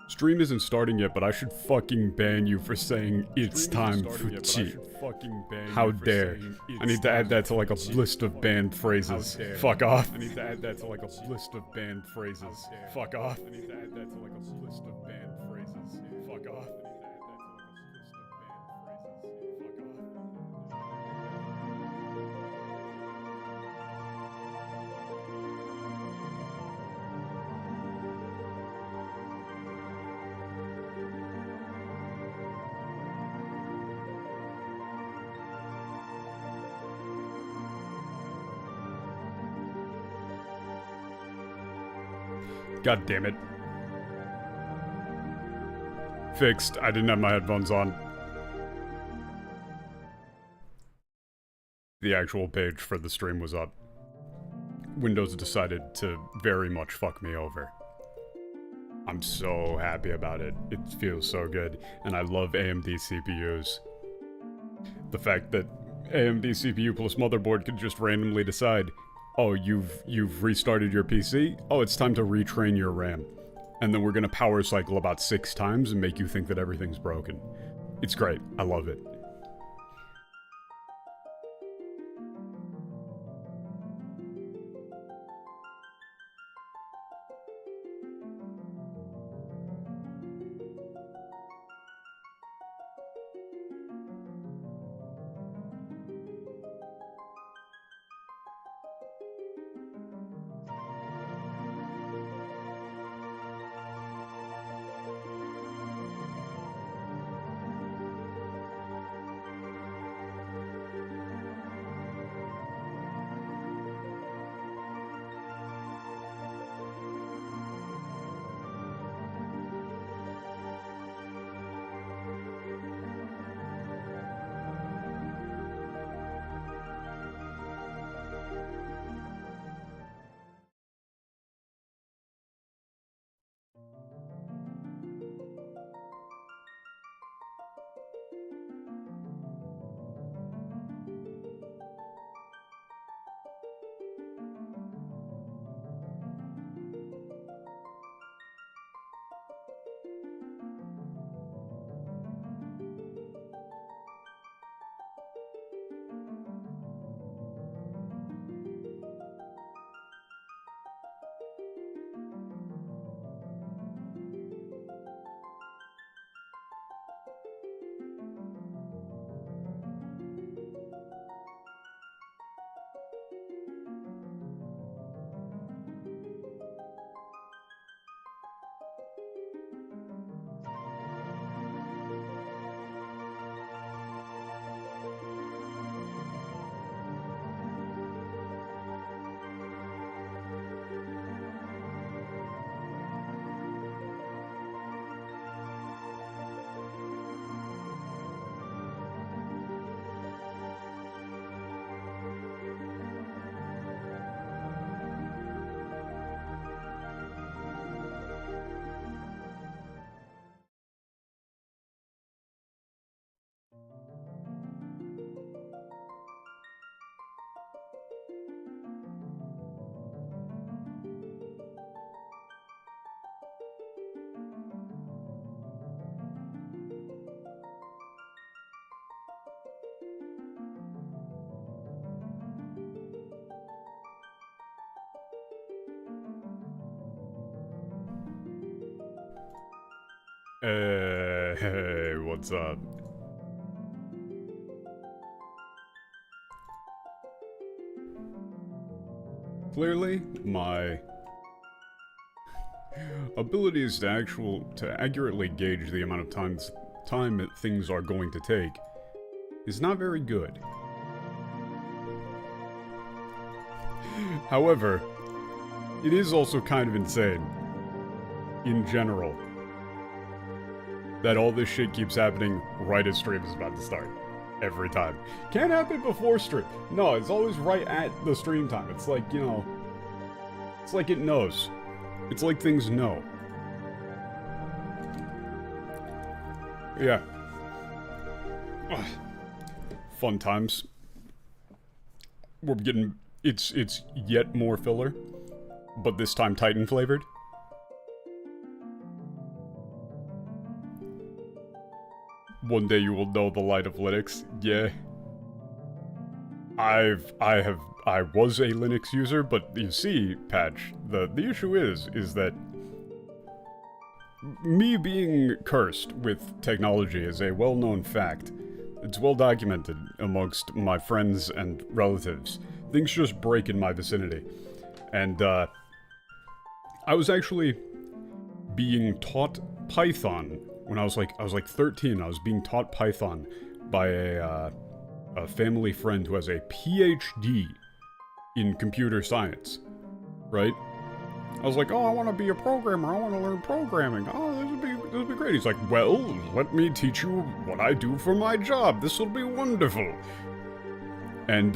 Stream isn't starting yet, but I should fucking ban you for saying it's time for tea. How dare. I need to add that to like a list of banned phrases. Fuck off. I need to add that to like a list of banned phrases. Fuck off. I need to add that to like a list of banned phrases. Fuck off. God damn it. Fixed. I didn't have my headphones on. The actual page for the stream was up. Windows decided to very much fuck me over. I'm so happy about it. It feels so good. And I love AMD CPUs. The fact that AMD CPU plus motherboard could just randomly decide, oh, you've restarted your PC? Oh, it's time to retrain your RAM. And then we're gonna power cycle about 6 times and make you think that everything's broken. It's great. I love it. Hey, what's up? Clearly, my abilities to accurately gauge the amount of time things are going to take is not very good. However, it is also kind of insane, in general, that all this shit keeps happening right as stream is about to start. Every time. Can't happen before stream. No, it's always right at the stream time. It's like, you know, it's like it knows. It's like things know. Yeah. Ugh. Fun times. We're getting, it's yet more filler, but this time Titan flavored. One day you will know the light of Linux. Yeah. I was a Linux user, but you see, Patch, the issue is that me being cursed with technology is a well-known fact. It's well documented amongst my friends and relatives. Things just break in my vicinity. And, I was actually being taught Python when I was like 13. I was being taught Python by a family friend who has a PhD in computer science, right? I was like, oh, I want to be a programmer, I want to learn programming, oh, this would be great. He's like, well, let me teach you what I do for my job, this will be wonderful. And,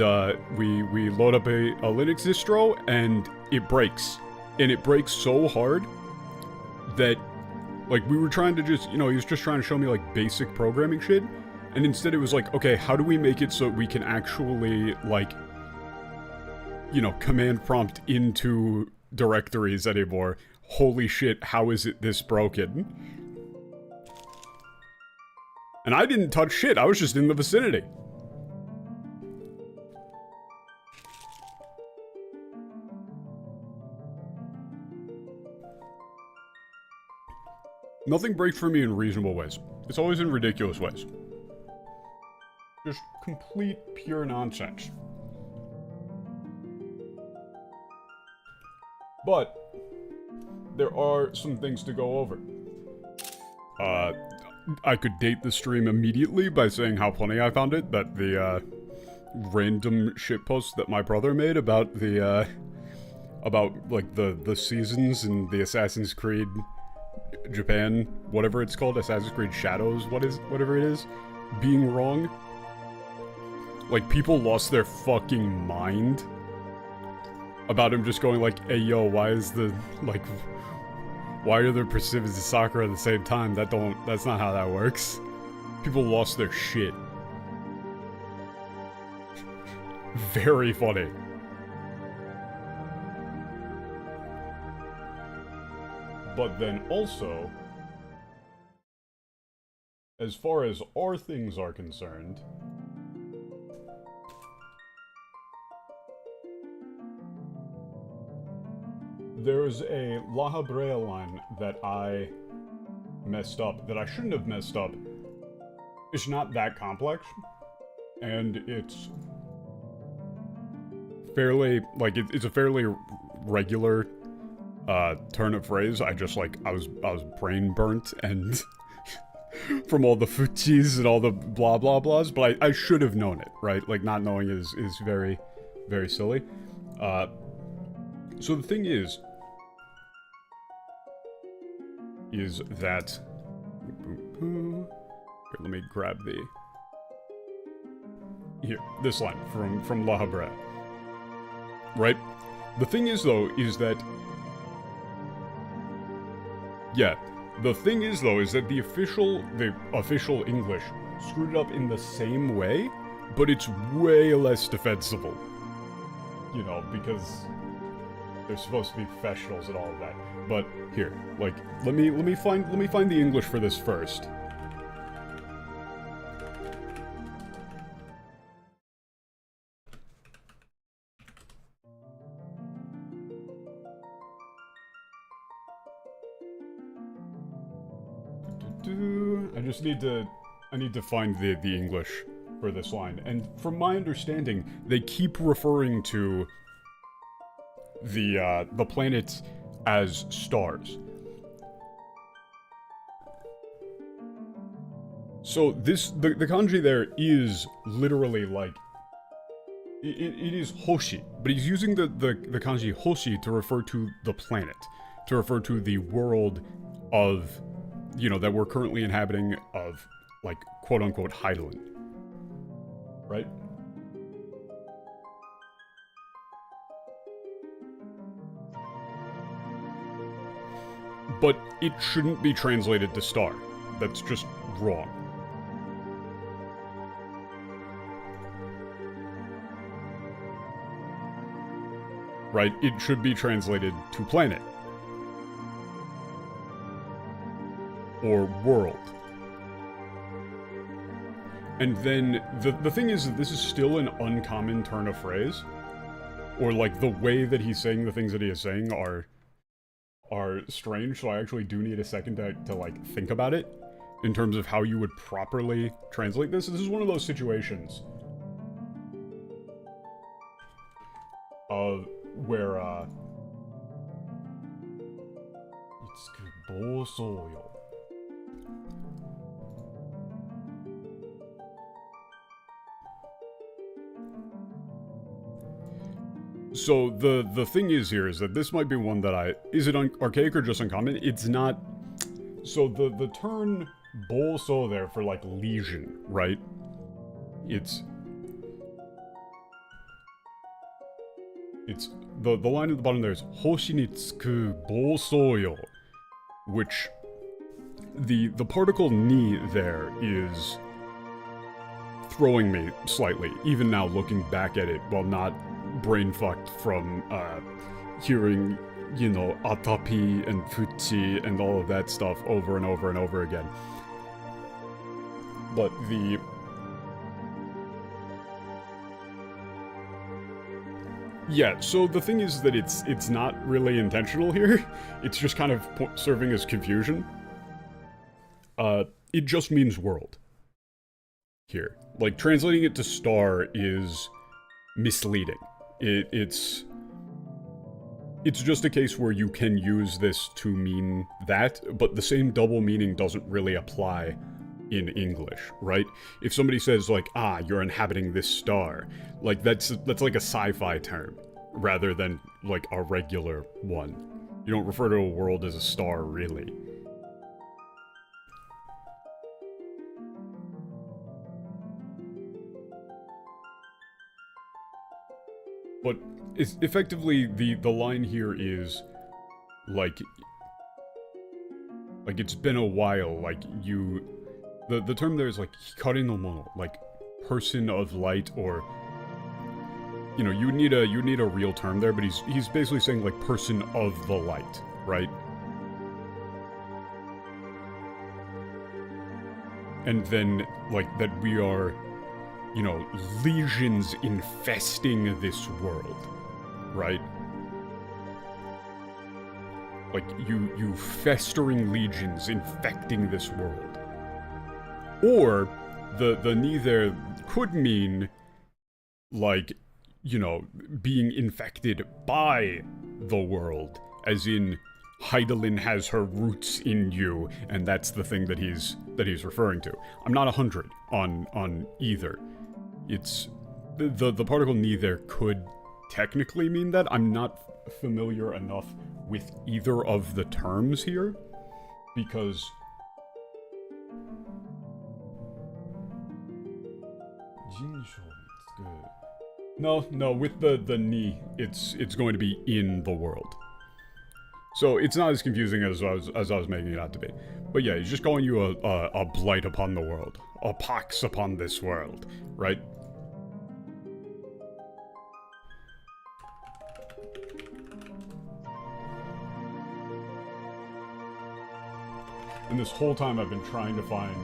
we load up a Linux distro, and it breaks. And it breaks so hard that, like, we were trying to just, you know, he was just trying to show me, like, basic programming shit. And instead it was like, okay, how do we make it so we can actually, like, you know, command prompt into directories anymore? Holy shit, how is it this broken? And I didn't touch shit, I was just in the vicinity. Nothing breaks for me in reasonable ways. It's always in ridiculous ways. Just complete, pure nonsense. But there are some things to go over. I could date the stream immediately by saying how funny I found it that the, random shitpost that my brother made about the, about, like, the seasons in the Assassin's Creed Japan, whatever it's called, Assassin's Creed Shadows, whatever it is, being wrong. Like, people lost their fucking mind about him just going like, hey yo, why is the, like, why are there Persimmons and Sakura at the same time? That's not how that works. People lost their shit. Very funny. But then also, as far as our things are concerned, there's a La Habrea line that I messed up, that I shouldn't have messed up. It's not that complex, and it's fairly, like, it's a fairly regular turn of phrase. I was brain burnt and from all the fuchis and all the blah blah blahs, but I should have known it, right? Like, not knowing is very, very silly. So the thing is that, here, let me grab this line from La Habrea, right? The thing is though, is that the official English screwed it up in the same way, but it's way less defensible. You know, because they're supposed to be professionals and all of that. But here, like, let me find the English for this first. I just need to... I need to find the English for this line. And from my understanding, they keep referring to the planets as stars. So this, the kanji there is literally like, it is hoshi, but he's using the kanji hoshi to refer to the planet, to refer to the world of, you know, that we're currently inhabiting of, like, quote-unquote, Heidelin. Right? But it shouldn't be translated to star. That's just wrong. Right? It should be translated to planet. Or world. And then, the thing is that this is still an uncommon turn of phrase. Or, like, the way that he's saying the things that he is saying are strange, so I actually do need a second to like, think about it. In terms of how you would properly translate this. This is one of those situations of where, it's bosoyo. So the thing is here is that this might be one that is it archaic or just uncommon? It's not. So the turn boso there for like lesion, right? It's the line at the bottom there is hoshi ni tsuku bosoyo, which the particle ni there is throwing me slightly, even now looking back at it while not brain fucked from hearing, you know, atapi and fuchi and all of that stuff over and over and over again. But yeah, so the thing is that it's not really intentional here. It's just kind of serving as confusion. It just means world. Here. Like, translating it to star is misleading. It's just a case where you can use this to mean that, but the same double meaning doesn't really apply in English, right? If somebody says, like, ah, you're inhabiting this star, like, that's like a sci-fi term, rather than, like, a regular one. You don't refer to a world as a star, really. But it's effectively, the line here is, like, it's been a while, like, the term there is, like, hikari no mono, like, person of light, or, you know, you need a real term there, but he's basically saying, like, person of the light, right? And then, like, that we are, you know, legions infesting this world, right? Like, you festering legions infecting this world. Or, the ni there could mean, like, you know, being infected by the world, as in, Heidelin has her roots in you, and that's the thing that he's referring to. I'm not 100 on either. It's the particle ni there could technically mean that. I'm not familiar enough with either of the terms here, because no, with the ni, it's going to be in the world. So it's not as confusing as I was making it out to be. But yeah, he's just calling you a blight upon the world. A pox upon this world, right? And this whole time I've been trying to find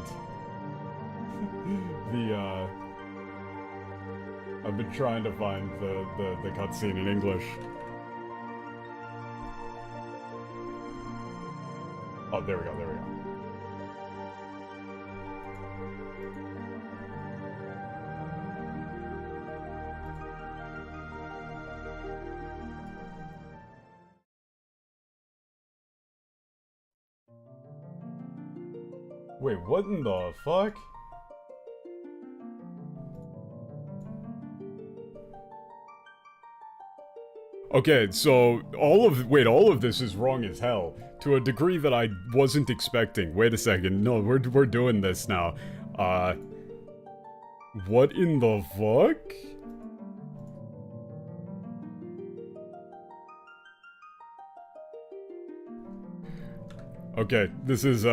the cutscene in English. Oh, there we go. Wait, what in the fuck? Okay, so all of this is wrong as hell to a degree that I wasn't expecting. Wait a second. No, we're doing this now. What in the fuck? Okay, this is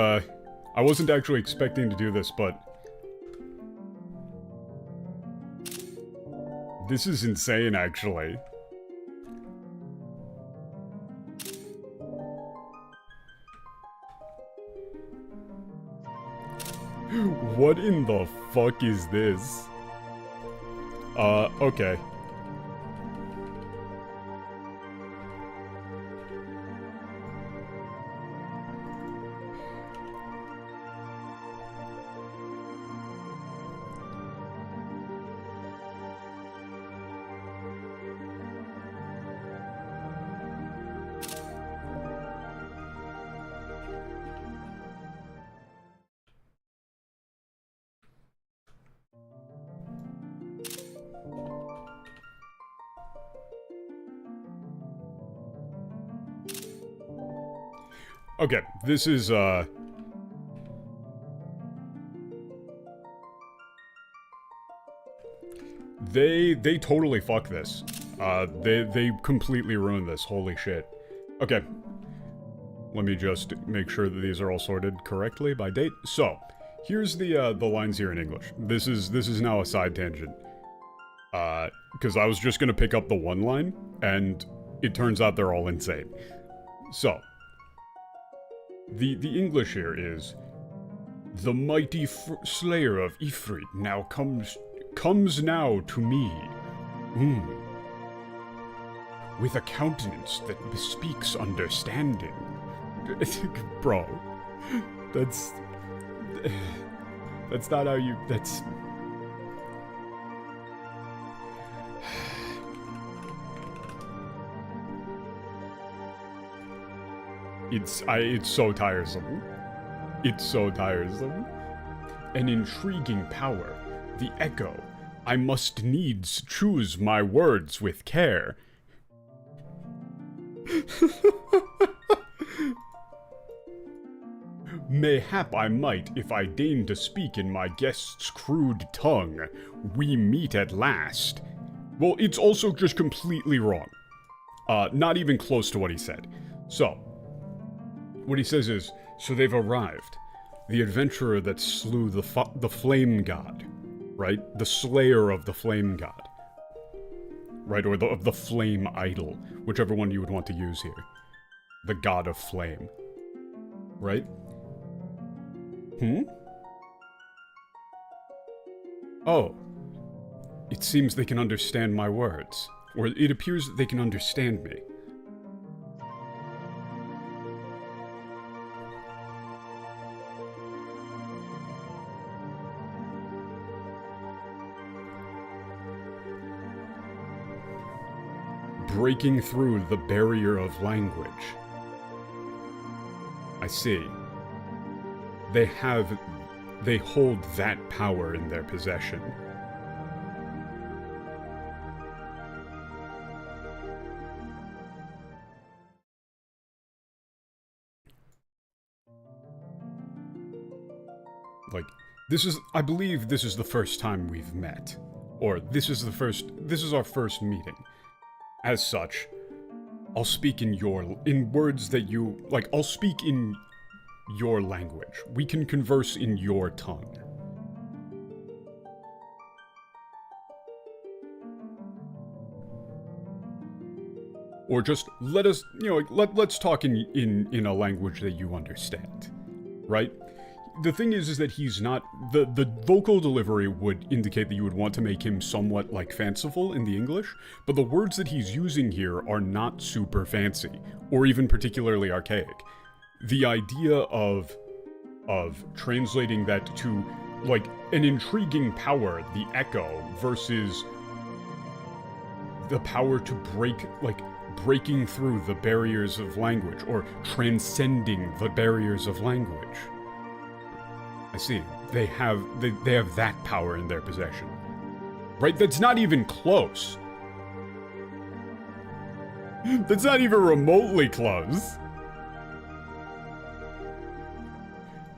I wasn't actually expecting to do this, but this is insane actually. What in the fuck is this? Okay. Okay, this is, They totally fuck this. They completely ruined this, holy shit. Okay. Let me just make sure that these are all sorted correctly by date. So, here's the lines here in English. This is now a side tangent. Because I was just gonna pick up the one line, and it turns out they're all insane. So, the English here is, the mighty slayer of Ifrit now comes now to me. With a countenance that bespeaks understanding. Bro, that's not how you, that's... It's so tiresome. It's so tiresome. An intriguing power, the echo. I must needs choose my words with care. Mayhap I might, if I deign to speak in my guest's crude tongue. We meet at last. Well, it's also just completely wrong. Not even close to what he said. So, what he says is, so they've arrived. The adventurer that slew the flame god, right? The slayer of the flame god. Right, or of the flame idol, whichever one you would want to use here. The god of flame. Right? Oh. It seems they can understand my words. Or it appears that they can understand me. Breaking through the barrier of language. I see. They hold that power in their possession. Like, I believe this is the first time we've met. Or this is our first meeting. As such, I'll speak in words that you, I'll speak in your language. We can converse in your tongue. Or just let us, let's talk in a language that you understand, right? The thing is that he's not, the vocal delivery would indicate that you would want to make him somewhat, fanciful in the English, but the words that he's using here are not super fancy, or even particularly archaic. The idea of translating that to, an intriguing power, the echo, versus the power to breaking through the barriers of language, or transcending the barriers of language. see. They have that power in their possession. Right? That's not even close. That's not even remotely close.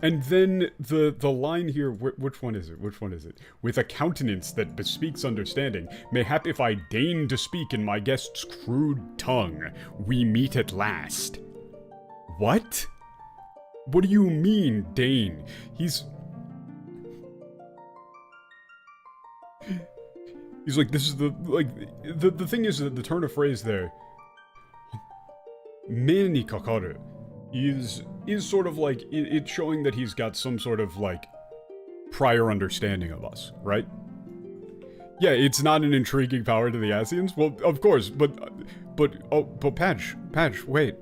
And then the line here, which one is it? Which one is it? With a countenance that bespeaks understanding, mayhap if I deign to speak in my guest's crude tongue, we meet at last. What? What do you mean, deign? He's like, this is the thing is that the turn of phrase there, me ni kakaru, is sort of like, it's showing that he's got some sort of, like, prior understanding of us, right? Yeah, it's not an intriguing power to the Asians? Well, of course, but Patch, wait.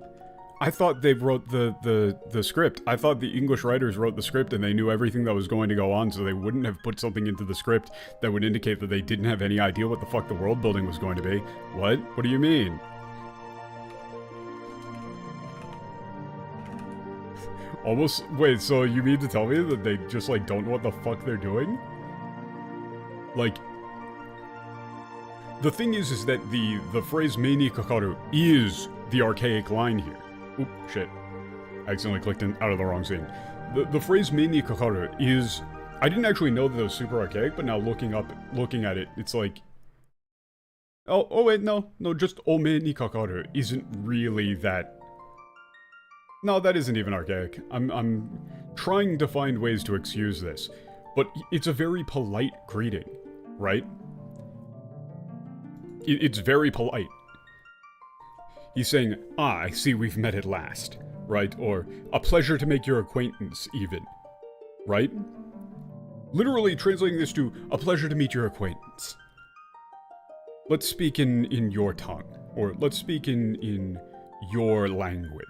I thought they wrote the script. I thought the English writers wrote the script and they knew everything that was going to go on, so they wouldn't have put something into the script that would indicate that they didn't have any idea what the fuck the world building was going to be. What? What do you mean? Almost, wait, so you mean to tell me that they just, like, don't know what the fuck they're doing? Like, the thing is that the phrase me ni kakaru is the archaic line here. Oop, shit. I accidentally clicked out of the wrong scene. The phrase me ni kakaru is, I didn't actually know that it was super archaic, but now looking at it, it's like, oh wait, no, just ome ni kakaru isn't really that. No, that isn't even archaic. I'm trying to find ways to excuse this, but it's a very polite greeting, right? It's very polite. He's saying, I see we've met at last, right? Or, a pleasure to make your acquaintance, even, right? Literally translating this to, a pleasure to meet your acquaintance. Let's speak in your tongue, or let's speak in your language.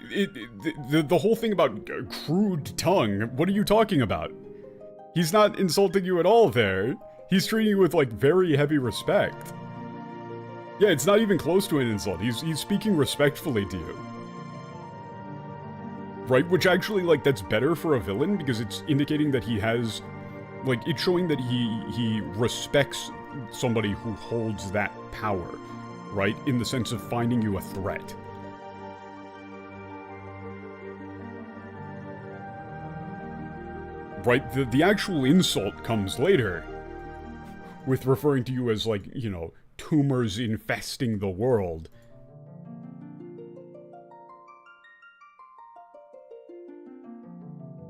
The whole thing about crude tongue, what are you talking about? He's not insulting you at all there. He's treating you with, like, very heavy respect. Yeah, it's not even close to an insult. He's speaking respectfully to you. Right? Which actually, like, that's better for a villain, because it's indicating that he has, like, it's showing that he respects somebody who holds that power, right? In the sense of finding you a threat. Right, the actual insult comes later, with referring to you as, like, you know, tumors infesting the world.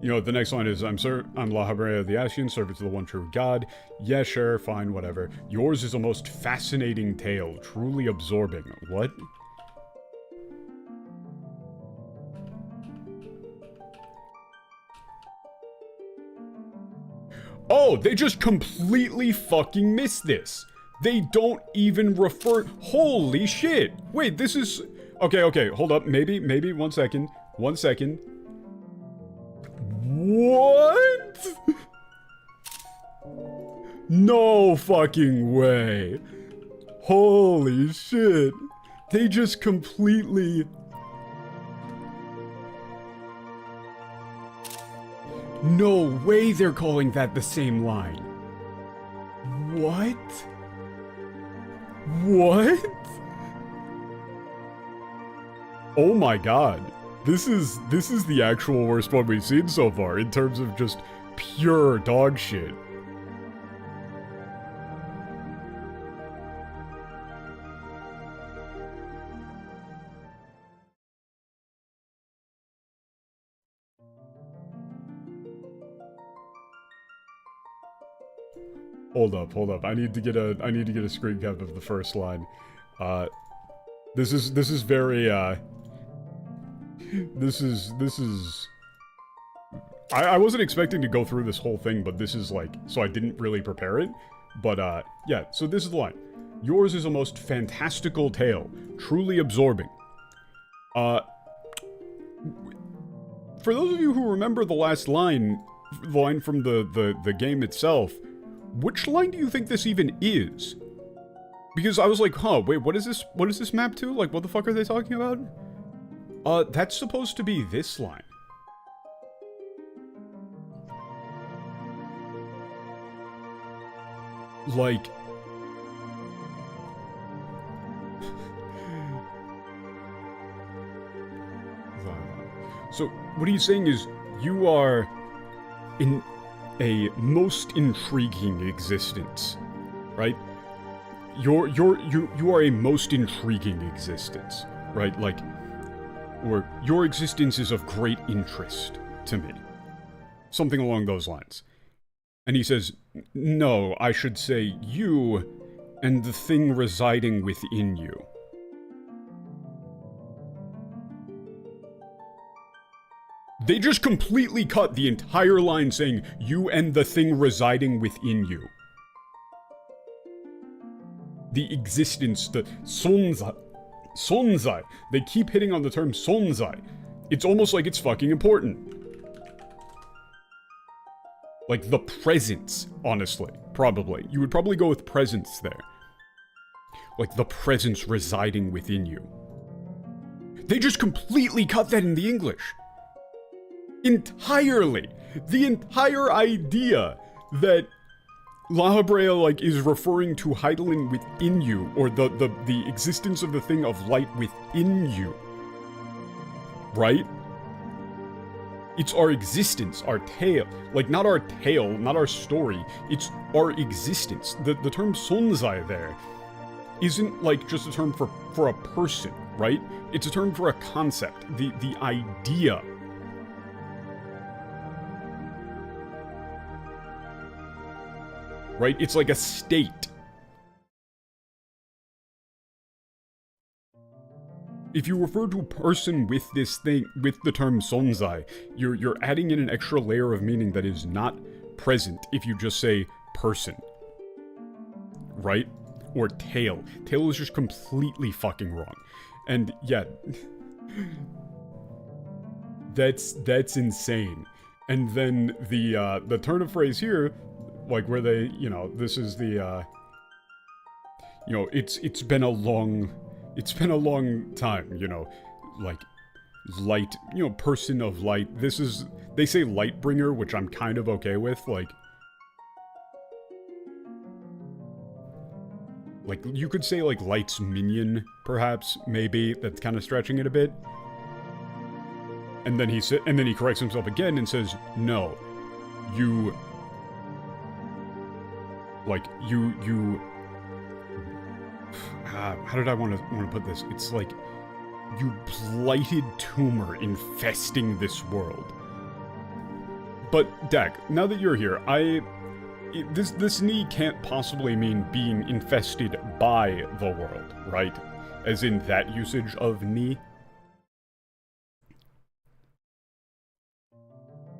You know, the next line is, I'm La Habrea of the Ascian, servant to the one true God. Yeah, sure, fine, whatever. Yours is a most fascinating tale, truly absorbing. What? Oh, they just completely fucking missed this. They don't even refer. Holy shit. Wait, this is. Okay, hold up. Maybe, 1 second. 1 second. What? No fucking way. Holy shit. They just completely. No way they're calling that the same line. What? What? Oh my god. This is the actual worst one we've seen so far in terms of just pure dog shit. Hold up. I need to get a screen cap of the first line. This is very this is I wasn't expecting to go through this whole thing, but this is like, so I didn't really prepare it. But yeah, so this is the line. Yours is a most fantastical tale, truly absorbing. For those of you who remember the last line from the game itself, which line do you think this even is? Because I was like, huh, wait, what is this map to? Like, what the fuck are they talking about? That's supposed to be this line. Like... So, what he's saying is, you are in a most intriguing existence, right? You are a most intriguing existence, right? Like, or your existence is of great interest to me. Something along those lines. And he says, no, I should say you and the thing residing within you. They just completely cut the entire line saying, you and the thing residing within you. The existence, the sonzai. Sonzai. They keep hitting on the term sonzai. It's almost like it's fucking important. Like the presence, honestly. Probably. You would probably go with presence there. Like the presence residing within you. They just completely cut that in the English. Entirely. The entire idea that Lahabrea, like, is referring to Heidelin within you, or the existence of the thing of light within you. Right? It's our existence, our tale. Like, not our tale, not our story. It's our existence. The term sonzai there isn't, like, just a term for a person, right? It's a term for a concept. The idea. Right? It's like a state. If you refer to a person with this thing, with the term sonzai, you're adding in an extra layer of meaning that is not present if you just say person. Right? Or tale. Tale is just completely fucking wrong. And yeah, that's insane. And then the turn of phrase here, like where they, you know, this is the, you know, it's been a long time, you know, like, light, you know, person of light. This is, they say Lightbringer, which I'm kind of okay with, like, you could say, like, Light's minion, perhaps, maybe, that's kind of stretching it a bit. And then he corrects himself again and says, no, you... Like, you... how did I want to put this? It's like, you blighted tumor infesting this world. But, Dak, now that you're here, this ni can't possibly mean being infested by the world, right? As in that usage of ni.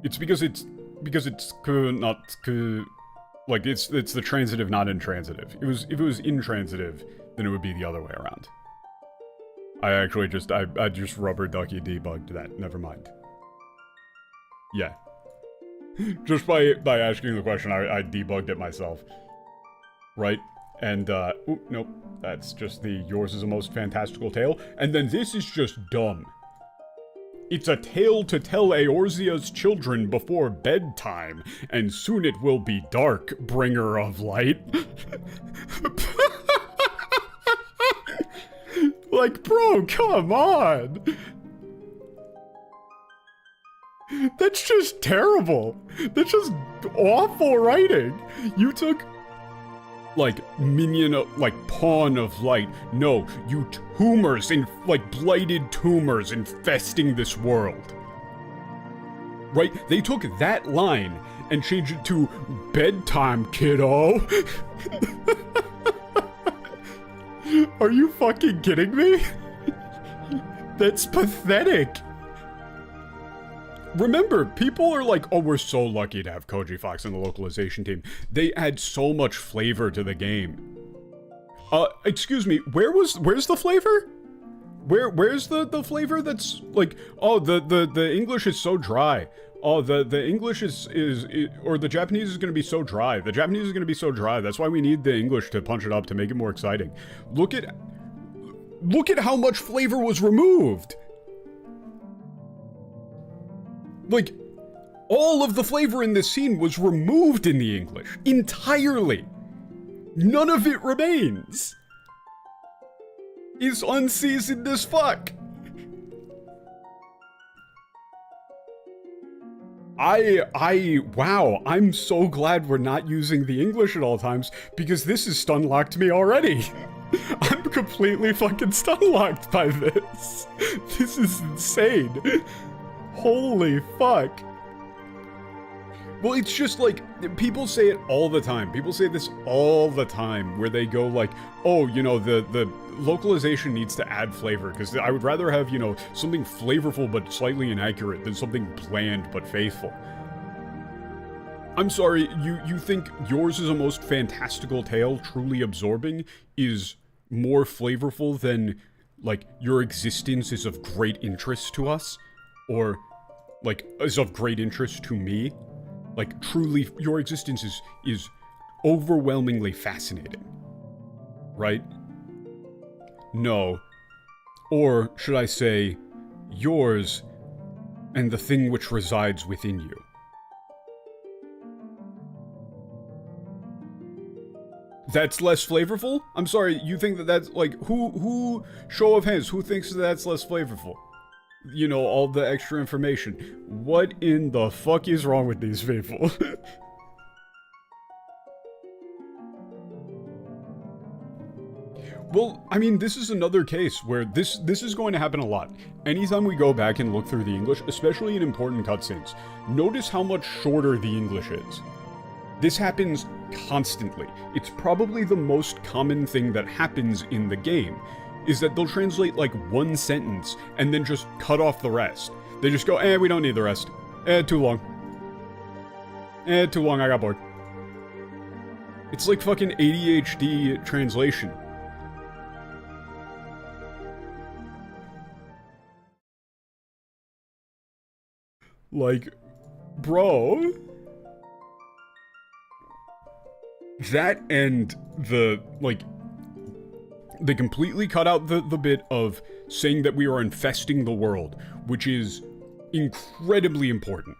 It's because it's not like it's the transitive, not intransitive. If it was intransitive, then it would be the other way around. I just rubber ducky debugged that. Never mind. Yeah. Just by asking the question, I debugged it myself. Right? And, oop, nope. That's just the yours is a most fantastical tale. And then this is just dumb. It's a tale to tell Eorzea's children before bedtime, and soon it will be dark, bringer of light. Like, bro, come on! That's just terrible. That's just awful writing. You took, like, minion of, like, pawn of light. No, you tumors, like, blighted tumors infesting this world. Right? They took that line and changed it to bedtime, kiddo. Are you fucking kidding me? That's pathetic. Remember, people are like, oh, we're so lucky to have Koji Fox on the localization team. They add so much flavor to the game. Excuse me, where's the flavor? Where's the flavor that's like, oh, the English is so dry. Oh, the English is or the Japanese is gonna be so dry. The Japanese is gonna be so dry. That's why we need the English to punch it up to make it more exciting. Look at how much flavor was removed. Like, all of the flavor in this scene was removed in the English. Entirely. None of it remains. It's unseasoned as fuck. Wow, I'm so glad we're not using the English at all times, because this has stun-locked me already. I'm completely fucking stun-locked by this. This is insane. Holy fuck. Well, it's just like, people say it all the time. People say this all the time, where they go like, oh, you know, the localization needs to add flavor, because I would rather have, you know, something flavorful but slightly inaccurate than something bland but faithful. I'm sorry, you think yours is a most fantastical tale, truly absorbing, is more flavorful than, like, your existence is of great interest to us? Or, like, is of great interest to me? Like, truly, your existence is overwhelmingly fascinating. Right? No. Or, should I say, yours and the thing which resides within you. That's less flavorful? I'm sorry, you think that that's, like, who, show of hands, who thinks that that's less flavorful? You know, all the extra information. What in the fuck is wrong with these people? Well, I mean, this is another case where this is going to happen a lot. Anytime we go back and look through the English, especially in important cutscenes, notice how much shorter the English is. This happens constantly. It's probably the most common thing that happens in the game, is that they'll translate like one sentence and then just cut off the rest. They just go, we don't need the rest. Too long. Too long, I got bored. It's like fucking ADHD translation. Like, bro. That and the, like, they completely cut out the bit of saying that we are infesting the world, which is incredibly important.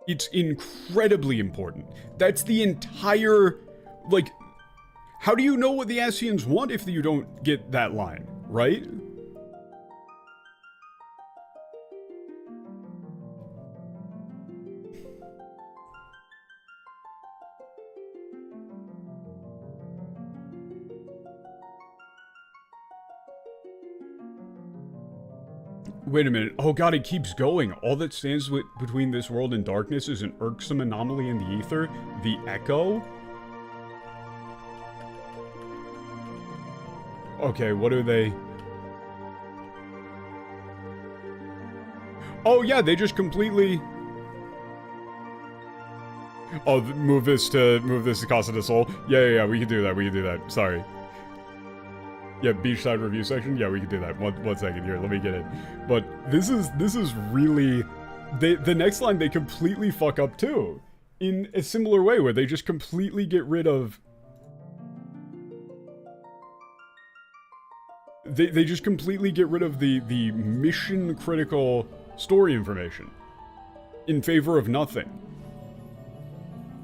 It's incredibly important. That's the entire, like, how do you know what the Ascians want if you don't get that line, right? Wait a minute. Oh god, it keeps going. All that stands between this world and darkness is an irksome anomaly in the ether. The Echo? Okay, what are they? Oh yeah, they just completely... Oh, move this to Casa del Sol? Yeah, we can do that, sorry. Yeah, beachside review section? Yeah, we can do that. One second here, let me get it. But this is really... the next line they completely fuck up too. In a similar way, where they just completely get rid of... They just completely get rid of the mission-critical story information. In favor of nothing.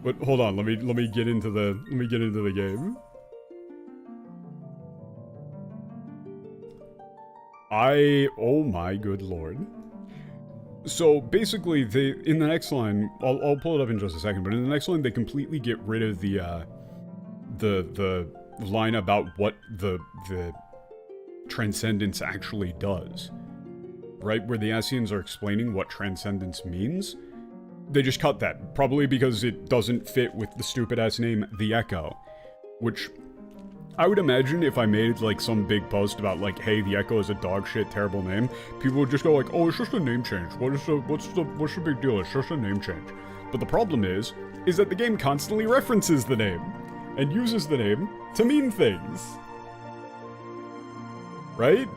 But hold on, let me get into the game. Oh my good lord. So basically, in the next line, I'll pull it up in just a second, but in the next line, they completely get rid of the line about what the transcendence actually does. Right? Where the Ascians are explaining what transcendence means. They just cut that, probably because it doesn't fit with the stupid-ass name, The Echo. Which... I would imagine if I made, like, some big post about, like, hey, the Echo is a dog shit, terrible name, people would just go like, oh, it's just a name change. What's the big deal? It's just a name change. But the problem is that the game constantly references the name, and uses the name to mean things. Right?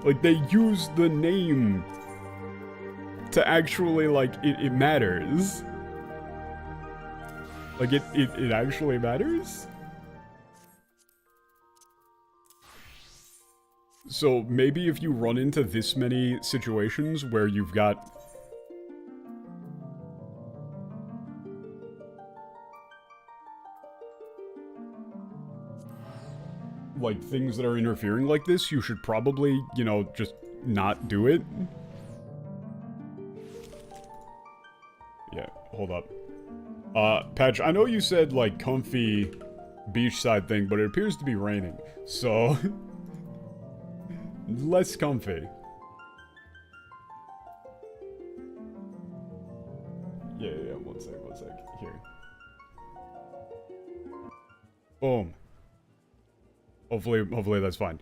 Like, they use the name to actually, like, it matters. Like, it actually matters? So maybe if you run into this many situations where you've got like, things that are interfering like this, you should probably, you know, just not do it. Yeah, hold up. Patch, I know you said, like, comfy beachside thing, but it appears to be raining, so... less comfy. Yeah, one sec. Here. Boom. Hopefully that's fine.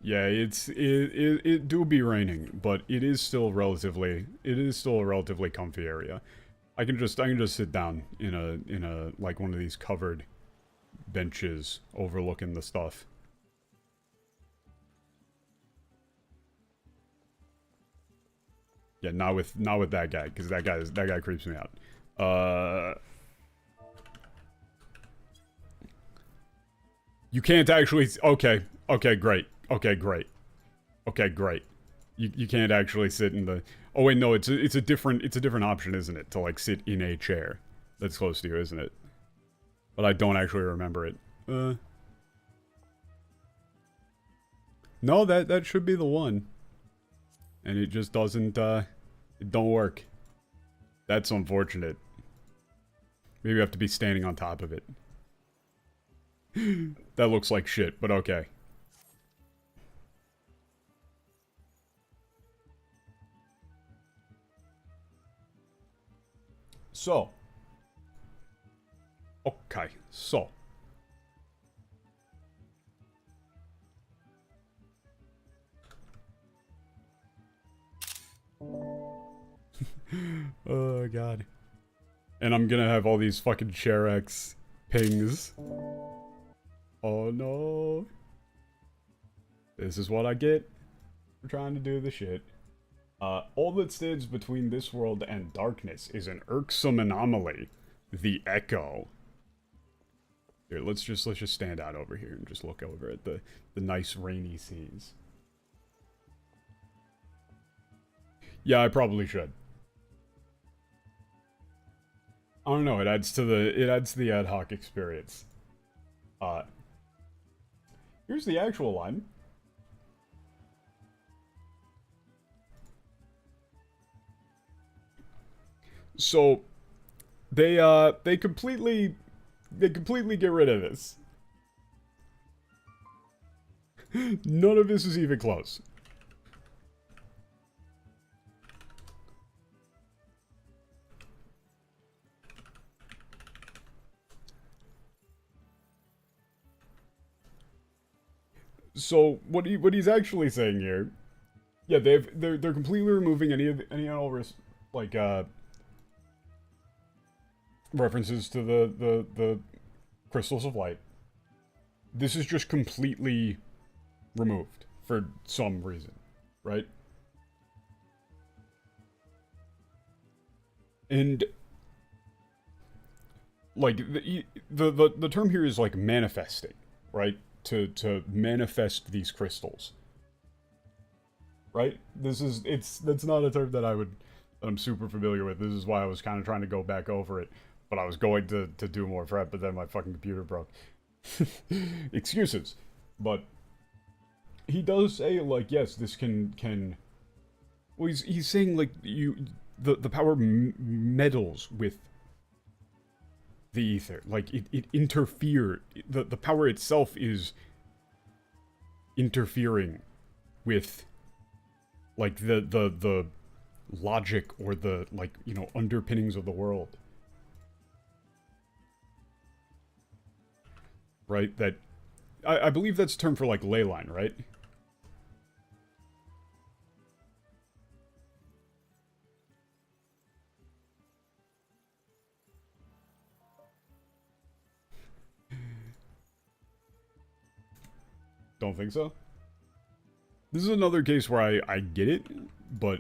Yeah, it do be raining, but it is still a relatively comfy area. I can just sit down in a like one of these covered benches overlooking the stuff. Yeah, not with that guy, because that guy creeps me out. You can't actually... Okay, great. Okay, great. You can't actually sit in the... Oh wait, no, it's a different option, isn't it? To, like, sit in a chair that's close to you, isn't it? But I don't actually remember it. No, that should be the one. And it just doesn't, it don't work. That's unfortunate. Maybe you have to be standing on top of it. That looks like shit, but okay. So. Okay, so. Oh, God. And I'm gonna have all these fucking Cherex pings. Oh, no. This is what I get for trying to do the shit. All that stands between this world and darkness is an irksome anomaly. The Echo. Here, let's just stand out over here and just look over at the nice rainy seas. Yeah, I probably should. I don't know, it adds to the ad hoc experience. Here's the actual line. So they completely get rid of this. None of this is even close. So what he's actually saying here, yeah, they're completely removing any all like references to the crystals of light. This is just completely removed for some reason, right? And like the term here is like manifesting, right? To manifest these crystals. Right? That's not a term that I'm super familiar with. This is why I was kind of trying to go back over it, but I was going to do more prep, but then my fucking computer broke. Excuses. But he does say, like, yes, this can well, he's saying, like, the power meddles with the ether. Like, it interfered. The power itself is interfering with, like, the logic or the, like, you know, underpinnings of the world. Right? That... I believe that's a term for, like, ley line, right? Don't think so? This is another case where I get it, but...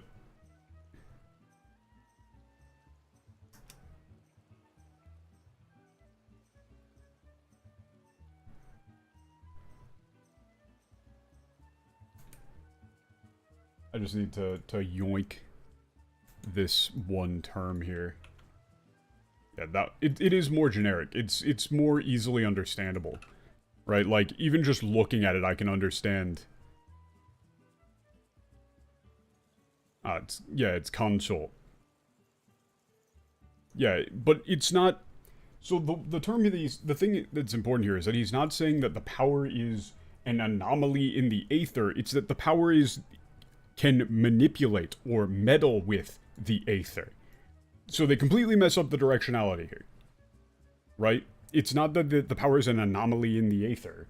I just need to yoink this one term here. Yeah, it is more generic. It's more easily understandable. right? Like, even just looking at it, I can understand. It's console. Yeah, but it's not... So the term the thing that's important here is that he's not saying that the power is an anomaly in the aether, it's that the power can manipulate or meddle with the aether. So they completely mess up the directionality here. Right? It's not that the power is an anomaly in the aether.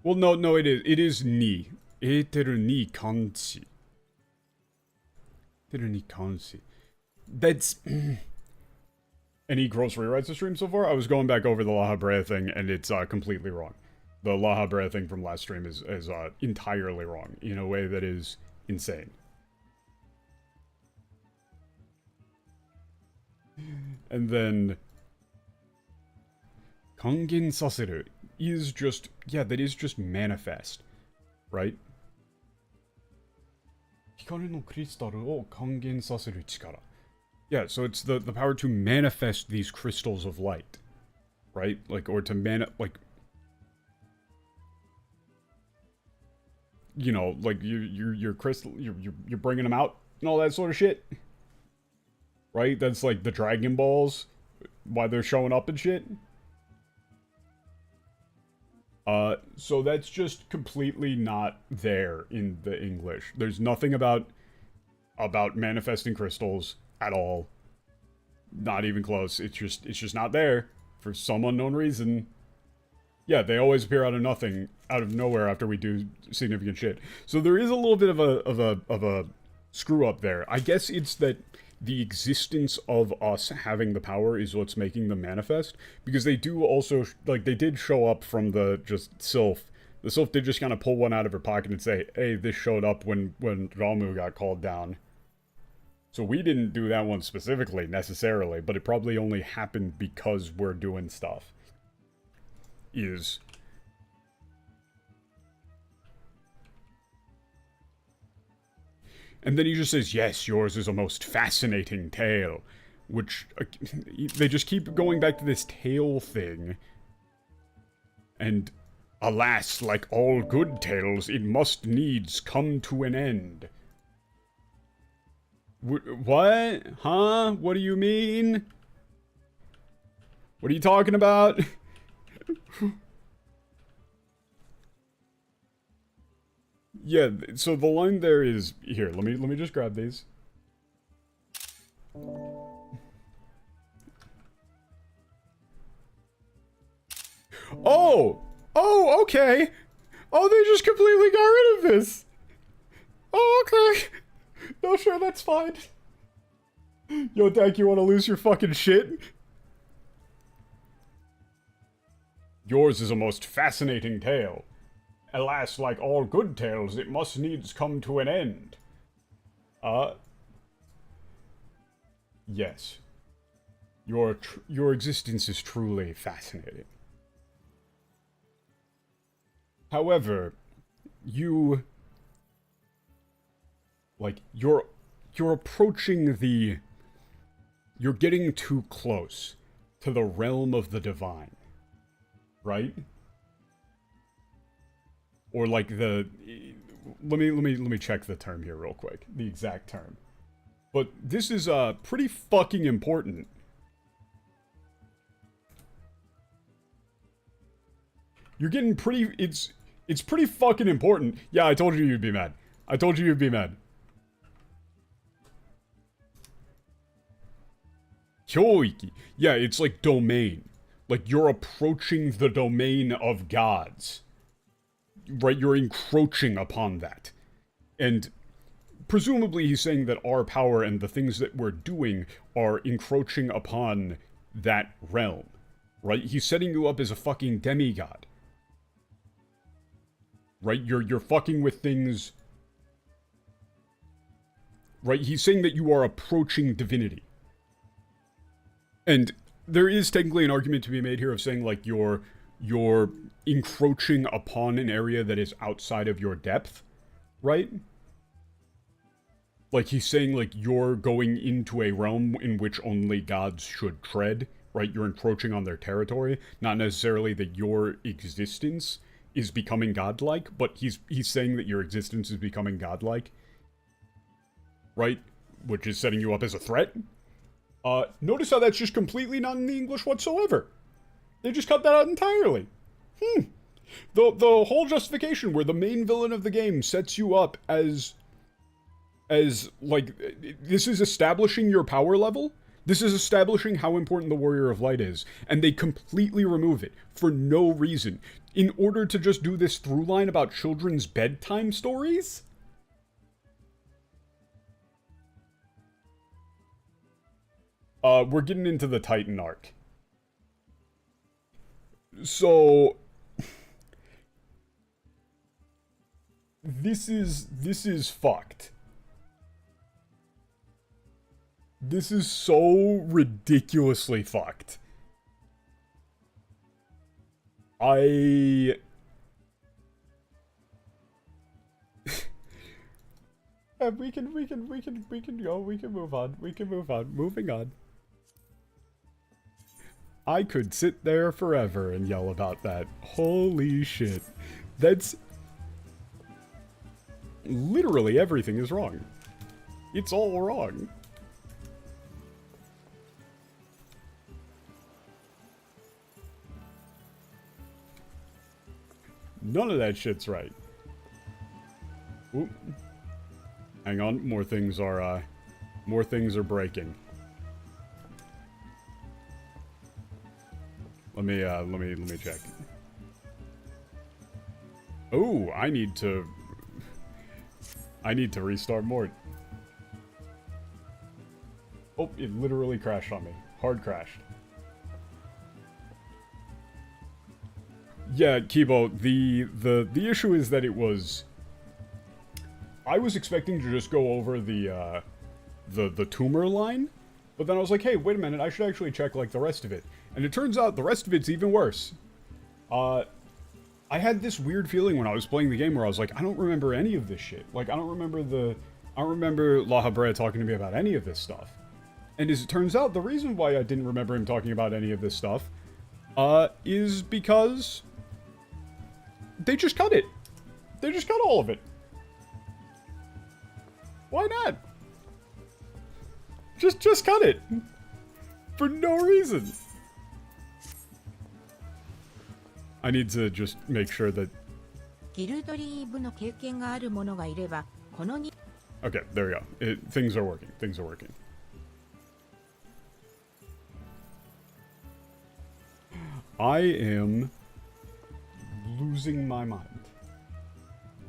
Well, no, it is. It is ni. Eteru ni kanchi. Eteru ni kanchi. That's... Any gross rewrites to stream so far? I was going back over the La Habrea thing, and it's completely wrong. The La Habrea thing from last stream is entirely wrong, in a way that is insane. And then... Kangen saseru is just... Yeah, that is just manifest. Right? Hikaru no kristaru o kangen saseru chikara. Yeah, so it's the power to manifest these crystals of light. Right? Like, or to like... You know, like, your crystal... You're bringing them out and all that sort of shit. Right? That's like the Dragon Balls. Why they're showing up and shit. So that's just completely not there in the English. There's nothing about manifesting crystals at all. Not even close. It's just not there for some unknown reason. Yeah, they always appear out of nothing, out of nowhere after we do significant shit. So there is a little bit of a screw up there. I guess it's that the existence of us having the power is what's making them manifest, because they do also, like, they did show up from the just Sylph. The Sylph did just kind of pull one out of her pocket and say, hey, this showed up when Ramu got called down. So we didn't do that one specifically, necessarily, but it probably only happened because we're doing stuff. And then he just says, yes, yours is a most fascinating tale. Which, they just keep going back to this tale thing. And, alas, like all good tales, it must needs come to an end. What? Huh? What do you mean? What are you talking about? Yeah, so the line there is... Here, let me just grab these. Oh! Oh, okay! Oh, they just completely got rid of this! Oh, okay! No, sure, that's fine. Yo, Dak, you wanna lose your fucking shit? Yours is a most fascinating tale. Alas, like all good tales, it must needs come to an end. Yes. Your existence is truly fascinating. However, you're approaching you're getting too close to the realm of the divine. Right? Or like let me check the term here real quick. The exact term. But this is pretty fucking important. You're getting pretty it's pretty fucking important. Yeah, I told you you'd be mad. I told you you'd be mad. Kyoiki. Yeah, it's like domain. Like you're approaching the domain of gods. Right, you're encroaching upon that. And presumably he's saying that our power and the things that we're doing are encroaching upon that realm. Right? He's setting you up as a fucking demigod. Right? You're fucking with things. Right? He's saying that you are approaching divinity. And there is technically an argument to be made here of saying, like, you're you're encroaching upon an area that is outside of your depth, right? Like, he's saying, like, you're going into a realm in which only gods should tread, right? You're encroaching on their territory, not necessarily that your existence is becoming godlike, but he's saying that your existence is becoming godlike, right? Which is setting you up as a threat. Notice how that's just completely not in the English whatsoever. They just cut that out entirely. The whole justification where the main villain of the game sets you up as like, this is establishing your power level. This is establishing how important the Warrior of Light is. And they completely remove it for no reason. In order to just do this through line about children's bedtime stories? We're getting into the Titan arc. So this is fucked. This is so ridiculously fucked. We can go, we can move on, moving on. I could sit there forever and yell about that. Holy shit. That's... literally everything is wrong. It's all wrong. None of that shit's right. Oop. Hang on, more things are breaking. Let me check. Oh, I need to restart more. Oh, it literally crashed on me. Hard crashed. Yeah, Kibo, the issue is that it was... I was expecting to just go over the tumor line, but then I was like, hey, wait a minute, I should actually check, like, the rest of it. And it turns out the rest of it's even worse. I had this weird feeling when I was playing the game where I was like, I don't remember any of this shit. Like, I don't remember La Habrea talking to me about any of this stuff. And as it turns out, the reason why I didn't remember him talking about any of this stuff, is because they just cut it. They just cut all of it. Why not? Just cut it. For no reason. I need to just make sure that... Okay, there we go. Things are working. Things are working. I am losing my mind.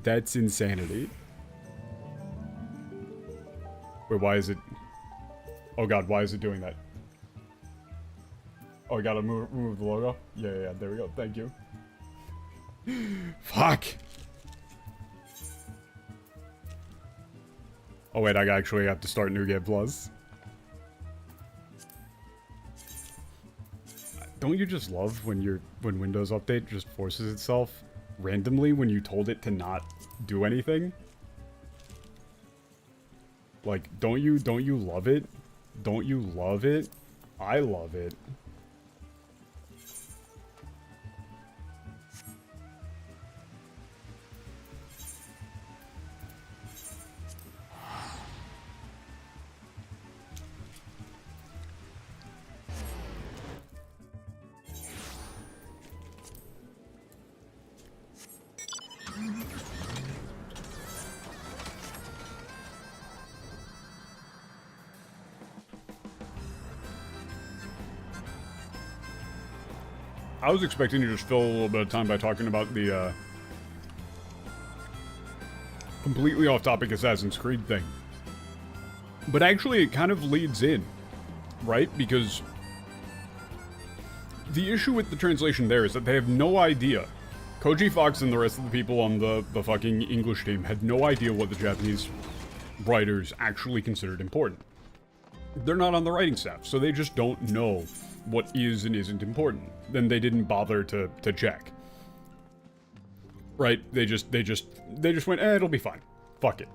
That's insanity. Wait, why is it... Oh god, why is it doing that? Oh, I gotta remove the logo? Yeah, there we go. Thank you. Fuck! Oh wait, I actually have to start New Game Plus. Don't you just love when Windows Update just forces itself randomly when you told it to not do anything? Like, don't you love it? Don't you love it? I love it. I was expecting to just fill a little bit of time by talking about the, completely off-topic Assassin's Creed thing. But actually, it kind of leads in, right? Because the issue with the translation there is that they have no idea. Koji Fox and the rest of the people on the fucking English team had no idea what the Japanese writers actually considered important. they're not on the writing staff, so they just don't know what is and isn't important. Then they didn't bother to check. Right? They just went, it'll be fine. Fuck it.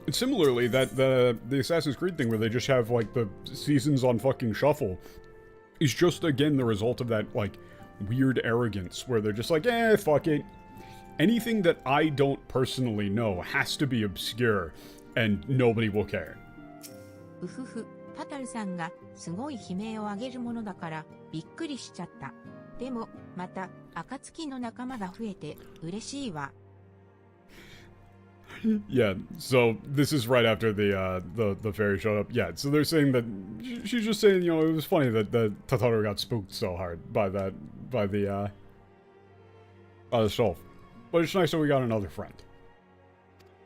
And similarly, that the Assassin's Creed thing where they just have like the seasons on fucking shuffle is just again the result of that like weird arrogance where they're just like, fuck it. Anything that I don't personally know has to be obscure and nobody will care. うふふ、タタルさんがすごい悲鳴を上げるものだからびっくりしちゃった。でもまた暁の仲間が増えて嬉しいわ。Yeah, so this is right after the fairy showed up. Yeah, so they're saying that she's just saying, you know, it was funny that Tataru got spooked so hard by the shelf. But it's nice that we got another friend.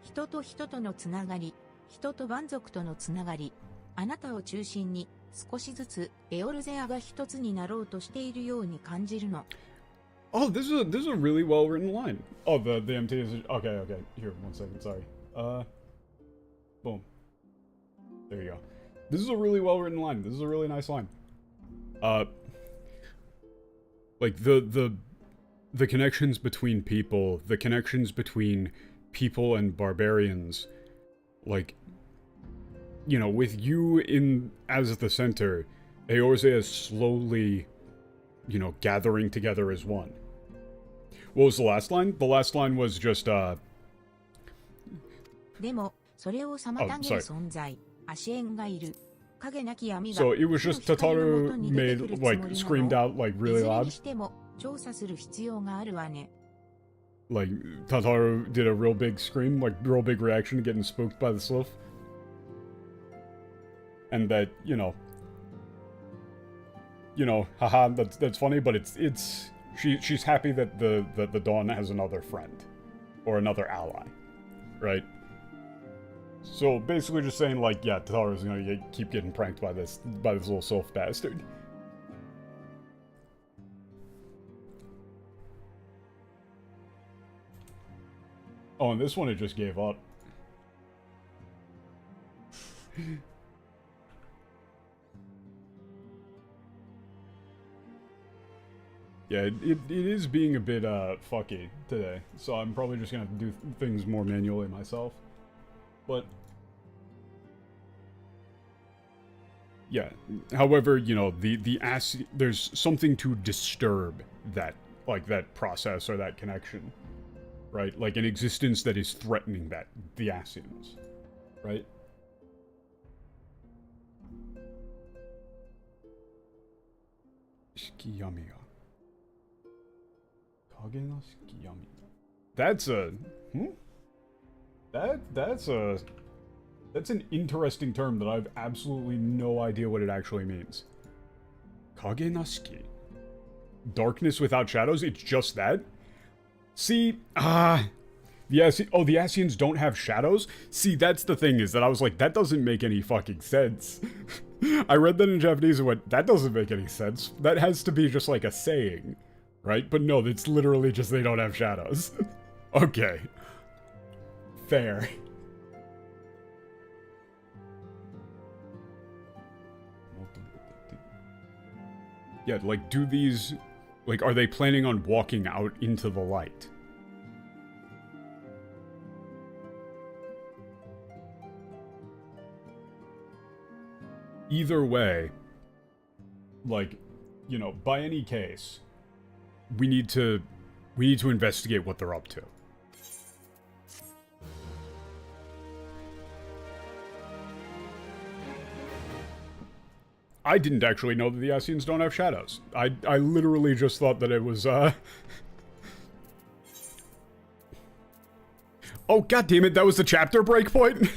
人と人とのつながり、人と蛮族とのつながり、あなたを中心に少しずつエオルゼアが一つになろうとしているように感じるの。Oh, this is a really well written line. Oh, the MT is okay. Here, 1 second. Sorry. Boom. There you go. This is a really well written line. This is a really nice line. Like the connections between people, the connections between people and barbarians, like, you know, with you as the center, Eorze is slowly, you know, gathering together as one. What was the last line? The last line was just, でも、それを妨げる存在、足縁がいる。影なき闇が、 So it was just Tataru made, like, screamed out, like, really loud. 調査する必要があるわね。Like, Tataru did a real big scream, like, real big reaction to getting spooked by the sloth. And that, you know, haha, that's funny, but she's happy that the Dawn has another friend. Or another ally. Right? So, basically just saying, like, yeah, Tataru's gonna keep getting pranked by this little sylph bastard. Oh, and this one it just gave up. Yeah, it is being a bit fucky today, so I'm probably just gonna have to do things more manually myself. But yeah, however, you know, there's something to disturb that, like, that process or that connection. Right? Like an existence that is threatening the Asians. Right? Shikiyami. Kage no Shikiyami. That's an interesting term that I've absolutely no idea what it actually means. Kage no Shiki. Darkness without shadows? It's just that? See, the Asians don't have shadows? See, that's the thing, is that I was like, that doesn't make any fucking sense. I read that in Japanese and went, that doesn't make any sense. That has to be just like a saying, right? But no, it's literally just they don't have shadows. Okay. Fair. Yeah, like, do these... Like, are they planning on walking out into the light? Either way, like, you know, by any case, we need to investigate what they're up to. I didn't actually know that the Asians don't have shadows. I literally just thought that it was, Oh, god damn it, that was the chapter breakpoint?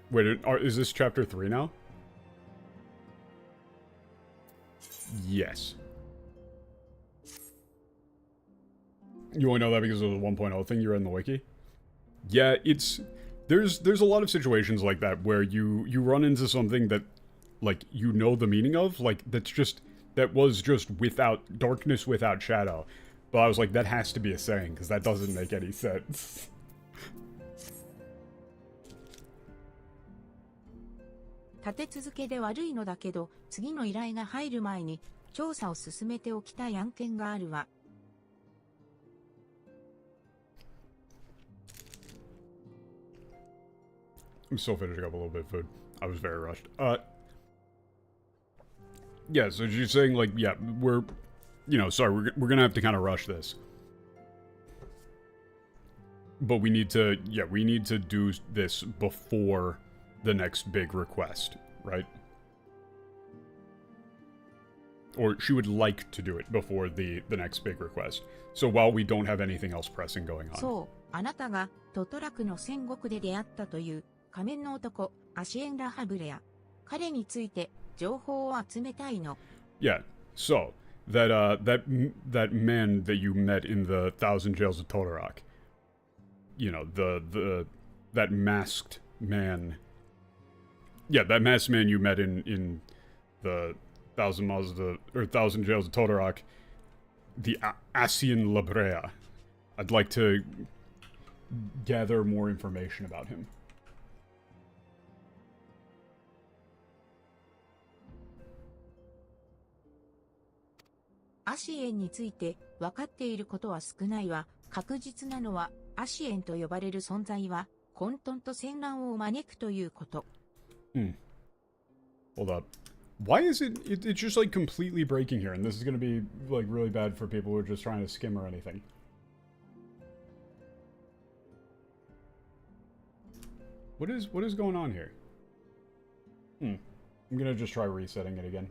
Wait, is this chapter 3 now? Yes. You only know that because of the 1.0 thing you read in the wiki? Yeah, there's a lot of situations like that where you run into something that, like, you know the meaning of, like, that was just without darkness without shadow, But I was like, that has to be a saying, because that doesn't make any sense. 立て続けで悪いのだけど、次の依頼が入る前に調査を進めておきたい案件があるわ。I'm still finishing up a little bit of food. I was very rushed. Yeah, so you're saying, like, yeah, we're, you know, sorry, we're gonna have to kind of rush this. But we need to, yeah, we need to do this before the next big request, right? Or she would like to do it before the next big request. So while we don't have anything else pressing going on. そう、あなたがトトラクの戦国で出会ったという仮面の男、アシエン・ラハブレア。彼について情報を集めたいの。Yeah, so, that man that you met in the Thousand Jails of Todorok. You know, that masked man. Yeah, that masked man you met in the Thousand Jails of Todorok. The Asian Labrea. I'd like to gather more information about him. アシエンについて分かっていることは少ないわ。確実なのは、アシエンと呼ばれる存在は、混沌と戦乱を招くということ。Hold up. Why is it's just like completely breaking here, and this is gonna be like really bad for people who are just trying to skim or anything. What is going on here? I'm gonna just try resetting it again.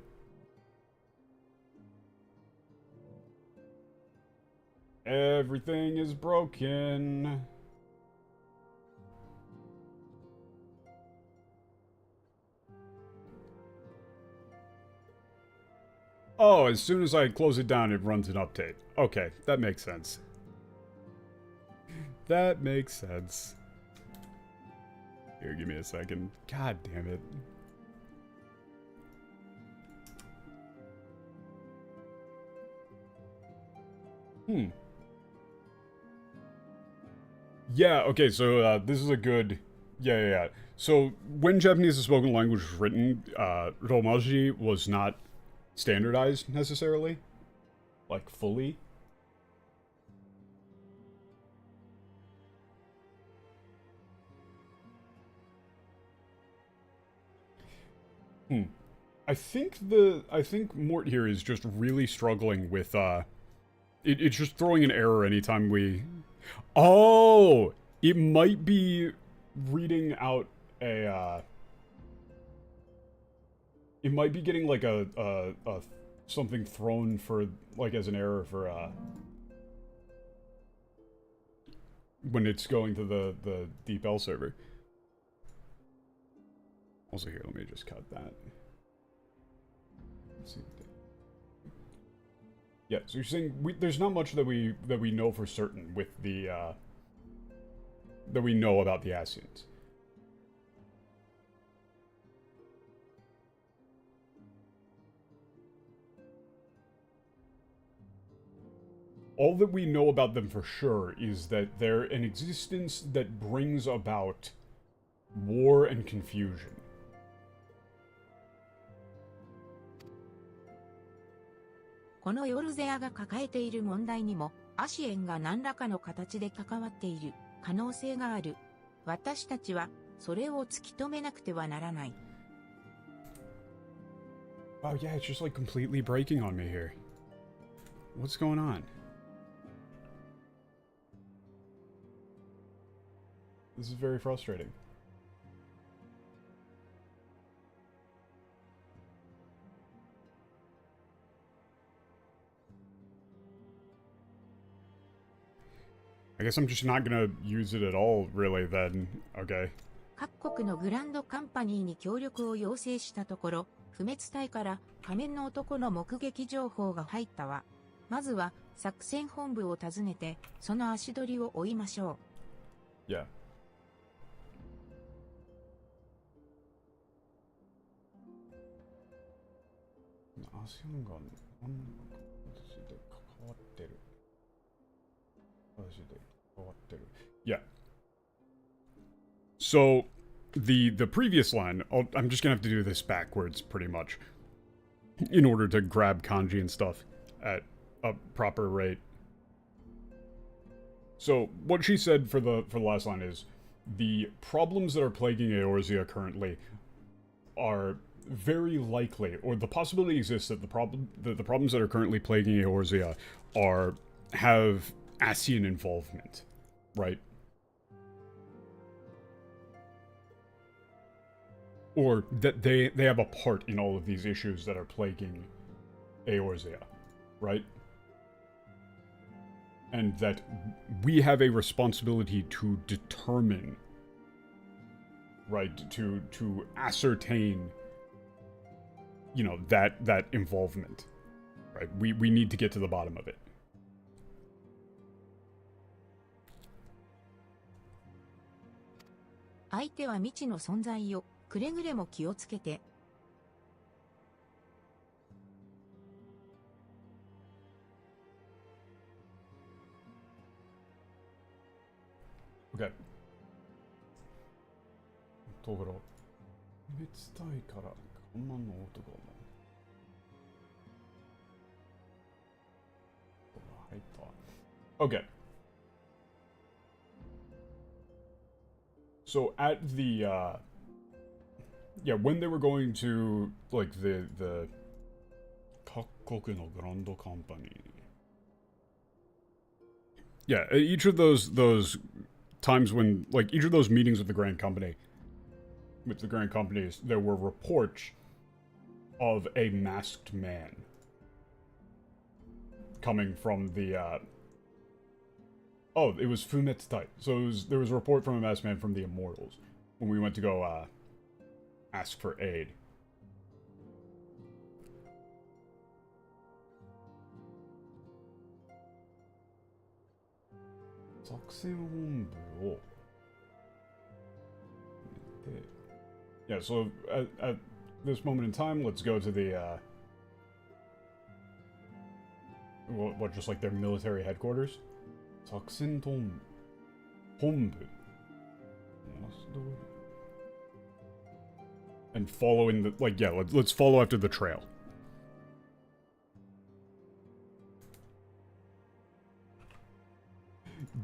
Everything is broken. Oh, as soon as I close it down, it runs an update. Okay, that makes sense. That makes sense. Here, give me a second. God damn it. Yeah, okay, so this is a good... Yeah. So, when Japanese is spoken language was written, Romaji was not standardized, necessarily. Like, fully. I think Mort here is just really struggling with, it's just throwing an error anytime we... Oh! It might be reading out a, it might be getting, like, a something thrown for, like, as an error for, when it's going to the DeepL server. Also here, let me just cut that. Let's see. Yeah, so you're saying there's not much that we know for certain with the that we know about the Asians. All that we know about them for sure is that they're an existence that brings about war and confusion. このヨルゼアが抱えている問題にも、アシエンが何らかの形で関わっている可能性がある。私たちはそれを突き止めなくてはならない。Wow, yeah, it's just like completely breaking on me here. What's going on? This is very frustrating. I guess I'm just not gonna use it at all, really, then. Okay. 各国のグランドカンパニーに協力を要請したところ、不滅隊から仮面の男の目撃情報が入ったわ。まずは作戦本部を訪ねて、その足取りを追いましょう。Yeah. アシアンが何で関わってる。Yeah. So, the previous line, I'm just gonna have to do this backwards, pretty much, in order to grab kanji and stuff at a proper rate. So, what she said for the last line is, the problems that are plaguing Eorzea currently are very likely, or the possibility exists that the problems that are currently plaguing Eorzea have Asian involvement, right? Or that they have a part in all of these issues that are plaguing Eorzea, right? And that we have a responsibility to determine, right, to ascertain, you know, that involvement, right? We need to get to the bottom of it. 相手は未知の存在よ。くれぐれも気をつけて。OK。だから、別体から看板の男が入った。OK。So at the yeah, when they were going to like the Kakkoku no Grand Company. Yeah, each of those times when, like, each of those meetings with the Grand Companies, there were reports of a masked man coming from the oh, it was Fumetsutai. So there was a report from a masked man from the Immortals when we went to go ask for aid. Yeah, so at this moment in time, let's go to the what, just like their military headquarters? 作戦本部 and follow in the, like, yeah, let's follow after the trail.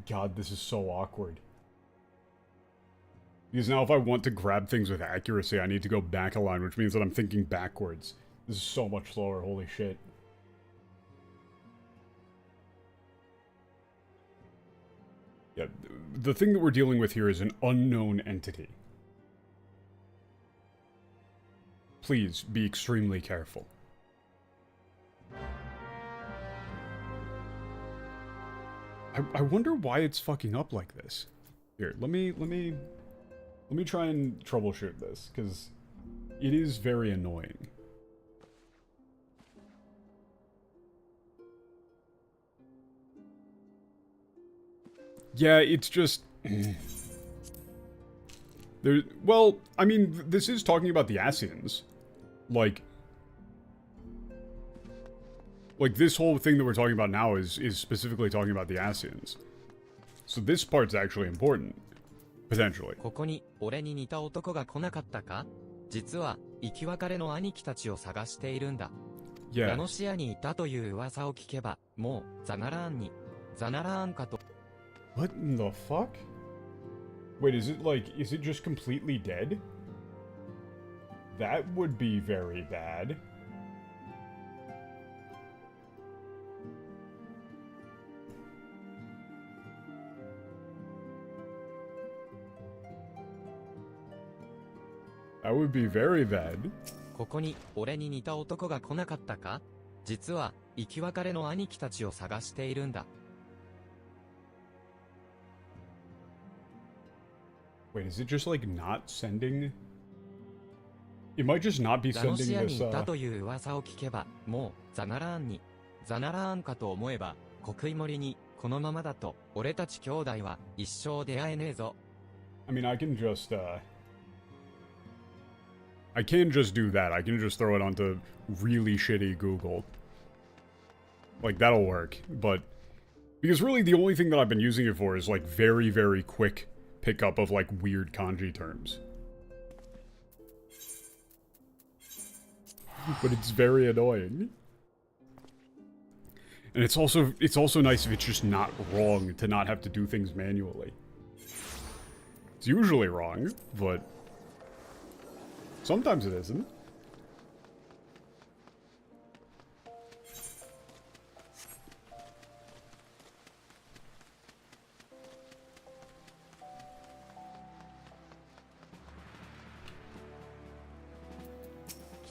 God, this is so awkward. Because now if I want to grab things with accuracy, I need to go back a line, which means that I'm thinking backwards. This is so much slower, holy shit. Yeah, the thing that we're dealing with here is an unknown entity. Please be extremely careful. I wonder why it's fucking up like this. Here, let me try and troubleshoot this, because it is very annoying. Yeah, it's just... well, I mean, this is talking about the Asians. Like, this whole thing that we're talking about now is specifically talking about the Asians. So this part's actually important. Potentially. ここに俺に似た男が来なかったか？実は生き別れの兄貴たちを探しているんだ。ヤノシアにいたという噂を聞けば、もうザナラーンかと。What in the fuck? Wait, is it just completely dead? That would be very bad. That would be very bad. ここに俺に似た男が来なかったか？実は生き別れの兄貴たちを探しているんだ。Wait, is it just like not sending? It might just not be ザノ sending シアに this, いたという噂を聞けば、もうザナラーンかと思えば、国井森にこのままだと俺たち兄弟は一生出会えねえぞ。I mean, I can just do that. I can just throw it onto really shitty Google. Like, that'll work, but Because really the only thing that I've been using it for is like very, very quick pickup of like weird kanji terms. But it's very annoying. And it's also nice if it's just not wrong to not have to do things manually. It's usually wrong, but sometimes it isn't.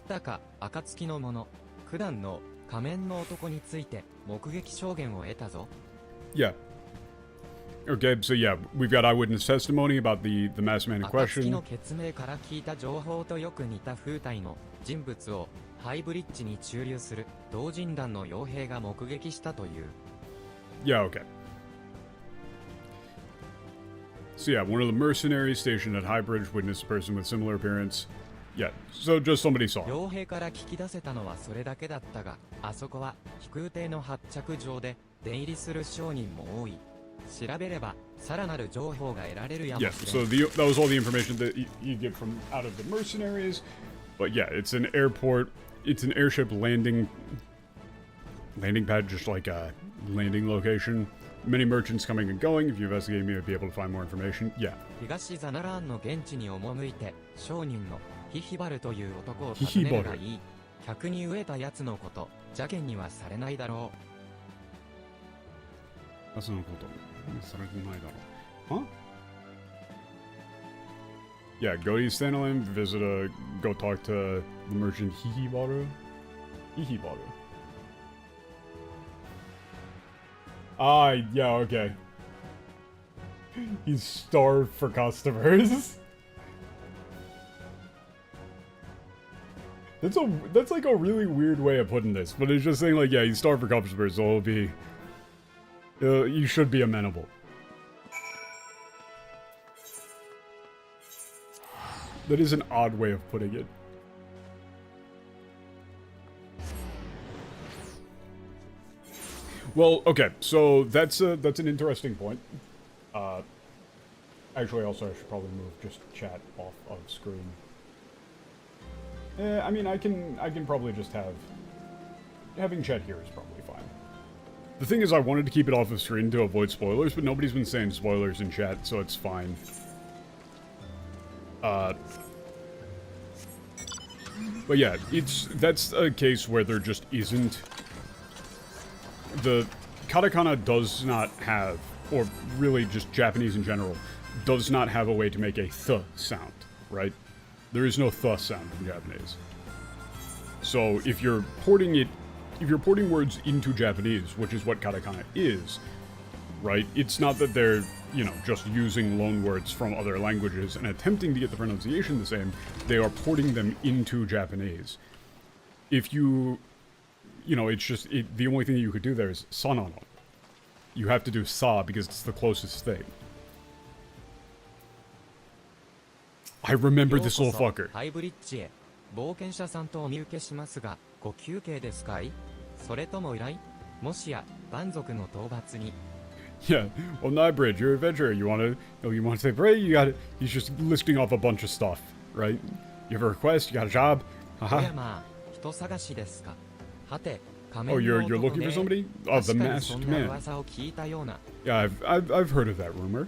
Kitaka, 暁の者、九段の仮面の男について目撃証言を得たぞ。Yeah. Okay, so yeah, we've got eyewitness testimony about the masked man in 暁 question. の決明から聞いた情報とよく似た風体の人物をハイブリッジに駐留する同人団の傭兵が目撃したという。Yeah, okay. So yeah, one of the mercenaries stationed at High Bridge witnessed a person with similar appearance. Yeah, so just somebody saw him. 傭兵から聞き出せたのはそれだけだったが、あそこは飛空艇の発着場で出入りする商人も多い。調べればさらなる情報が得られるやもしれない。Yeah, so that was all the information that you get from out of the mercenaries. But yeah, it's an airport. It's an airship landing pad, just like a landing location. Many merchants coming and going. If you investigate, you may be able to find more information. Yeah. 東ザナラーンの現地に赴いて商人のヒヒバルという男を訪ねればいい。客に飢えたやつのこと邪険にはされないだろう。That's not cool. Huh? Yeah, go to East Stanley, go talk to the merchant Hihibaru. Hihibaru. Ah, yeah, okay. He's starved for customers. That's like a really weird way of putting this, but it's just saying like, yeah, he's starved for customers, so it'll be... you should be amenable. That is an odd way of putting it. Well, okay, so that's an interesting point. Actually, also I should probably move just chat off of screen. I mean, I can probably just having chat here is probably fine. The thing is, I wanted to keep it off of screen to avoid spoilers, but nobody's been saying spoilers in chat, so it's fine. But yeah, that's a case where there just isn't... The katakana does not have, or really just Japanese in general, does not have a way to make a th sound, right? There is no th sound in Japanese. So if you're porting words into Japanese, which is what katakana is, right? It's not that they're, you know, just using loan words from other languages and attempting to get the pronunciation the same. They are porting them into Japanese. If you know, it's just, the only thing you could do there is sanano. You have to do sa because it's the closest thing. I remember this little fucker. ハイブリッジへ冒険者さんとお見受けしますが、ご休憩ですかい？それとも依頼？もしや蛮族の討伐に。Yeah, well, Nybridge, you're an adventurer. You want to say, Bray, you got it. He's just listing off a bunch of stuff, right? You have a request, you got a job. Haha. Oh, you're looking for somebody? Oh, the masked man. Yeah, I've heard of that rumor.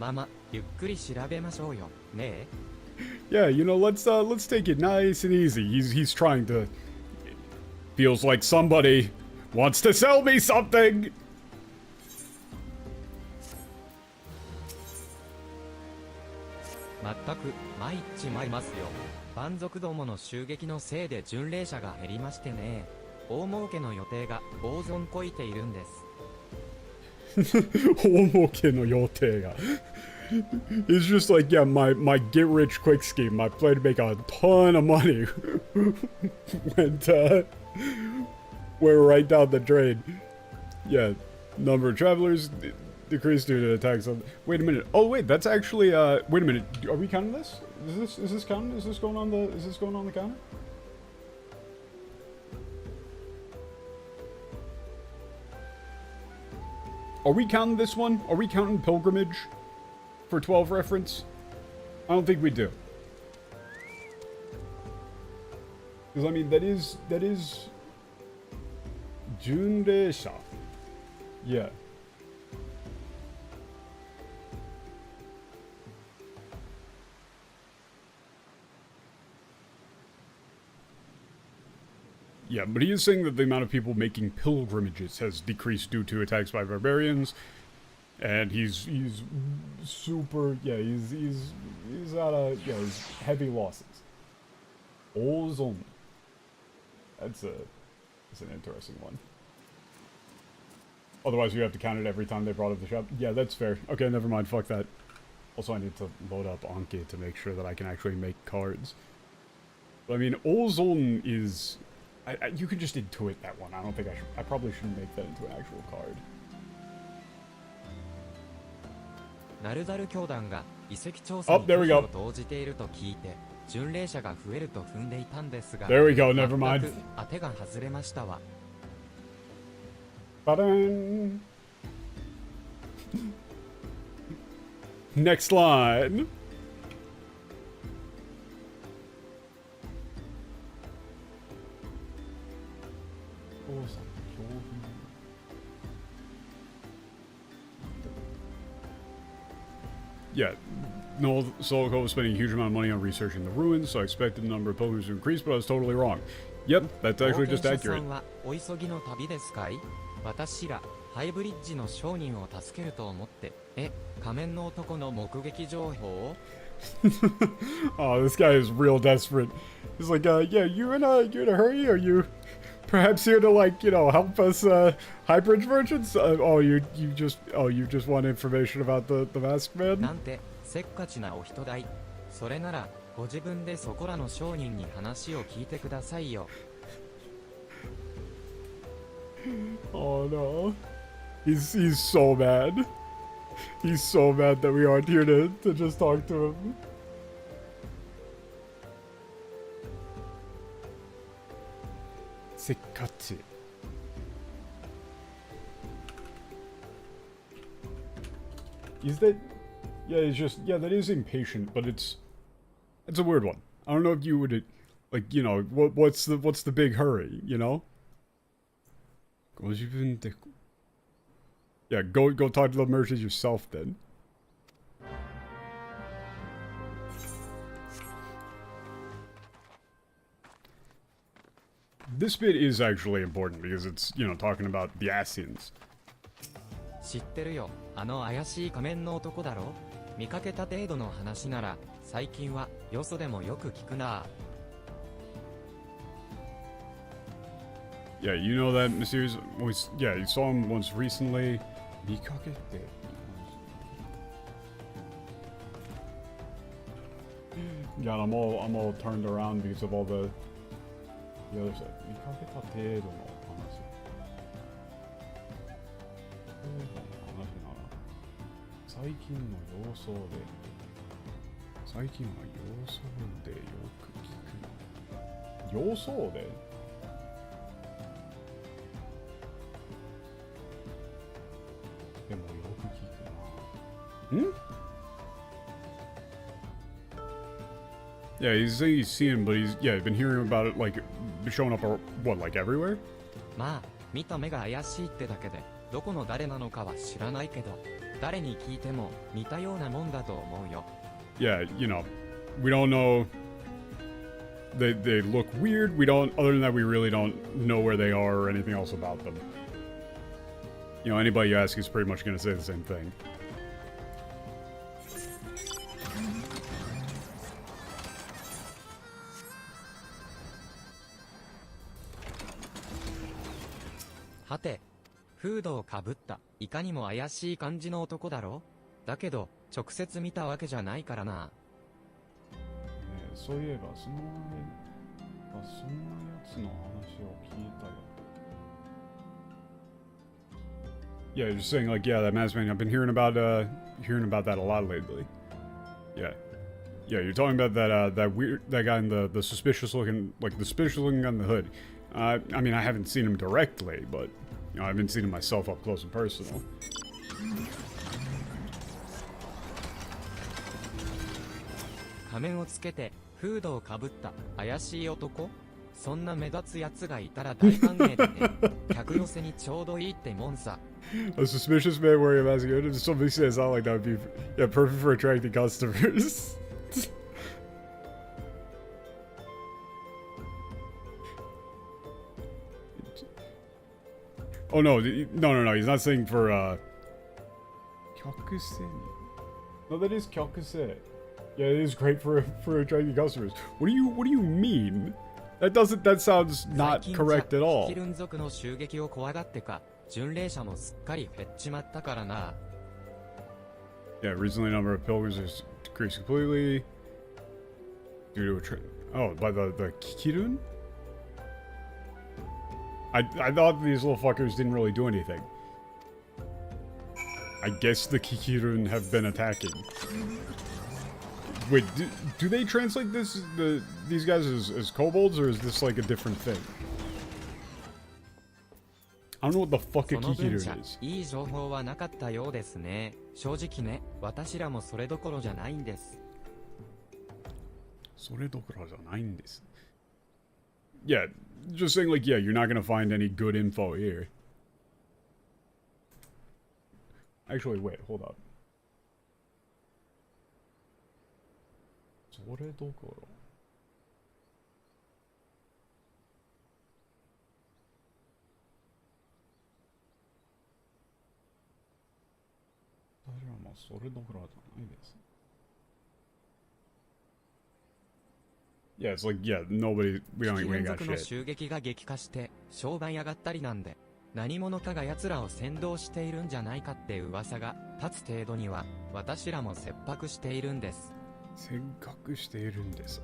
Yeah, you know, let's take it nice and easy. He's trying to... Feels like somebody wants to sell me something! 全く参っちまいますよ。蛮族どもの襲撃のせいで巡礼者が減りましてね。大儲けの予定が大損こいているんです。大儲けの予定が It's just like, yeah, my get rich quick scheme, my play to make a ton of money went right down the drain. Yeah, number of travelers decreased due to attacks on... Wait a minute. Oh wait, that's actually wait a minute. Are we counting this? Is this counting? Is this going on the counter? Are we counting this one? Are we counting Pilgrimage for 12 reference? I don't think we do. Because, I mean, that is... Junreisha. Yeah. Yeah, but he is saying that the amount of people making pilgrimages has decreased due to attacks by barbarians, and he's super, yeah, he's at a, yeah, he's heavy losses. Ozone. That's an interesting one. Otherwise, you have to count it every time they brought up the shop. Yeah, that's fair. Okay, never mind. Fuck that. Also, I need to load up Anki to make sure that I can actually make cards. But, I mean, Ozone is... you could just intuit that one. I don't think I should... I probably shouldn't make that into an actual card. ナルザル教団が遺跡調査に拒否を投じていると聞いて、巡礼者が増えると踏んでいたんですが、There we go, never mind. 全く当てが外れましたわ。Ba-dun. Next line. Yeah, Noel Solico was spending a huge amount of money on researching the ruins, so I expected the number of pilgrims to increase, but I was totally wrong. Yep, that's actually just accurate. お急ぎの旅ですかい？私らハイブリッジの商人を助けると思って、仮面の男の目撃情報Oh, this guy is real desperate. He's like, yeah, you in a hurry? Are you perhaps here to, like, you know, help us Highbridge merchants? You just want information about the masked man? なんてせっかちなお人だい。それならご自分でそこらの商人に話を聞いてくださいよ。Oh no. He's so mad. He's so mad that we aren't here to just talk to him. Sekatsu. Is that... Yeah, it's just... Yeah, that is impatient, but it's a weird one. I don't know if you would... Like, you know, what's the big hurry, you know? Yeah, go talk to the merchants yourself then. This bit is actually important because it's, you know, talking about the Asians. 知ってるよ。あの怪しい仮面の男だろ。見かけた程度の話なら最近はよそでもよく聞くな。Yeah, you know that mysterious voice. Yeah, you saw him once recently. Mikakete. God, I'm all turned around because of all the other stuff. Mikaketa tedo no hanashi. 最近の様相で最近は様相でよく聞く。様相で Hmm? Yeah, he's saying he's seen him, but he's been hearing about it, like, showing up, what, like, everywhere? まあ、見た目が怪しいってだけで、どこの誰なのかは知らないけど、誰に聞いても似たようなもんだと思うよ。Yeah, you know, we don't know. They look weird. We don't. Other than that, we really don't know where they are or anything else about them. You know, anybody you ask is pretty much going to say the same thing. はて、フードをかぶったいかにも怪しい感じの男だろ。だけど直接見たわけじゃないからな。そういえばそんなやつの話を聞いたよ。Yeah, just saying, like, yeah, that masked man. I've been hearing about that a lot lately. Yeah, you're talking about that guy in the suspicious looking guy on the hood. I mean, I haven't seen him directly, but you know, I've been seeing him myself up close and personal. 仮面をつけてフードをかぶった怪しい男、そんな目立つやつがいたら大歓迎だね。客寄せにちょうどいいってもんさ。A suspicious man wearing a mask. If somebody says out like that would be yeah perfect for attracting customers. Oh no, no. He's not saying for Kyokusei. No, that is Kyokusei. Yeah, it is great for attracting customers. What do you mean? That sounds not correct at all. キルン族の襲撃を怖がってか、巡礼者もすっかり減っちまったからな。Yeah, recently number of pilgrims has decreased completely due to by the Kikirun? I thought these little fuckers didn't really do anything. I guess the Kikirun have been attacking. Wait, do they translate these guys as kobolds, or is this like a different thing? I don't know what the fuck a Kikirun is. いい情報はなかったようですね。正直ね、私らもそれどころじゃないんです。それどころじゃないんです。Yeah, just saying like, yeah, you're not gonna find any good info here. Actually, wait, hold up. それどころ私はもうそれどころじゃないです。Yeah, it's like, yeah, nobody, we ain't got 族の shit. 襲撃が激化して商売上がったりなんで、何者かが奴らを先導しているんじゃないかって噂が立つ程度には私らも切迫しているんです。せっかくしているんです。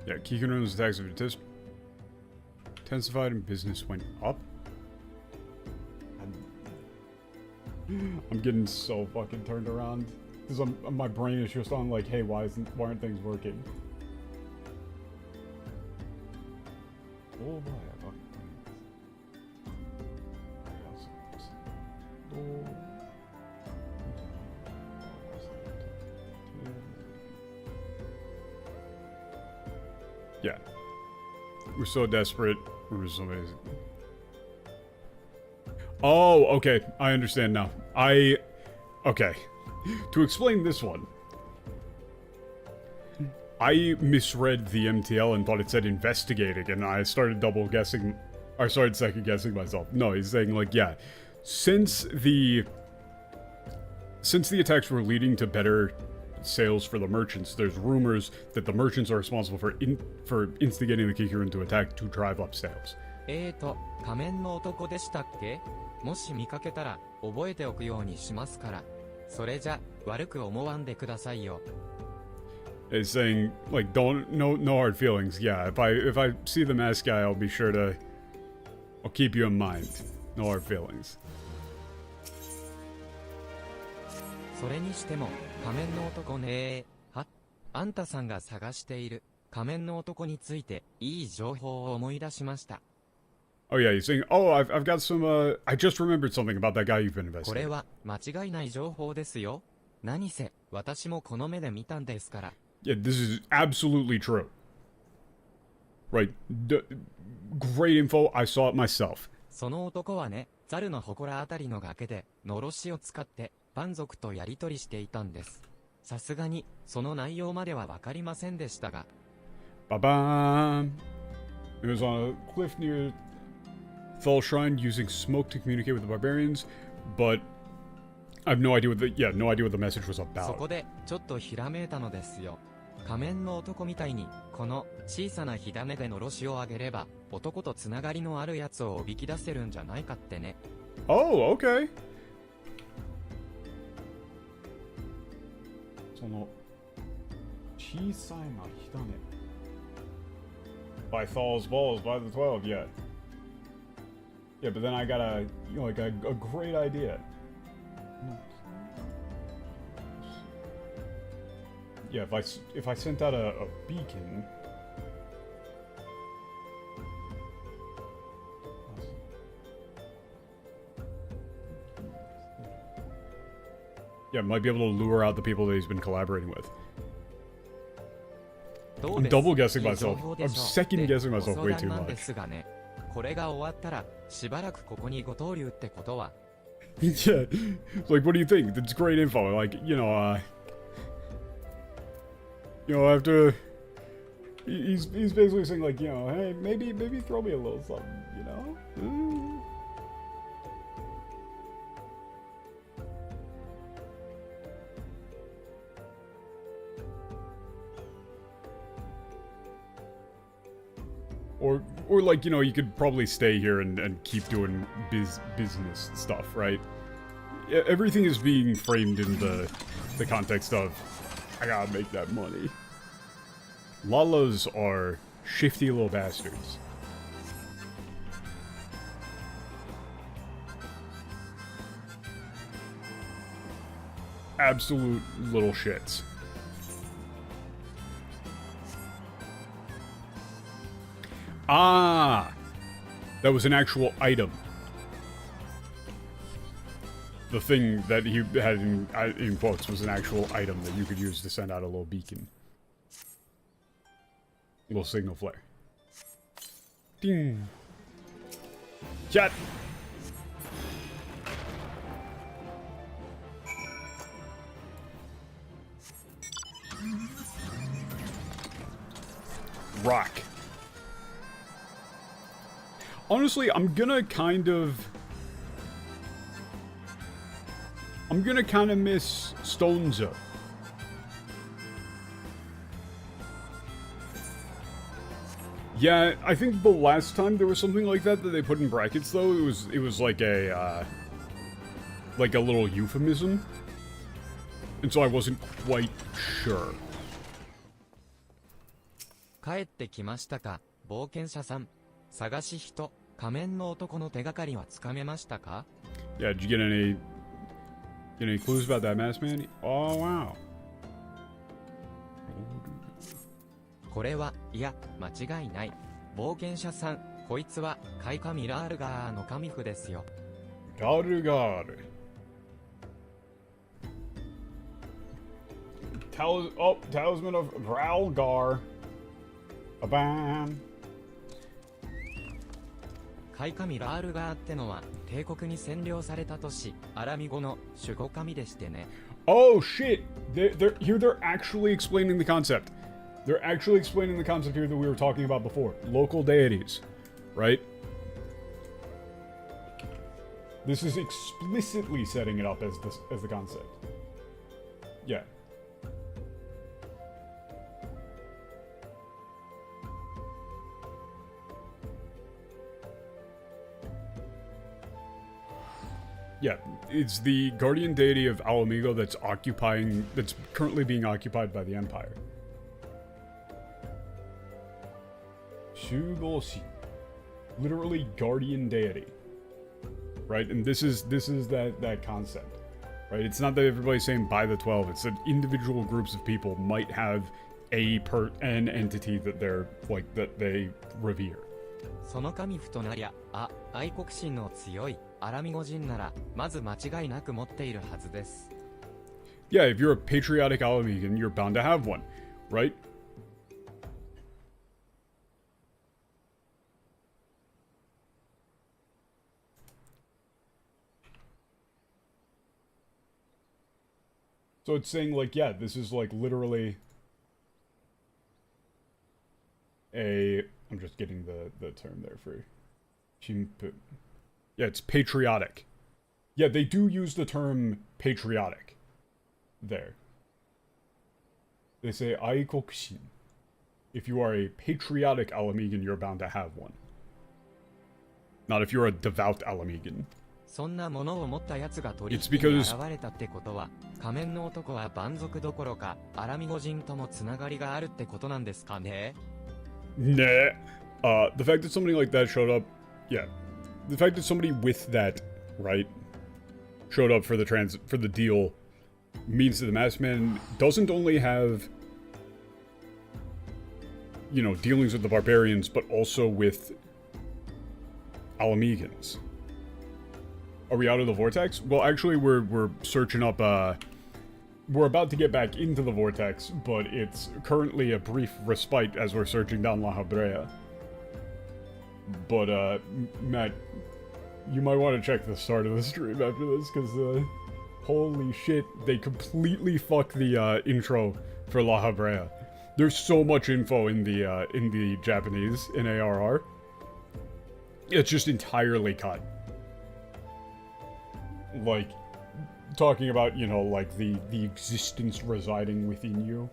Yeah, Kikirun's attacks have intensified and business went up. I'm getting so fucking turned around because my brain is just on like, hey, why aren't things working? Oh boy, yeah, we're so desperate. We're so amazing. Oh, okay. I understand now. Okay. To explain this one, I misread the MTL and thought it said investigating, and I started second guessing myself. No, he's saying like, yeah, since the attacks were leading to better sales for the merchants, there's rumors that the merchants are responsible for instigating the Kikirun to attack to drive up sales. 仮面の男でしたっけ？もし見かけたら覚えておくようにしますから。それじゃ悪く思わんでくださいよ。It's saying like no hard feelings. Yeah, if I see the mask guy, I'll keep you in mind. No hard feelings. それにしても仮面の男ねは、あんたさんが探している仮面の男についていい情報を思い出しました。Oh yeah, he's saying, oh, I've got some, I just remembered something about that guy you've been investigating. これは間違いない情報ですよ。何せ、私もこの目で見たんですから。Yeah, this is absolutely true. Right. Great info, I saw it myself. その男はね、ザルの祠あたりの崖で、のろしを使って、蛮族とやり取りしていたんです。さすがに、その内容まではわかりませんでしたが。Ba-bam! It was on a cliff near Thal Shrine using smoke to communicate with the barbarians, but I have no idea what the message was about. そこでちょっとひらめいたのですよ。仮面の男みたいにこの小さな火種でのろしを上げれば男とつながりのあるやつをおびき出せるんじゃないかってね。Oh, okay. その小さいな火種 by Thal's balls by the 12, yeah. Yeah, but then I got a great idea. Yeah, if I sent out a beacon, Yeah, might be able to lure out the people that he's been collaborating with. どう I'm です double guessing いい情 myself. 報で I'm しょ second で guessing ご myself 相 way 談 too なんで much. すがね。これが終わったら、しばらくここにご逗留ってことは。Yeah, like, what do you think? That's great info. Like, after he's basically saying like, hey, maybe throw me a little something, you know? Or like, you could probably stay here and keep doing business stuff, right? Everything is being framed in the context of, I gotta make that money. Lalas are shifty little bastards. Absolute little shits. Ah! That was an actual item. The thing that he had in quotes was an actual item that you could use to send out a little beacon. A little signal flare. Ding! Chat! Rock. Honestly, I'm gonna kind of miss Stonza. Yeah, I think the last time there was something like that they put in brackets though, it was like a little euphemism. And so I wasn't quite sure. 帰ってきましたか、冒険者さん。探し人、仮面の男の手がかりはつかめましたか？ Yeah, did you get any clues about that masked man? Oh, wow. これは、いや、間違いない。冒険者さん、こいつは、カイカミラールガーの神父ですよ。Garu. Talisman of Vralgar. Ba-bam. カイカミラールガーってのは、帝国に占領された都市、アラミゴの守護神でしてね。Oh, shit! They're actually explaining the concept. They're actually explaining the concept here that we were talking about before. Local deities. Right? This is explicitly setting it up as the concept. Yeah. Yeah, it's the guardian deity of Alamigo that's currently being occupied by the Empire. Shugoshi. Literally guardian deity. Right? And this is that concept. Right? It's not that everybody's saying by the 12, it's that individual groups of people might have an entity that that they revere. その神父となりゃ、愛国心の強いアラミゴ人なら、まず間違いなく持っているはずです。Yeah, if you're a patriotic Alamigan, you're bound to have one, right? So it's saying, like, yeah, this is, like, literally I'm just getting the term there for Chimpu. Yeah, it's patriotic. Yeah, they do use the term patriotic there. They say Aikokushin. If you are a patriotic Alamigan, you're bound to have one. Not if you're a devout Alamigan. そんなものを持った奴が取引に現れたってことは、仮面の男は蛮族どころか、アラミゴ人ともつながりがあるってことなんですかね? Nah. The fact that somebody like that showed up, yeah. The fact that somebody with that, right, showed up for the deal means that the masked man doesn't only have, dealings with the barbarians, but also with Alamegans. Are we out of the vortex? Well, actually, we're searching up we're about to get back into the vortex, but it's currently a brief respite as we're searching down La Habrea. But, Matt, you might want to check the start of the stream after this, because, holy shit, they completely fuck the, intro for La Habrea. There's so much info in the Japanese, in ARR. It's just entirely cut. Like, talking about, you know, like, the existence residing within you.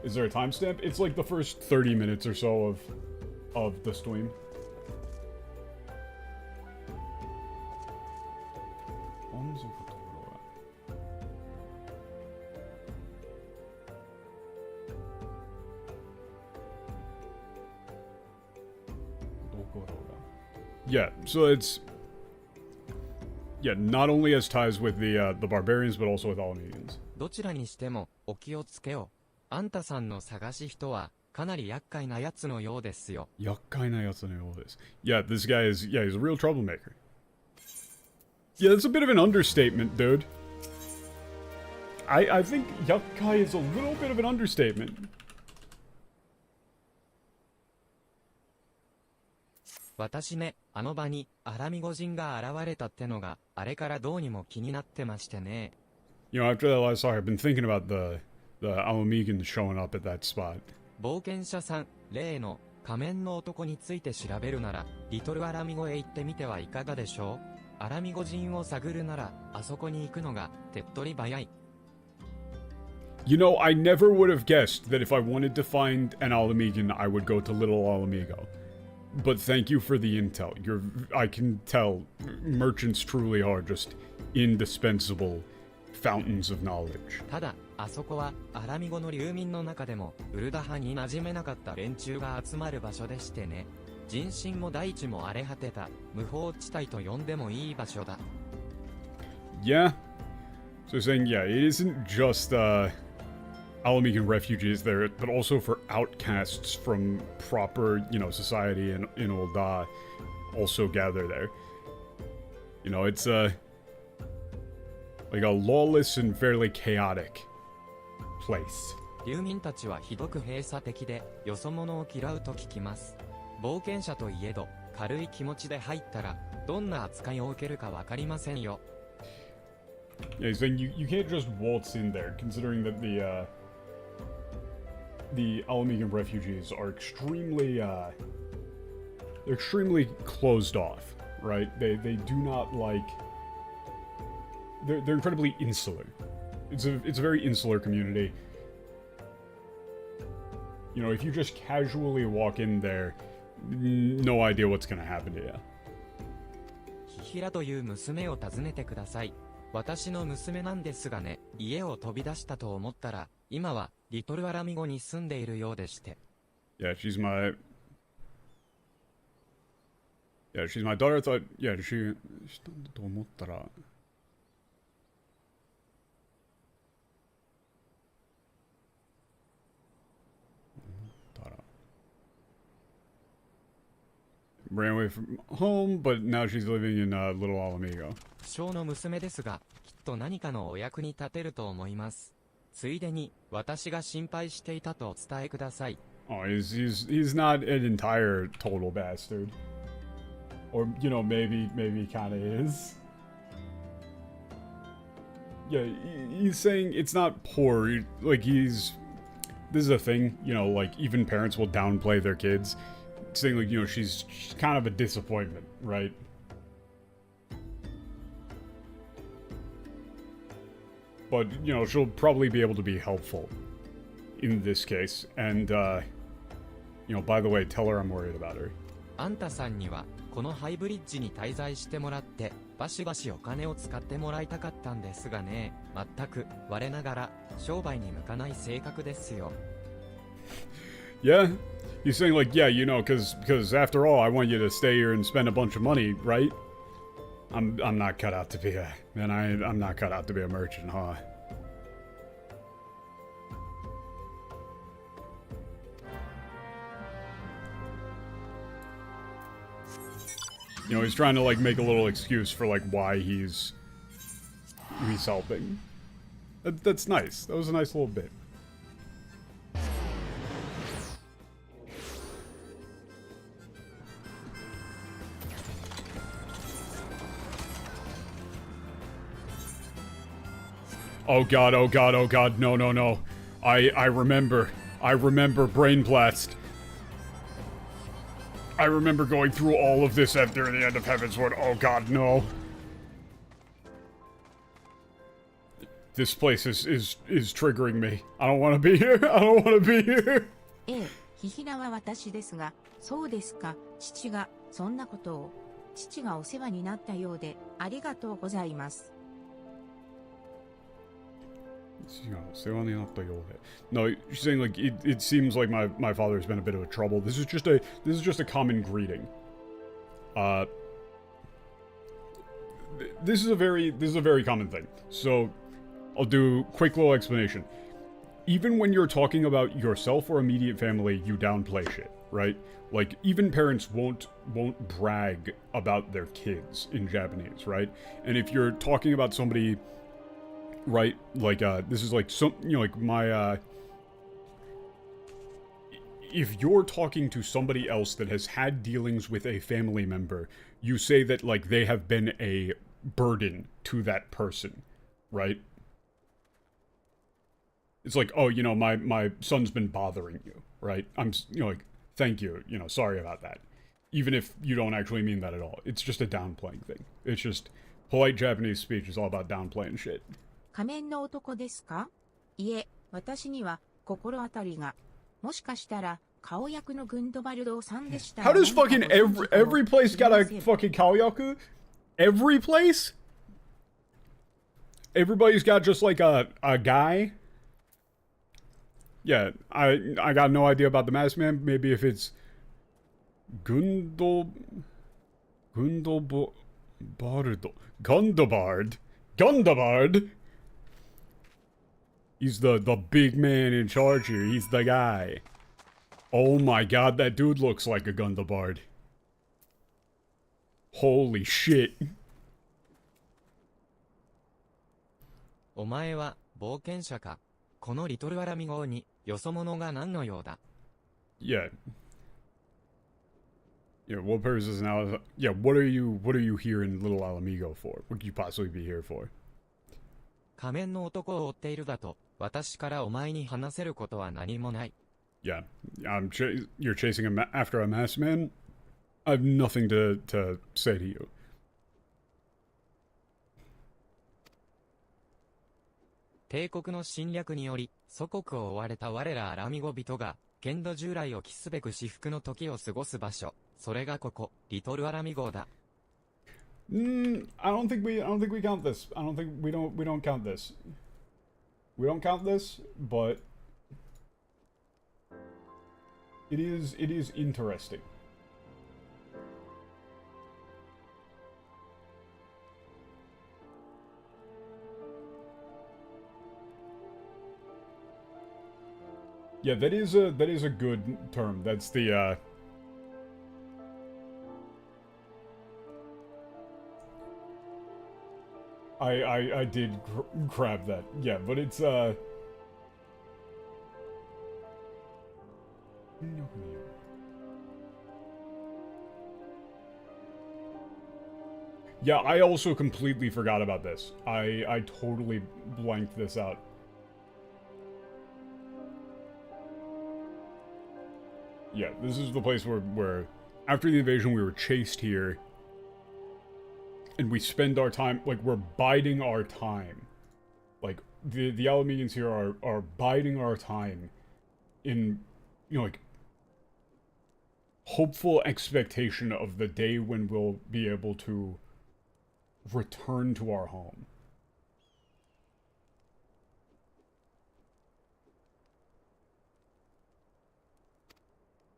Is there a timestamp? It's like the first 30 minutes or so of the stream. Yeah, so it's... Yeah, not only has ties with the barbarians, but also with Alphinaud. どちらにしてもお気をつけを。あんたさんの探し人はかなり厄介なやつのようですよ。厄介なやつのようです。Yeah, this guy is, yeah, he's a real troublemaker. Yeah, that's a bit of an understatement, dude. I think yakkai is a little bit of an understatement. 私ね、あの場にアラミゴ人が現れたってのがあれからどうにも気になってましてね。You know, after that last talk, I've been thinking about the Alamigan showing up at that spot. 冒険者さん、例の仮面の男について調べるなら、リトルアラミゴへ行ってみてはいかがでしょう？アラミゴ人を探るなら、あそこに行くのが手っ取り早い。You know, I never would have guessed that if I wanted to find an Alamigan, I would go to Little Alamigo. But thank you for the intel. I can tell merchants truly are just indispensable fountains of knowledge. ただ、あそこはアラミゴの流民の中でもウルダ派に馴染めなかった連中が集まる場所でしてね。人心も大地も荒れ果てた無法地帯と呼んでもいい場所だ。Yeah. So saying, yeah, it isn't just Alamigan refugees there, but also for outcasts from proper, you know, society in Old Da also gather there. You know, it's like a lawless and fairly chaotic place. 流民たちはひどく閉鎖的で、よそ者を嫌うと聞きます。冒険者といえど、軽い気持ちで入ったら、どんな扱いを受けるかわかりませんよ。Yeah, he's saying you can't just waltz in there, considering that the Alamigan refugees are they're extremely closed off, right? They do not like... They're incredibly insular. It's a very insular community. You know, if you just casually walk in there, no idea what's gonna happen to you. ヒヒラという娘を訪ねてください。私の娘なんですがね、家を飛び出したと思ったら、今はリトルアラミゴに住んでいるようでして。Yeah, she's my daughter. I thought, yeah, she と思ったら。Ran away from home, but now she's living in Little Alamigo. 小の娘ですが、きっと何かのお役に立てると思います。ついでに、私が心配していたとお伝えください。Oh, he's not an entire total bastard. Or, you know, maybe he kinda is. Yeah, he's saying it's not poor, like this is a thing, you know, like even parents will downplay their kids. Saying like, you know, she's kind of a disappointment, right? But, you know, she'll probably be able to be helpful in this case. And, you know, by the way, tell her I'm worried about her. あんたさんには、このハイブリッジに滞在してもらって、バシバシお金を使ってもらいたかったんですがね、全く、我ながら、商売に向かない性格ですよ。Yeah? He's saying like, yeah, you know, because after all, I want you to stay here and spend a bunch of money, right? I'm not cut out to be I'm not cut out to be a merchant, huh? You know, he's trying to, like, make a little excuse for, like, why he's helping. That's nice. That was a nice little bit. Oh god, oh god, oh god, no, no, no. I remember Brain Blast. I remember going through all of this after the end of Heavensward. Oh god, no. This place is triggering me. I don't want to be here. I don't want to be here. ええ、ヒヒラは私ですが、そうですか、父が、そんなことを。父がお世話になったようで、ありがとうございます。No, she's saying like it seems like my father's been a bit of a trouble. This is just a common greeting. This is a very common thing. So I'll do quick little explanation. Even when you're talking about yourself or immediate family, you downplay shit, right? Like even parents won't brag about their kids in Japanese, right? And if you're talking about somebody, right, like this is like some, you know, like my if you're talking to somebody else that has had dealings with a family member, you say that like they have been a burden to that person, right? It's like, oh, you know, my son's been bothering you, right? I'm, you know, like, thank you, you know, sorry about that. Even if you don't actually mean that at all. It's just a downplaying thing. It's just, polite Japanese speech is all about downplaying shit. 仮面の男ですか？いえ、私には心当たりが。もしかしたら、顔役のグンドバルドさんでした。How does fucking every place got a fucking Kaoyaku? Every place? Everybody's got just like a guy? Yeah, I got no idea about the masked man. Maybe if it's Gundobard. He's the big man in charge here. He's the guy. Oh my god, that dude looks like a Gundobard. Holy shit. お前は冒険者か。このリトルアラミ号によそ者が何の用だ。Yeah. Yeah, what purpose is now? Yeah, what are you here in Little Alamigo for? What could you possibly be here for? 仮面の男を追っているだと、私からお前に話せることは何もない。Yeah, you're chasing after a masked man? I have nothing to say to you. 帝国の侵略により祖国を追われた我らアラミゴ人が剣道従来を期すべく至福の時を過ごす場所、それがここリトルアラミ号だ。I don't think we count this. We don't count this. We don't count this, but it is interesting. Yeah, that is a good term. That's the I did grab that. Yeah, but it's yeah, I also completely forgot about this. I totally blanked this out. Yeah, this is the place where after the invasion we were chased here. And we spend our time, like, we're biding our time. Like, the Alamedians here are biding our time in, you know, like, hopeful expectation of the day when we'll be able to return to our home.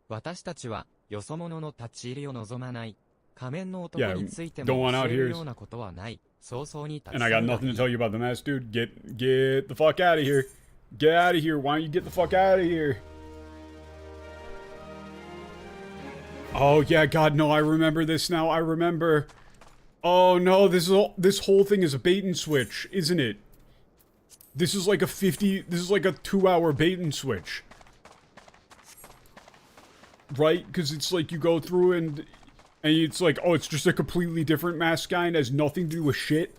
私たちはよそ者の立ち入りを望まない。仮面の男についても don't want 教 out える here. ようなことはない。早々に立ち And I got nothing to tell you about the mask, dude. Get the fuck out of here. Get out of here. Why don't you get the fuck out of here? Oh yeah, God, no, I remember this now. I remember. Oh no, this whole thing is a bait and switch, isn't it? This is like a 2-hour bait and switch. Right? Because it's like you go through and it's like, oh, it's just a completely different mask guy and has nothing to do with shit.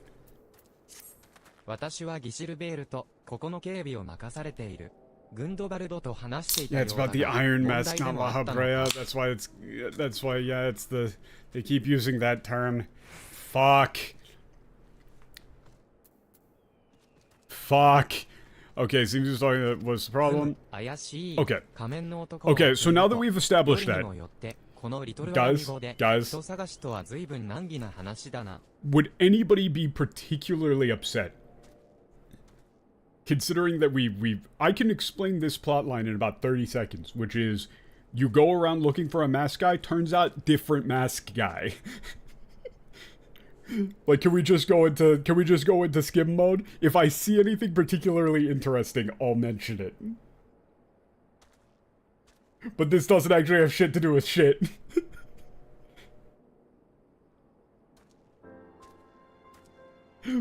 私はギシルベールとここの警備を任されている。グンドバルドと話していた Yeah, よ it's うだ about the が、 Iron 問 Mask, 題で not もあ La ったのか。 Habrea. That's why, yeah, it's the, they keep using that term. Fuck. Okay, seems he's talking that was the problem. 怪しい Okay. 仮面の男 Okay, so now that we've established that, よりにもよってこのリトルアラミ語で guys. 人探しとは随分難儀な話だな。 would anybody be particularly upset? Considering that I can explain this plotline in about 30 seconds, which is, you go around looking for a mask guy, turns out different mask guy. Like, can we just go into skim mode? If I see anything particularly interesting, I'll mention it. But this doesn't actually have shit to do with shit.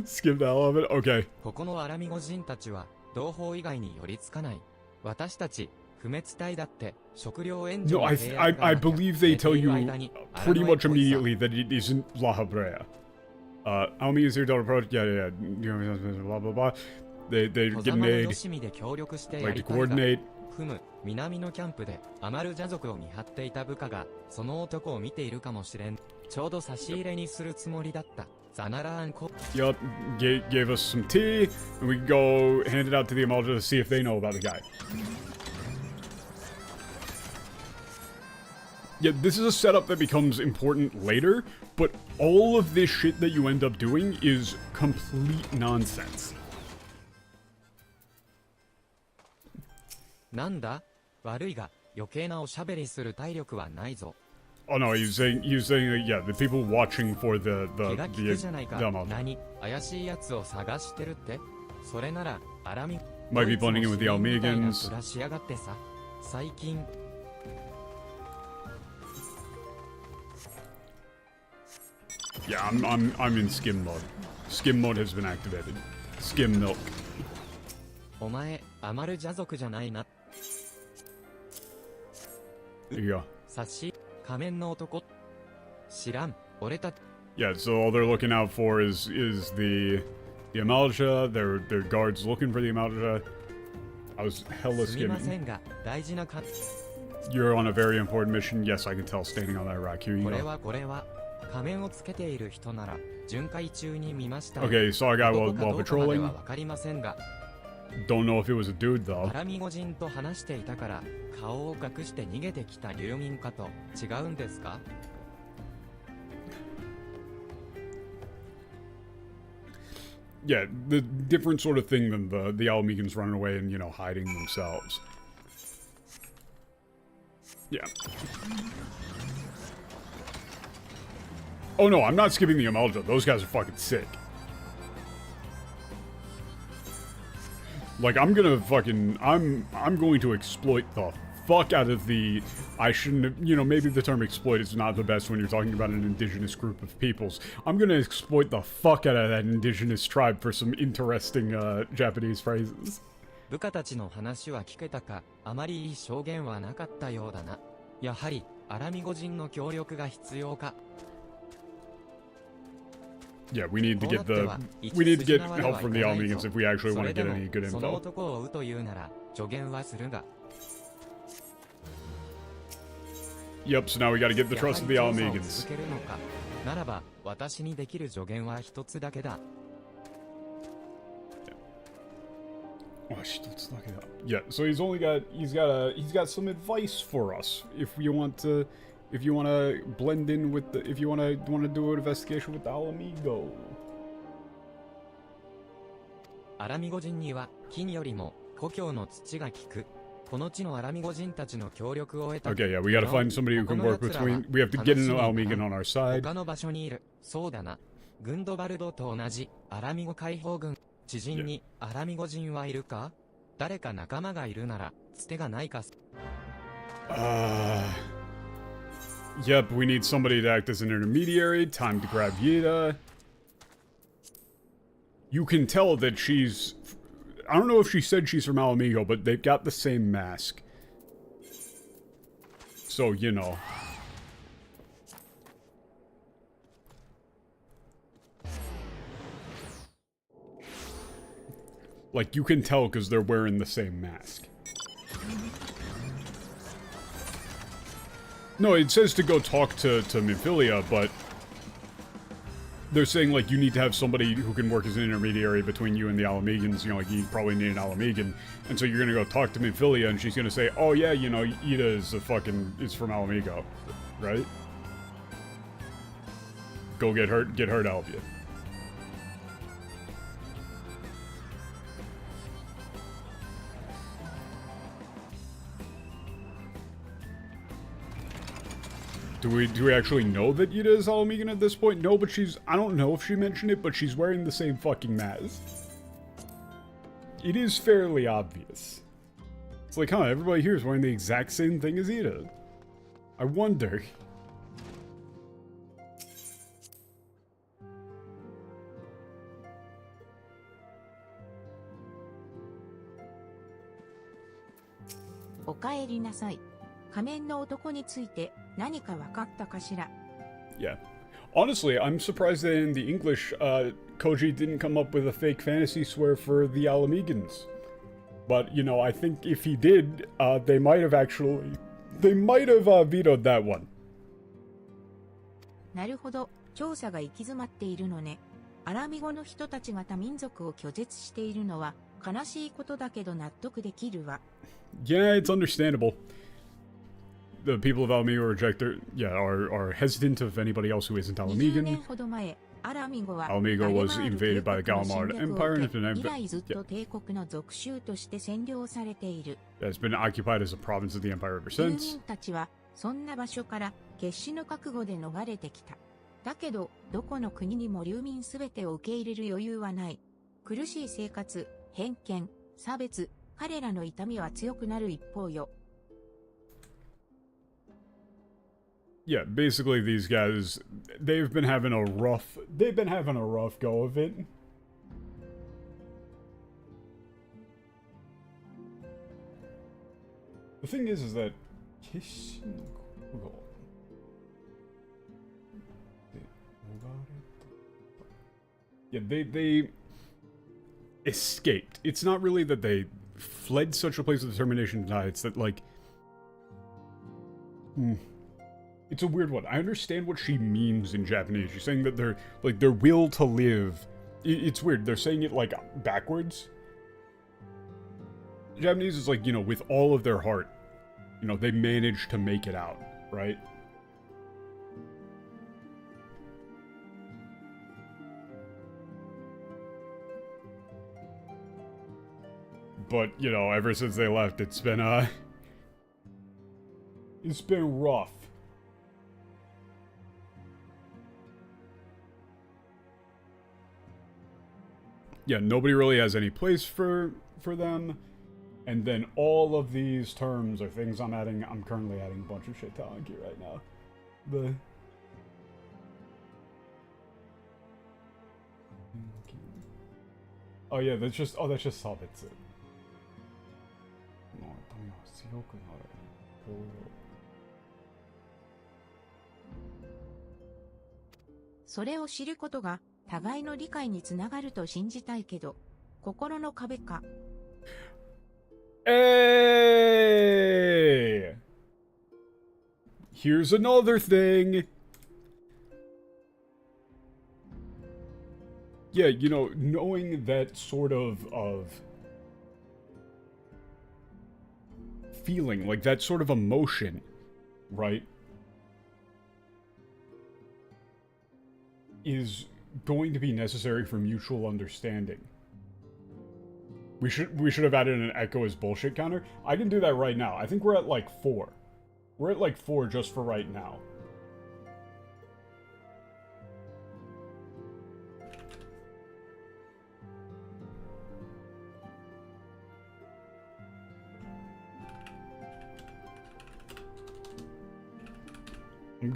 Skip the hell of it? Okay. ここのアラミゴ人たちは同胞以外に寄りつかない。私たち不滅隊だって食料援助 No, の I 契約が I なきゃ believe they 寝て tell いる you 間に pretty アラノエ much っぽいさ。 immediately that it isn't La Habrea. Almi is here to approach. Yeah. Blah blah blah. They 小 get ざまの made よしみで協力してや like り to たいが、 coordinate. ふむ南のキャンプでアマルジャ族を見張っていた部下がその男を見ているかもしれん。ちょうど差し入れにするつもりだった。ザナラーンコ Yup, gave us some tea, and we can go hand it out to the Amalja to see if they know about the guy. Yeah, this is a setup that becomes important later, but all of this shit that you end up doing is complete nonsense. なんだ悪いが余計なおしゃべりする体力はないぞ。 Oh no, he was saying that, yeah, the people watching for 気が利くじゃないか。 the Amalja 何怪しいやつを探してるって。それならアラミ might be blending in with the ドイツの市民みたいな Almegans. 暮らしやがってさ。最近 Yeah, I'm in skim mode. Skim mode has been activated. Skim milk. お前アマルジャ族じゃないな。 There you go. 察し仮面の男知らん俺た Yeah, so all they're looking out for is the Amalja. They're guards looking for the Amalja. I was hella すみませ skimming. んが大事なか You're on a very important mission. Yes, I can tell standing on that rock. Here you これ go. は仮面をつけている人なら巡回中に見ましたよ。 Okay, saw a guy ど while こかどうかまで patrolling. はわかりませんが Don't know if it was a dude ア though. ラミゴ人と話していたから顔を隠して逃げてきた流民かと違うんですか Yeah, the different sort of thing than the Almegans running away and, you know, hiding themselves. Yeah. Oh no, I'm not skipping the Amalja. Those guys are fucking sick. Like, I'm gonna fucking... I'm going to exploit the fuck out of the... I shouldn't have... You know, maybe the term exploit is not the best when you're talking about an indigenous group of peoples. I'm gonna exploit the fuck out of that indigenous tribe for some interesting, Japanese phrases. 部下たちの話は聞けたか、あまりいい証言はなかったようだな。やはり、アラミゴ人の協力が必要か。 Yeah, we need to get help from the Almegans if we actually want to get any good その info. 男を追うというなら、助言はするが。 Yep, so now we gotta get the trust of the やはり調査を Almegans. 続けるのか。ならば、私にできる助言は一つだけだ。 Oh shit, let's look it up. Yeah, so he's got some advice for us if you want to blend in with the if you want to do an investigation with the Alamigo. アラミゴ人には金よりも故郷の土が効く。この地のアラミゴ人たちの協力を得た。 Okay, yeah, we gotta find somebody who can work between. We have to get an Almegan on our side. 他の場所にいる。そうだな。グンドバルドと同じアラミゴ解放軍。知人にアラミゴ人はいるか？誰か仲間がいるならつてがないか。Yep, we need somebody to act as an intermediary. Time to grab Yida. You can tell that she's... I don't know if she said she's from Alamigo, but they've got the same mask. So, you know. Like, you can tell because they're wearing the same mask. No, it says to go talk to Minfilia, but... they're saying, like, you need to have somebody who can work as an intermediary between you and the Alamegans. You know, like, you probably need an Alamegan. And so you're gonna go talk to Minfilia, and she's gonna say, oh, yeah, you know, Ida is is from Alamigo. Right? Go get her to help you. Do we actually know that Ida is Alamegan at this point? No, but I don't know if she mentioned it, but she's wearing the same fucking mask. It is fairly obvious. It's like, huh, everybody here is wearing the exact same thing as Ida. I wonder. Yeah. Honestly, I'm surprised that in the English, Koji didn't come up with a fake fantasy swear for the Alamegans. But, you know, I think if he did, they might have vetoed that one. なるほど、調査が行き詰まっているのね。アラミ語の人たちが多民族を拒絶しているのは悲しいことだけど納得できるわ。Yeah, it's understandable. The people of Alamigo are hesitant of anybody else who isn't Alamegan. 20年ほど前、アラミゴは Alamigo was invaded by the Galamard Empire and has 以来ずっと帝国の属州として占領されている。It's been occupied as a province of the empire ever 住 since. 民たちはそんな場所から決死の覚悟で逃れてきた。だけど、どこの国にも流民すべてを受け入れる余裕はない。苦しい生活、偏見、差別、彼らの痛みは強くなる一方よ。Yeah, basically these guys, they've been having a rough go of it. The thing is that yeah, they escaped. It's not really that they fled such a place of determination to die. It's that, like, it's a weird one. I understand what she means in Japanese. She's saying that their will to live. It's weird. They're saying it, like, backwards. Japanese is like, you know, with all of their heart, you know, they managed to make it out, right? But, you know, ever since they left, it's been rough. Yeah, nobody really has any place for them. And then all of these terms are things I'm currently adding a bunch of shit to Anki right now. Oh yeah, that's just Sabetsu. それを知ることが互いの理解につながると信じたいけど、心の壁か。Hey! Here's another thing. Yeah, you know, knowing that sort of feeling, like that sort of emotion, right, is going to be necessary for mutual understanding. We should have added an echo as bullshit counter. I can do that right now. I think we're at like 4. We're at like 4 just for right now.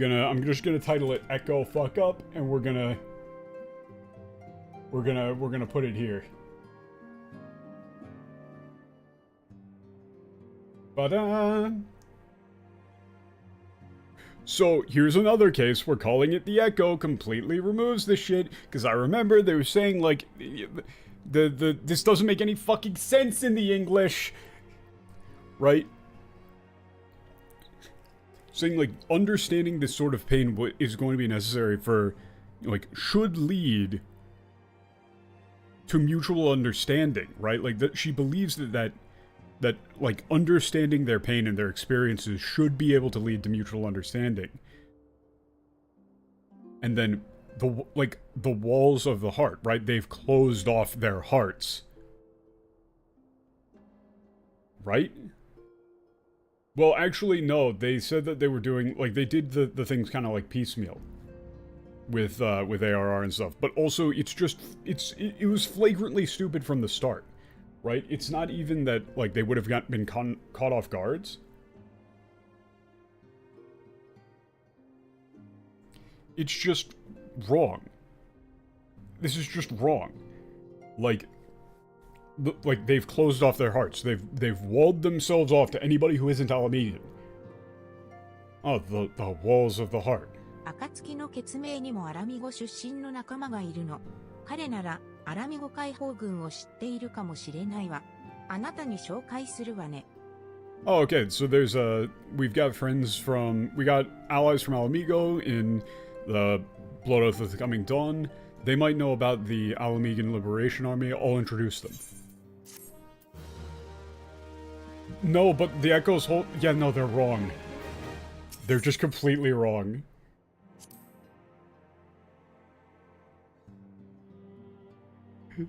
I'm just gonna title it Echo Fuck Up, and we're gonna put it here. Ba-da! So, here's another case where calling it the Echo completely removes this shit, because I remember they were saying, like, this doesn't make any fucking sense in the English, right? Saying, like, understanding this sort of pain is going to be necessary for, like, should lead to mutual understanding, right? Like, that she believes that like, understanding their pain and their experiences should be able to lead to mutual understanding. And then, the walls of the heart, right? They've closed off their hearts. Right? Well, actually, no. They said that they were doing, like, they did the things kind of like piecemeal. With ARR and stuff. But also, it's just, it was flagrantly stupid from the start. Right? It's not even that, like, they would have been caught off guards. It's just wrong. This is just wrong. Like, they've closed off their hearts. They've walled themselves off to anybody who isn't Alamigan. Oh, the walls of the heart. 暁の血盟にもアラミゴ出身の仲間がいるの。彼ならアラミゴ解放軍を知っているかもしれないわ。あなたに紹介するわね。Oh, okay. So there's we've got we got allies from Alamigo in the Blood Oath of the Coming Dawn. They might know about the Alamigan Liberation Army. I'll introduce them. No, but the Echo's whole... Yeah, no, they're wrong. They're just completely wrong.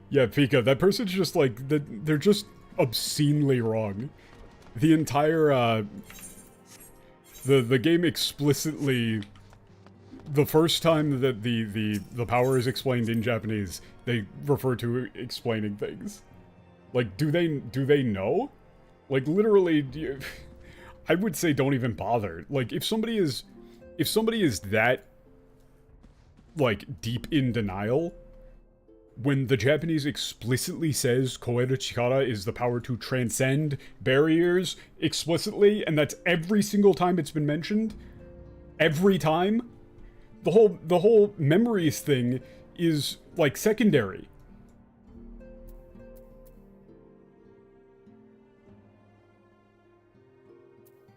Yeah, Pika, that person's just like, they're just obscenely wrong. The entire, the game explicitly, the first time that the power is explained in Japanese, they refer to explaining things. Like, do they know? Like, literally, I would say don't even bother. Like, if somebody is that, like, deep in denial, when the Japanese explicitly says Koeru Chikara is the power to transcend barriers explicitly, and that's every single time it's been mentioned, every time, the whole memories thing is, like, secondary.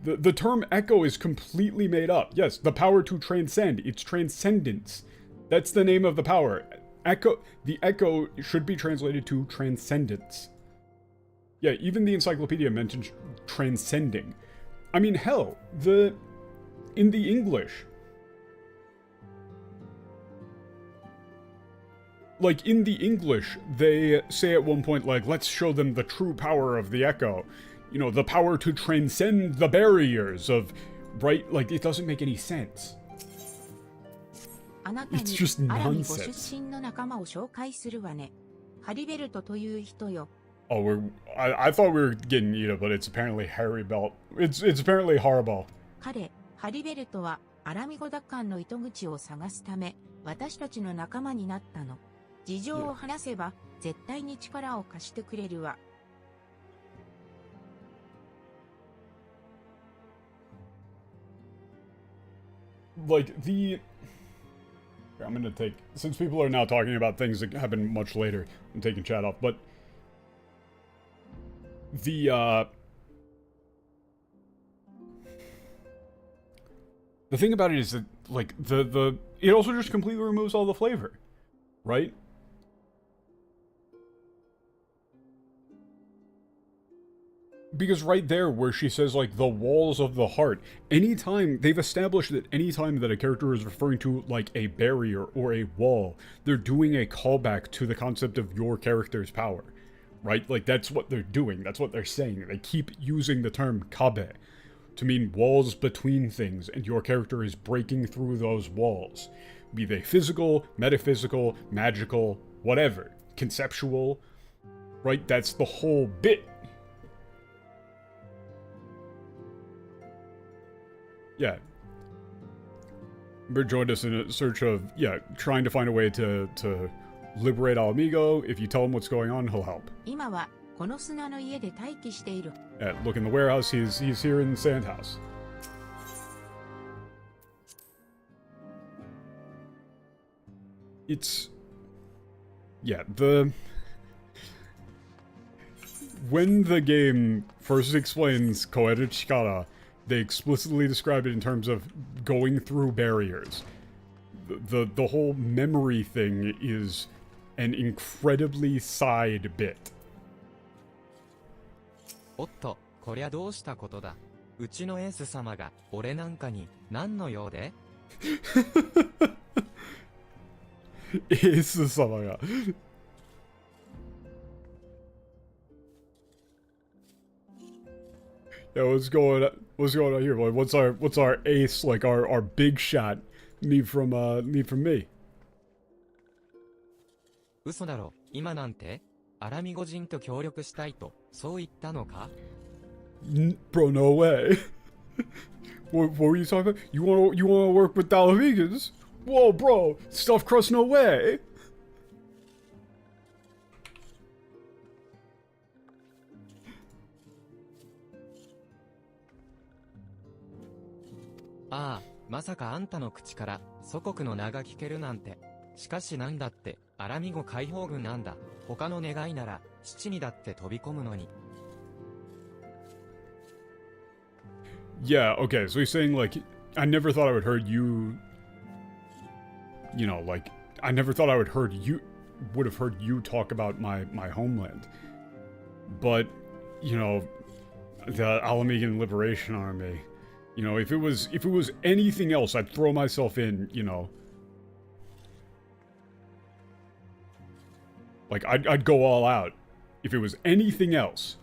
The term echo is completely made up. Yes, the power to transcend. It's transcendence. That's the name of the power. The echo should be translated to transcendence. Yeah, even the encyclopedia mentions transcending. I mean, hell, in the English, like, in the English, they say at one point, like, let's show them the true power of the echo. You know, the power to transcend the barriers of, right? Like, it doesn't make any sense. It's just nonsense. Oh, I thought we were getting Ida, but it's apparently Harry Belt. It's apparently Haribel. 彼、ハリベルトはアラミゴ奪還の糸口を探すため、私たちの仲間になったの。事情を話せば、絶対に力を貸してくれるわ。Like, I'm gonna take... Since people are now talking about things that happen much later, I'm taking chat off, but... The thing about it is that, like, it also just completely removes all the flavor, right? Because right there, where she says, like, the walls of the heart, anytime, they've established that anytime that a character is referring to, like, a barrier or a wall, they're doing a callback to the concept of your character's power, right? Like, that's what they're doing, that's what they're saying. They keep using the term kabe to mean walls between things, and your character is breaking through those walls. Be they physical, metaphysical, magical, whatever. Conceptual, right? That's the whole bit. Yeah. joined us in a search of, trying to find a way to liberate our amigo. If you tell him what's going on, he'll help. 今はこの砂の家で待機している。Look in the warehouse. He's here in the sand house. It's when the game first explains Koeru Chikara, they explicitly describe it in terms of going through barriers. The whole memory thing is an incredibly side bit. おっと、こりゃどうしたことだ。うちのエース様が俺なんかに何の用で？エース様が。Yeah, what's going on here? What's our ace, like our big shot need from me? 嘘だろ、今なんてアラミゴ人と協力したいとそう言ったのか？ Bro, no way. what were you talking about? You wanna work with Dalavigans? Whoa, bro, stuffed crust, no way. ああ、まさかあんたの口から祖国の名が聞けるなんて。しかしなんだってアラミゴ解放軍なんだ。他の願いなら父にだって飛び込むのに。Yeah, okay, so he's saying, like, I never thought I would heard you... You know, like, I never thought I would have heard you talk about my homeland. But, you know, the Alamigan Liberation Army... You know, if it was anything else, I'd throw myself in, you know. Like, I'd go all out. If it was anything else.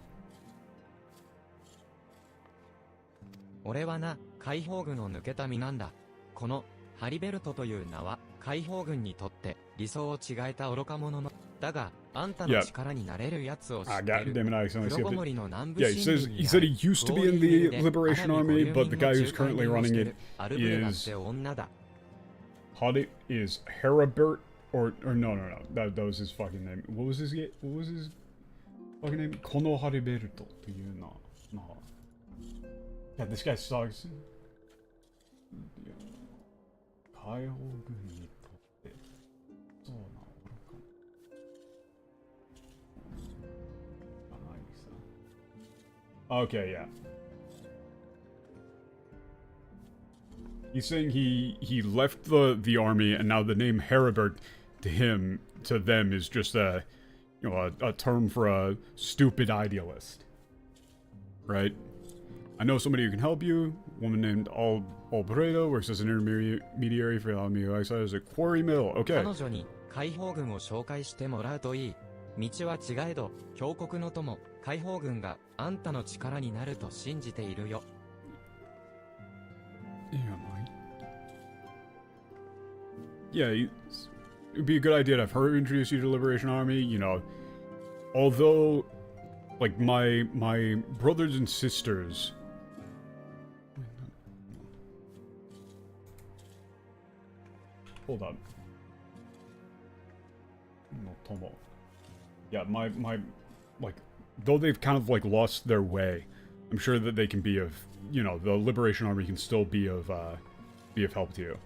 俺はな、解放軍を抜けた身なんだ。この、ハリベルトという名は、解放軍にとって理想を違えた愚か者の。だが、あんたの力になれるやつを知っている。黒ごもりの南部 Yeah, he said he used to be in the Liberation Army, but the guy who's currently running it is Heribert, or no, that was his fucking name. What was his fucking name? Kono Hariberto というな。Yeah, this guy sucks. 解放軍にとってそうな。Okay, yeah. He's saying he left the army, and now the name Heribert to them is just a term for a stupid idealist, right? I know somebody who can help you. A woman named Alphinaud works as an intermediary for Alamigo Exiles at Quarry Mill. Okay. 彼女に解放軍を紹介してもらうといい。道は違えど、強国の友、解放軍があんたの力になると信じているよ。Yeah, it'd be a good idea to have her introduce you to Liberation Army, you know. Although, like, my brothers and sisters... Hold up. No, Tomo. Yeah, my, like, though they've kind of, like, lost their way, I'm sure that they can be of, you know, the Liberation Army can still be of help to you.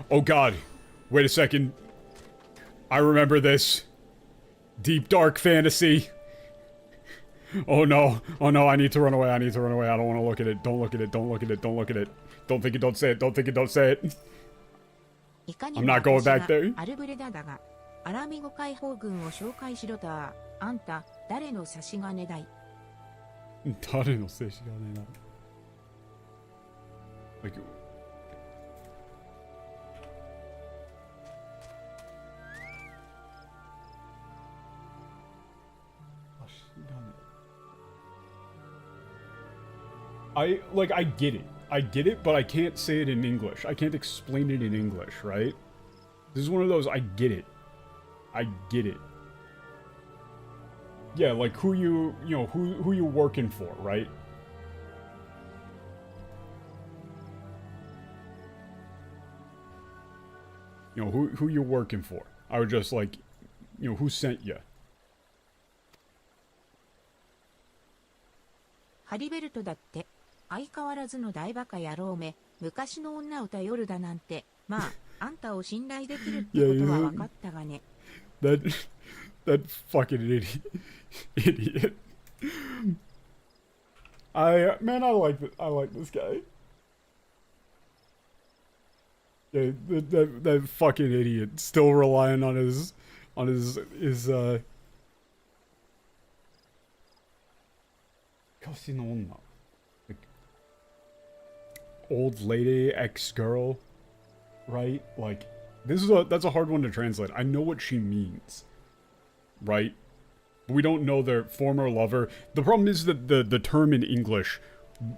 Oh god, wait a second. I remember this. Deep dark fantasy. Oh no, I need to run away, I don't want to look at it. Don't look at it. Don't think it, don't say it. I'm not going back there. アルブレダだが、アラミゴ解放軍を紹介しろとあんた、誰の差し金だい？誰の差し金だい？ Like... I get it. I get it, but I can't say it in English. I can't explain it in English, right? This is one of those, I get it. I get it. Yeah, like who you working for, right? You know, who you working for. I would just like, you know, who sent you? ハリベルトだって、相変わらずの大バカ野郎め、昔の女を頼るだなんて、まあ、あんたを信頼できるってことは分かったがね。That fucking idiot. I like this guy. Yeah, that fucking idiot still relying on his like old lady ex-girl, right? Like that's a hard one to translate. I know what she means, right? But we don't know their former lover. The problem is that the term in English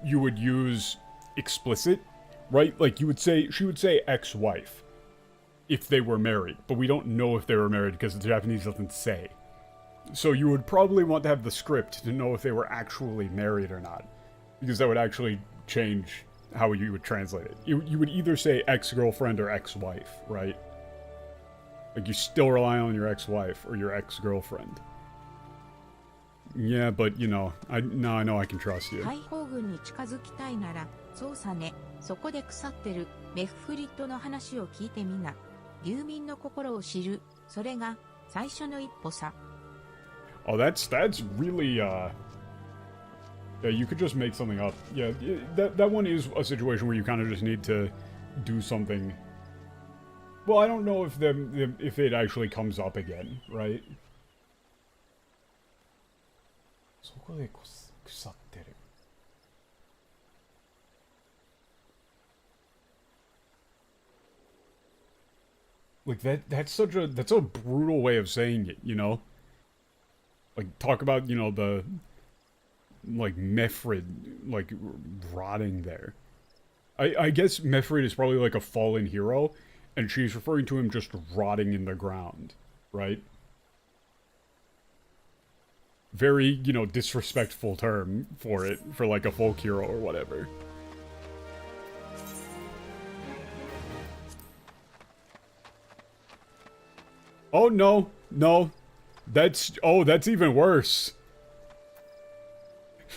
you would use explicit, right? Like she would say ex-wife if they were married, but we don't know if they were married because the Japanese doesn't say. So you would probably want to have the script to know if they were actually married or not, because that would actually change how you would translate it. You would either say ex-girlfriend or ex-wife, right? Like you still rely on your ex-wife or your ex-girlfriend. Yeah, but you know, I know I can trust you. 解放軍に近づきたいなら、そうさね、そこで腐ってるメフフリットの話を聞いてみな。流民の心を知る、それが最初の一歩さ。Oh, that's really yeah, you could just make something up. Yeah, that one is a situation where you kind of just need to do something. Well, I don't know if it actually comes up again, right? Like that's a brutal way of saying it, you know? Like talk about, you know, the like Mefrid like rotting there. I guess Mefrid is probably like a fallen hero, and she's referring to him just rotting in the ground, right? Very, you know, disrespectful term for it, for like a folk hero or whatever. Oh no, that's even worse.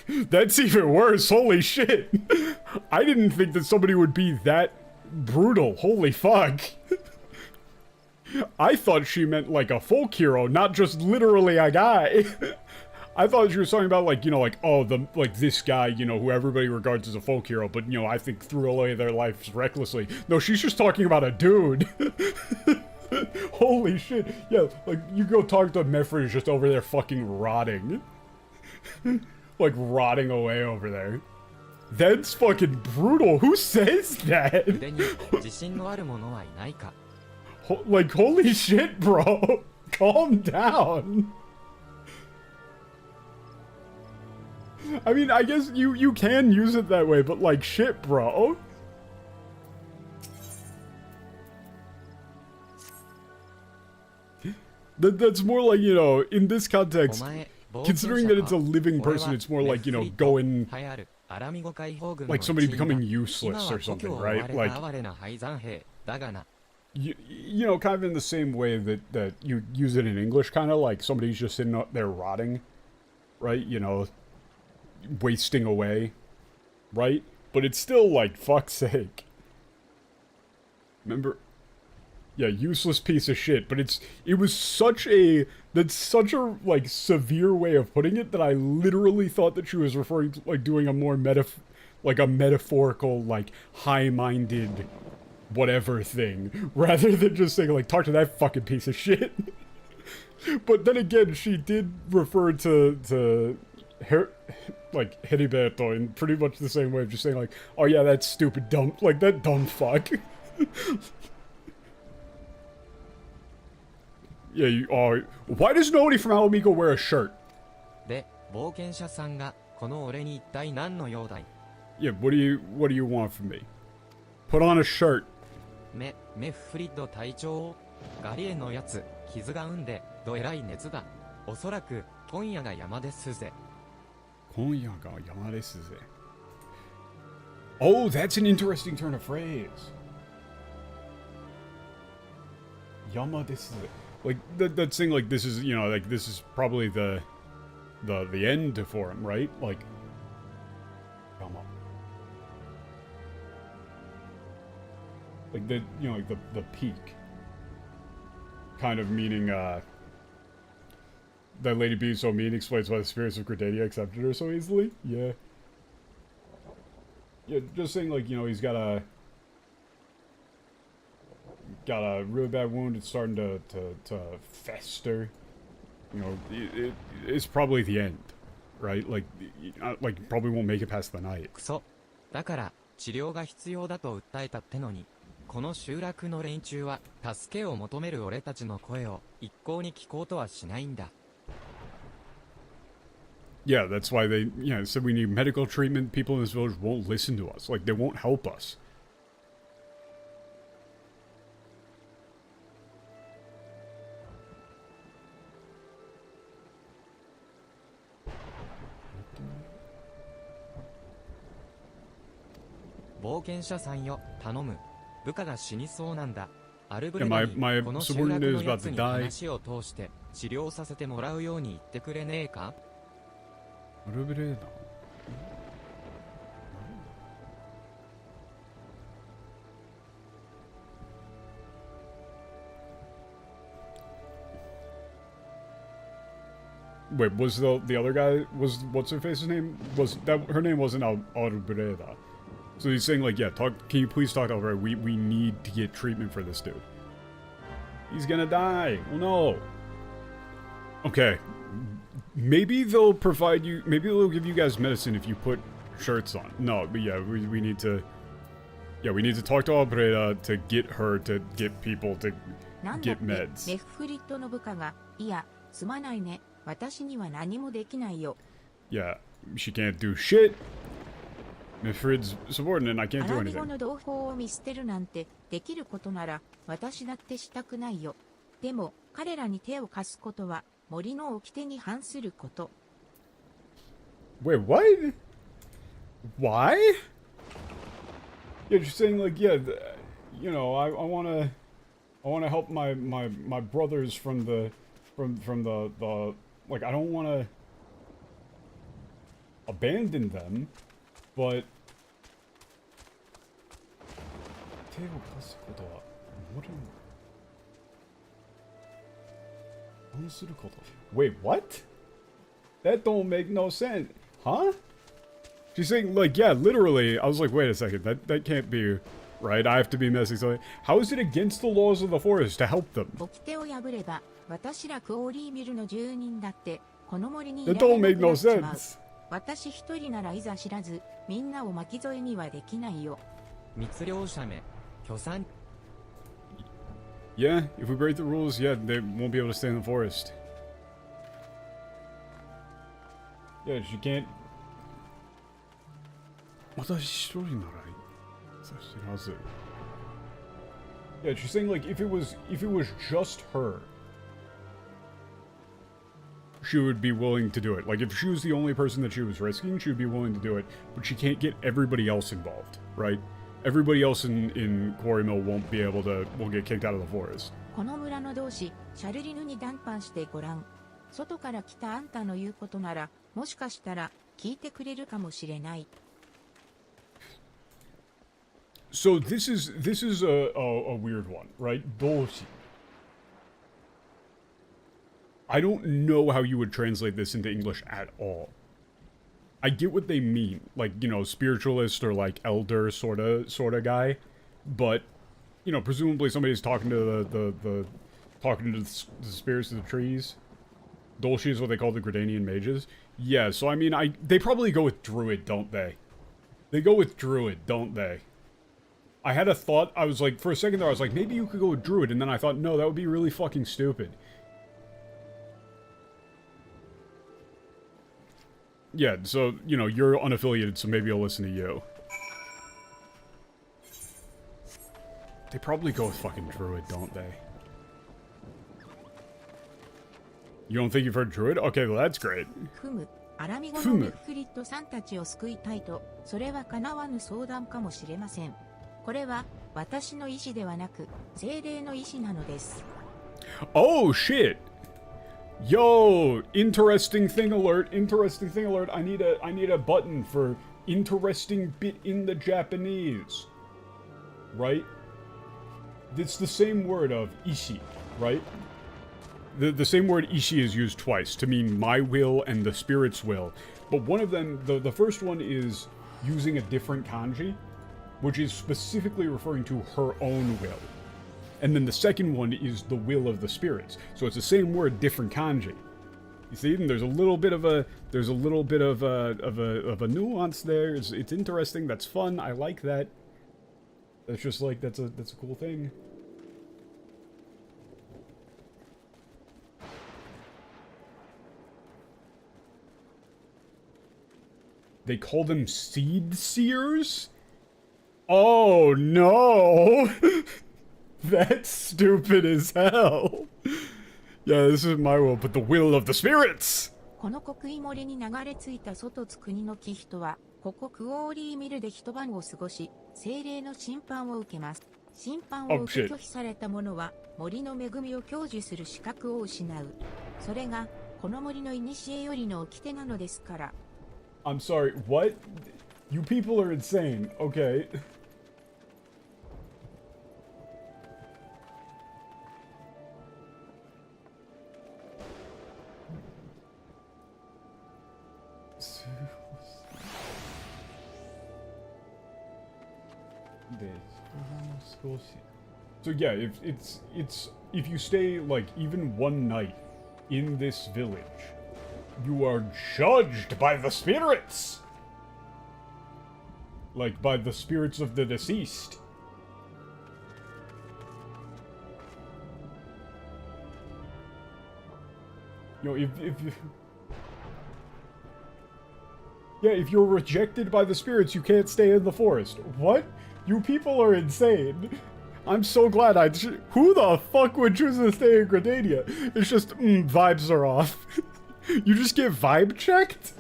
That's even worse, holy shit. I didn't think that somebody would be that brutal, holy fuck. I thought she meant like a folk hero, not just literally a guy. I thought she was talking about like, you know, like, oh, this guy, you know, who everybody regards as a folk hero, but, you know, I think threw away their lives recklessly. No, she's just talking about a dude. Holy shit. Yeah, like, you go talk to Mefrid, just over there fucking rotting. Like, rotting away over there. That's fucking brutal. Who says that? Like, holy shit, bro. Calm down. I mean, I guess you can use it that way, but like, shit, bro. That's more like, you know, in this context, considering that it's a living person, it's more like, you know, going, like somebody becoming useless or something, right? Like, you know, kind of in the same way that you use it in English, kind of like somebody's just sitting up there rotting, right? You know, wasting away, right? But it's still like, fuck's sake. Remember? Yeah, useless piece of shit, but that's such a like severe way of putting it that I literally thought that she was referring to like doing a more metaphorical, like high-minded whatever thing, rather than just saying like, talk to that fucking piece of shit. But then again, she did refer to like Heriberto in pretty much the same way of just saying like, oh yeah, that stupid dumb, like that dumb fuck. Yeah, why does nobody from Alamigo wear a shirt? Yeah, what do you want from me? Put on a shirt. メフリッド隊長。ガリエのやつ、傷が生んで、どえらい熱だ。おそらく、今夜が山ですぜ。今夜が山ですぜ。Oh, that's an interesting turn of phrase. Yama desu. Like that saying like this is, you know, like this is probably the end for him, right? Like Yama. Like the, you know, like the peak. Kind of meaning that Lady being so mean explains why the spirits of Gridania accepted her so easily. Yeah. Yeah, just saying like, you know, he's got a really bad wound. It's starting to fester. You know, it's probably the end, right? Like probably won't make it past the night. クソ。だから、治療が必要だと訴えたってのに、この集落の連中は、助けを求める俺たちの声を、一向に聞こうとはしないんだ。Yeah, that's why they, said we need medical treatment. People in this village won't listen to us. Like, they won't help us. My subordinate is about to die. 話を通して治療させてもらうように言ってくれねえか? Wait, was the other guy, what's her face's name? Was that, her name wasn't Albreda. So he's saying like, yeah, can you please talk to Albreda? We need to get treatment for this dude. He's gonna die. Oh no. Okay. Maybe they'll provide you, maybe they'll give you guys medicine if you put shirts on. No, but yeah, we need to, we need to talk to Albreda to get her to get people to get meds. メフリットの部下が、いや、すまないね。私には何もできないよ。Yeah, she can't do shit. Mifrid's subordinate, I can't do アラビ anything. 語の同胞を見捨てるなんてできることなら私だってしたくないよ。でも彼らに手を貸すことは森の掟に反すること。Wait, what? Why? Yeah, just saying like, yeah, you know, I wanna help my brothers from the like, I don't wanna abandon them, but 手を貸すことは森に反すること。Wait, what? That don't make no sense. Huh? She's saying, like, yeah, literally. I was like, wait a second. That can't be right. I have to be messing something. How is it against the laws of the forest to help them? 掟を破れば、私らクオーリービルの住人だって、この森にい That られ don't な make く no なっちまう。 sense. 私一人ならいざ知らず、みんなを巻き添えにはできないよ。密猟者め、巨産。Yeah, if we break the rules, yeah, they won't be able to stay in the forest. Yeah, she can't. 私一人ならいい。How's it? Yeah, she's saying like if it was just her, she would be willing to do it. Like if she was the only person that she was risking, she would be willing to do it. But she can't get everybody else involved, right? Everybody else in Quarry Mill won't get kicked out of the forest. この村の同志、シャルリヌに談判してごらん。外から来たあんたの言うことなら、もしかしたら聞いてくれるかもしれない。So this is a weird one, right? Doshi. I don't know how you would translate this into English at all. I get what they mean, like, you know, spiritualist or like elder sort of guy, but you know, presumably somebody's talking to the spirits of the trees. Dolshi is what they call the Gridanian mages. Yeah, so I mean, they probably go with druid, don't they? They go with druid, don't they? I had a thought, I was like, for a second there, I was like, maybe you could go with druid, and then I thought, no, that would be really fucking stupid. Yeah, so, you know, you're unaffiliated, so maybe I'll listen to you. They probably go with fucking druid, don't they? You don't think you've heard druid? Okay, well that's great. ふむ。アラミ語のウィフリッドさんたちを救いたいと、それは叶わぬ相談かもしれません。これは私の意思ではなく、精霊の意思なのです。Oh shit! Yo, interesting thing alert! Interesting thing alert! I need a button for interesting bit in the Japanese. Right? It's the same word of ishi, right? The same word ishi is used twice to mean my will and the spirit's will. But one of them, the first one is using a different kanji, which is specifically referring to her own will. And then the second one is the will of the spirits. So it's the same word, different kanji. You see, and there's a little bit of a nuance there. It's interesting. That's fun. I like that. That's just like that's a cool thing. They call them seed seers? Oh no! That's stupid as hell. Yeah, this is my will, but the will of the spirits! この国威漏れに流れ着いた外津国の貴人は、ここクオーリーミルで一晩を過ごし、精霊の審判を受けます。審判を受け拒否された者は、森の恵みを享受する資格を失う。それが、この森の古よりの掟なのですから。I'm sorry, what? You people are insane. Okay. So yeah, if you stay like even one night in this village, you are judged by the spirits! Like, by the spirits of the deceased. You know, if you... Yeah, if you're rejected by the spirits, you can't stay in the forest. What? You people are insane. I'm so glad who the fuck would choose to stay in Grenada? It's just, vibes are off. You just get vibe checked?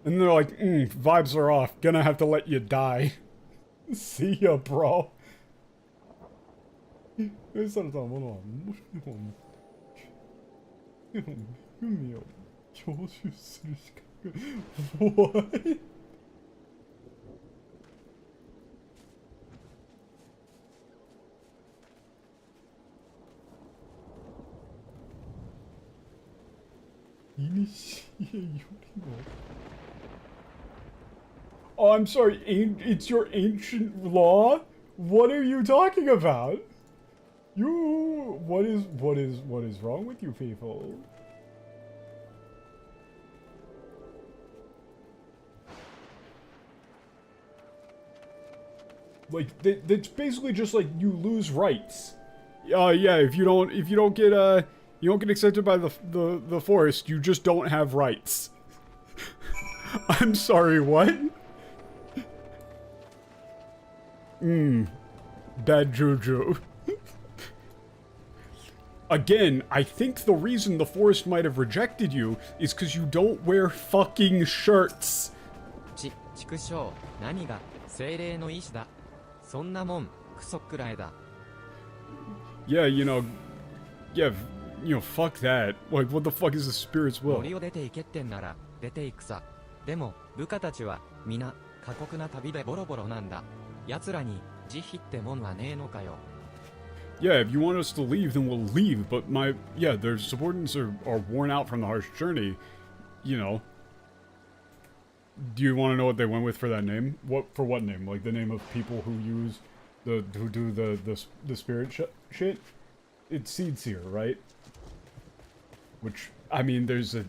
And they're like, vibes are off. Gonna have to let you die. See ya, bro. What? Oh, I'm sorry, it's your ancient law? What are you talking about? What is wrong with you people? Like, that's basically just like you lose rights. Yeah, if you don't get, you don't get accepted by the forest, you just don't have rights. I'm sorry, what? Bad juju. Again, I think the reason the forest might have rejected you is because you don't wear fucking shirts. 畜生、何が精霊の意志だ。そんなもん、クソくらいだ。Yeah, fuck that. Like, what the fuck is the spirit's will? 森を出て行けってんなら、出て行くさ。でも、部下たちは、皆、過酷な旅でボロボロなんだ。奴らに、慈悲ってもんはねえのかよ。Yeah, if you want us to leave, then we'll leave, but their subordinates are worn out from the harsh journey, you know. Do you want to know what they went with for that name? For what name? Like the name of people who do the spirit shit? It's Seed Seer, right? Which, I mean, there's a...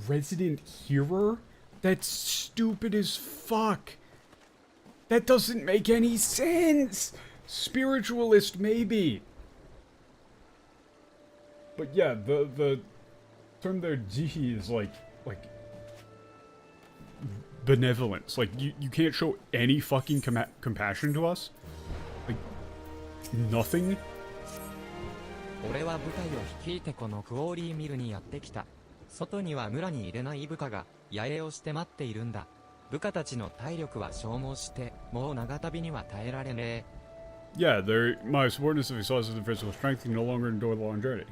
Resident Hearer? That's stupid as fuck. That doesn't make any sense. Spiritualist, maybe. But yeah, the term there, jihi, is like benevolence. Like, you can't show any fucking compassion to us? Like, nothing? 俺は部隊を率いてこのクオーリーミルにやってきた。外には村に入れない部下が野営をして待っているんだ。部下たちの体力は消耗して、もう長旅には耐えられねえ。Yeah, my subordinates have exhausted their physical strength and no longer endure the long journey.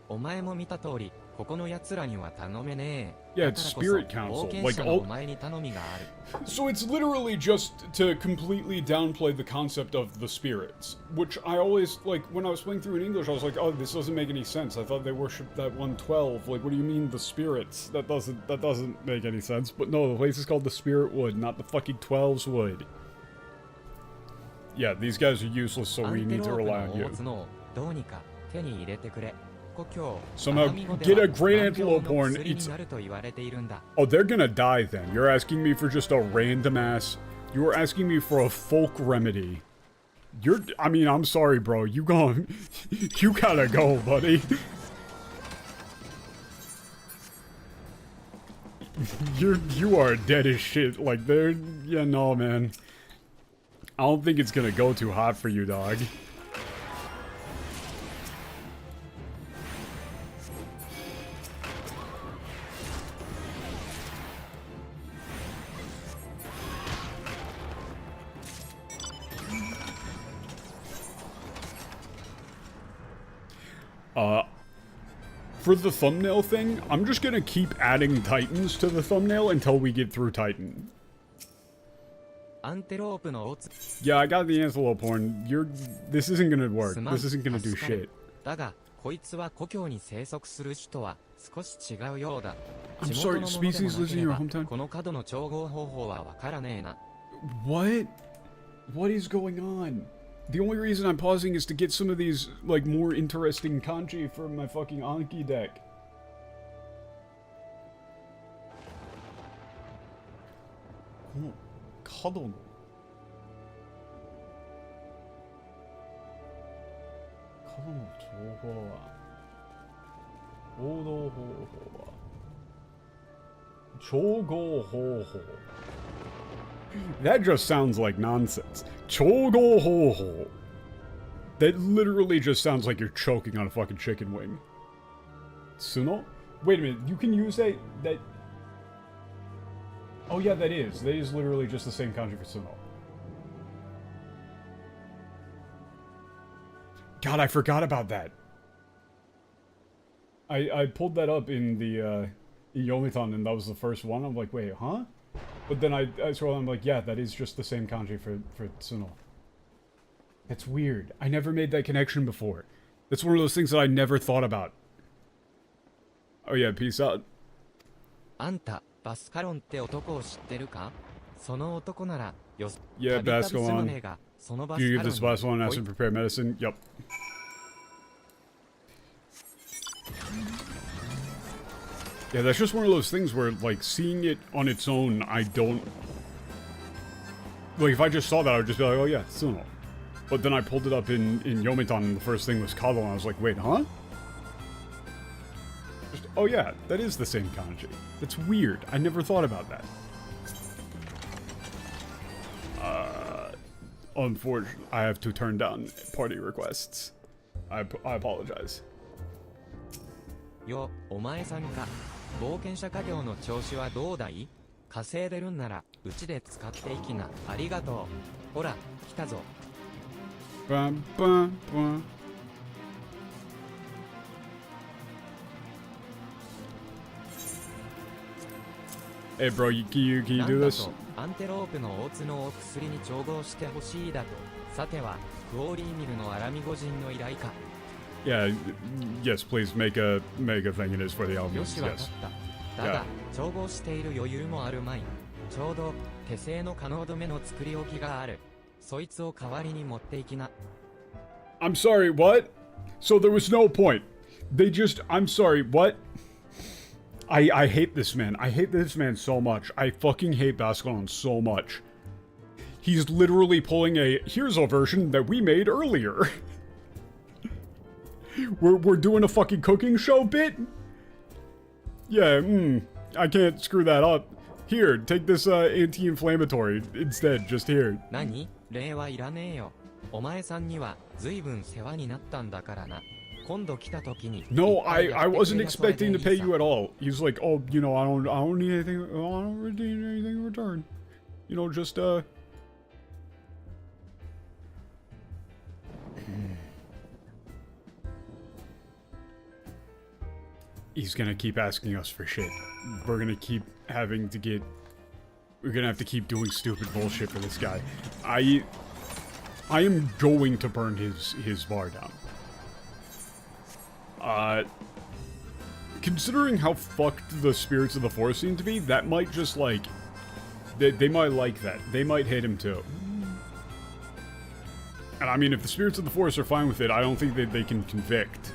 お前も見た通り、ここの奴らには頼めねえ。 Yeah, it's Spirit Council. Like, all... お前に頼みがある。 So it's literally just to completely downplay the concept of the spirits, which I always, like, when I was playing through in English, I was like, oh, this doesn't make any sense. I thought they worshipped that 112. Like, what do you mean, the spirits? That doesn't make any sense. But no, the place is called the Spirit Wood, not the fucking 12's Wood. Yeah, these guys are useless, so we need to rely on you. Somehow get a great antelope horn. Oh, they're gonna die then. You're asking me for just a random ass... You're asking me for a folk remedy. I mean, I'm sorry, bro. You gotta go, buddy. You are dead as shit. Like, yeah, no, man. I don't think it's gonna go too hot for you, dog. For the thumbnail thing, I'm just gonna keep adding Titans to the thumbnail until we get through Titan. Yeah, I got the antelope horn. This isn't gonna work. This isn't gonna do shit. I'm sorry, species lives in your hometown? What is going on? The only reason I'm pausing is to get some of these, like, more interesting kanji for my fucking Anki deck. Oh, Kado no. Kado no chouhou wa... Oudou hohou wa... Chougo hohou. That just sounds like nonsense. Chogo ho ho. That literally just sounds like you're choking on a fucking chicken wing. Suno? Wait a minute, you can use that... Oh yeah, that is. That is literally just the same kanji for Suno. God, I forgot about that. I pulled that up in the, Yomitan, and that was the first one. I'm like, wait, huh? But then I scroll and I'm like, yeah, that is just the same kanji for Tsuno. That's weird. I never made that connection before. That's one of those things that I never thought about. Oh yeah, peace out. Yeah, Bascalon. Do you give this Bascalon and ask him to prepare medicine? Yup. Yeah, that's just one of those things where, like, seeing it on its own, I don't... Like, if I just saw that, I would just be like, oh yeah, Tsuno. But then I pulled it up in Yomitan, and the first thing was Kado, and I was like, wait, huh? Just, oh yeah, that is the same kanji. That's weird. I never thought about that. Unfortunately, I have to turn down party requests. I apologize. Yo, お前さんか。冒険者家業の調子はどうだい？稼いでるんなら、うちで使っていきな。ありがとう。ほら、来たぞ。Bum, bum, bum. Hey bro, can you do this? アンテロープの大角を薬に調合してほしいだと。さては、クオーリーミルのアラミゴ人の依頼か。Yeah, yes, please make a thing. It is for the elements. Yes. だが、調合している余裕もあるまい。ちょうど手製の可能止めの作り置きがある。そいつを代わりに持っていきな。I'm sorry, what? So there was no point. They just... I'm sorry, what? I hate this man. I hate this man so much. I fucking hate Bascalon so much. He's literally pulling a, here's a version that we made earlier. we're doing a fucking cooking show bit? Yeah, I can't screw that up. Here, take this anti-inflammatory instead, just here. 何？礼はいらねえよ。お前さんには随分世話になったんだからな。今度来た時に。No, I wasn't expecting to pay you at all. He's like, oh, you know, I don't need anything. I don't really need anything in return. You know, just He's gonna keep asking us for shit. We're gonna keep having to get... We're gonna have to keep doing stupid bullshit for this guy. I am going to burn his bar down. Considering how fucked the spirits of the force seem to be, that might just like... They might like that. They might hate him too. And I mean, if the spirits of the force are fine with it, I don't think that they can convict.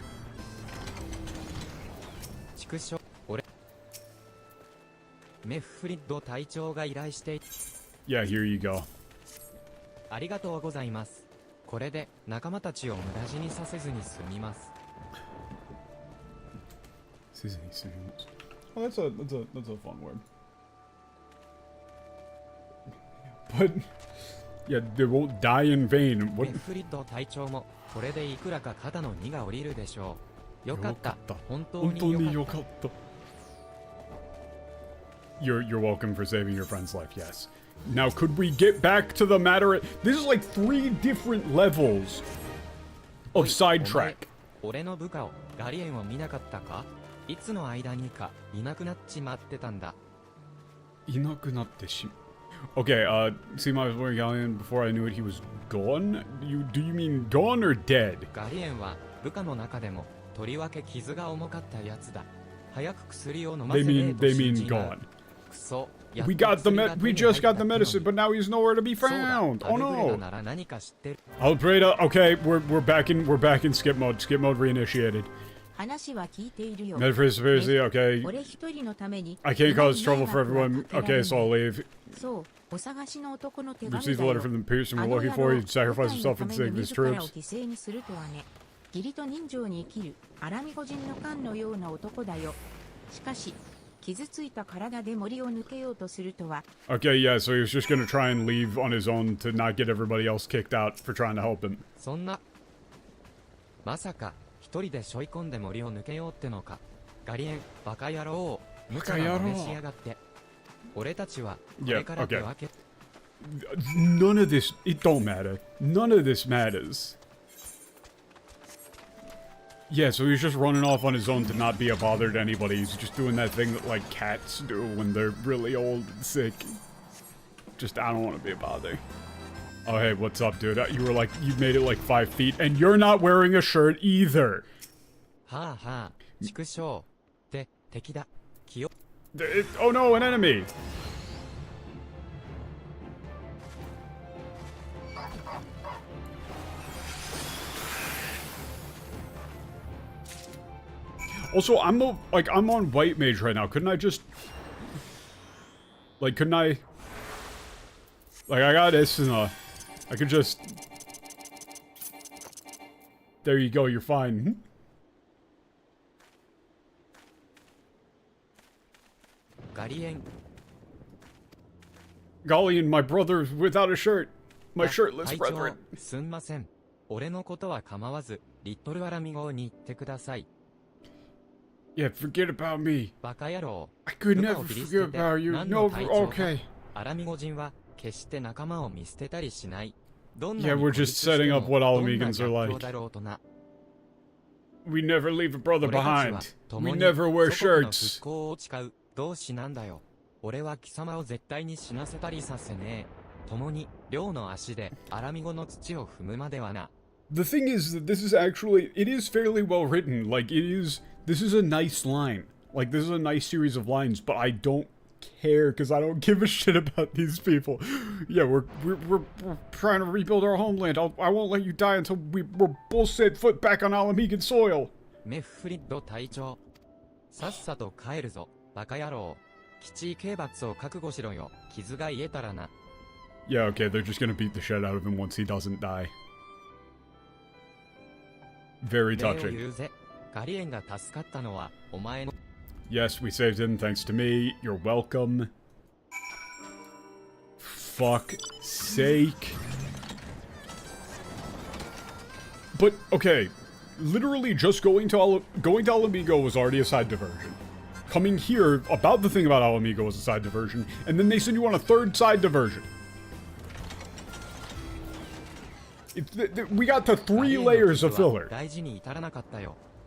Yeah, here you go. ありがとうございます。これで仲間たちを無駄死にさせずに済みます。Oh, that's a fun word. But yeah, they won't die in vain. What? フリッド隊長もこれでいくらか肩の荷が下りるでしょう。よかった。本当によかった。You're welcome for saving your friend's life, yes. Now, could we get back to the matter? This is like 3 different levels of sidetrack. 俺の部下をガリエンを見なかったか？いつの間にかいなくなっちまってたんだ。いなくなってし... Okay, see, I was wearing Galleon before I knew it. He was gone. Do you mean gone or dead? ガリエンは部下の中でもとりわけ傷が重かったやつだ。早く薬を飲ませねえと信じない。 We just got the medicine, but now he's nowhere to be found. Oh no. Alphinaud, okay, we're back in skip mode. Skip mode reinitiated. 話は聞いているよ。 Metaphysics, okay. 俺一人のために I can't cause trouble for everyone. Okay, so I'll leave. そう、お探しの男の手紙だ Received the letter よ。 from the person we're looking for. He sacrificed himself for the sake of his 自らを troops. 犠牲にするとはね。義理と人情に生きるアラミゴ人の艦のような男だよ。しかし、傷ついた体で森を抜けようとするとは。Okay, yeah, so he was just gonna try and leave on his own to not get everybody else kicked out for trying to help him. そんな、まさか一人で背負い込んで森を抜けようってのか。ガリエン、バカ野郎、無茶な真似しやがって。俺たちはこれから手分け。None of this, it don't matter. None of this matters. Yeah, so he's just running off on his own to not be a bother to anybody. He's just doing that thing that, like, cats do when they're really old and sick. Just, I don't want to be a bother. Oh, hey, what's up, dude? You were like, you made it like 5 feet, and you're not wearing a shirt either. はあはあ、畜生。って敵だ。気を。Oh no, an enemy! Also, I'm on white mage right now. Couldn't I just... Like, couldn't I... Like, I got this and, I could just... There you go, you're fine. Galleon, my brother without a shirt. My shirtless brethren. すんません。俺のことは構わず、リットルアラミ号に行ってください。Yeah, forget about me. バカ野郎。I could never forget about you. No, okay. アラミゴ人は決して仲間を見捨てたりしない。Yeah, we're just setting up what Alamegans are like. We never leave a brother behind. We never wear shirts. 同志なんだよ。俺は貴様を絶対に死なせたりさせねえ。共に両の足でアラミゴの土を踏むまではな。The thing is that this is actually, it is fairly well written. Like, this is a nice line. Like, this is a nice series of lines, but I don't care because I don't give a shit about these people. Yeah, we're trying to rebuild our homeland. I won't let you die until we're both set foot back on Alamegan soil. メフリッド隊長。さっさと帰るぞ、バカ野郎。基地刑罰を覚悟しろよ。傷が癒えたらな。Yeah, okay, they're just gonna beat the shit out of him once he doesn't die. Very touching. Yes, we saved him thanks to me. You're welcome. Fuck sake. But, okay, literally just going to Alamigo was already a side diversion. Coming here, about the thing about Alamigo was a side diversion, and then they send you on a third side diversion. We got to 3 layers of filler.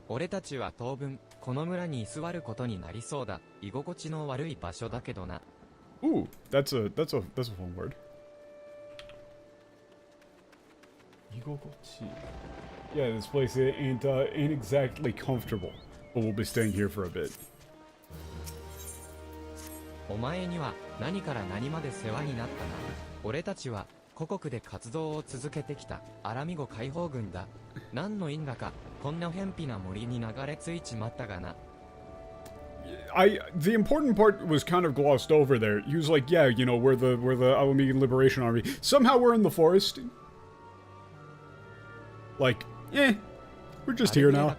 俺たちは当分この村に居座ることになりそうだ。居心地の悪い場所だけどな。Ooh, that's a fun word. 居心地. Yeah, this place ain't exactly comfortable, but we'll be staying here for a bit. お前には何から何まで世話になったな。俺たちは故国で活動を続けてきたアラミゴ解放軍だ。何の因果かこんな偏僻な森に流れ着いちまったがな。The important part was kind of glossed over there. He was like, yeah, you know, we're the Alamigan Liberation Army. Somehow we're in the forest. Like, we're just here now.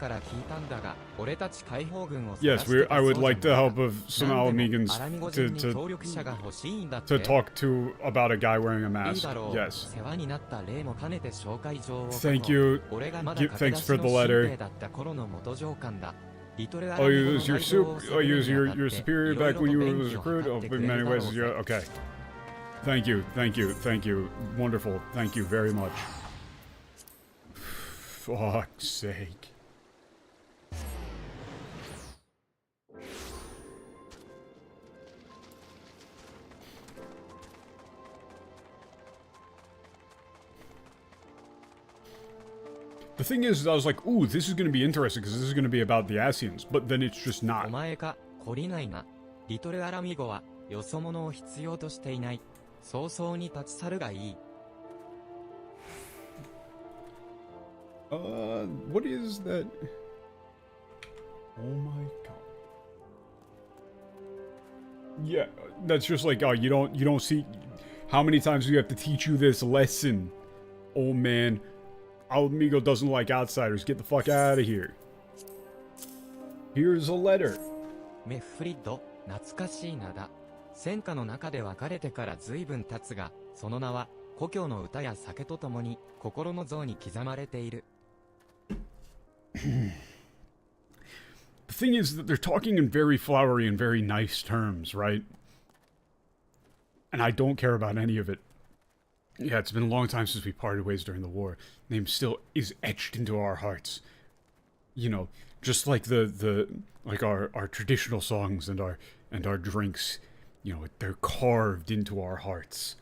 Yes, I would like the help of some Alamegans to talk to about a guy wearing a mask. Yes. Thank you. Thanks for the letter. I'll use your superior back when you were recruited. Oh, in many ways, yeah, okay. Thank you. Wonderful. Thank you very much. Fuck's sake. The thing is, I was like, ooh, this is going to be interesting because this is going to be about the Asians, but then it's just not. What is that? Oh my god. Yeah, that's just like, oh, you don't see how many times do you have to teach you this lesson? Oh man, Alamigo doesn't like outsiders. Get the fuck out of here. Here's a letter. 懐かしい名だ。戦火の中で別れてから随分経つが、その名は故郷の歌や酒とともに心の像に刻まれている。The thing is that they're talking in very flowery and very nice terms, right? And I don't care about any of it. Yeah, it's been a long time since we parted ways during the war. Name still is etched into our hearts. You know, just like like our traditional songs and our drinks, you know, they're carved into our hearts.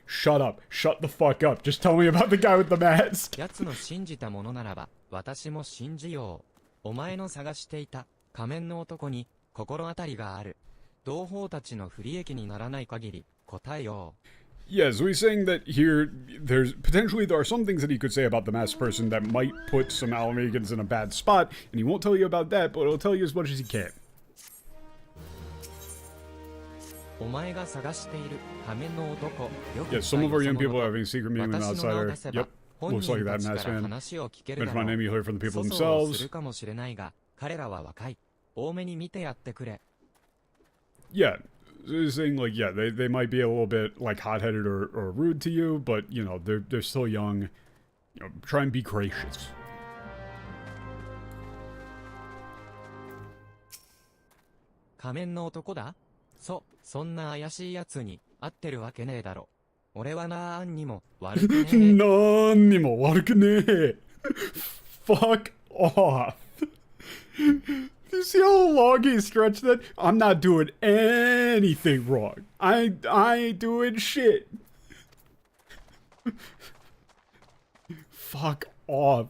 Shut up. Shut the fuck up. Just tell me about the guy with the mask. 奴の信じたものならば、私も信じよう。お前の探していた仮面の男に心当たりがある。同胞たちの不利益にならない限り答えよう。Yeah, so he's saying that here, there are some things that he could say about the masked person that might put some Alamegans in a bad spot, and he won't tell you about that, but he'll tell you as much as he can. お前が探している仮面の男。Yeah, some of our young people are having a secret meeting with an outsider. Yep, looks like that masked man. Mention my name, you heard from the people themselves. Yeah. He's saying, like, yeah, they might be a little bit, like, hot-headed or rude to you, but, you know, they're still young. You know, try and be gracious. 仮面の男だ？そんな怪しい奴に会ってるわけねえだろ。俺はなんにも悪くねえ。なんにも悪くねえ。Fuck off. You see how long he stretched that? I'm not doing anything wrong. I ain't doing shit. Fuck off.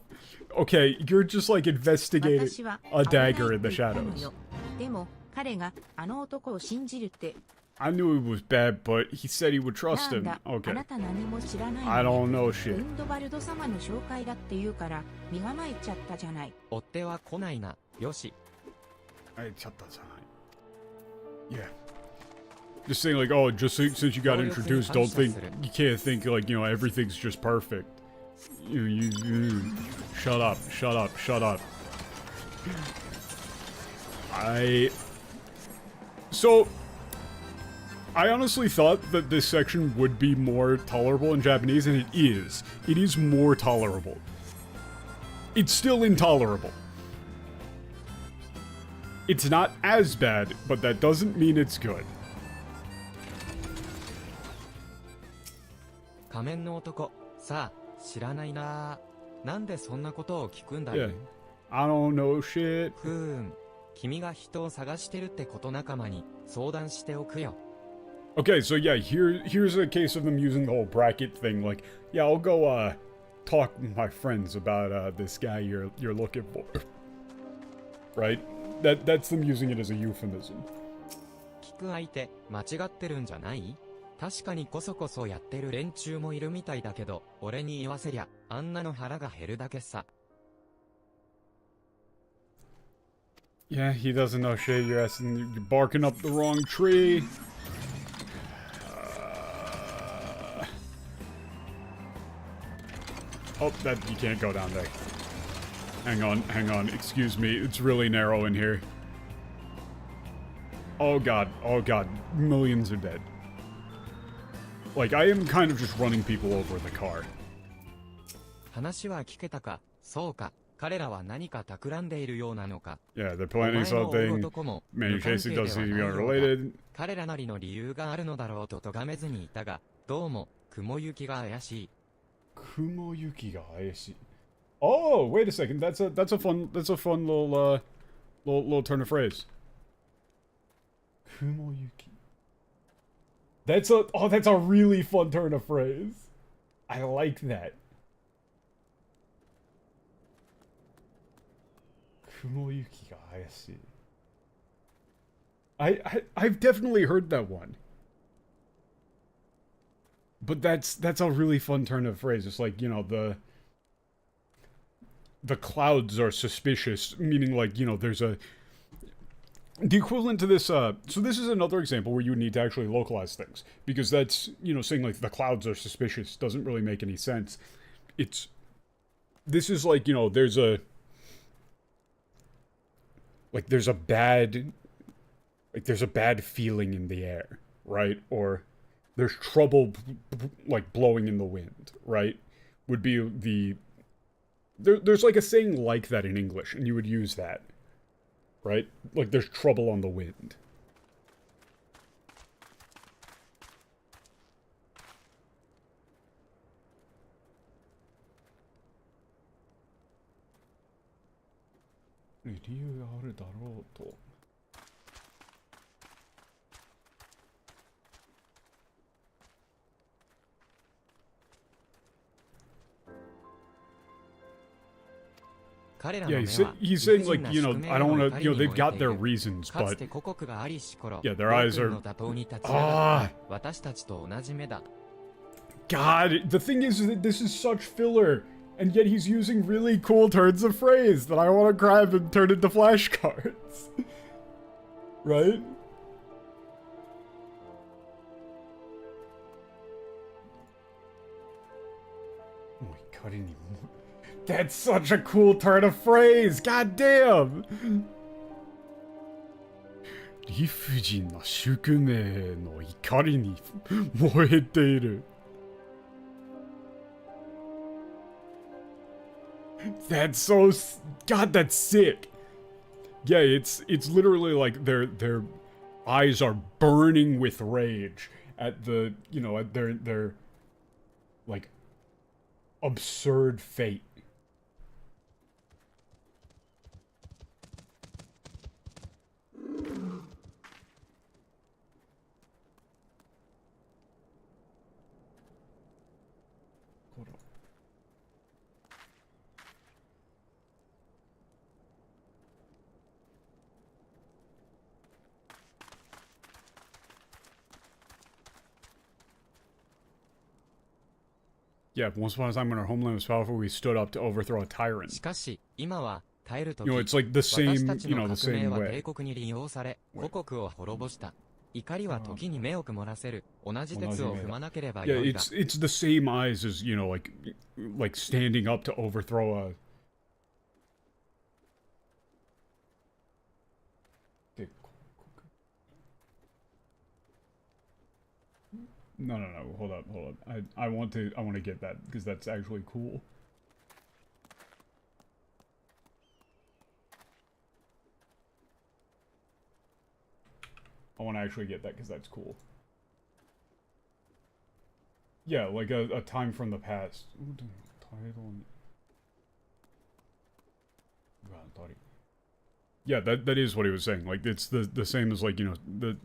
Okay, you're just like investigating a dagger in the shadows. I knew he was bad, but he said he would trust him. Okay. I don't know shit. 追っ手は来ないな。よし。会えちゃったじゃない。Yeah. Just saying, like, oh, just since you got introduced, don't think, you can't think, like, you know, everything's just perfect. Shut up, shut up, shut up. So, I honestly thought that this section would be more tolerable in Japanese, and it is. It is more tolerable. It's still intolerable. It's not as bad, but that doesn't mean it's good. 仮面の男、さあ、知らないな。なんでそんなことを聞くんだよ。Yeah. I don't know shit. ふーん。君が人を探してるってこと仲間に相談しておくよ。Okay, so yeah, here's a case of them using the whole bracket thing. Like, yeah, I'll go talk with my friends about this guy you're looking for. Right? That's them using it as a euphemism. 聞く相手、間違ってるんじゃない？確かにこそこそやってる連中もいるみたいだけど、俺に言わせりゃ、あんなの腹が減るだけさ。Yeah, he doesn't know shit. You're barking up the wrong tree. Oh, that you can't go down there. Hang on. Excuse me. It's really narrow in here. Oh god. Millions are dead. Like, I am kind of just running people over in the car. 話は聞けたか、そうか。彼らは何か企んでいるようなのか。Yeah, they're planning something. Maybe Casey does seem to be unrelated. 彼らなりの理由があるのだろうと咎めずにいたが、どうも雲行きが怪しい。雲行きが怪しい。Oh, wait a second. That's a fun little turn of phrase. 雲行き. That's a really fun turn of phrase. I like that. 雲行きが怪しい. I've definitely heard that one. But that's a really fun turn of phrase. It's like, you know, the clouds are suspicious, meaning like, you know, there's the equivalent to this, so this is another example where you would need to actually localize things, because that's, you know, saying like the clouds are suspicious doesn't really make any sense. This is like, you know, there's a bad feeling in the air, right? Or there's trouble, like, blowing in the wind, right? Would be there's like a saying like that in English, and you would use that, right? Like, there's trouble on the wind. Yeah, he's saying, like, you know, I don't want to, you know, they've got their reasons, but yeah, their eyes are, God, the thing is that this is such filler, and yet he's using really cool turns of phrase that I want to grab and turn into flashcards. Right? Oh my god, that's such a cool turn of phrase! God damn! 理不尽な宿命の怒りに燃えている. That's so... God, that's sick! Yeah, it's literally like their eyes are burning with rage at the, you know, at their like, absurd fate. Yeah, once upon a time when our homeland was powerful, we stood up to overthrow a tyrant. You know, it's like the same, you know, the same way. 怒りは時に目を曇らせる。同じ鉄を踏まなければ Yeah, よいが。it's the same eyes as, you know, like standing up to overthrow a... No, hold up. I want to get that, because that's actually cool. I want to actually get that, because that's cool. Yeah, like a time from the past. Yeah, that is what he was saying. Like, it's the same as, like, you know, the...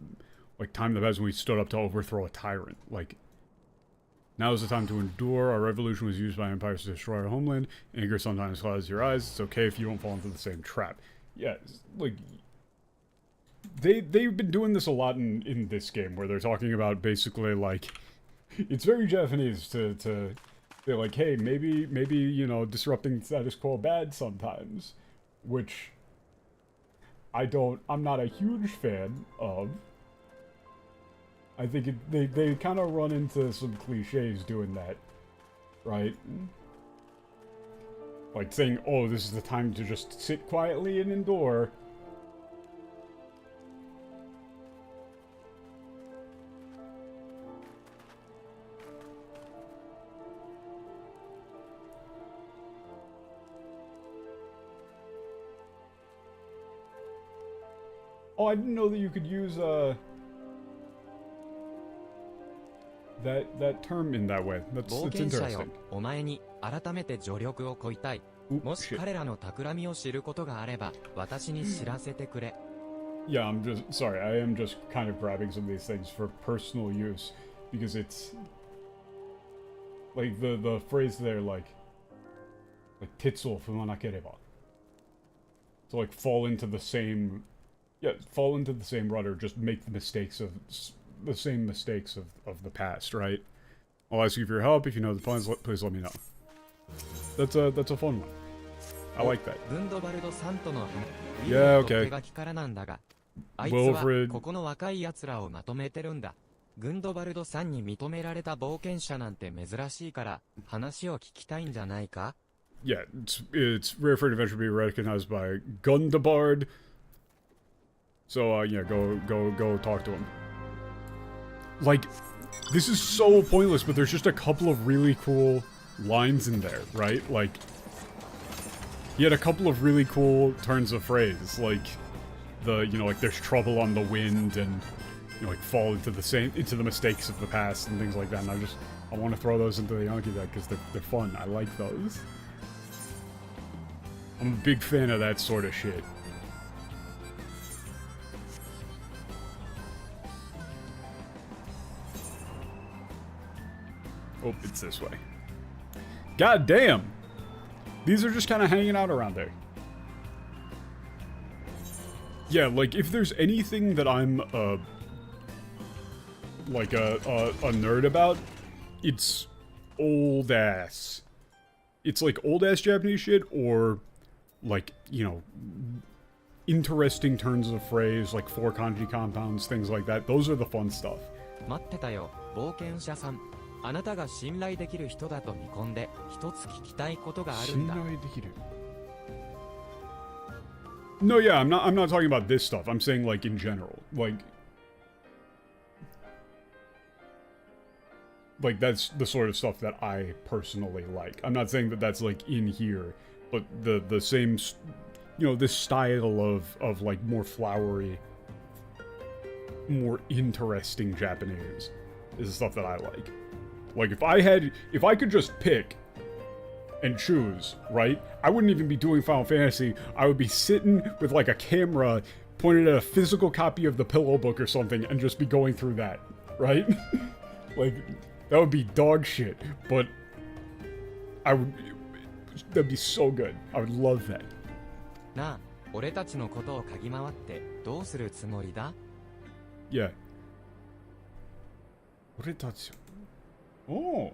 Like, time that past when we stood up to overthrow a tyrant. Like, now is the time to endure. Our revolution was used by empires to destroy our homeland. Anger sometimes clouds your eyes. It's okay if you don't fall into the same trap. Yeah, like... They've been doing this a lot in this game, where they're talking about basically, like... It's very Japanese to they're like, hey, maybe, you know, disrupting status quo bad sometimes. Which... I'm not a huge fan of. I think they kind of run into some cliches doing that, right? Like saying, oh, this is the time to just sit quietly and endure. Oh, I didn't know that you could use, that term in that way. That's interesting. お前に改めて助力を乞いたい。もし彼らの企みを知ることがあれば、私に知らせてくれ。Yeah, I'm just sorry. I am just kind of grabbing some of these things for personal use because it's like the phrase there, like tetsu o fumanakereba. So like fall into the same rut or just make the mistakes of the same mistakes of the past, right? I'll ask you for your help. If you know the plans, please let me know. That's a fun one. I like that. Yeah, okay. あいつはここの若い奴らをまとめてるんだ。グンドバルドさんに認められた冒険者なんて珍しいから話を聞きたいんじゃないか? Yeah, it's rare for an adventure to be recognized by Gundabard. So yeah, go talk to him. Like, this is so pointless, but there's just a couple of really cool lines in there, right? Like, he had a couple of really cool turns of phrase, like like there's trouble on the wind, and you know, like fall into the mistakes of the past and things like that. And I want to throw those into the Yankee deck because they're fun. I like those. I'm a big fan of that sort of shit. Oh, it's this way. God damn! These are just kind of hanging out around there. Yeah, like, if there's anything that I'm, like, a nerd about, it's old-ass. It's, like, old-ass Japanese shit, or, like, you know, interesting turns of phrase, like 4 kanji compounds, things like that. Those are the fun stuff. 待ってたよ、冒険者さん。あなたが信頼できる人だと見込んで、一つ聞きたいことがあるんだ。信頼できる? No, yeah, I'm not talking about this stuff. I'm saying, like, in general. Like, that's the sort of stuff that I personally like. I'm not saying that that's, like, in here, but the same, you know, this style of like, more flowery, more interesting Japanese is the stuff that I like. Like, if I could just pick and choose, right? I wouldn't even be doing Final Fantasy. I would be sitting with, like, a camera pointed at a physical copy of the Pillow Book or something and just be going through that, right? Like, that would be dog shit, but that'd be so good. I would love that. なあ、俺たちのことを嗅ぎ回ってどうするつもりだ? Yeah. 俺たち. Oh.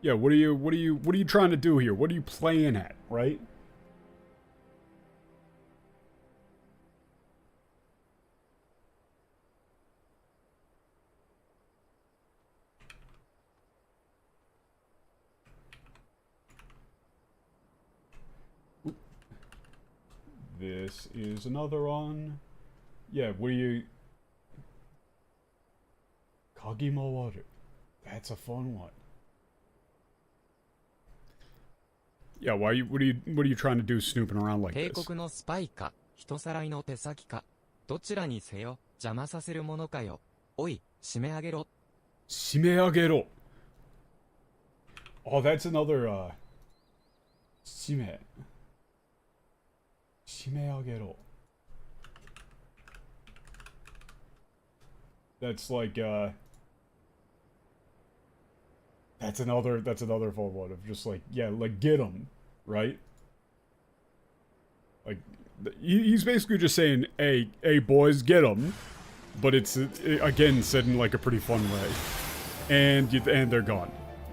Yeah, what are you trying to do here? What are you playing at, right? this is another one. Yeah, what do you... Kagimawaru. That's a fun one. Yeah, what are you trying to do snooping around like this? 帝国のスパイか、人さらいの手先か、どちらにせよ、邪魔させるものかよ。おい、締め上げろ。締め上げろ. Oh, that's another, 締め上げろ. That's like, that's another fun one of just like, yeah, like, get him, right? Like, he's basically just saying, hey, boys, get him. But it's, again, said in like a pretty fun way. And they're gone.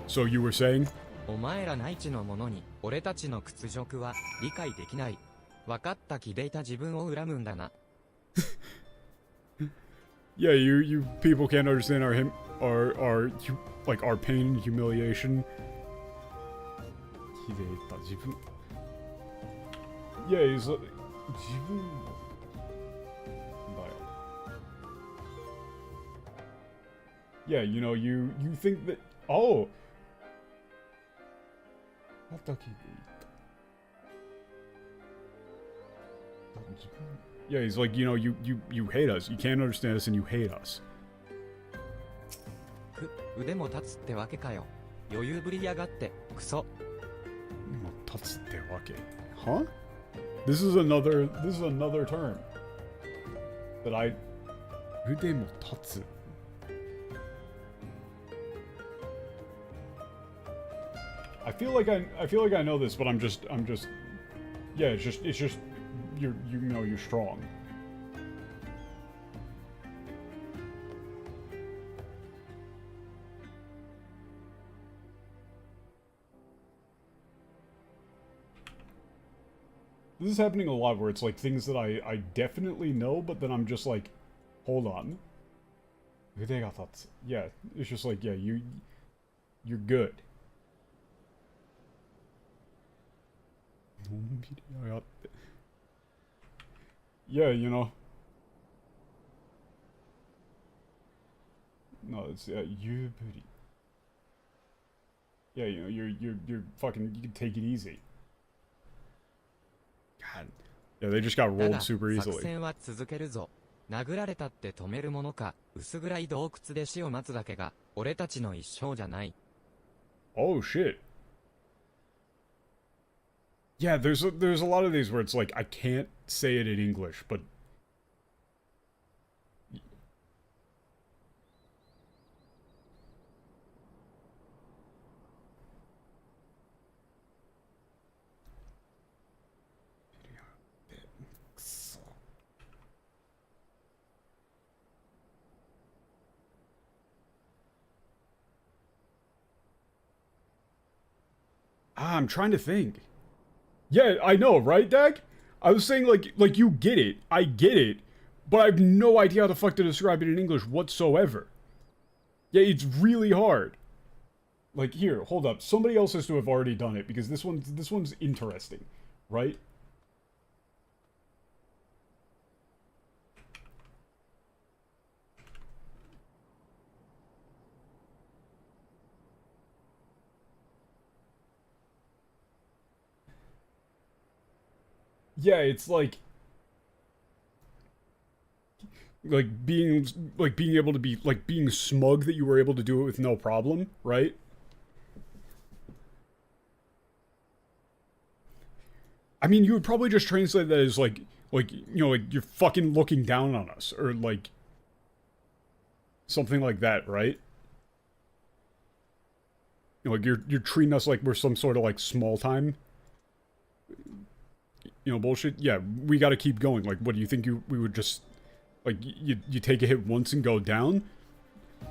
So you were saying? お前ら内地の者に、俺たちの屈辱は理解できない。分かった気でいた自分を恨むんだな。Yeah, you people can't understand our pain and humiliation. Yeah, he's like... Yeah, you know, you think that... Oh! Yeah, he's like, you know, you hate us. You can't understand us and you hate us. 腕も立つってわけかよ。余裕ぶりやがって、クソ。立つってわけ。Huh? This is another term. That I... 腕も立つ. I feel like I know this, but I'm just yeah, it's just you know you're strong. This is happening a lot where it's like things that I definitely know, but then I'm just like, hold on. Yeah, it's just like, yeah, you're good. Yeah, you know. No, it's you booty. Yeah, you know, you're fucking, you can take it easy. God. Yeah, they just got rolled super easily. 作戦は続けるぞ。殴られたって止めるものか、薄暗い洞窟で死を待つだけが、俺たちの一生じゃない。Oh shit. Yeah, there's a lot of these where it's like I can't say it in English, but I'm trying to think. Yeah, I know, right, Dak? I was saying, like you get it. I get it. But I have no idea how the fuck to describe it in English whatsoever. Yeah, it's really hard. Like, here, hold up. Somebody else has to have already done it, because this one's interesting, right? Yeah, it's like being able to be like being smug that you were able to do it with no problem, right? I mean, you would probably just translate that as like you know, like you're fucking looking down on us, or like something like that, right? You know, like you're treating us like we're some sort of like small time, you know, bullshit. Yeah, we got to keep going. Like, what do you think we would just like you take a hit once and go down?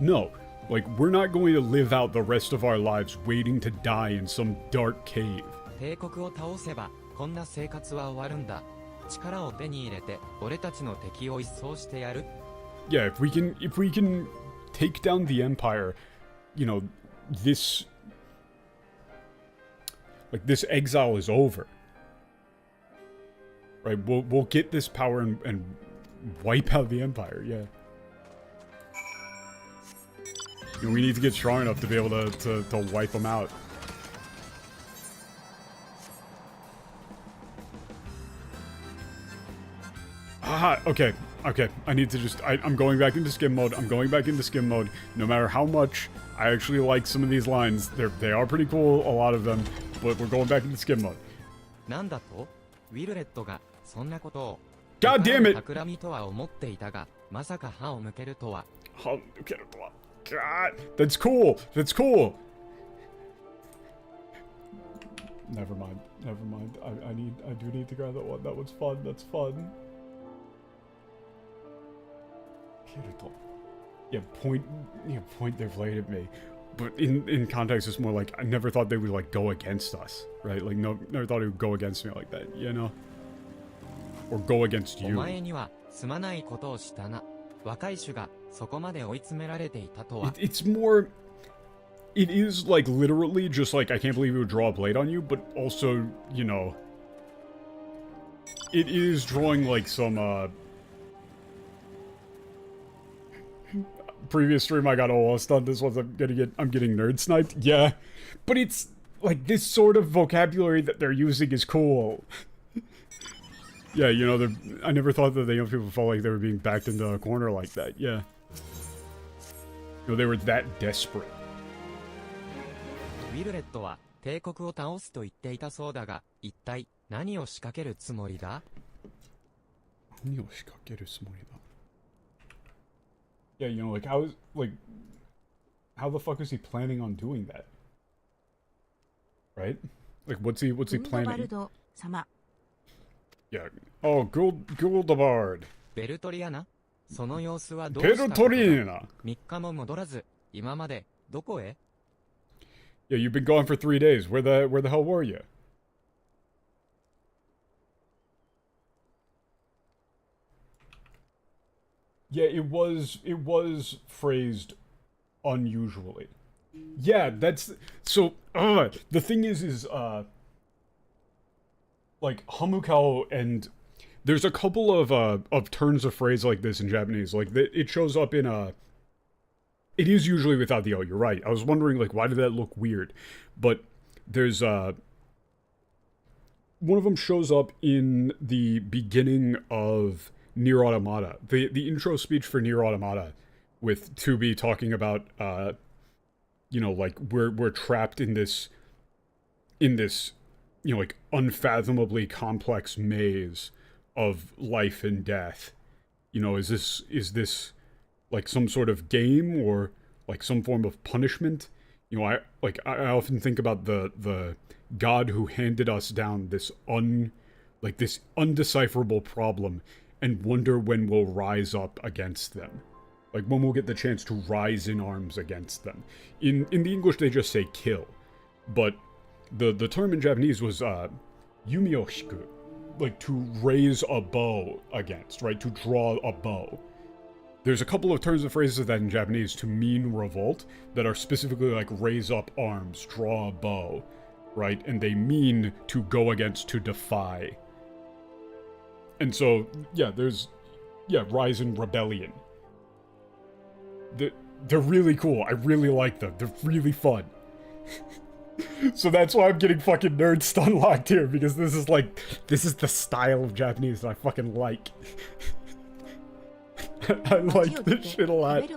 No, like we're not going to live out the rest of our lives waiting to die in some dark cave. 帝国を倒せばこんな生活は終わるんだ。力を手に入れて俺たちの敵を一掃してやる。Yeah, if we can take down the empire, you know, this exile is over. Right? We'll get this power and wipe out the Empire, yeah. You know, we need to get strong enough to be able to wipe them out. Ah, okay. Okay, I need to just... I'm going back into skim mode. I'm going back into skim mode. No matter how much I actually like some of these lines, they are pretty cool, a lot of them, but we're going back into skim mode. God damn it! God, that's cool! That's cool! Never mind. Never mind. I do need to grab that one. That one's fun. That's fun. Yeah, point their blade at me. But in context, it's more like, I never thought they would, like, go against us, right? Like, no, never thought it would go against me like that, you know? Or go against you. It's more... It is, like, literally just, like, I can't believe it would draw a blade on you, but also, you know... It is drawing, like, some, previous stream I got almost on this one. I'm getting nerd sniped. Yeah, but it's like this sort of vocabulary that they're using is cool. Yeah, you know, I never thought that the young people felt like they were being backed into a corner like that. Yeah, you know, they were that desperate. Yeah, you know, like, how the fuck is he planning on doing that? Right? Like, what's he planning? Yeah. Oh, Guldabard. Bertoriana? Yeah, you've been gone for 3 days. Where the hell were you? Yeah, it was phrased unusually. Yeah, that's... So, the thing is, like, Hamukao and... There's a couple of turns of phrase like this in Japanese. Like, it shows up in a... It is usually without the O, you're right. I was wondering, like, why did that look weird? But there's, one of them shows up in the beginning of Nier Automata. The intro speech for Nier Automata, with 2B talking about, you know, like, we're trapped in this, you know, like, unfathomably complex maze of life and death. You know, is this like some sort of game or like some form of punishment? You know, I often think about the God who handed us down this undecipherable problem and wonder when we'll rise up against them. Like, when we'll get the chance to rise in arms against them. In the English, they just say kill. But the term in Japanese was, yumioshiku. Like, to raise a bow against, right? To draw a bow. There's a couple of turns and phrases of that in Japanese to mean revolt that are specifically like raise up arms, draw a bow, right? And they mean to go against, to defy. And so, yeah, there's, rise in rebellion. They're really cool. I really like them. They're really fun. So that's why I'm getting fucking nerd stun locked here, because this is the style of Japanese that I fucking like. I like this shit a lot.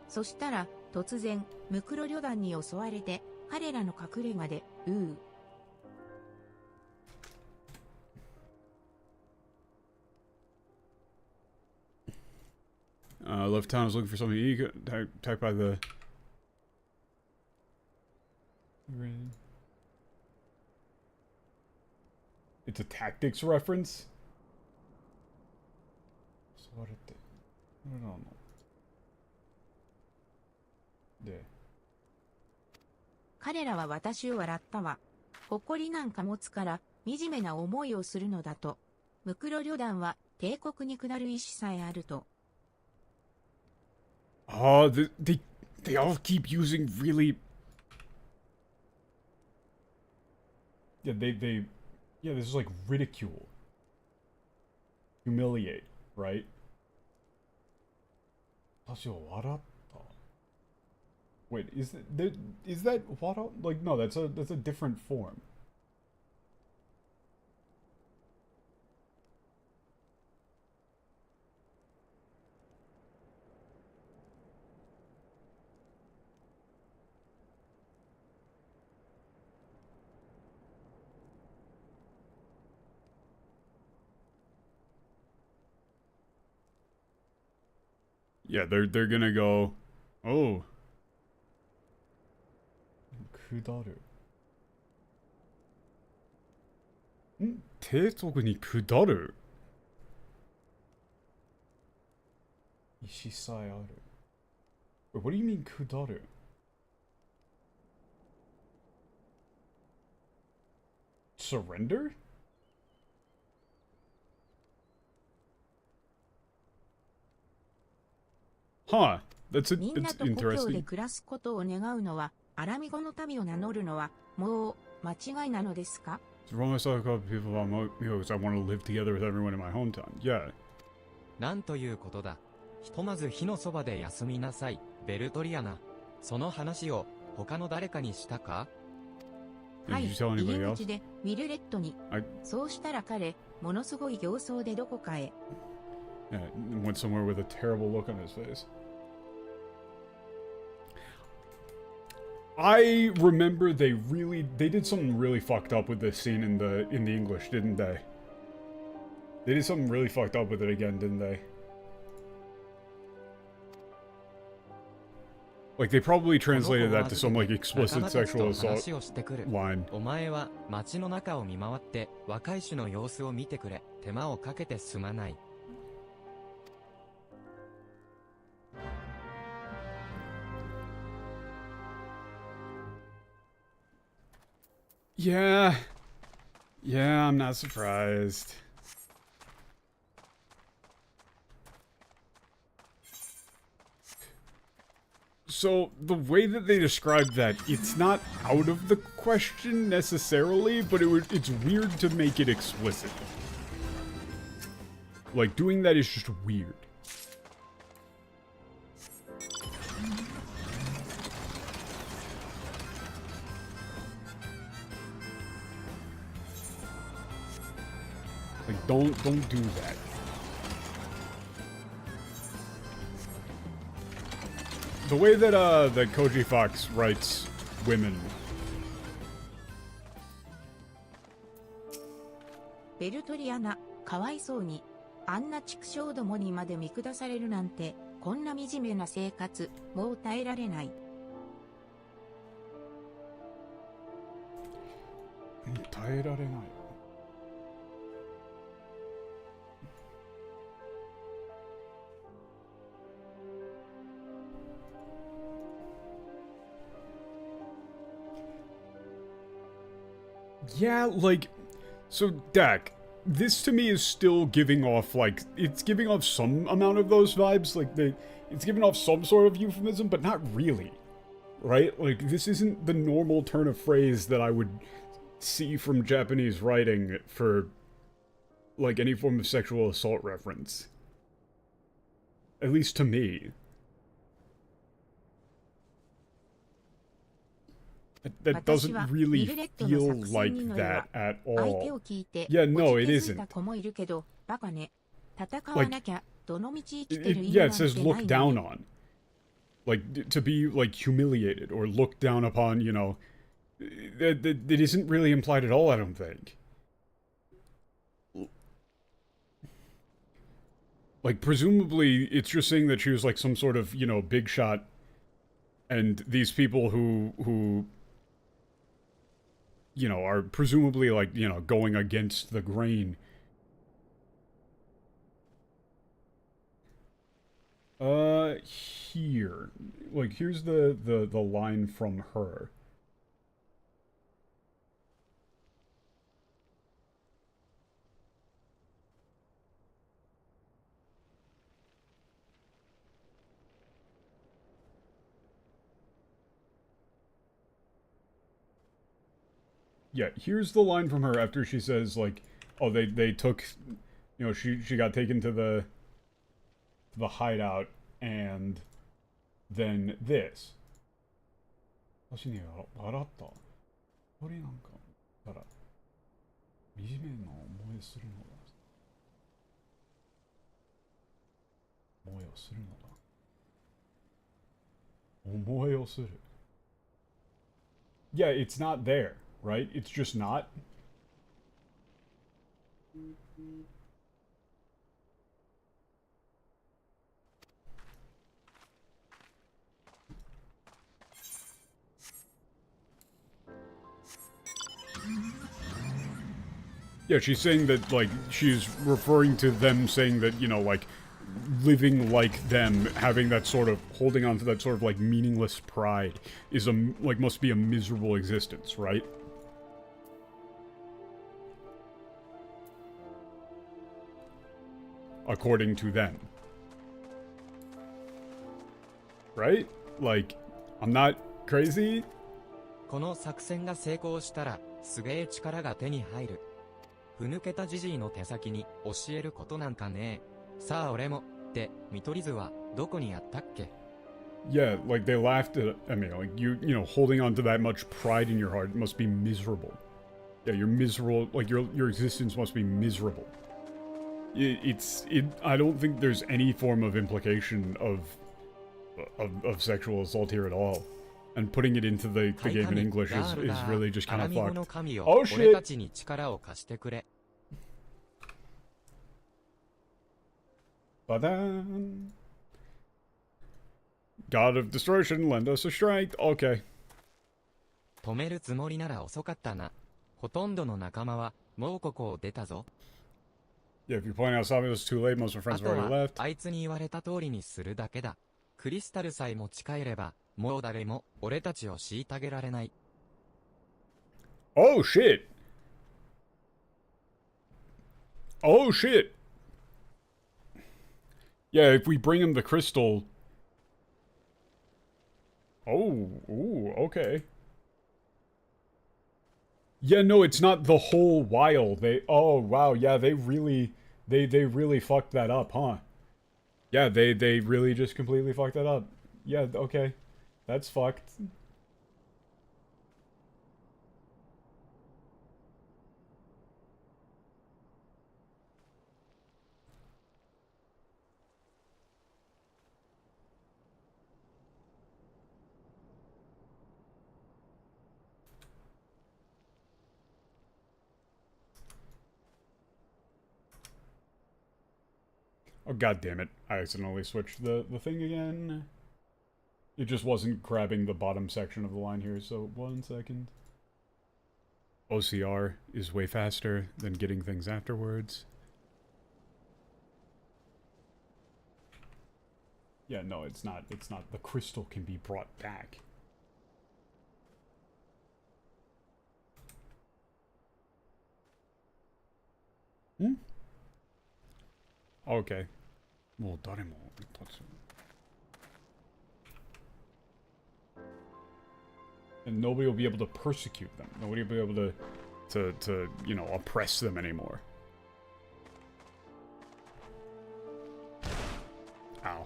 そしたら突然ムクロ旅団に襲われて彼らの隠れ家でLeft town is looking for something to eat. Type by the... It's a tactics reference? I don't know. Yeah. 彼らは私を笑ったわ。誇りなんか持つから惨めな思いをするのだと。ムクロ旅団は帝国に下る意志さえあると。Oh, they all keep using really... Yeah, Yeah, this is like ridicule. Humiliate, right? 私を笑った. Wait, is that wara? Like, no, that's a different form. Yeah, they're gonna go, oh, 下る. 低速に下る? 石さえある. Wait, what do you mean 下る? Surrender? Huh. That's みんな it's と故郷で interesting. 暮らすことを願うのは、アラミ語の民を名乗るのは、もう間違いなのですか？ It's wrong I saw a couple people about because I want to live together with everyone in my hometown. Yeah. なんということだ。ひとまず火のそばで休みなさい、ベルトリアナ。その話を他の誰かにしたか？はい、 Did you tell 家 anybody 口 else? でウィルレットに。 I そうしたら彼、ものすごい形相でどこかへ。 yeah, went somewhere with a terrible look on his face. I remember they did something really fucked up with this scene in the English, didn't they? They did something really fucked up with it again, didn't they? Like they probably translated that to some like explicit sexual assault line. お前は街の中を見回って若い種の様子を見てくれ。手間をかけてすまない。Yeah. Yeah, I'm not surprised. So, the way that they described that, it's not out of the question necessarily, but it's weird to make it explicit. Like, doing that is just weird. Like, don't do that. The way that that Koji Fox writes women. ベルトリアナ、かわいそうに。あんな畜生どもにまで見下されるなんて、こんな惨めな生活、もう耐えられない。耐えられない。Yeah, like, so Dak, this to me is still giving off, like, it's giving off some amount of those vibes, like, it's giving off some sort of euphemism, but not really, right? Like, this isn't the normal turn of phrase that I would see from Japanese writing for, like, any form of sexual assault reference. At least to me. That doesn't really feel like that at all. Yeah, no, it isn't. Yeah, it says look down on. Like, to be, like, humiliated or looked down upon, you know. That isn't really implied at all, I don't think. Like, presumably, it's just saying that she was, like, some sort of, you know, big shot. And these people who you know, are presumably, like, you know, going against the grain. Here. Like, here's the line from her. Yeah, here's the line from her after she says, like, oh, they took, you know, she got taken to the hideout, and then this. 私ね、笑った。これなんか、だから、惨めな思いするのだ。思いをするのだ。思いをする。Yeah, it's not there, right? It's just not. Yeah, she's saying that, like, she's referring to them saying that, you know, like, living like them, having that sort of, holding on to that sort of, like, meaningless pride is like, must be a miserable existence, right? According to them. Right? Like, I'm not crazy? この作戦が成功したら、すげえ力が手に入る。ふぬけたじじいの手先に教えることなんかねえ。さあ俺も、って見取り図はどこにやったっけ? Yeah, like they laughed at, I mean, like you know, holding on to that much pride in your heart must be miserable. Yeah, you're miserable, like your existence must be miserable. I don't think there's any form of implication of sexual assault here at all. And putting it into the game in English is really just kind of fucked. Oh shit! Ba-dan. God of Destruction, lend us a strength. Okay. 止めるつもりなら遅かったな。ほとんどの仲間はもうここを出たぞ。Yeah, if you're pointing out something was too late, most of my friends have already left. あいつに言われた通りにするだけだ。クリスタルさえ持ち帰れば、もう誰も俺たちを虐げられない。Oh shit! Oh shit! Yeah, if we bring him the crystal... Oh, ooh, okay. Yeah, no, it's not the whole while. Oh, wow, yeah, they really fucked that up, huh? Yeah, they really just completely fucked that up. Yeah, okay. That's fucked. Oh, god damn it. I accidentally switched the thing again. It just wasn't grabbing the bottom section of the line here, so 1 second. OCR is way faster than getting things afterwards. Yeah, no, it's not. It's not. The crystal can be brought back. Hmm? Okay. Well, and nobody will be able to persecute them. Nobody will be able to you know, oppress them anymore. Ow.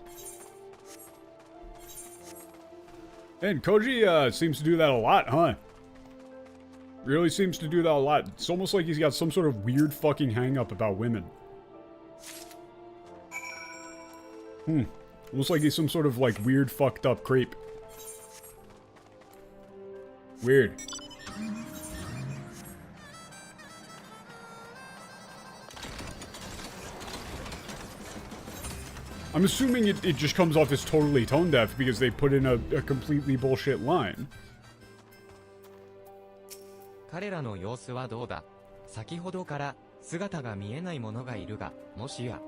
And Koji seems to do that a lot, huh? Really seems to do that a lot. It's almost like he's got some sort of weird fucking hang-up about women. Almost like he's some sort of, like, weird fucked up creep. Weird. I'm assuming it just comes off as totally tone deaf because they put in a completely bullshit line. 彼らの様子はどうだ? 先ほどから姿が見えない者がいるが、もしや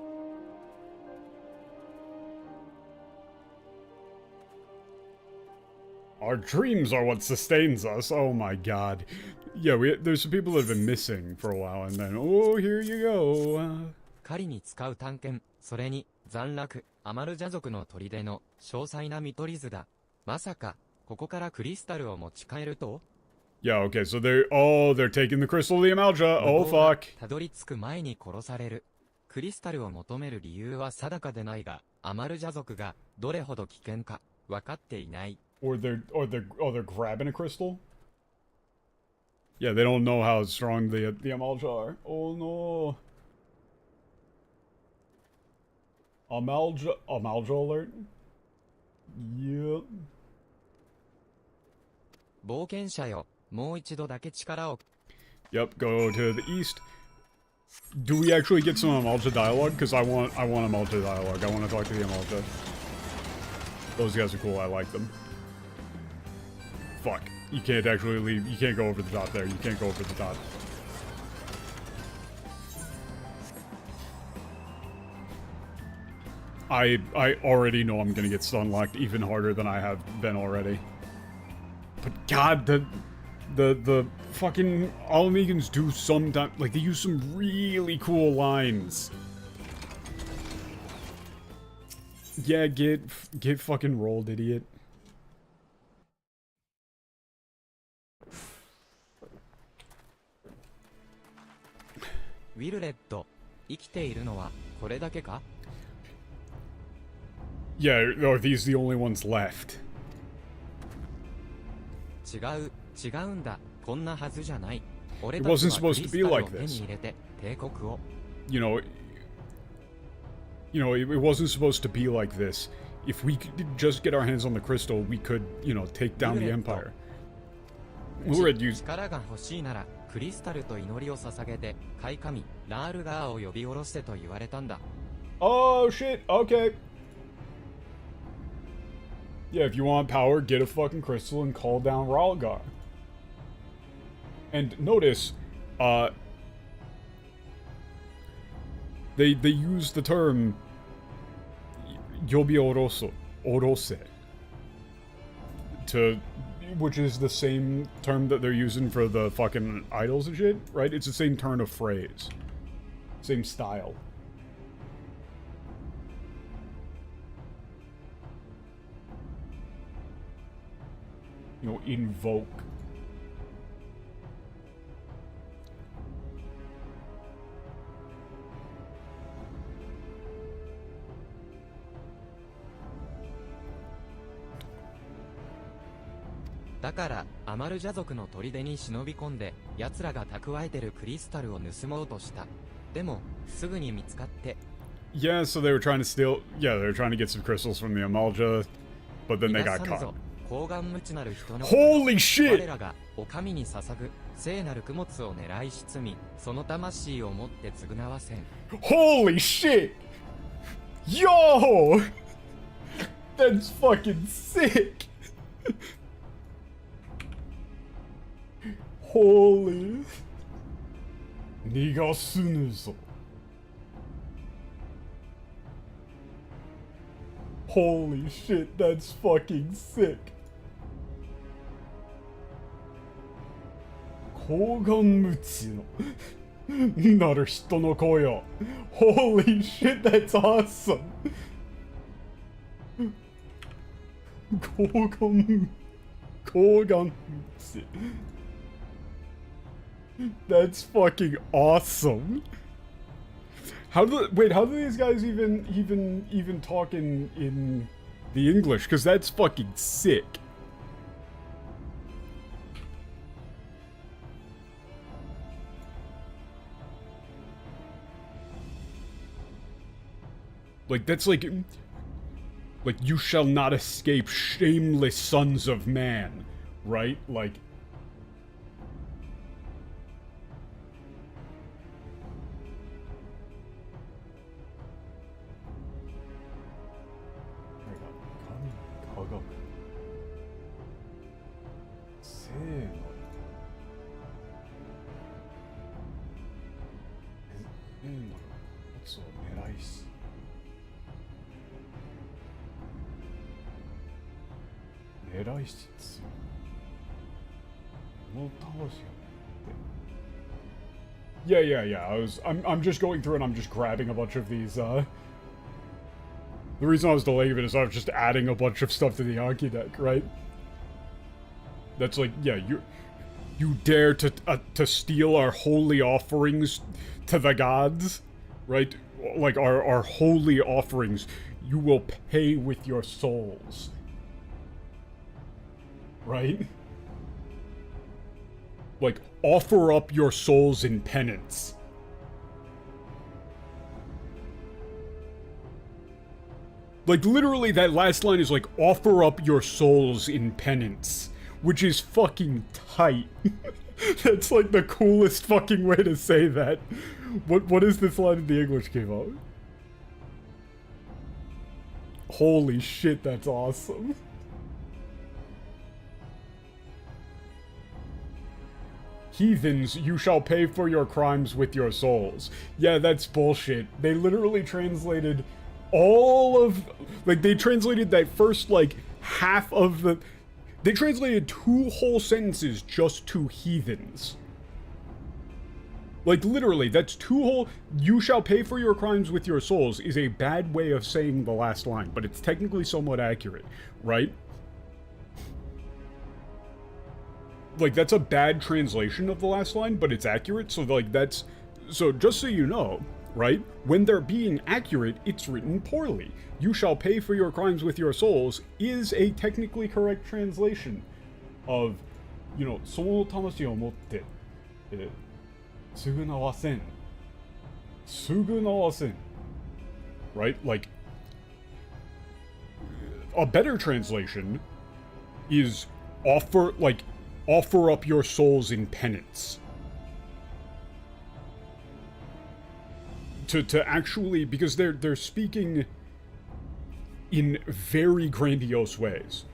Our dreams are what sustains us. Oh my god. Yeah, there's some people that have been missing for a while, and then, oh, here you go. 狩りに使う探検、それに残落、アマルジャ族の砦の詳細な見取り図だ。まさか、ここからクリスタルを持ち帰ると? Yeah, okay, so they're taking the crystal of the Amalja. Oh, fuck. たどり着く前に殺される。クリスタルを求める理由は定かでないが、アマルジャ族がどれほど危険か分かっていない。Or they're grabbing a crystal? Yeah, they don't know how strong the Amalja are. Oh no. Amalja alert? Yep. 冒険者よ、もう一度だけ力を。Yep, go to the east. Do we actually get some Amalja dialogue? Because I want Amalja dialogue. I want to talk to the Amalja. Those guys are cool. I like them. Fuck. You can't actually leave. You can't go over the top there. You can't go over the top. I already know I'm gonna get stun locked even harder than I have been already. But god, the fucking Almegans do sometimes, like, they use some really cool lines. Yeah, get fucking rolled, idiot. Wilred, 生きているのはこれだけか? Yeah, are these the only ones left? 違うんだ。こんなはずじゃない。 It wasn't supposed to be like this. You know, it wasn't supposed to be like this. If we could just get our hands on the crystal, we could, you know, take down the Empire. Wilred used... 力が欲しいならクリスタルと祈りを捧げて開神ラールガーを呼び下ろしてと言われたんだ。 Oh shit, okay. Yeah, if you want power, get a fucking crystal and call down Ralgar. And notice, they use the term Yobi Orose to, which is the same term that they're using for the fucking idols and shit, right? It's the same turn of phrase. Same style. You know, invoke. Daからアマルジャ族の砦に忍び込んで奴らが蓄えてるクリスタルを盗もうとした。でもすぐに見つかって。 Yeah, so they were trying to steal. Yeah, they were trying to get some crystals from the Amalja, but then they got caught. Holy shit! Holy shit! Yo! That's fucking sick! Holy... 逃がすぬぞ. Holy shit, that's fucking sick. 高顔無知のなる人の子よ. Holy shit, that's awesome. 高顔無知. That's fucking awesome. How do these guys even talk in the English? Because that's fucking sick. Like, that's like you shall not escape, shameless sons of man, right? Like, Yeah. I'm just going through and I'm just grabbing a bunch of these, The reason I was delaying it is I was just adding a bunch of stuff to the Anki deck, right? That's like, yeah, You dare to steal our holy offerings to the gods, right? Like our holy offerings. You will pay with your souls, right? Like, offer up your souls in penance. Like, literally, that last line is like, offer up your souls in penance. Which is fucking tight. That's like the coolest fucking way to say that. What is this line in the English came out? Holy shit, that's awesome. Heathens, you shall pay for your crimes with your souls. Yeah, that's bullshit. They literally translated all of... Like, they translated that first, like, half of the... They translated 2 whole sentences just to heathens. Like, literally, that's 2 whole... You shall pay for your crimes with your souls is a bad way of saying the last line, but it's technically somewhat accurate, right? Like, that's a bad translation of the last line, but it's accurate, so, like, that's... So, just so you know, right? When they're being accurate, it's written poorly. You shall pay for your crimes with your souls is a technically correct translation of, you know, その魂を持って、償わせん。償わせん。Right? Like, a better translation is offer up your souls in penance. To actually, because they're speaking in very grandiose ways.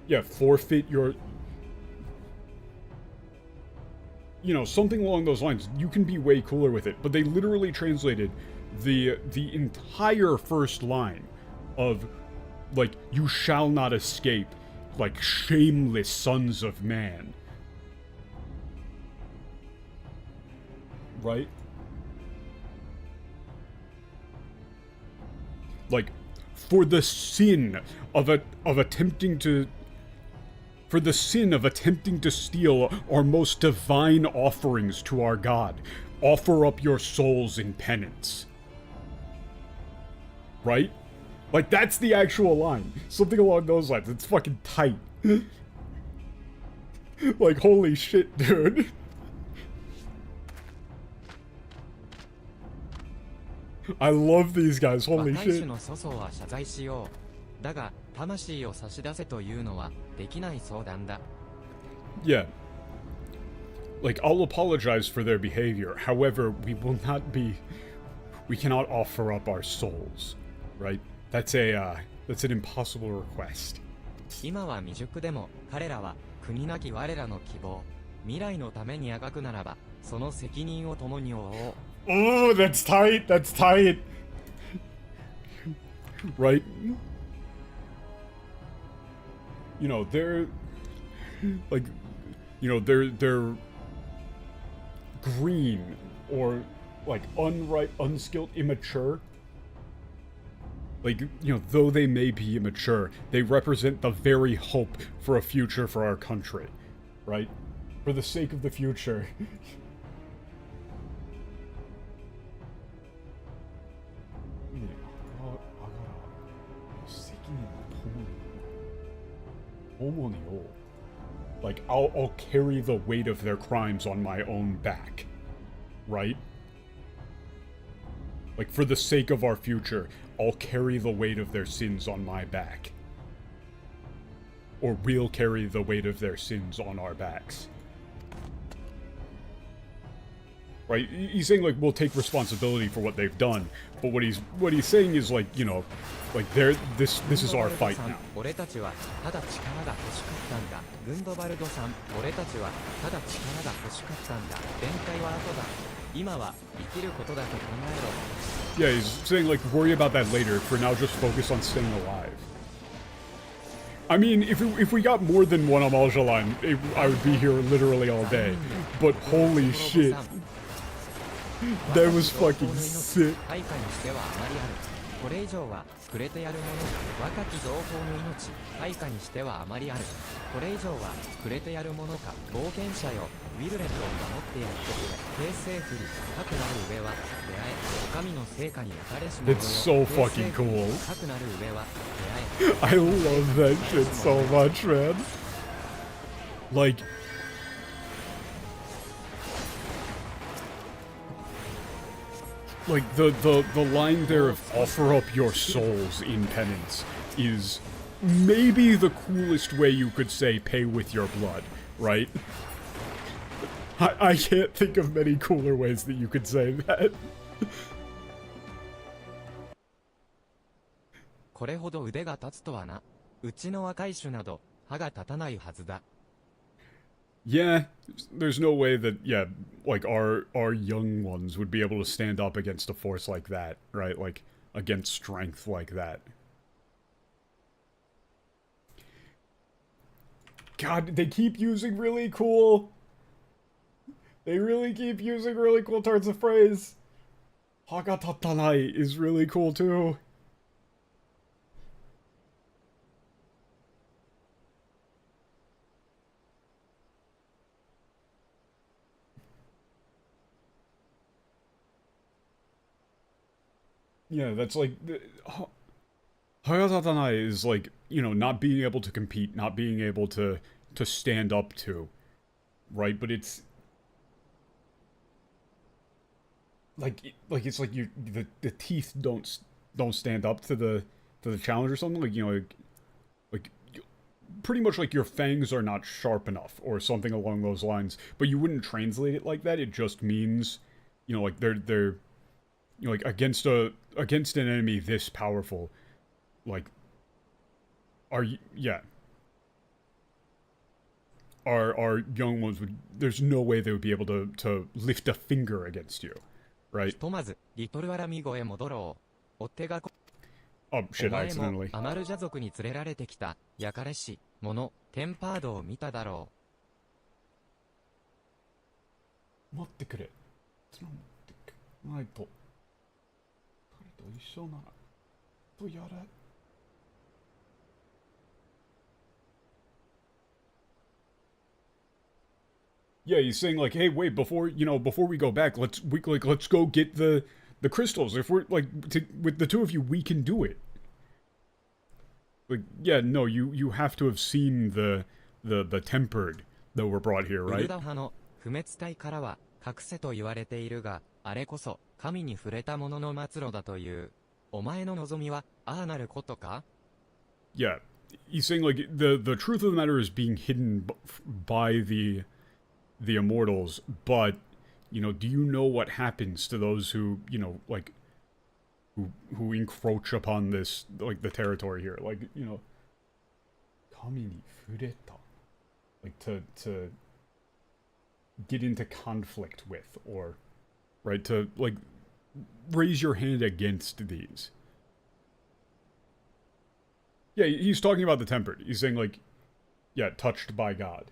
Yeah, forfeit your... You know, something along those lines. You can be way cooler with it, but they literally translated the entire first line of, like, you shall not escape, like, shameless sons of man. Right? Like, for the sin of attempting to... For the sin of attempting to steal our most divine offerings to our God, offer up your souls in penance. Right? Like, that's the actual line. Something along those lines. It's fucking tight. Like, holy shit, dude. I love these guys, holy shit. Yeah. Like, I'll apologize for their behavior. However, we cannot offer up our souls. Right? That's an impossible request. Oh, that's tight, that's tight. Right? You know, they're like, you know, they're green or like unskilled, immature. Like, you know, though they may be immature, they represent the very hope for a future for our country, right? For the sake of the future. Like, I'll carry the weight of their crimes on my own back. Right? Like, for the sake of our future, I'll carry the weight of their sins on my back. Or we'll carry the weight of their sins on our backs. Right? He's saying, like, we'll take responsibility for what they've done, but what he's saying is, like, you know, like, this is our fight now. Yeah, he's saying, like, worry about that later. For now, just focus on staying alive. I mean, if we got more than one Amalja line, I would be here literally all day. But holy shit. That was fucking sick. これ以上は触れてやるものか。若き同胞の命配下にしてはあまりある。これ以上は触れてやるものか。冒険者よ、ウィルレットを守ってやってくれ。平成不利かくなる上は出会え。お上の成果に打たれし者よ。 It's so fucking cool. かくなる上は出会え。 I love that shit so much, man. Like, the line there of offer up your souls in penance is maybe the coolest way you could say pay with your blood, right? I can't think of many cooler ways that you could say that. これほど腕が立つとはな。うちの若い種など歯が立たないはずだ。 Yeah, there's no way that, yeah, like, our young ones would be able to stand up against a force like that, right? Like, against strength like that. God, they keep using really cool... They really keep using really cool turns of phrase. Hagatatanai is really cool, too. Yeah, that's like... Hagatatanai is like, you know, not being able to compete, not being able to stand up to, right? But it's... Like it's like the teeth don't stand up to the challenge or something, like, you know, like pretty much like your fangs are not sharp enough or something along those lines, but you wouldn't translate it like that. It just means, you know, like they're you know, like against an enemy this powerful, like our young ones would, there's no way they would be able to lift a finger against you. Right. ひとまずリトルアラミゴへ戻ろう。追っ手がこ Oh shit, お前 accidentally. もアマルジャ族に連れられてきたヤカレシ者テンパードを見ただろ待ってくれ。その持ってくないと。彼と一緒ならとやれ。Yeah, he's saying like, hey, wait, before we go back, let's go get the crystals. If we're like with the two of you, we can do it. Like, yeah, no, you have to have seen the tempered that were brought here, う。ウル right? ダ派の不滅体からは隠せと言われているが、あれこそ神に触れた者の末路だという。お前の望みはああなることか? Yeah, he's saying like the truth of the matter is being hidden by the immortals, but, you know, do you know what happens to those who, you know, like, who encroach upon this, like, the territory here? Like, you know, kami ni fureta. Like, to get into conflict with, or, right, to, like, raise your hand against these. Yeah, he's talking about the tempered. He's saying, like, yeah, touched by God.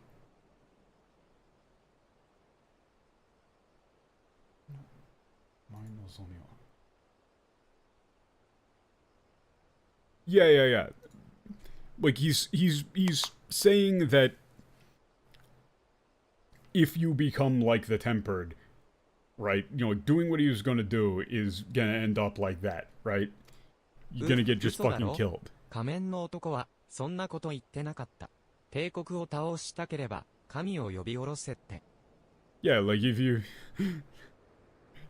Yeah. Like, he's saying that if you become like the tempered, right, you know, doing what he was gonna do is gonna end up like that, right? You're gonna get just fucking killed. 仮面の男はそんなこと言ってなかった。帝国を倒したければ神を呼び下ろせって。Yeah, like if you...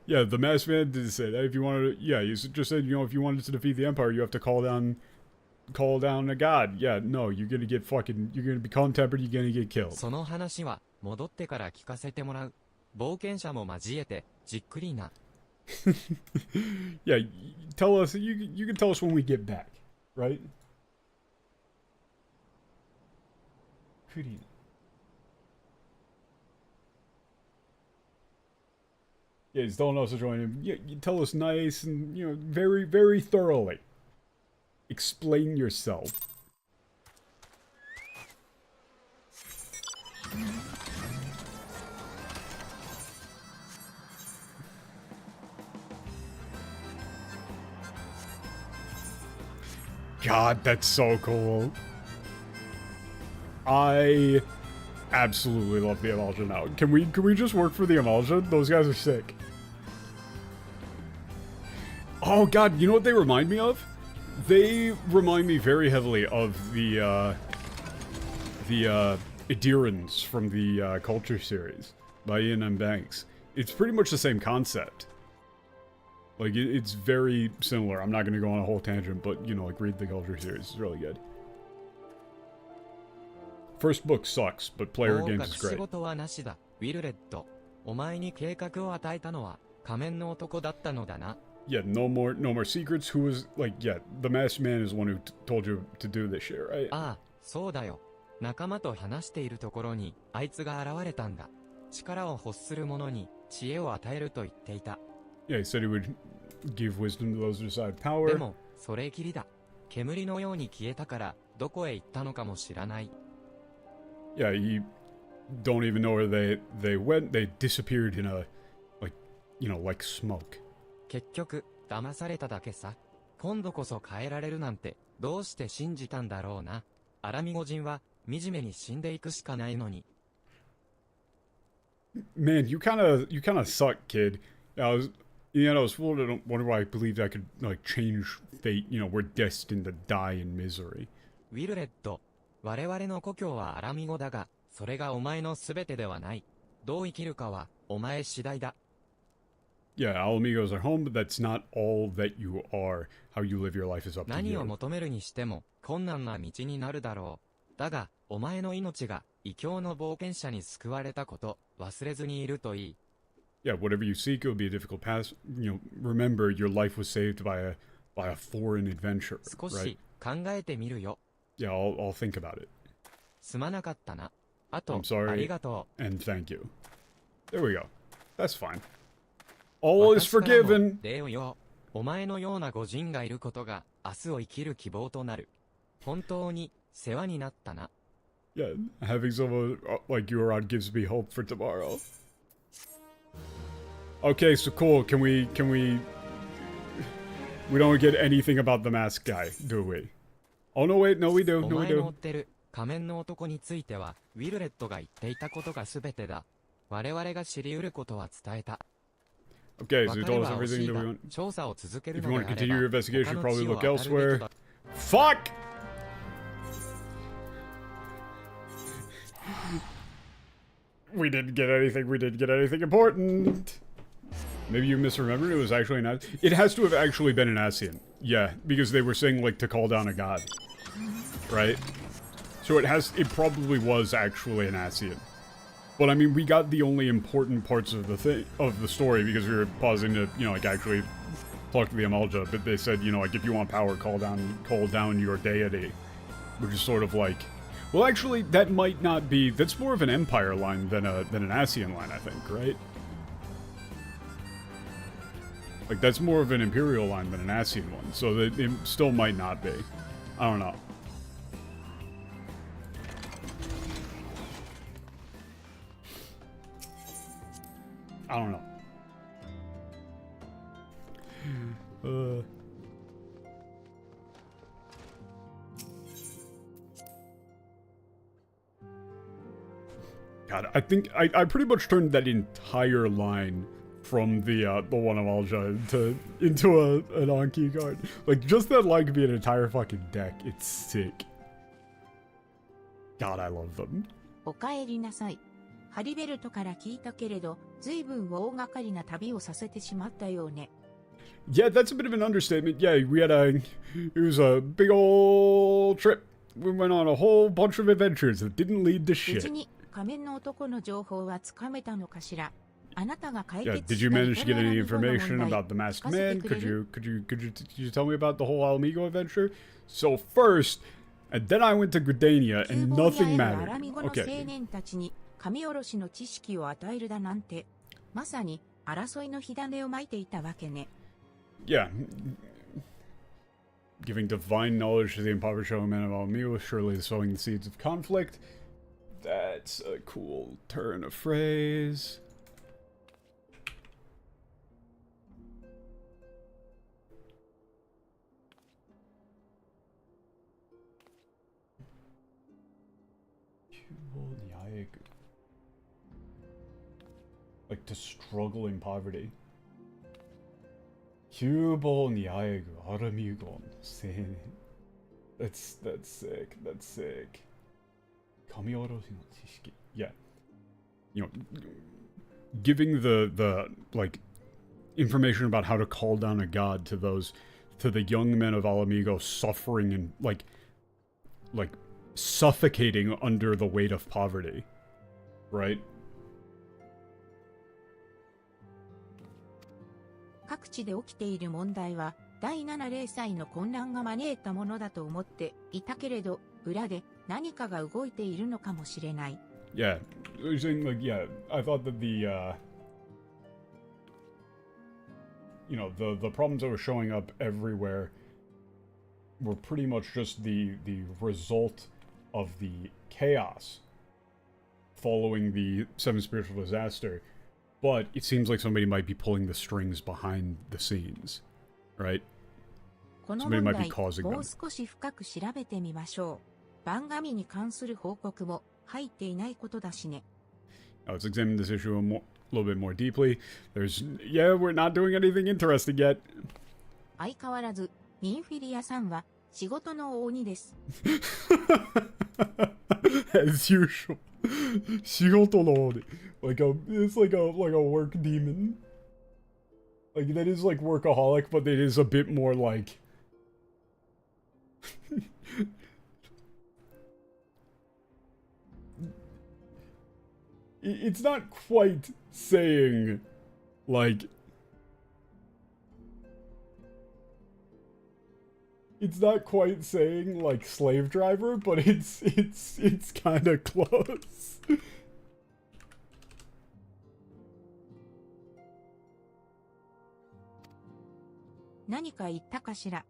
Yeah, the masked man did say that. If you wanted to... Yeah, he just said, you know, if you wanted to defeat the Empire, you have to call down a god. Yeah, no, you're gonna get fucking... You're gonna become tempered, you're gonna get killed. その話は戻ってから聞かせてもらう。冒険者も交えてじっくりな。Yeah, tell us... You can tell us when we get back, right? クリーン。Yeah, he's telling us to join him. Yeah, you tell us nice and, you know, very, very thoroughly. Explain yourself. God, that's so cool. I absolutely love the Emulsion now. Can we just work for the Emulsion? Those guys are sick. Oh god, you know what they remind me of? They remind me very heavily of the Edirans from the Culture series by Ian M. Banks. It's pretty much the same concept. Like, it's very similar. I'm not going to go on a whole tangent, but, you know, like, read the Culture series. It's really good. First book sucks, but player games is great. ウィルレット、お前に計画を与えたのは仮面の男だったのだな。Yeah, no more secrets. Who was, like, yeah, the masked man is the one who told you to do this shit, right? ああ、そうだよ。仲間と話しているところに、あいつが現れたんだ。力を欲する者に知恵を与えると言っていた。Yeah, he said he would give wisdom to those who decide power. でも、それきりだ。煙のように消えたから、どこへ行ったのかも知らない。Yeah, you don't even know where they went. They disappeared in a, like, you know, like smoke. 結局、騙されただけさ。今度こそ変えられるなんて、どうして信じたんだろうな。アラミゴ人は、惨めに死んでいくしかないのに。Man, you kind of suck, kid. In the end, I was fooled. I don't wonder why I believed I could, like, change fate. You know, we're destined to die in misery. ウィルレット、我々の故郷はアラミゴだが、それがお前のすべてではない。どう生きるかは、お前次第だ。Yeah, Alamigos are home, but that's not all that you are. How you live your life is up to you. 何を求めるにしても、困難な道になるだろう。だが、お前の命が、異教の冒険者に救われたこと、忘れずにいるといい。Yeah, whatever you seek, it will be a difficult path. You know, remember, your life was saved by a foreign adventure, 少し、考えてみるよ。Yeah, I'll think about it. すまなかったな。あと、 I'm sorry, ありがとう。 and thank you. There we go. That's fine. All is forgiven. 礼をよ。お前のような御人がいることが、明日を生きる希望となる。本当に、世話になったな。Yeah, having someone like you around gives me hope for tomorrow. Okay, so cool. Can we... We don't get anything about the masked guy, do we? Oh, no, wait. No, we do. お No, we 前の追 do. ってる仮面の男については、ウィルレットが言っていたことが全てだ。我々が知り得ることは伝えた。 Okay, so you 別れ told は us 惜し everything い that が we want. 調査を続ける If の you で want あ to れば continue your investigation, 他 you の probably 地を look 当たるべき elsewhere. だ。 Fuck! We didn't get anything. We didn't get anything important. Maybe you misremembered. It was actually an Asian. It has to have actually been an Asian. Yeah, because they were saying, like, to call down a god. Right? So it probably was actually an Asian. But I mean, we got the only important parts of the story because we were pausing to, you know, like, actually talk to the Amalja. But they said, you know, like, if you want power, call down your deity. Which is sort of like... Well, actually, that might not be... That's more of an Empire line than an Asian line, I think, right? Like, that's more of an Imperial line than an Asian one, so it still might not be. I don't know. I don't know. God, I think I pretty much turned that entire line from the one of Alja into an Anki card. Like, just that line could be an entire fucking deck. It's sick. God, I love them. お帰りなさい。ハリベルトから聞いたけれど、随分大掛かりな旅をさせてしまったようね。Yeah, that's a bit of an understatement. Yeah, it was a big old trip. We went on a whole bunch of adventures that didn't lead to 無 shit. 事に仮面の男の情報はつかめたのかしら。あなたが解 Yeah, 決 did し you た manage to get any イタリアの information 問題 about the masked 聞かせて man? くれる？ Could you tell me about the whole Alamigo adventure? So first, and then I went to Gridania 急 and 暴に nothing 会えるア mattered. ラミゴの青 Okay. 年たちに神下ろしの知識を与えるだなんて、まさに争いの火種をまいていたわけね。Yeah. Giving divine knowledge to the impoverished young men of Alamigo, surely sowing the seeds of conflict. That's a cool turn of phrase. Like, to struggle in poverty. 窮乏にあえぐアルミゴン青年 That's sick. That's sick. 神おろしの知識 Yeah. You know, giving the like information about how to call down a god to the young men of Alamigo suffering and like suffocating under the weight of poverty, right? 各地で起きている問題は第7零歳の混乱が招いたものだと思っていたけれど、裏で何かが動いているのかもしれない。Yeah, you're saying like I thought that the you know the problems that were showing up everywhere were pretty much just the result of the chaos following the Seven Spiritual Disaster, but it seems like somebody might be pulling the strings behind the scenes, right? この問題、もう少し深く調べてみましょう。番組に関する報告も入っていないことだしね。Let's examine this issue a little bit more deeply. We're not doing anything interesting yet. 相変わらず、ミンフィリアさんは仕事の鬼です。As usual. 仕事の鬼. It's like a work demon. Like, that is like workaholic, but it is a bit more like... It's not quite saying, like... It's not quite saying, like, slave driver, but it's kind of close. 何か言ったかしら?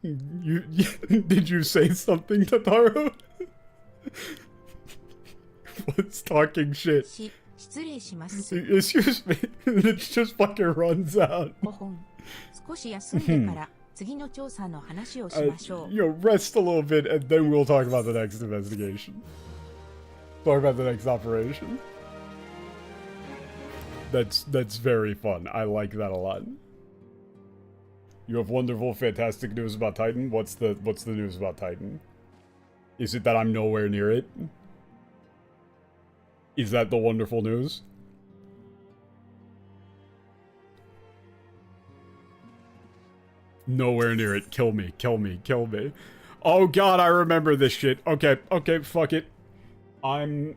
Did you say something, Tataru? What's talking shit? 失礼します。Excuse me. It just fucking runs out. 少し休んでから次の調査の話をしましょう。Rest a little bit and then we'll talk about the next investigation. Talk about the next operation. That's very fun. I like that a lot. You have wonderful, fantastic news about Titan. What's the news about Titan? Is it that I'm nowhere near it? Is that the wonderful news? Nowhere near it. Kill me, kill me, kill me. Oh god, I remember this shit. Okay, fuck it. I'm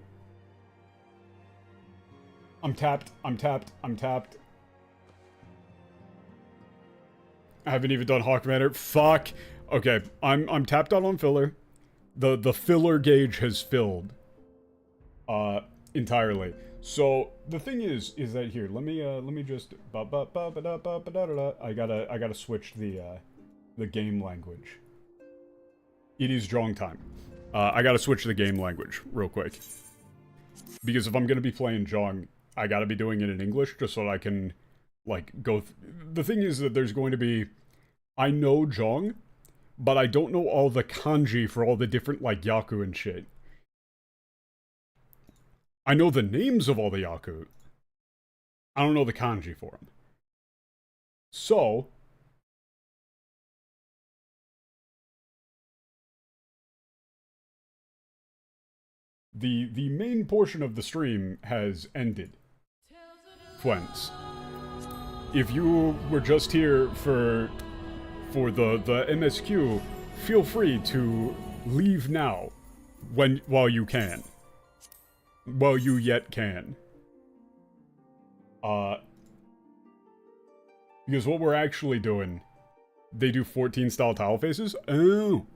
tapped. I haven't even done Hawk Manor. Fuck. Okay, I'm tapped out on filler. The filler gauge has filled. Entirely. So the thing is that here, let me just I gotta switch the game language. It is drawing time. I gotta switch the game language real quick. Because if I'm gonna be playing Zhong, I gotta be doing it in English just so that I can like go the thing is that there's going to be I know Zhong, but I don't know all the kanji for all the different like Yaku and shit. I know the names of all the Yaku. I don't know the kanji for them. So the main portion of the stream has ended. Friends. If you were just here for the MSQ, feel free to leave now while you can. While you yet can. Because what we're actually doing, they do 14 style tile faces? Oh.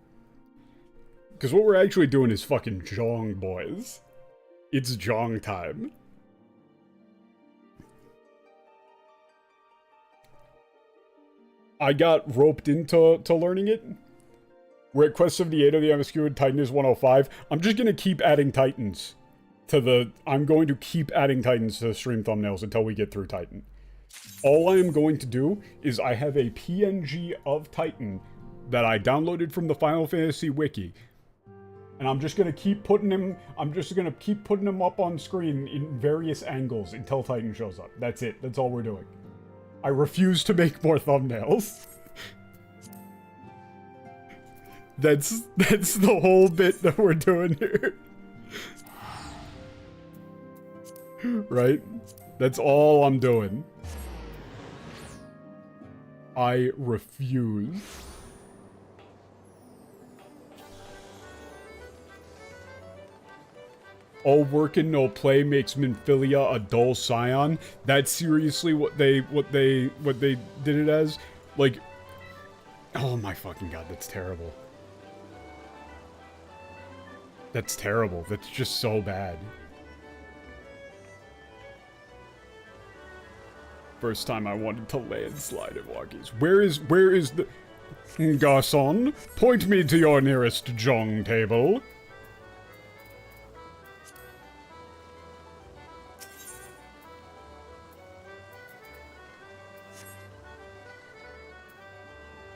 Because what we're actually doing is fucking Zhong, boys. It's Zhong time. I got roped into learning it. We're at Quest 78 of the MSQ and Titan is 105. I'm just gonna keep adding Titans. I'm going to keep adding Titans to the stream thumbnails until we get through Titan. All I am going to do is I have a PNG of Titan that I downloaded from the Final Fantasy wiki And I'm just gonna keep putting him up on screen in various angles until Titan shows up. That's it. That's all we're doing. I refuse to make more thumbnails. That's the whole bit that we're doing here. Right? That's all I'm doing. I refuse. All work and no play makes Minfilia a dull scion. That's seriously what they did it as? Like, oh my fucking god, that's terrible. That's terrible. That's just so bad. First time I wanted to landslide at Walkies. Where is the... Garçon, point me to your nearest jong table.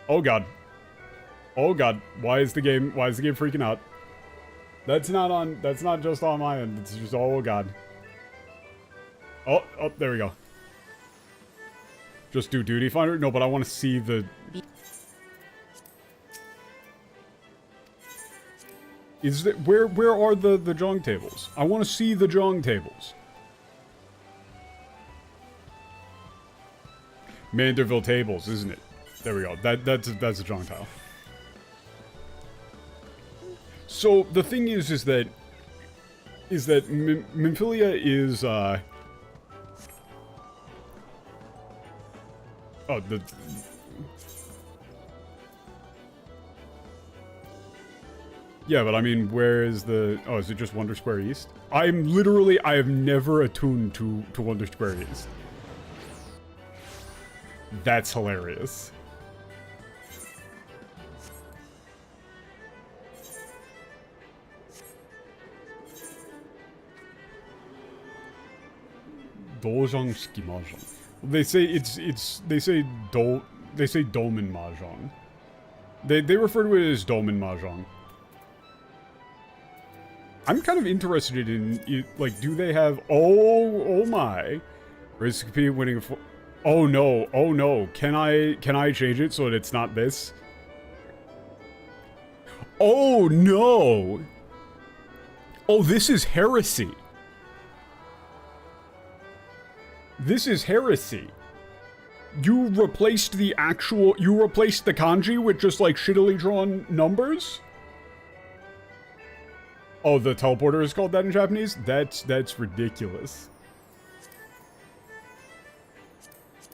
Oh god. Oh god. Why is the game freaking out? That's not just on my end. It's just, oh god. Oh, there we go. Just do duty finder? No, but I want to see the... Is that, where are the jong tables? I want to see the jong tables. Manderville tables, isn't it? There we go. That's a jong tile. So the thing is that Minfilia is yeah, but I mean, where is the... Oh, is it just Wonder Square East? I have never attuned to Wonder Square East. That's hilarious. Dojang-ski mahjong. They say they say Domin mahjong. They refer to it as Domin mahjong. I'm kind of interested in, like, do they have... Oh my. Recipe winning... Oh no. Can I change it so that it's not this? Oh no. Oh, this is heresy. This is heresy. You replaced the kanji with just, like, shittily drawn numbers? Oh, the teleporter is called that in Japanese? That's ridiculous.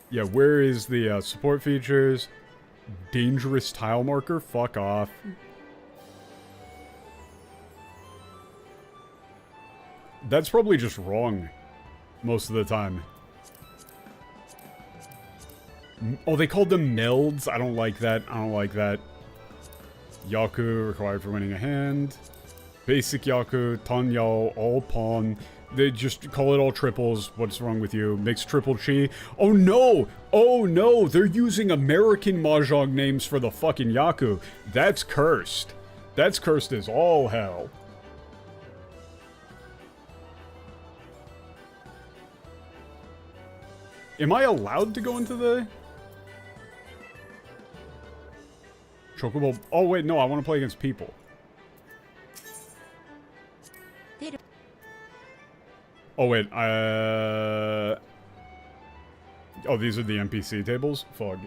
Yeah, where is the support features? Dangerous tile marker? Fuck off. That's probably just wrong most of the time. Oh, they called them melds? I don't like that. Yaku, required for winning a hand. Basic Yaku, Tanyao, all pawn. They just call it all triples. What's wrong with you? Mixed triple chi. Oh no! Oh no! They're using American mahjong names for the fucking Yaku. That's cursed. That's cursed as all hell. Am I allowed to go into the... Chocobo... Oh wait, no, I want to play against people. Oh wait, oh, these are the NPC tables? Fuck.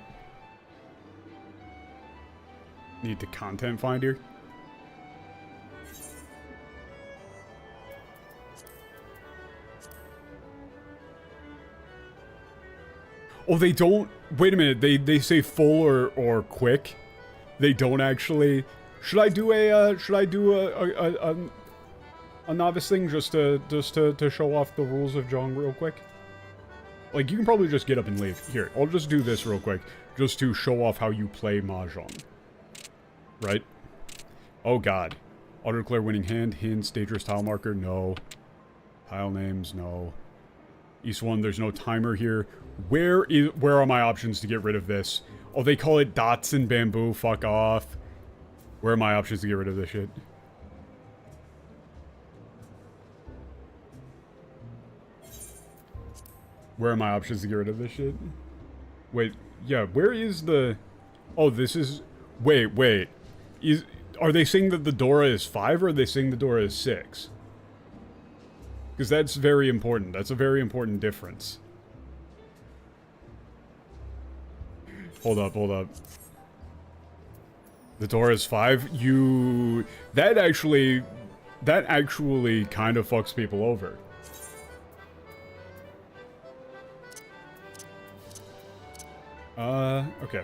Need to content finder. Oh, they don't... Wait a minute, they say full or quick. They don't actually... Should I do a novice thing just to show off the rules of Jong real quick? Like, you can probably just get up and leave. Here, I'll just do this real quick, just to show off how you play Mahjong. Right? Oh god. Auto-declare winning hand, hints, dangerous tile marker, no. Tile names, no. East 1, there's no timer here. Where are my options to get rid of this? Oh, they call it dots and bamboo, fuck off. Where are my options to get rid of this shit? Where are my options to get rid of this shit? Wait, yeah, where is the... Oh, this is... Wait. Are they saying that the Dora is 5 or are they saying the Dora is 6? Because that's very important. That's a very important difference. Hold up. The Dora is 5? That actually kind of fucks people over. Okay.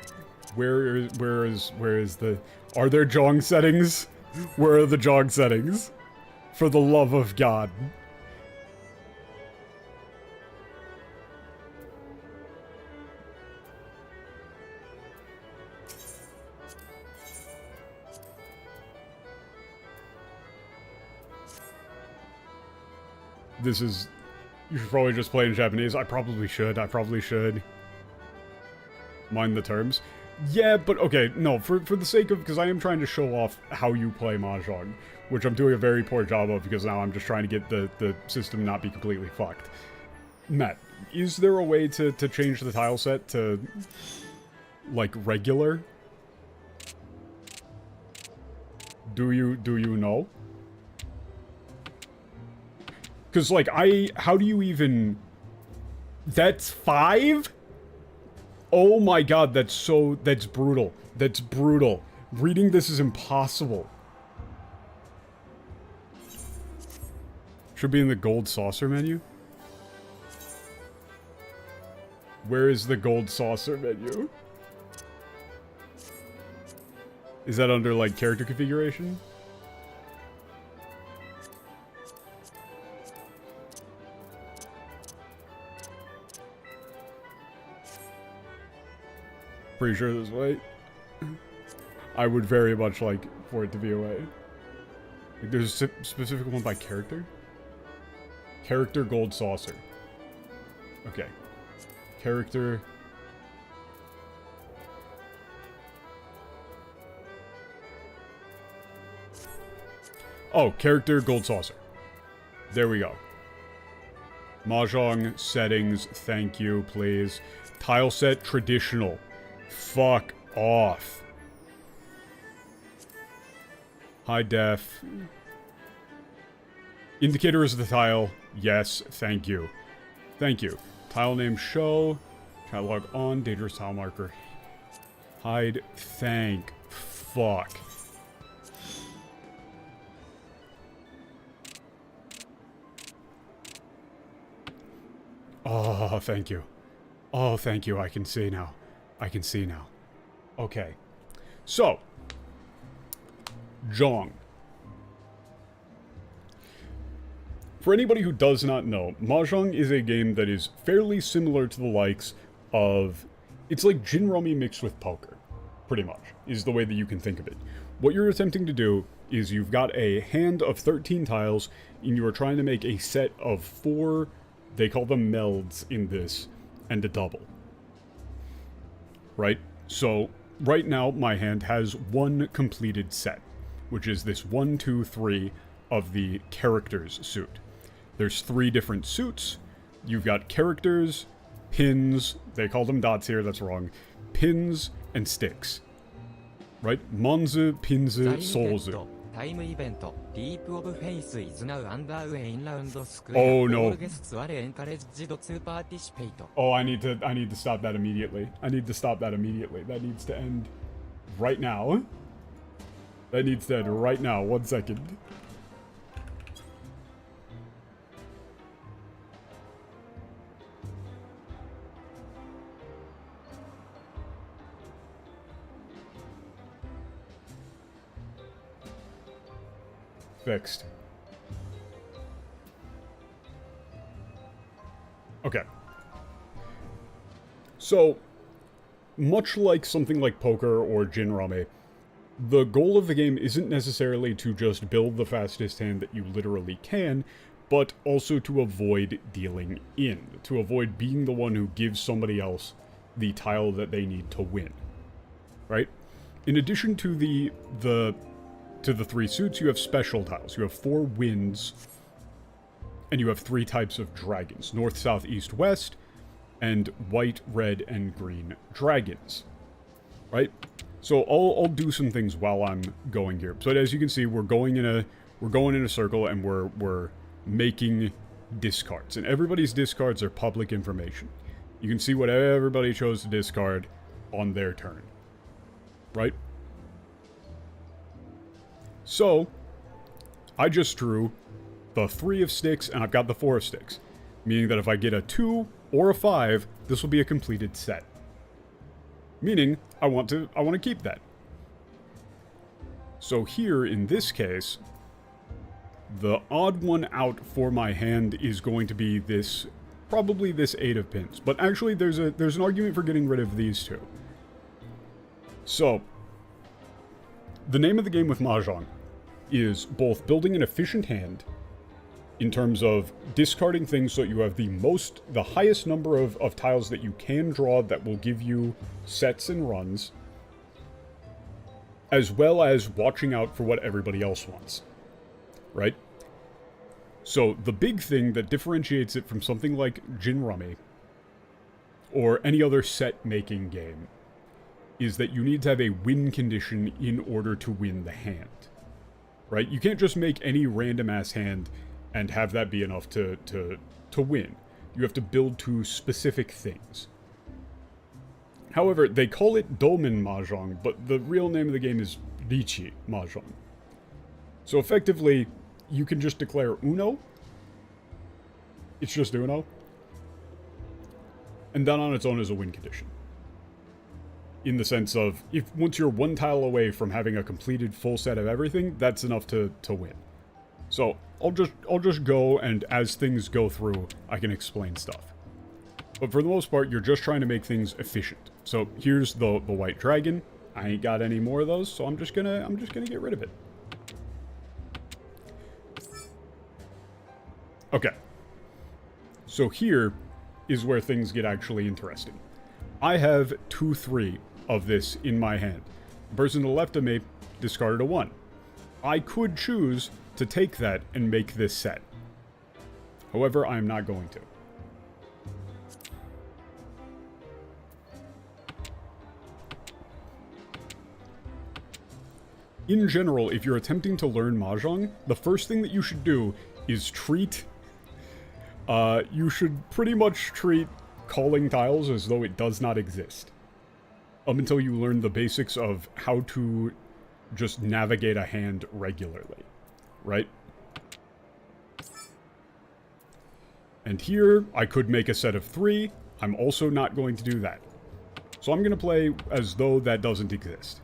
Where is the... Are there jog settings? Where are the jog settings? For the love of God. This is... You should probably just play in Japanese. I probably should. Mind the terms. Yeah, but okay, no, for the sake of... Because I am trying to show off how you play Mahjong, which I'm doing a very poor job of because now I'm just trying to get the system not be completely fucked. Matt, is there a way to change the tile set to, like, regular? Do you know? Because, like, how do you even... That's 5? Oh my god, that's brutal. That's brutal. Reading this is impossible. Should be in the gold saucer menu. Where is the gold saucer menu? Is that under, like, character configuration? Pretty sure this way. I would very much like for it to be away. Like, there's a specific one by character? Character gold saucer. Okay. Character... Oh, character gold saucer. There we go. Mahjong settings, thank you, please. Tile set traditional. Fuck off. High def. Indicators of the tile. Yes, thank you. Thank you. Tile name show. Catalog on. Dangerous tile marker. Hide. Thank. Fuck. Oh, thank you. Oh, thank you. I can see now. Okay. So. Jong. For anybody who does not know, Mahjong is a game that is fairly similar to the likes of... It's like gin rummy mixed with poker. Pretty much, is the way that you can think of it. What you're attempting to do is you've got a hand of 13 tiles, and you are trying to make a set of 4, they call them melds in this, and a double. Right? So, right now, my hand has 1 completed set, which is this 1, 2, 3 of the characters suit. There's 3 different suits. You've got characters, pins, they call them dots here, that's wrong, pins, and sticks. Right? Monzu, Pinzu, Solzu. Oh no. Oh, I need to stop that immediately. That needs to end right now. 1 second. Fixed. Okay. So, much like something like poker or gin rummy, the goal of the game isn't necessarily to just build the fastest hand that you literally can, but also to avoid dealing in, to avoid being the one who gives somebody else the tile that they need to win. Right? In addition to the 3 suits, you have special tiles. You have 4 winds, and you have 3 types of dragons. North, south, east, west, and white, red, and green dragons, right? So I'll do some things while I'm going here. So as you can see, we're going in a circle, and we're making discards, and everybody's discards are public information. You can see what everybody chose to discard on their turn, right? So I just drew the 3 of sticks, and I've got the 4 of sticks, meaning that if I get a 2 or a 5, this will be a completed set. Meaning I want to keep that. So here in this case, the odd one out for my hand is going to be this, probably this 8 of pins. But actually there's an argument for getting rid of these 2. So the name of the game with Mahjong is both building an efficient hand in terms of discarding things so that you have the highest number of tiles that you can draw that will give you sets and runs, as well as watching out for what everybody else wants, right? So the big thing that differentiates it from something like Gin Rummy or any other set-making game is that you need to have a win condition in order to win the hand, right? You can't just make any random-ass hand and have that be enough to win. You have to build to specific things. However, they call it Dolmen Mahjong, but the real name of the game is Lichi Mahjong. So effectively, you can just declare Uno. It's just Uno. And that on its own is a win condition. In the sense of, once you're 1 tile away from having a completed full set of everything, that's enough to win. So I'll just go, and as things go through, I can explain stuff. But for the most part, you're just trying to make things efficient. So here's the white dragon. I ain't got any more of those, so I'm just gonna get rid of it. Okay. So here is where things get actually interesting. I have 2/3 of this in my hand. The person to the left of me discarded a 1. I could choose to take that and make this set. However, I am not going to. In general, if you're attempting to learn Mahjong, the first thing that you should do is you should pretty much treat calling tiles as though it does not exist. Up until you learn the basics of how to just navigate a hand regularly, right? And here, I could make a set of 3. I'm also not going to do that. So I'm going to play as though that doesn't exist,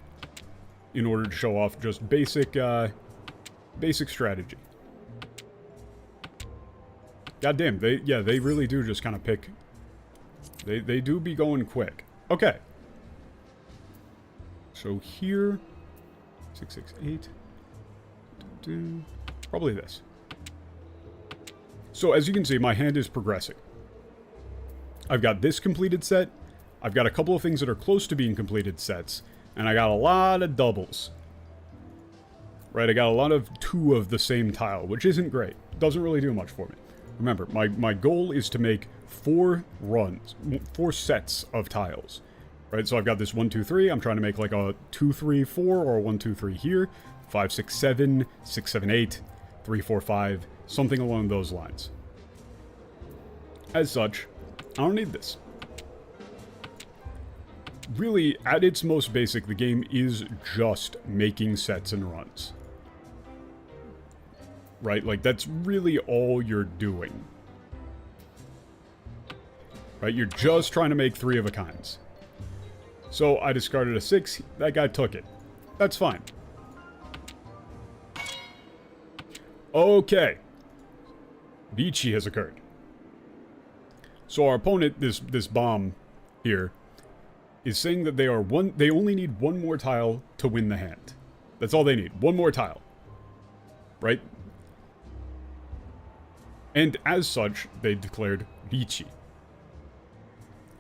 in order to show off just basic strategy. Goddamn, they really do just kind of pick. They do be going quick. Okay. So here, 6, 6, 8. Probably this. So as you can see, my hand is progressing. I've got this completed set. I've got a couple of things that are close to being completed sets. And I got a lot of doubles. Right, I got a lot of 2 of the same tile, which isn't great. Doesn't really do much for me. Remember, my goal is to make 4 sets of tiles. Right, so I've got this 1, 2, 3. I'm trying to make like a 2, 3, 4, or a 1, 2, 3 here. 5, 6, 7, 6, 7, 8, 3, 4, 5. Something along those lines. As such, I don't need this. Really, at its most basic, the game is just making sets and runs. Right? Like, that's really all you're doing. Right? You're just trying to make 3 of a kinds. So, I discarded a 6. That guy took it. That's fine. Okay. Vici has occurred. So our opponent, this bomb here, is saying that they only need 1 more tile to win the hand. That's all they need. 1 more tile. Right? And as such, they declared Vici.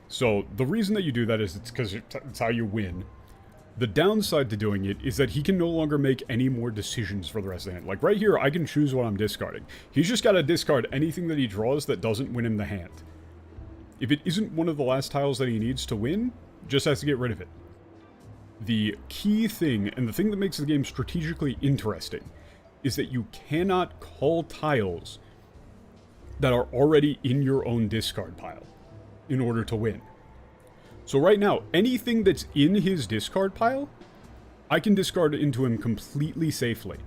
So the reason that you do that is it's because it's how you win. The downside to doing it is that he can no longer make any more decisions for the rest of the hand. Like right here, I can choose what I'm discarding. He's just got to discard anything that he draws that doesn't win him the hand. If it isn't one of the last tiles that he needs to win, just has to get rid of it. The key thing, and the thing that makes the game strategically interesting, is that you cannot call tiles that are already in your own discard pile in order to win. So right now, anything that's in his discard pile, I can discard it into him completely safely,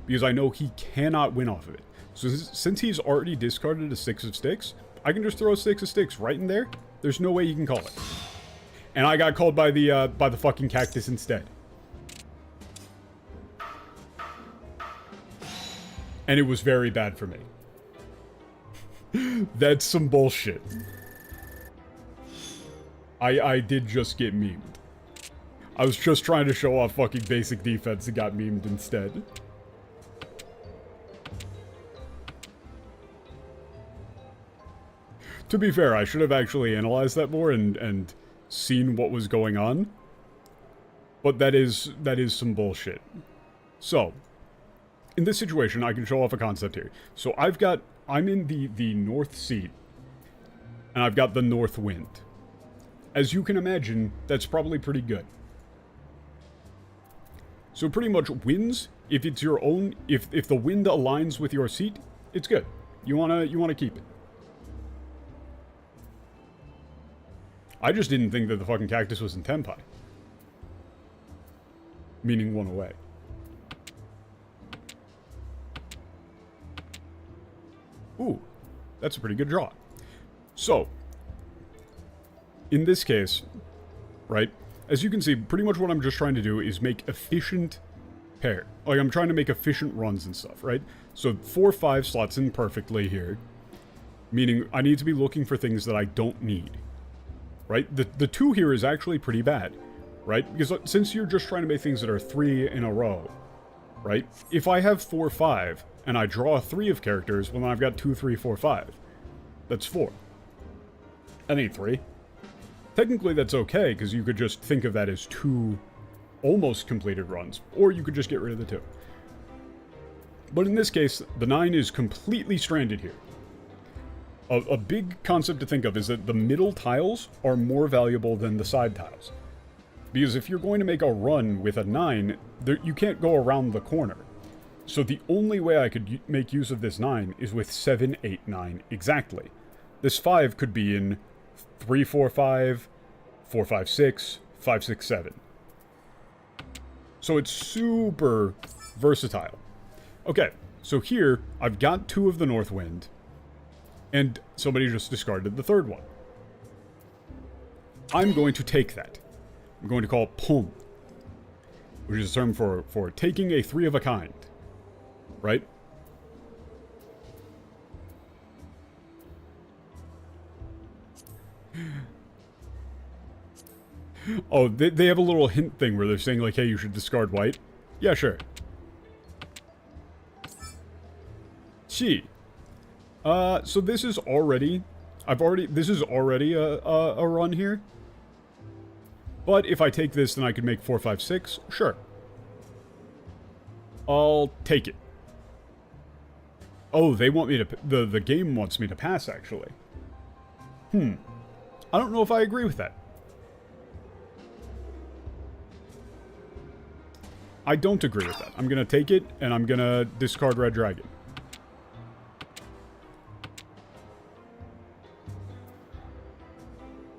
because I know he cannot win off of it. So since he's already discarded a 6 of sticks, I can just throw a 6 of sticks right in there. There's no way he can call it. And I got called by the fucking cactus instead. And it was very bad for me. That's some bullshit. I did just get memed. I was just trying to show off fucking basic defense and got memed instead. To be fair, I should have actually analyzed that more and seen what was going on. But that is some bullshit. So, in this situation, I can show off a concept here. So I'm in the north seat, and I've got the north wind. As you can imagine, that's probably pretty good. So pretty much winds, if it's your own, if the wind aligns with your seat, it's good. You wanna keep it. I just didn't think that the fucking cactus was in Tenpai. Meaning one away. Ooh, that's a pretty good draw. So, in this case, right, as you can see, pretty much what I'm just trying to do is make efficient pair. Like, I'm trying to make efficient runs and stuff, right? So 4-5 slots in perfectly here, meaning I need to be looking for things that I don't need, right? The 2 here is actually pretty bad, right? Because since you're just trying to make things that are 3 in a row, right? If I have 4-5 and I draw 3 of characters, well, then I've got 2, 3, 4, 5. That's 4. That ain't 3. Technically, that's okay, because you could just think of that as 2 almost completed runs, or you could just get rid of the 2. But in this case, the 9 is completely stranded here. A big concept to think of is that the middle tiles are more valuable than the side tiles. Because if you're going to make a run with a 9, you can't go around the corner. So the only way I could make use of this 9 is with 7, 8, 9 exactly. This 5 could be in 3, 4, 5, 4, 5, 6, 5, 6, 7. So it's super versatile. Okay, so here, I've got 2 of the North Wind, and somebody just discarded the 3rd one. I'm going to take that. I'm going to call it Pum, which is a term for taking a 3 of a kind, right? Oh, they have a little hint thing where they're saying, like, hey, you should discard white. Yeah, sure. Gee. So this is already... This is already a run here. But if I take this, then I could make 4, 5, 6. Sure. I'll take it. Oh, they want me to... The game wants me to pass, actually. I don't know if I agree with that. I don't agree with that. I'm gonna take it, and I'm gonna discard Red Dragon.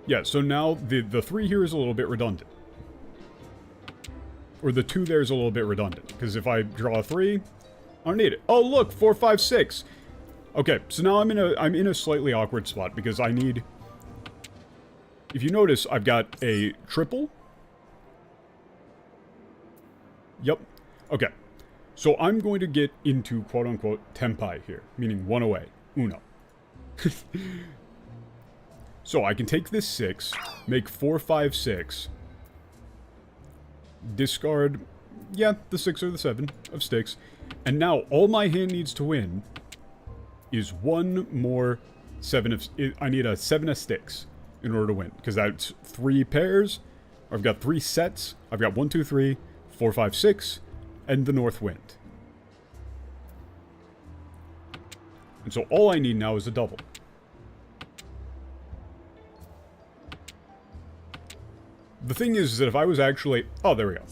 Yeah, so now the 3 here is a little bit redundant. Or the 2 there is a little bit redundant. Because if I draw a 3, I don't need it. Oh, look! 4, 5, 6! Okay, so now I'm in a slightly awkward spot, because I need... If you notice, I've got a triple... Yep. Okay. So I'm going to get into quote-unquote Tenpai here, meaning 1 away. Uno. So I can take this 6, make 4, 5, 6, discard, yeah, the 6 or the 7 of sticks, and now all my hand needs to win is 1 more 7 of... I need a 7 of sticks in order to win, because that's 3 pairs. I've got 3 sets. I've got 1, 2, 3... 4, 5, 6, and the North Wind. And so all I need now is a double. The thing is that if I was actually... Oh, there we go.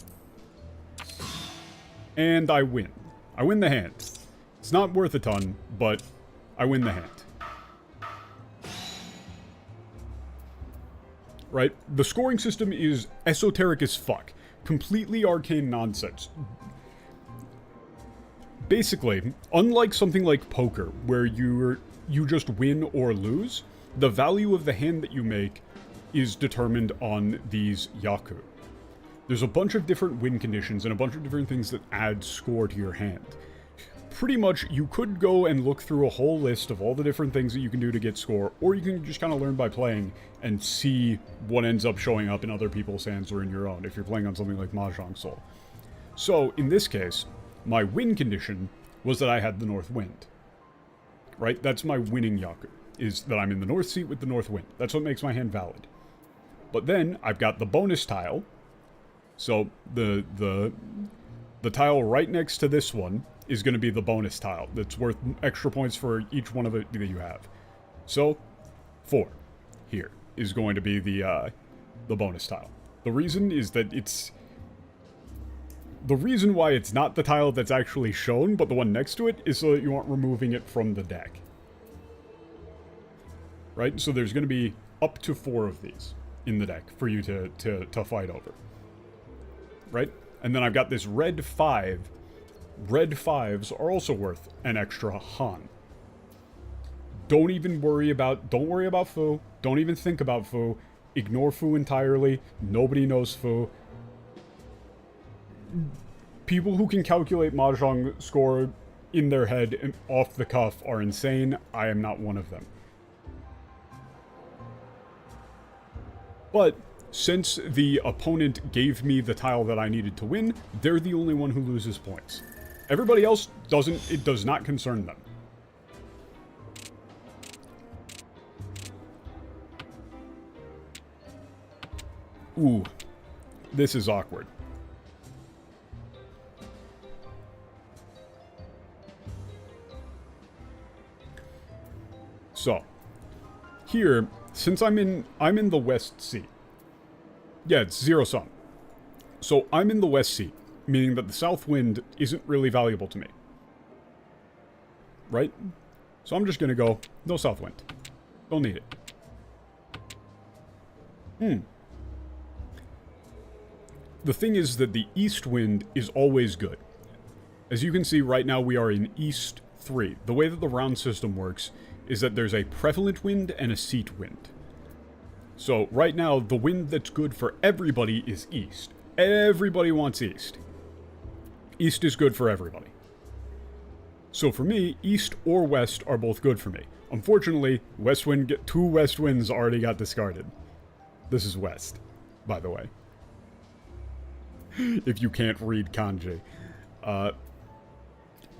And I win. I win the hand. It's not worth a ton, but I win the hand. Right? The scoring system is esoteric as fuck. Completely arcane nonsense. Basically, unlike something like poker, where you just win or lose, the value of the hand that you make is determined on these yaku. There's a bunch of different win conditions and a bunch of different things that add score to your hand. Pretty much, you could go and look through a whole list of all the different things that you can do to get score, or you can just kind of learn by playing and see what ends up showing up in other people's hands or in your own, if you're playing on something like Mahjong Soul. So, in this case, my win condition was that I had the North Wind. Right? That's my winning yaku, is that I'm in the North Seat with the North Wind. That's what makes my hand valid. But then, I've got the bonus tile. So, the tile right next to this one is going to be the bonus tile. That's worth extra points for each one of it that you have. So, 4 here is going to be the bonus tile. The reason is that it's... The reason why it's not the tile that's actually shown, but the one next to it, is so that you aren't removing it from the deck. Right? So there's going to be up to 4 of these in the deck for you to fight over. Right? And then I've got this red 5. Red 5s are also worth an extra Han. Don't worry about Fu. Don't even think about Fu. Ignore Fu entirely. Nobody knows Fu. People who can calculate Mahjong score in their head and off the cuff are insane. I am not one of them. But since the opponent gave me the tile that I needed to win, they're the only one who loses points. Everybody else doesn't, it does not concern them. Ooh, this is awkward. So, here, since I'm in the West Seat. Yeah, it's 0 sum. So I'm in the West Seat, meaning that the South Wind isn't really valuable to me. Right? So I'm just gonna go, no South Wind. Don't need it. The thing is that the East Wind is always good. As you can see, right now we are in East 3. The way that the round system works is that there's a prevalent wind and a seat wind. So right now, the wind that's good for everybody is East. Everybody wants East. East is good for everybody. So for me, East or West are both good for me. Unfortunately, West Wind, 2 West Winds already got discarded. This is West, by the way. If you can't read kanji.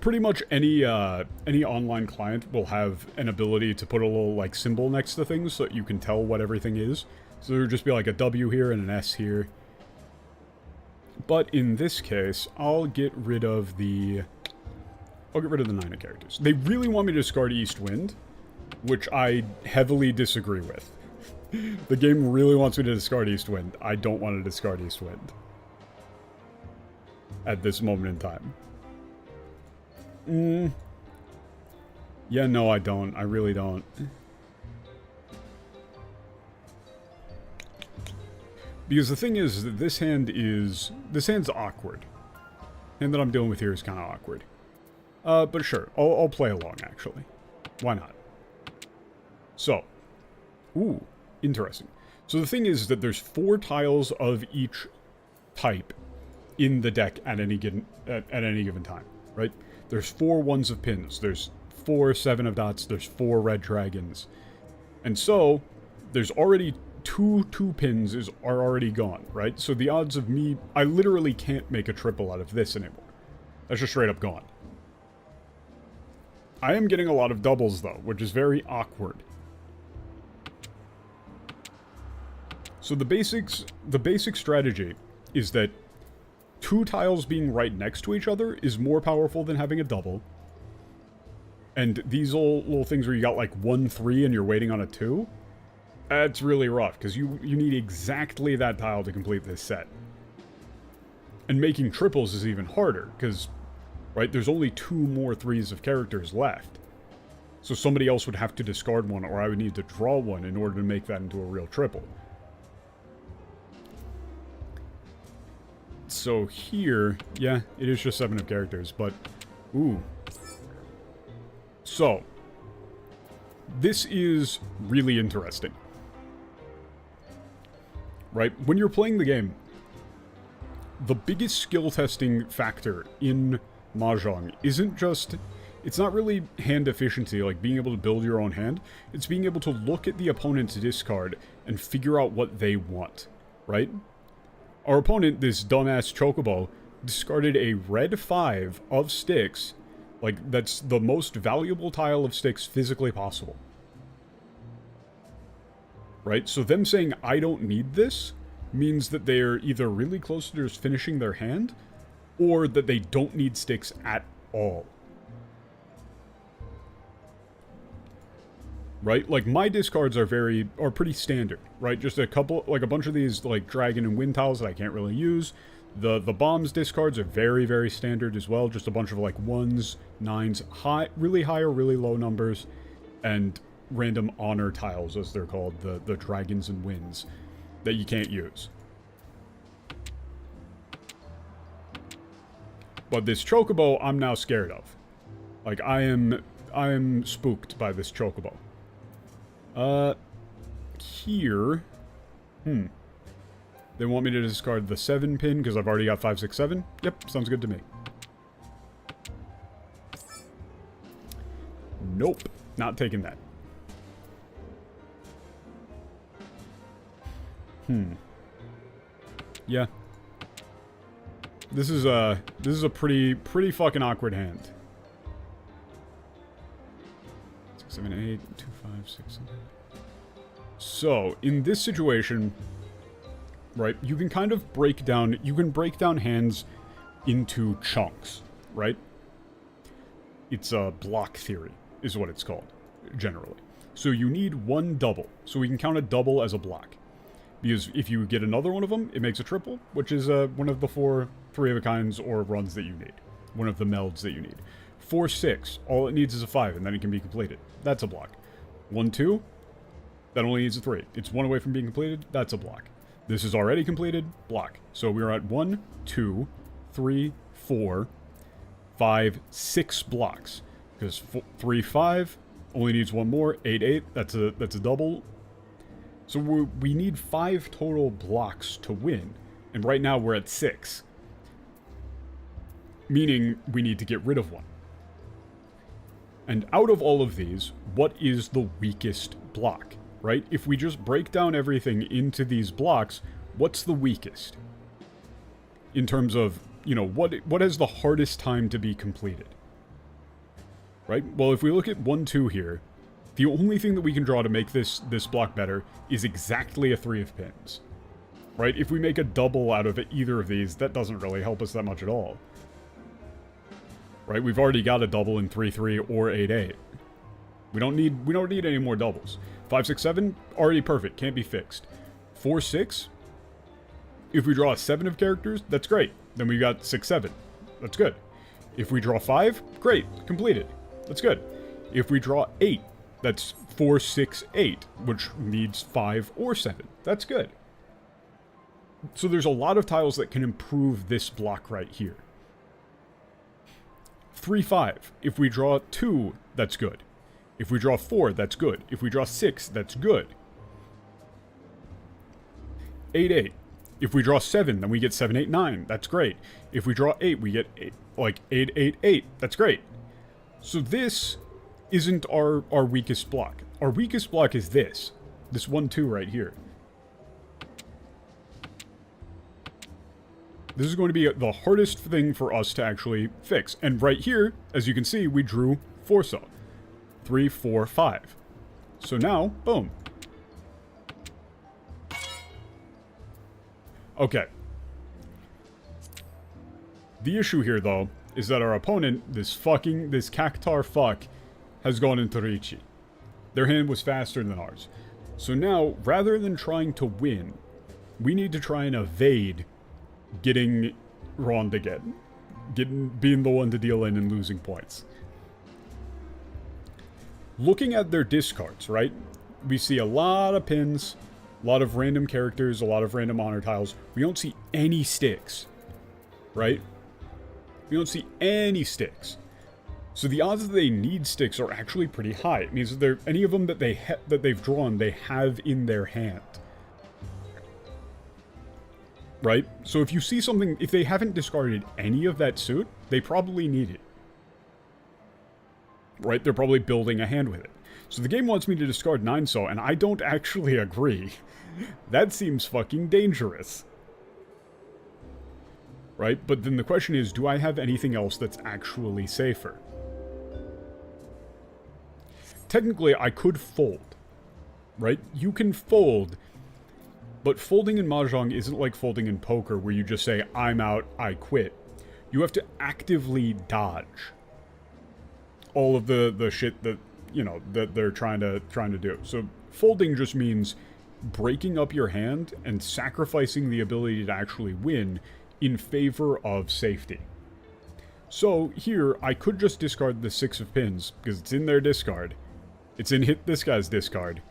Pretty much any online client will have an ability to put a little, like, symbol next to things so that you can tell what everything is. So there would just be, like, a W here and an S here. But in this case, I'll get rid of the 9 of characters. They really want me to discard East Wind, which I heavily disagree with. The game really wants me to discard East Wind. I don't want to discard East Wind. At this moment in time. Yeah, no, I don't. I really don't. Because the thing is that this hand's awkward. The hand that I'm dealing with here is kind of awkward. But sure, I'll play along, actually. Why not? So. Ooh, interesting. So the thing is that there's 4 tiles of each type in the deck at any given time, right? There's 4 ones of pins. There's 4 7 of dots. There's 4 red dragons. And so, there's already 2 pins are already gone, right? So the odds of me... I literally can't make a triple out of this anymore. That's just straight up gone. I am getting a lot of doubles, though, which is very awkward. So the basic strategy is that 2 tiles being right next to each other is more powerful than having a double. And these little things where you got like 1 3 and you're waiting on a 2, That's really rough, because you need exactly that tile to complete this set. And making triples is even harder, because, right, there's only 2 more 3s of characters left. So somebody else would have to discard one, or I would need to draw one in order to make that into a real triple. So here, yeah, it is just 7 of characters, but, ooh. So, this is really interesting. Right? When you're playing the game, the biggest skill testing factor in Mahjong isn't just... It's not really hand efficiency, like being able to build your own hand. It's being able to look at the opponent's discard and figure out what they want, right? Our opponent, this dumbass Chocobo, discarded a red 5 of sticks. Like, that's the most valuable tile of sticks physically possible. Right? So them saying, I don't need this, means that they're either really close to just finishing their hand, or that they don't need sticks at all. Right? Like, my discards are pretty standard, right? Just a couple, like a bunch of these, like, dragon and wind tiles that I can't really use. The bombs discards are very, very standard as well. Just a bunch of, like, 1s, 9s, really high or really low numbers, and random honor tiles, as they're called, the dragons and winds, that you can't use. But this Chocobo, I'm now scared of. Like, I am spooked by this Chocobo. Here... They want me to discard the 7 pin, because I've already got 5, 6, 7? Yep, sounds good to me. Nope, not taking that. Yeah. This is a pretty fucking awkward hand. 6, 7, 8, 2, 5, 6, 7. So, in this situation, right, you can kind of break down hands into chunks, right? It's a block theory, is what it's called, generally. So you need 1 double, so we can count a double as a block. Because if you get another one of them, it makes a triple, which is one of the 4 3-of-a-kinds or runs that you need. One of the melds that you need. 4, 6, all it needs is a 5, and then it can be completed. That's a block. 1, 2, that only needs a 3. It's 1 away from being completed, that's a block. This is already completed, block. So we're at 1, 2, 3, 4, 5, 6 blocks. Because 3, 5, only needs 1 more, 8, 8, that's a double. So we need 5 total blocks to win, and right now we're at 6. Meaning we need to get rid of 1. And out of all of these, what is the weakest block, right? If we just break down everything into these blocks, what's the weakest? In terms of, you know, what has the hardest time to be completed? Right? Well, if we look at 1, 2 here, the only thing that we can draw to make this block better is exactly a 3 of pins. Right? If we make a double out of either of these, that doesn't really help us that much at all. Right? We've already got a double in 3, 3 or 8, 8. We don't need any more doubles. 5, 6, 7, already perfect, can't be fixed. 4, 6, if we draw a 7 of characters, that's great. Then we got 6, 7. That's good. If we draw 5, great, completed. That's good. If we draw 8, that's 4, 6, 8, which needs 5 or 7. That's good. So there's a lot of tiles that can improve this block right here. 3, 5. If we draw 2, that's good. If we draw 4, that's good. If we draw 6, that's good. 8, 8. If we draw 7, then we get 7, 8, 9. That's great. If we draw 8, we get 8, 8, 8, 8. That's great. So this isn't our weakest block. Our weakest block is this. This 1, 2 right here. This is going to be the hardest thing for us to actually fix. And right here, as you can see, we drew Forza. 3, 4, 5. So now, boom. Okay. The issue here, though, is that our opponent, this Cactar fuck, has gone into Ricci. Their hand was faster than ours. So now, rather than trying to win, we need to try and evade getting wronged again. Being the one to deal in and losing points. Looking at their discards, right? We see a lot of pins, a lot of random characters, a lot of random honor tiles. We don't see any sticks, right? We don't see any sticks. So the odds that they need sticks are actually pretty high. It means that any of them that they've drawn, they have in their hand. Right? So if you see something, if they haven't discarded any of that suit, they probably need it. Right? They're probably building a hand with it. So the game wants me to discard 9-saw, and I don't actually agree. That seems fucking dangerous. Right? But then the question is, do I have anything else that's actually safer? Technically, I could fold. Right? You can fold, but folding in Mahjong isn't like folding in poker where you just say, I'm out, I quit. You have to actively dodge all of the shit that, you know, that they're trying to do. So folding just means breaking up your hand and sacrificing the ability to actually win in favor of safety. So here, I could just discard the 6 of pins, because it's in their discard. It's in this guy's discard.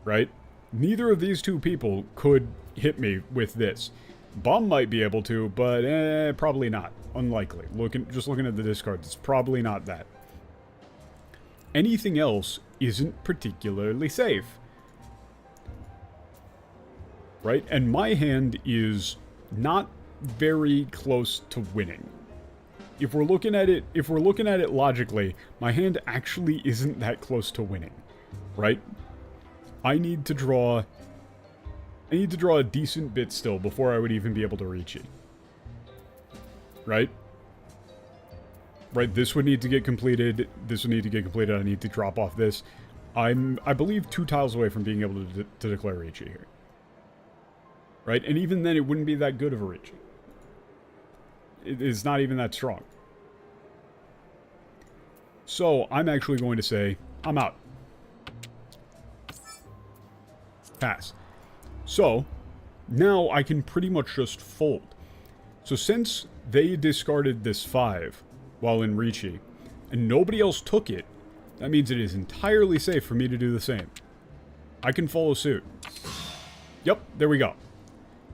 Right? Neither of these two people could hit me with this. Bomb might be able to, but probably not. Unlikely. Just looking at the discards, it's probably not that. Anything else isn't particularly safe. Right? And my hand is not very close to winning. If we're looking at it logically, my hand actually isn't that close to winning. Right? I need to draw a decent bit still before I would even be able to reach it. Right? Right, this would need to get completed. This would need to get completed. I need to drop off this. I believe 2 tiles away from being able to declare Reichi here. Right? And even then, it wouldn't be that good of a Reichi. It is not even that strong. So, I'm actually going to say, I'm out. Pass. So, now I can pretty much just fold. So since they discarded this 5 while in Reichi, and nobody else took it, that means it is entirely safe for me to do the same. I can follow suit. Yep, there we go.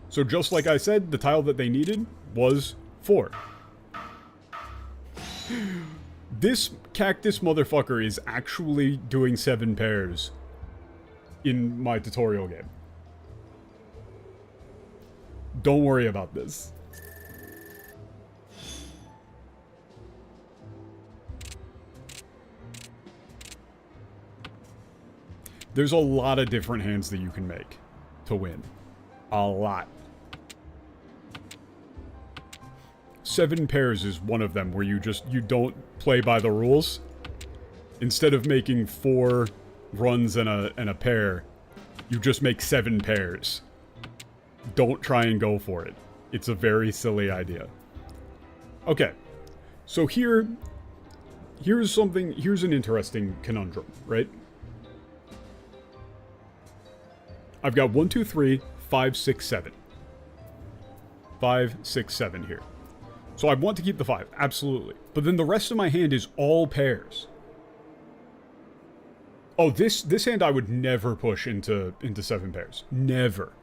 So just like I said, the tile that they needed was 4. This cactus motherfucker is actually doing 7 pairs in my tutorial game. Don't worry about this. There's a lot of different hands that you can make to win. A lot. 7 pairs is one of them where you don't play by the rules. Instead of making 4 runs and a pair, you just make 7 pairs. Don't try and go for it. It's a very silly idea. Okay. So here's an interesting conundrum, right? I've got 1, 2, 3, 5, 6, 7. 5, 6, 7 here. So I want to keep the 5, absolutely. But then the rest of my hand is all pairs. Oh, this hand I would never push into 7 pairs. Never.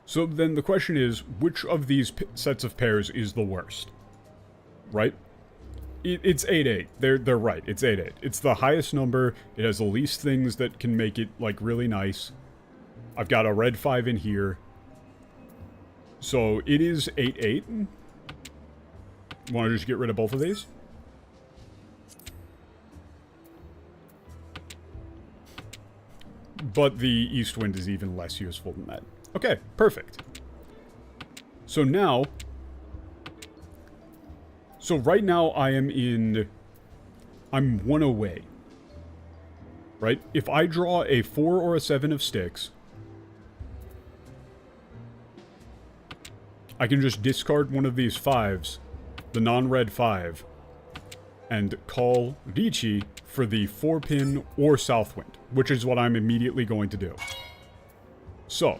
So then the question is, which of these sets of pairs is the worst? Right? It's 8-8. They're right. It's 8-8. It's the highest number. It has the least things that can make it, like, really nice. I've got a red 5 in here. So it is 8-8. Want to just get rid of both of these? But the east wind is even less useful than that. Okay, perfect. So now... So right now I'm 1 away. Right? If I draw a 4 or a 7 of sticks, I can just discard one of these 5s, the non-red 5, and call Reichi for the 4-pin or Southwind, which is what I'm immediately going to do. So,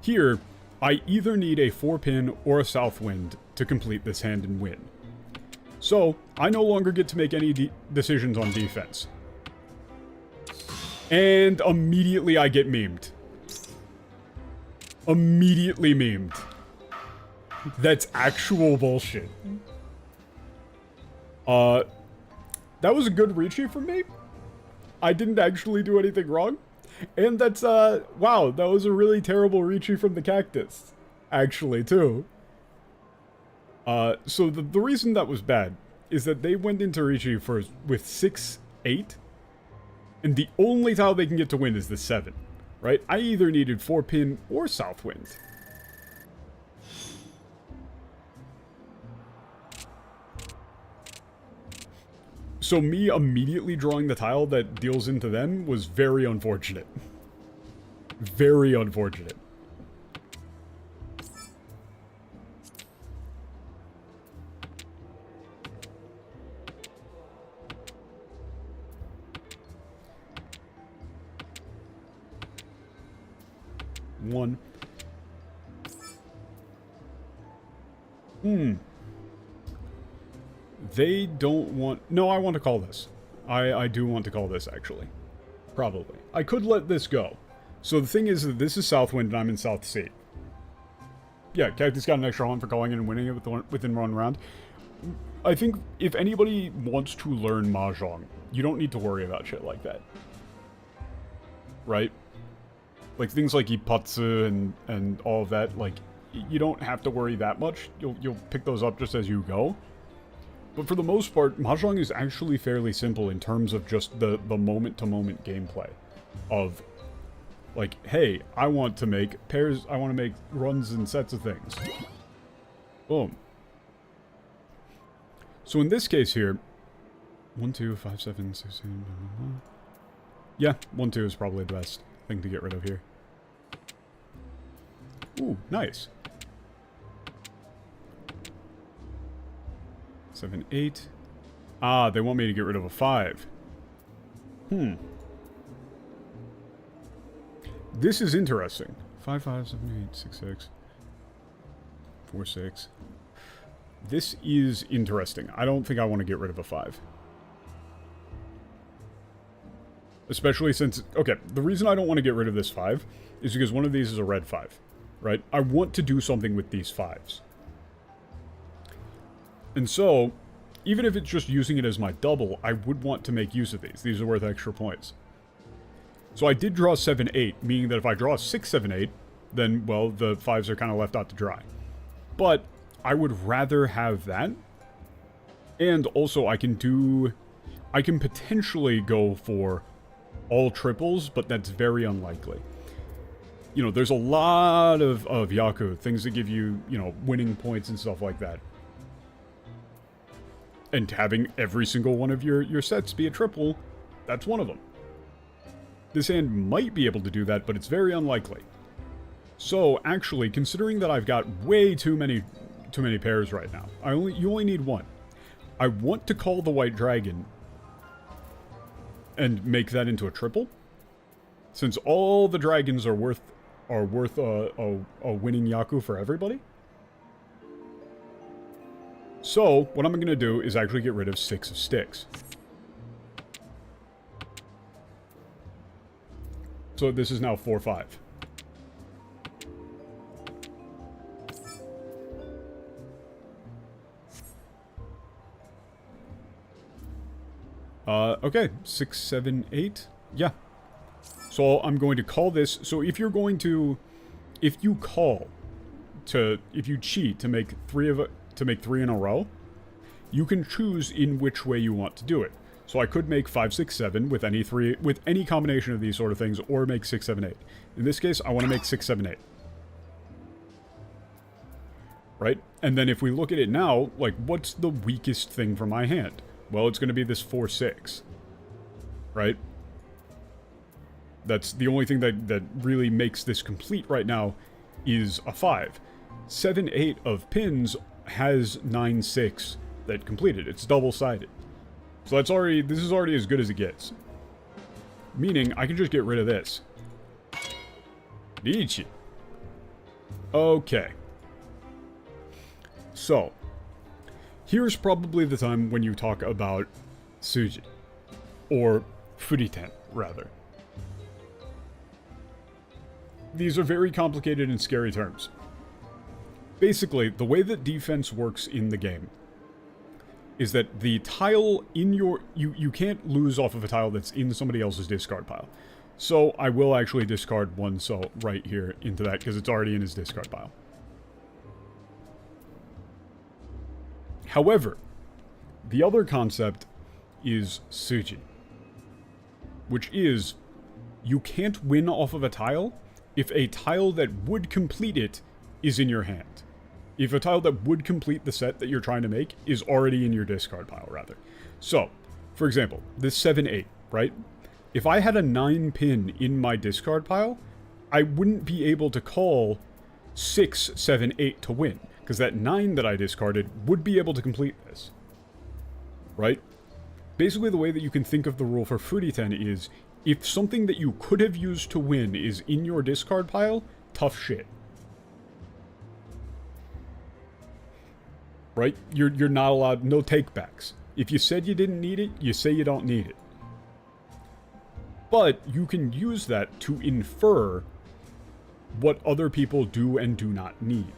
here, I either need a 4-pin or a Southwind to complete this hand and win. So, I no longer get to make any decisions on defense. And immediately I get memed. Immediately memed. That's actual bullshit. That was a good Ricci from me. I didn't actually do anything wrong. And that's, wow, that was a really terrible Ricci from the cactus. Actually, too. So the reason that was bad is that they went into Ricci with 6-8. And the only tile they can get to win is the 7. Right? I either needed 4-pin or Southwind. So me immediately drawing the tile that deals into them was very unfortunate. Very unfortunate. One. They don't want... No, I want to call this. I do want to call this, actually. Probably. I could let this go. So the thing is that this is Southwind and I'm in South Sea. Yeah, Cactus got an extra hunt for calling in and winning it within one round. I think if anybody wants to learn Mahjong, you don't need to worry about shit like that. Right? Like things like Ipatsu and all of that, like, you don't have to worry that much. You'll pick those up just as you go. But for the most part, Mahjong is actually fairly simple in terms of just the moment-to-moment gameplay. Of, like, hey, I want to make pairs, I want to make runs and sets of things. Boom. So in this case here, 1, 2, 5, 7, 6, 7, yeah, 1, 2 is probably the best thing to get rid of here. Ooh, nice. 7, 8. Ah, they want me to get rid of a 5. This is interesting. 5, 5, 7, 8, 6, 6. 4, 6. This is interesting. I don't think I want to get rid of a 5. Especially since... Okay, the reason I don't want to get rid of this 5 is because one of these is a red 5. Right? I want to do something with these 5s. And so, even if it's just using it as my double, I would want to make use of these. These are worth extra points. So I did draw 7, 8, meaning that if I draw 6, 7, 8, then, well, the 5s are kind of left out to dry. But I would rather have that. And also I can potentially go for all triples, but that's very unlikely. You know, there's a lot of Yaku, things that give you, you know, winning points and stuff like that. And having every single one of your sets be a triple, that's one of them. This hand might be able to do that, but it's very unlikely. So, actually, considering that I've got way too many pairs right now, you only need one. I want to call the White Dragon and make that into a triple. Since all the dragons are worth a winning Yaku for everybody. So, what I'm going to do is actually get rid of 6 of sticks. So this is now 4, 5. Okay, 6, 7, 8. Yeah. So I'm going to call this. So if you cheat to make 3 in a row, you can choose in which way you want to do it. So I could make 5, 6, 7 with any combination of these sort of things, or make 6, 7, 8. In this case, I want to make 6, 7, 8. Right? And then if we look at it now, like, what's the weakest thing for my hand? Well, it's going to be this 4, 6. Right? That's the only thing that really makes this complete right now is a 5. 7, 8 of pins has 9, 6 that completed. It's double-sided. So this is already as good as it gets. Meaning, I can just get rid of this. Nichi. Okay. So, here's probably the time when you talk about Suji. Or Furiten, rather. These are very complicated and scary terms. Basically, the way that defense works in the game is that the tile in your... You can't lose off of a tile that's in somebody else's discard pile. So I will actually discard one cell right here into that because it's already in his discard pile. However, the other concept is Suji, which is you can't win off of a tile if a tile that would complete it is in your hand. If a tile that would complete the set that you're trying to make is already in your discard pile, rather. So, for example, this 7-8, right? If I had a 9 pin in my discard pile, I wouldn't be able to call 6, 7, 8 to win, because that 9 that I discarded would be able to complete this. Right? Basically, the way that you can think of the rule for Furiten is, if something that you could have used to win is in your discard pile, tough shit. Right? You're not allowed, no takebacks. If you said you didn't need it, you say you don't need it. But you can use that to infer what other people do and do not need.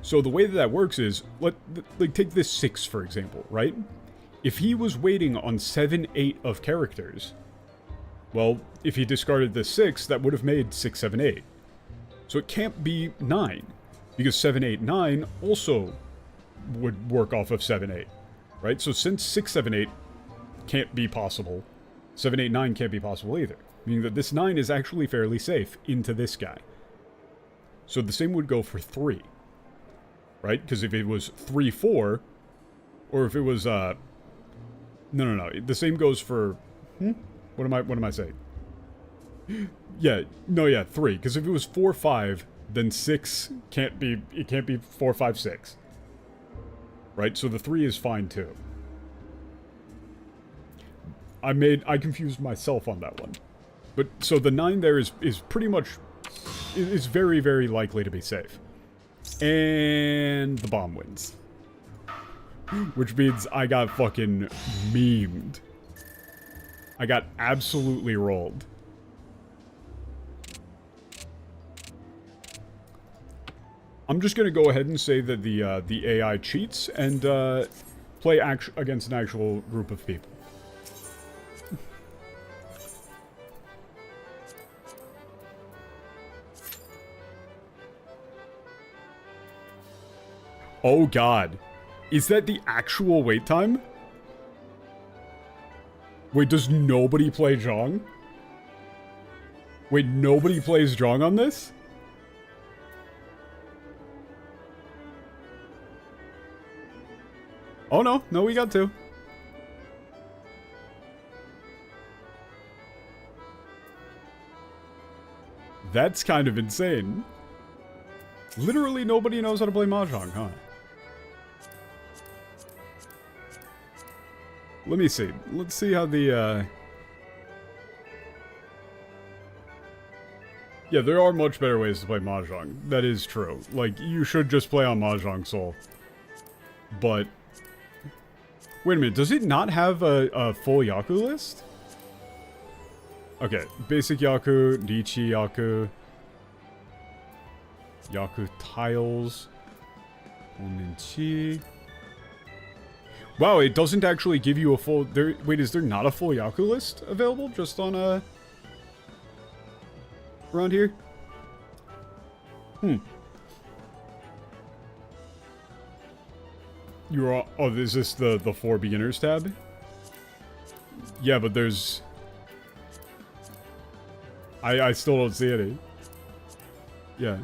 So the way that works is, like take this 6 for example, right? If he was waiting on 7, 8 of characters, well, if he discarded the 6, that would have made 6, 7, 8. So it can't be 9. Because 7, 8, 9 also would work off of 7, 8, right? So since 6, 7, 8 can't be possible, 7, 8, 9 can't be possible either. Meaning that this 9 is actually fairly safe into this guy. So the same would go for 3, right? Because if it was 3, 4, or if it was, no, the same goes for, What am I saying? Yeah, no, yeah, 3. Because if it was 4, 5... then 6 can't be, it can't be 4, 5, 6. Right? So the 3 is fine too. I confused myself on that one. But, so the 9 there is pretty much, is very, very likely to be safe. And the bomb wins. Which means I got fucking memed. I got absolutely rolled. I'm just gonna go ahead and say that the AI cheats and play against an actual group of people. Oh god. Is that the actual wait time? Wait, does nobody play Zhong? Wait, nobody plays Zhong on this? Oh no, no, we got 2. That's kind of insane. Literally nobody knows how to play Mahjong, huh? Let me see. Let's see how the, Yeah, there are much better ways to play Mahjong. That is true. Like, you should just play on Mahjong Soul. But... wait a minute, does it not have a full Yaku list? Okay, basic Yaku, Nichi Yaku, Yaku tiles, Oninchi. Wow, it doesn't actually give you a full... wait, is there not a full Yaku list available just on, around here? Oh, is this the 4 beginners tab? Yeah, but there's... I still don't see any. Yeah.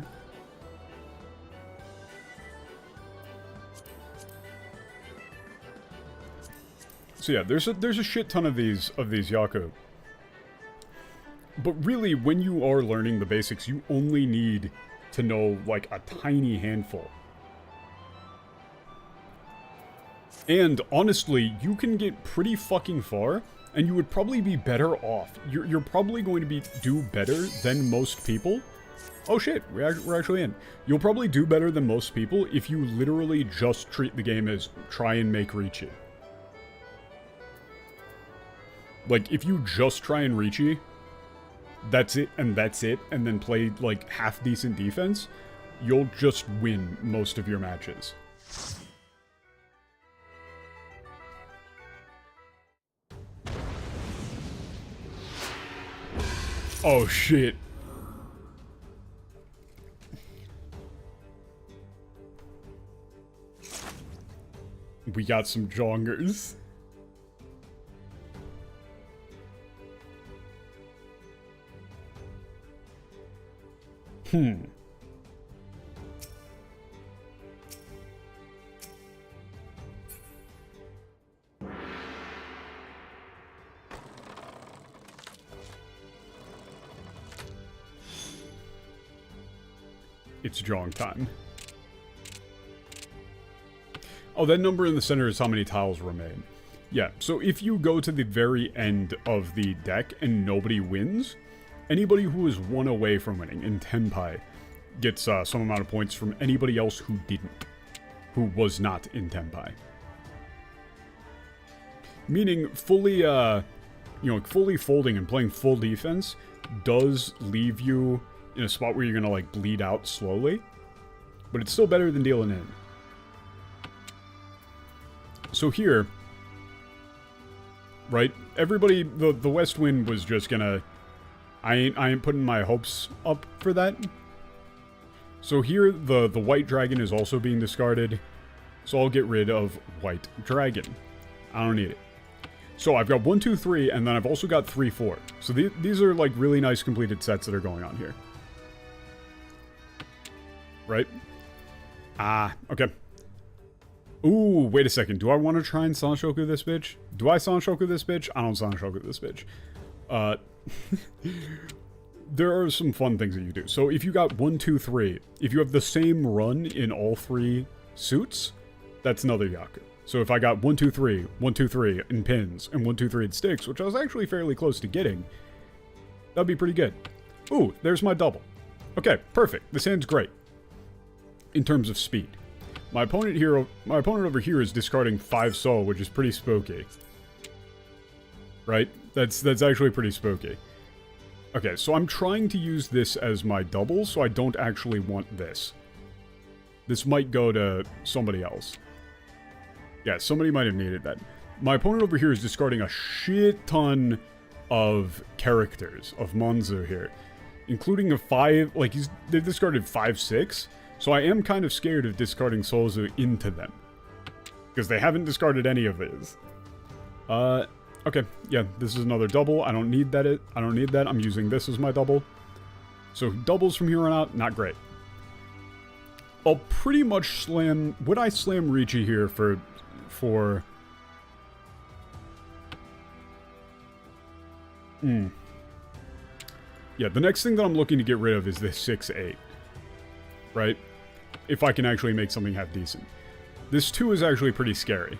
So yeah, there's a shit ton of these Yaku. But really, when you are learning the basics, you only need to know, like, a tiny handful. And honestly, you can get pretty fucking far, and you would probably be better off. You're probably going to do better than most people. Oh shit, we're actually in. You'll probably do better than most people if you literally just treat the game as try and make Ricci. Like, if you just try and Ricci, that's it, and then play, like, half-decent defense, you'll just win most of your matches. Oh, shit. We got some jongers. It's jong time. Oh, that number in the center is how many tiles remain. Yeah, so if you go to the very end of the deck and nobody wins, anybody who is one away from winning in Tenpai gets some amount of points from anybody else who didn't, who was not in Tenpai. Meaning fully, fully folding and playing full defense does leave you in a spot where you're gonna, like, bleed out slowly, but it's still better than dealing in. So here, right, everybody, the West Wind was just gonna, I ain't putting my hopes up for that. So here, the White Dragon is also being discarded, so I'll get rid of White Dragon. I don't need it. So I've got 1, 2, 3, and then I've also got 3, 4. So these are, like, really nice completed sets that are going on here. Right? Okay. Ooh, wait a second. Do I want to try and Sanshoku this bitch? Do I Sanshoku this bitch? I don't Sanshoku this bitch. There are some fun things that you do. So if you got 1, 2, 3, if you have the same run in all 3 suits, that's another Yaku. So if I got 1, 2, 3, 1, 2, 3 in pins, and 1, 2, 3 in sticks, which I was actually fairly close to getting, that'd be pretty good. Ooh, there's my double. Okay, perfect. This hand's great. In terms of speed. My opponent over here is discarding 5 soul, which is pretty spooky. Right? That's actually pretty spooky. Okay, so I'm trying to use this as my double, so I don't actually want this. This might go to somebody else. Yeah, somebody might have needed that. My opponent over here is discarding a shit ton of characters, of Monzu here. Including a 5, like, they've discarded 5, 6. So I am kind of scared of discarding Souzu into them. Because they haven't discarded any of his. Okay, yeah, this is another double. I don't need that. I'm using this as my double. So doubles from here on out, not great. I'll pretty much slam... Would I slam Ricci here for... Yeah, the next thing that I'm looking to get rid of is this 6-8. Right? If I can actually make something half decent. This 2 is actually pretty scary.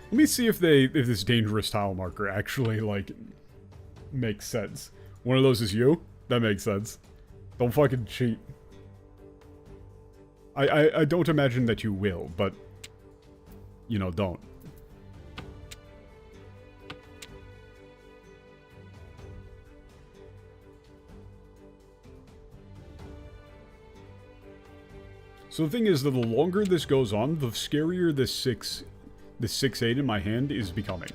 Let me see if this dangerous tile marker actually, like, makes sense. One of those is you? That makes sense. Don't fucking cheat. I don't imagine that you will, but, you know, don't. So the thing is that the longer this goes on, the scarier this 6-8 in my hand is becoming.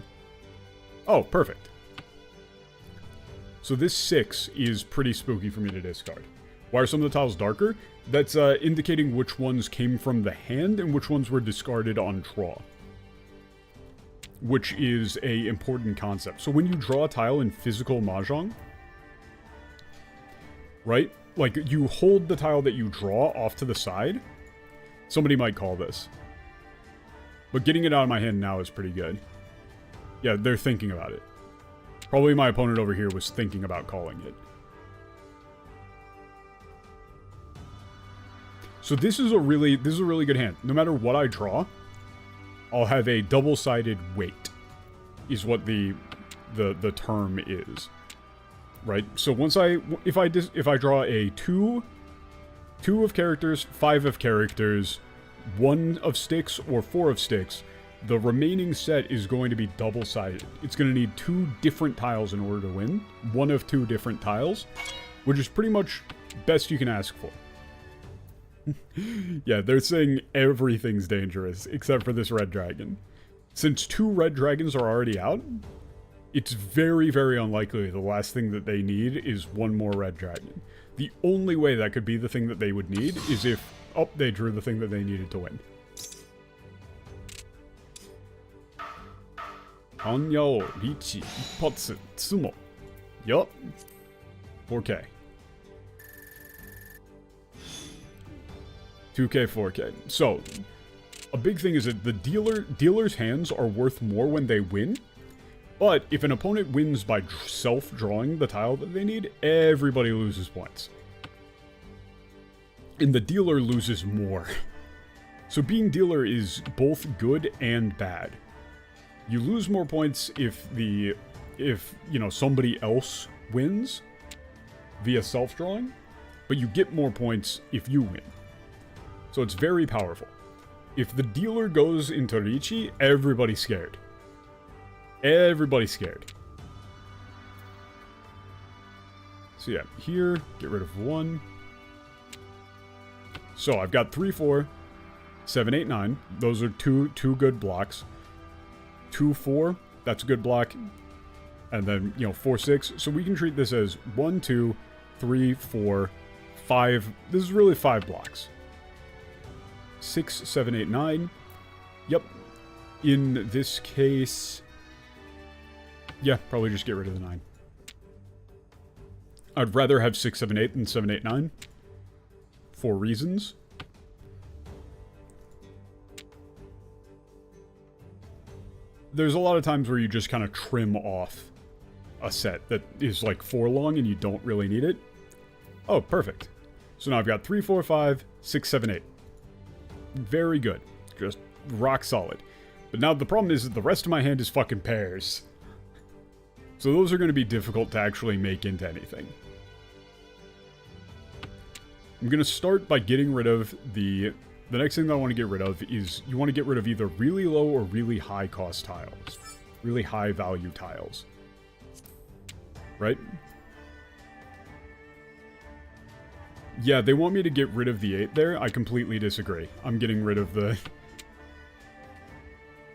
Oh, perfect. So this 6 is pretty spooky for me to discard. Why are some of the tiles darker? That's indicating which ones came from the hand and which ones were discarded on draw. Which is a important concept. So when you draw a tile in physical Mahjong, right? Like, you hold the tile that you draw off to the side. Somebody might call this. But getting it out of my hand now is pretty good. Yeah, they're thinking about it. Probably my opponent over here was thinking about calling it. So this is a really good hand. No matter what I draw, I'll have a double-sided weight, is what the term is. Right? So once if I draw a 2 of characters, 5 of characters, 1 of sticks, or 4 of sticks, the remaining set is going to be double-sided. It's going to need 2 different tiles in order to win. 1 of 2 different tiles, which is pretty much best you can ask for. Yeah, they're saying everything's dangerous, except for this red dragon. Since 2 red dragons are already out, it's very, very unlikely the last thing that they need is 1 more red dragon. The only way that could be the thing that they would need is if, oh, they drew the thing that they needed to win. Hanyao, Richi, Ipatsu, Tsumo. Yup. 4K. 2K, 4K. So, a big thing is that the dealer's hands are worth more when they win. But if an opponent wins by self-drawing the tile that they need, everybody loses points. And the dealer loses more. So being dealer is both good and bad. You lose more points if you know, somebody else wins via self-drawing, but you get more points if you win. So it's very powerful. If the dealer goes into Richi, everybody's scared. Everybody's scared. So yeah, here, get rid of 1. So I've got 3, 4, 7, 8, 9. Those are two good blocks. 2, 4, that's a good block. And then, you know, 4, 6. So we can treat this as 1, 2, 3, 4, 5. This is really 5 blocks. 6, 7, 8, 9. Yep. In this case, yeah, probably just get rid of the 9. I'd rather have 6, 7, 8 than 7, 8, 9. For reasons. There's a lot of times where you just kind of trim off a set that is like 4 long and you don't really need it. Oh, perfect. So now I've got 3, 4, 5, 6, 7, 8. Very good. Just rock solid. But now the problem is that the rest of my hand is fucking pairs. So those are going to be difficult to actually make into anything. I'm going to start by getting rid of the next thing that I want to get rid of is you want to get rid of either really low or really high cost tiles. Really high value tiles. Right? Yeah, they want me to get rid of the 8 there. I completely disagree. I'm getting rid of the...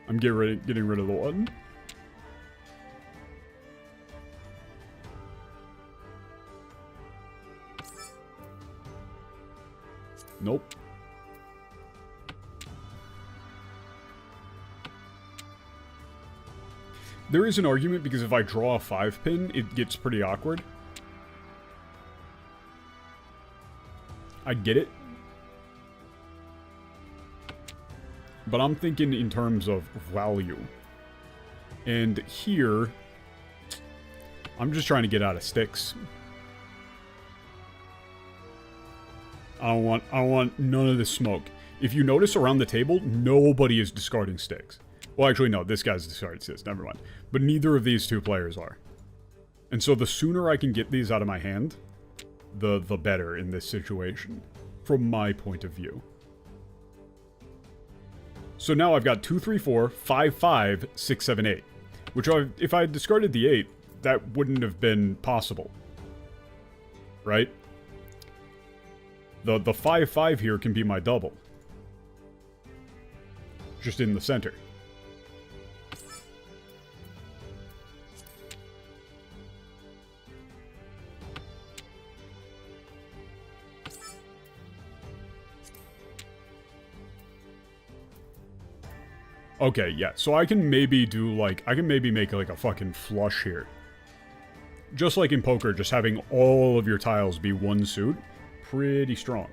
I'm getting rid of the 1. Nope. There is an argument because if I draw a 5 pin, it gets pretty awkward. I get it. But I'm thinking in terms of value. And here, I'm just trying to get out of sticks. I don't want none of this smoke. If you notice around the table, nobody is discarding sticks. Well, actually, no, this guy's discarding sticks, never mind. But neither of these 2 players are. And so the sooner I can get these out of my hand, the better in this situation, from my point of view. So now I've got 2, 3, 4, 5, 5, 6, 7, 8. Which, if I had discarded the 8, that wouldn't have been possible. Right? The 5, 5 here can be my double. Just in the center. Okay, yeah, so I can maybe do, like, I can maybe make, like, a fucking flush here. Just like in poker, just having all of your tiles be 1 suit, pretty strong.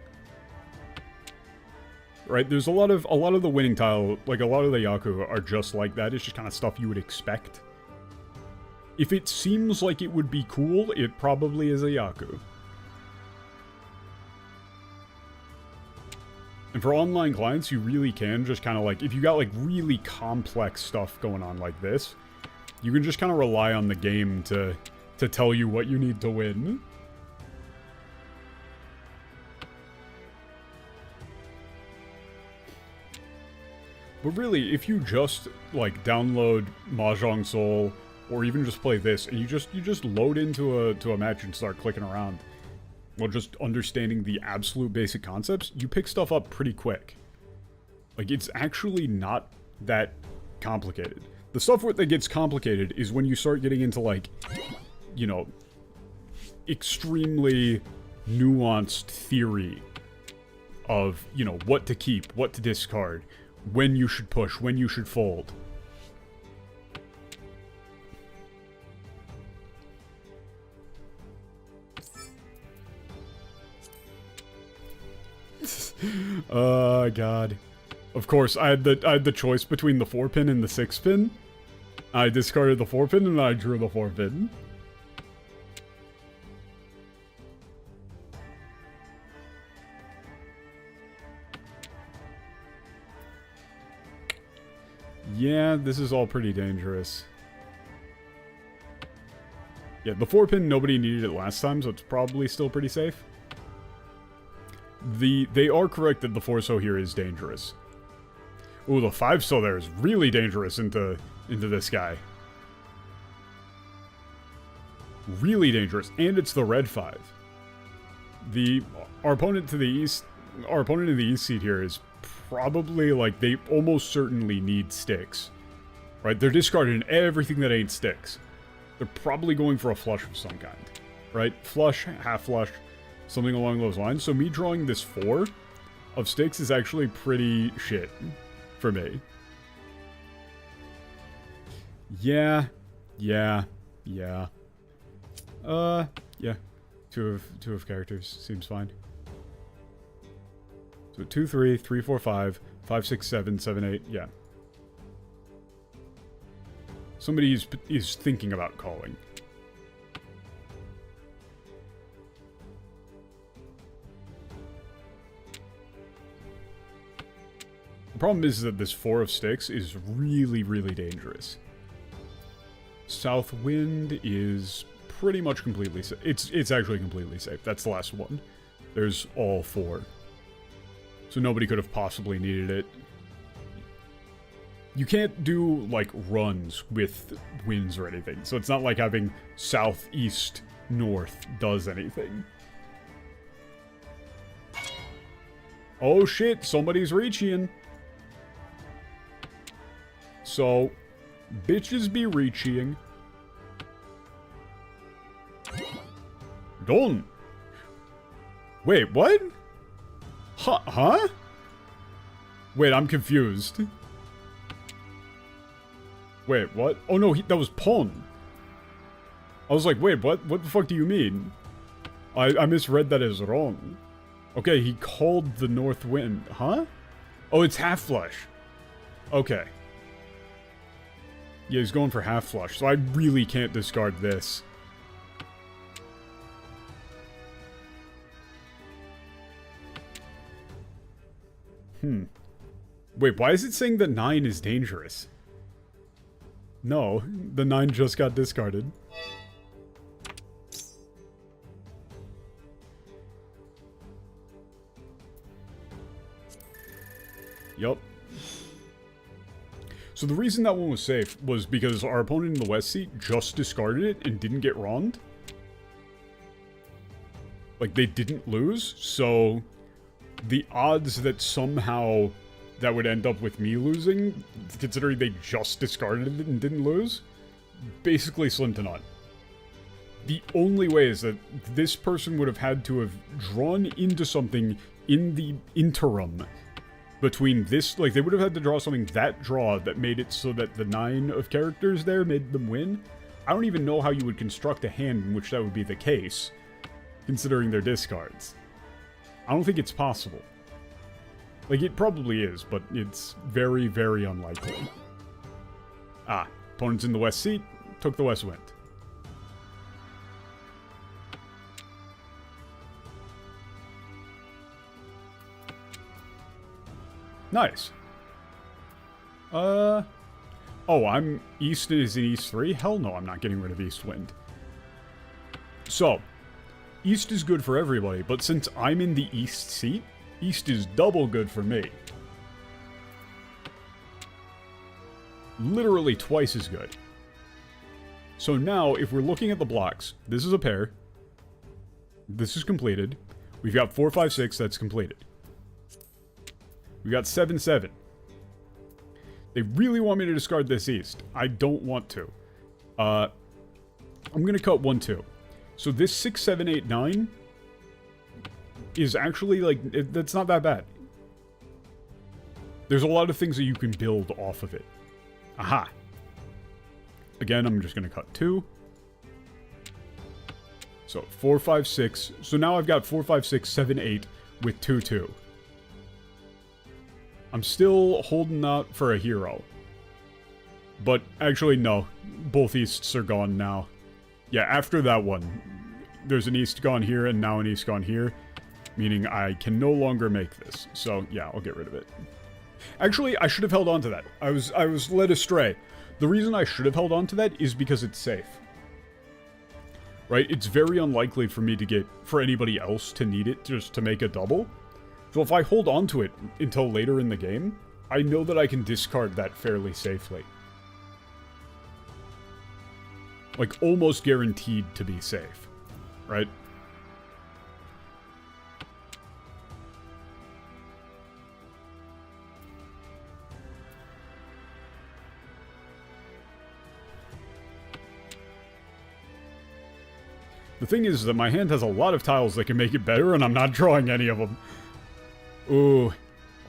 Right, there's a lot of the winning tile, like, a lot of the Yaku are just like that, it's just kind of stuff you would expect. If it seems like it would be cool, it probably is a Yaku. And for online clients, you really can just kind of like, if you got like really complex stuff going on like this, you can just kind of rely on the game to tell you what you need to win. But really, if you just, like, download Mahjong Soul, or even just play this, and you just load into a match and start clicking around, while just understanding the absolute basic concepts, you pick stuff up pretty quick. Like, it's actually not that complicated. The stuff that gets complicated is when you start getting into, like, you know, extremely nuanced theory of, you know, what to keep, what to discard, when you should push, when you should fold. God. Of course, I had the choice between the 4-pin and the 6-pin. I discarded the 4-pin and I drew the 4-pin. Yeah, this is all pretty dangerous. Yeah, the 4-pin, nobody needed it last time, so it's probably still pretty safe. They are correct that the 4-so here is dangerous. Ooh, the 5-so there is really dangerous into this guy. Really dangerous, and it's the red 5. Our opponent in the east seat here is probably, like, they almost certainly need sticks. Right? They're discarding everything that ain't sticks. They're probably going for a flush of some kind. Right? Flush, half flush, something along those lines. So me drawing this 4 of sticks is actually pretty shit for me. Yeah. Yeah. Two of characters seems fine. So 2, 3, 3, 4, 5, 5, 6, 7, 7, 8, yeah. Somebody is thinking about calling. The problem is that this 4 of sticks is really, really dangerous. South wind is pretty much completely safe. It's actually completely safe. That's the last one. There's all 4. So nobody could have possibly needed it. You can't do, like, runs with winds or anything. So it's not like having south, east, north does anything. Oh shit, somebody's reaching. So, bitches be reaching. Done. Wait, what? Huh? Wait, I'm confused. Wait, what? Oh no, that was pawn. I was like, wait, what? What the fuck do you mean? I misread that as wrong. Okay, he called the north wind. Huh? Oh, it's half flush. Okay. Yeah, he's going for half flush, so I really can't discard this. Wait, why is it saying that 9 is dangerous? No, the 9 just got discarded. Yup. So the reason that one was safe was because our opponent in the west seat just discarded it and didn't get wronged. Like, they didn't lose, so the odds that somehow that would end up with me losing, considering they just discarded it and didn't lose, basically slim to none. The only way is that this person would have had to have drawn into something in the interim between this, like, they would have had to draw something that made it so that the 9 of characters there made them win. I don't even know how you would construct a hand in which that would be the case, considering their discards. I don't think it's possible. Like, it probably is, but it's very, very unlikely. Ah, opponent's in the west seat, took the west wind. Nice. Oh, I'm East is in East 3? Hell no, I'm not getting rid of East Wind. So, East is good for everybody, but since I'm in the East seat, East is double good for me. Literally twice as good. So now, if we're looking at the blocks, this is a pair. This is completed. We've got 4, 5, 6, that's completed. We've got 7, 7. They really want me to discard this East. I don't want to. I'm going to cut 1, 2. So this 6, 7, 8, 9 is actually, like, that's not that bad. There's a lot of things that you can build off of it. Aha. Again, I'm just going to cut 2. So 4, 5, 6. So now I've got 4, 5, 6, 7, 8 with 2, 2. I'm still holding out for a hero. But actually, no. Both Easts are gone now. Yeah, after that one, there's an East gone here and now an East gone here. Meaning I can no longer make this. So, yeah, I'll get rid of it. Actually, I should have held on to that. I was led astray. The reason I should have held on to that is because it's safe. Right? It's very unlikely for me to get, for anybody else to need it just to make a double. So if I hold on to it until later in the game, I know that I can discard that fairly safely. Like, almost guaranteed to be safe. Right? The thing is that my hand has a lot of tiles that can make it better, and I'm not drawing any of them. Ooh,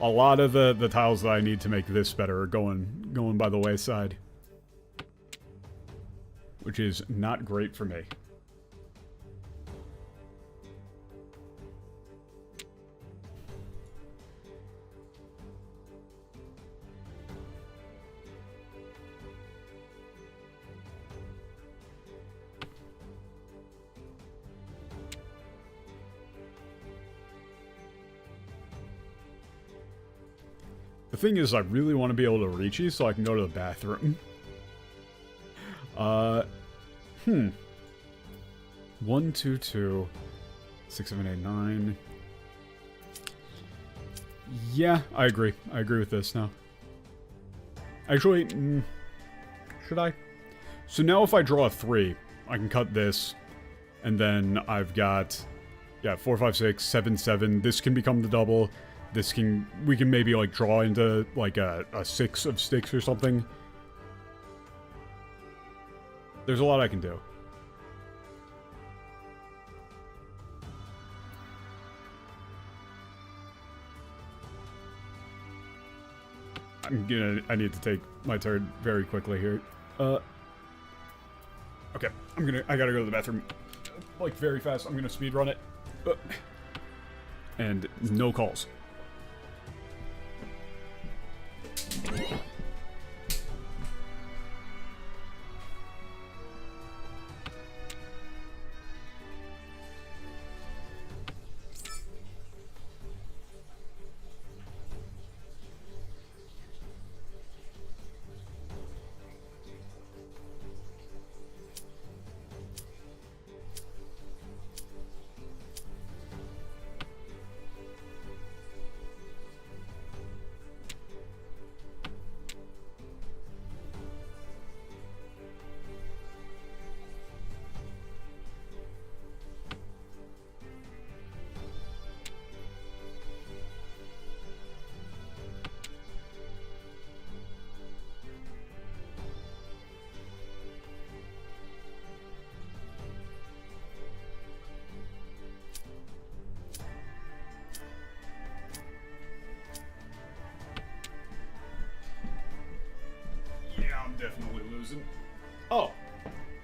a lot of the tiles that I need to make this better are going by the wayside. Which is not great for me. The thing is, I really want to be able to reach you so I can go to the bathroom. 1, 2, 2, 6, 7, 8, 9. Yeah, I agree. I agree with this now. Actually, should I? So now if I draw a 3, I can cut this. And then I've got, yeah, 4, 5, 6, 7, 7. This can become the double. This can, we can maybe, like, draw into, like, a 6 of sticks or something. There's a lot I can do. I need to take my turn very quickly here. Okay, I gotta go to the bathroom, like, very fast. I'm gonna speedrun it. And no calls. Definitely losing. Oh,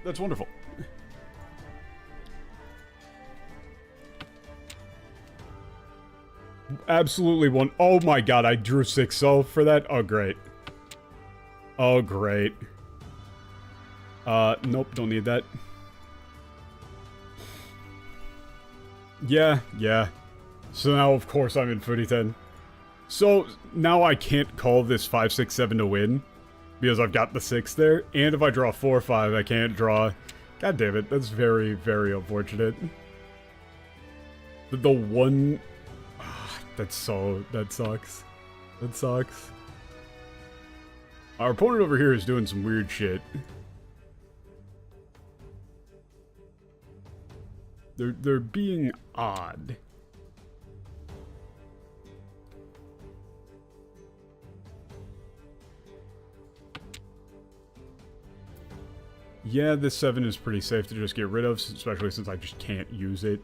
that's wonderful. Absolutely one. Oh my god, I drew 6-0 for that? Oh, great. Oh, great. Nope, don't need that. Yeah. So now, of course, I'm in footy 10. So, now I can't call this 5, 6, 7 to win. Because I've got the 6 there. And if I draw 4, 5, I can't draw... God damn it, that's very, very unfortunate. The one... that sucks. That sucks. Our opponent over here is doing some weird shit. They're being odd. Yeah, this 7 is pretty safe to just get rid of, especially since I just can't use it.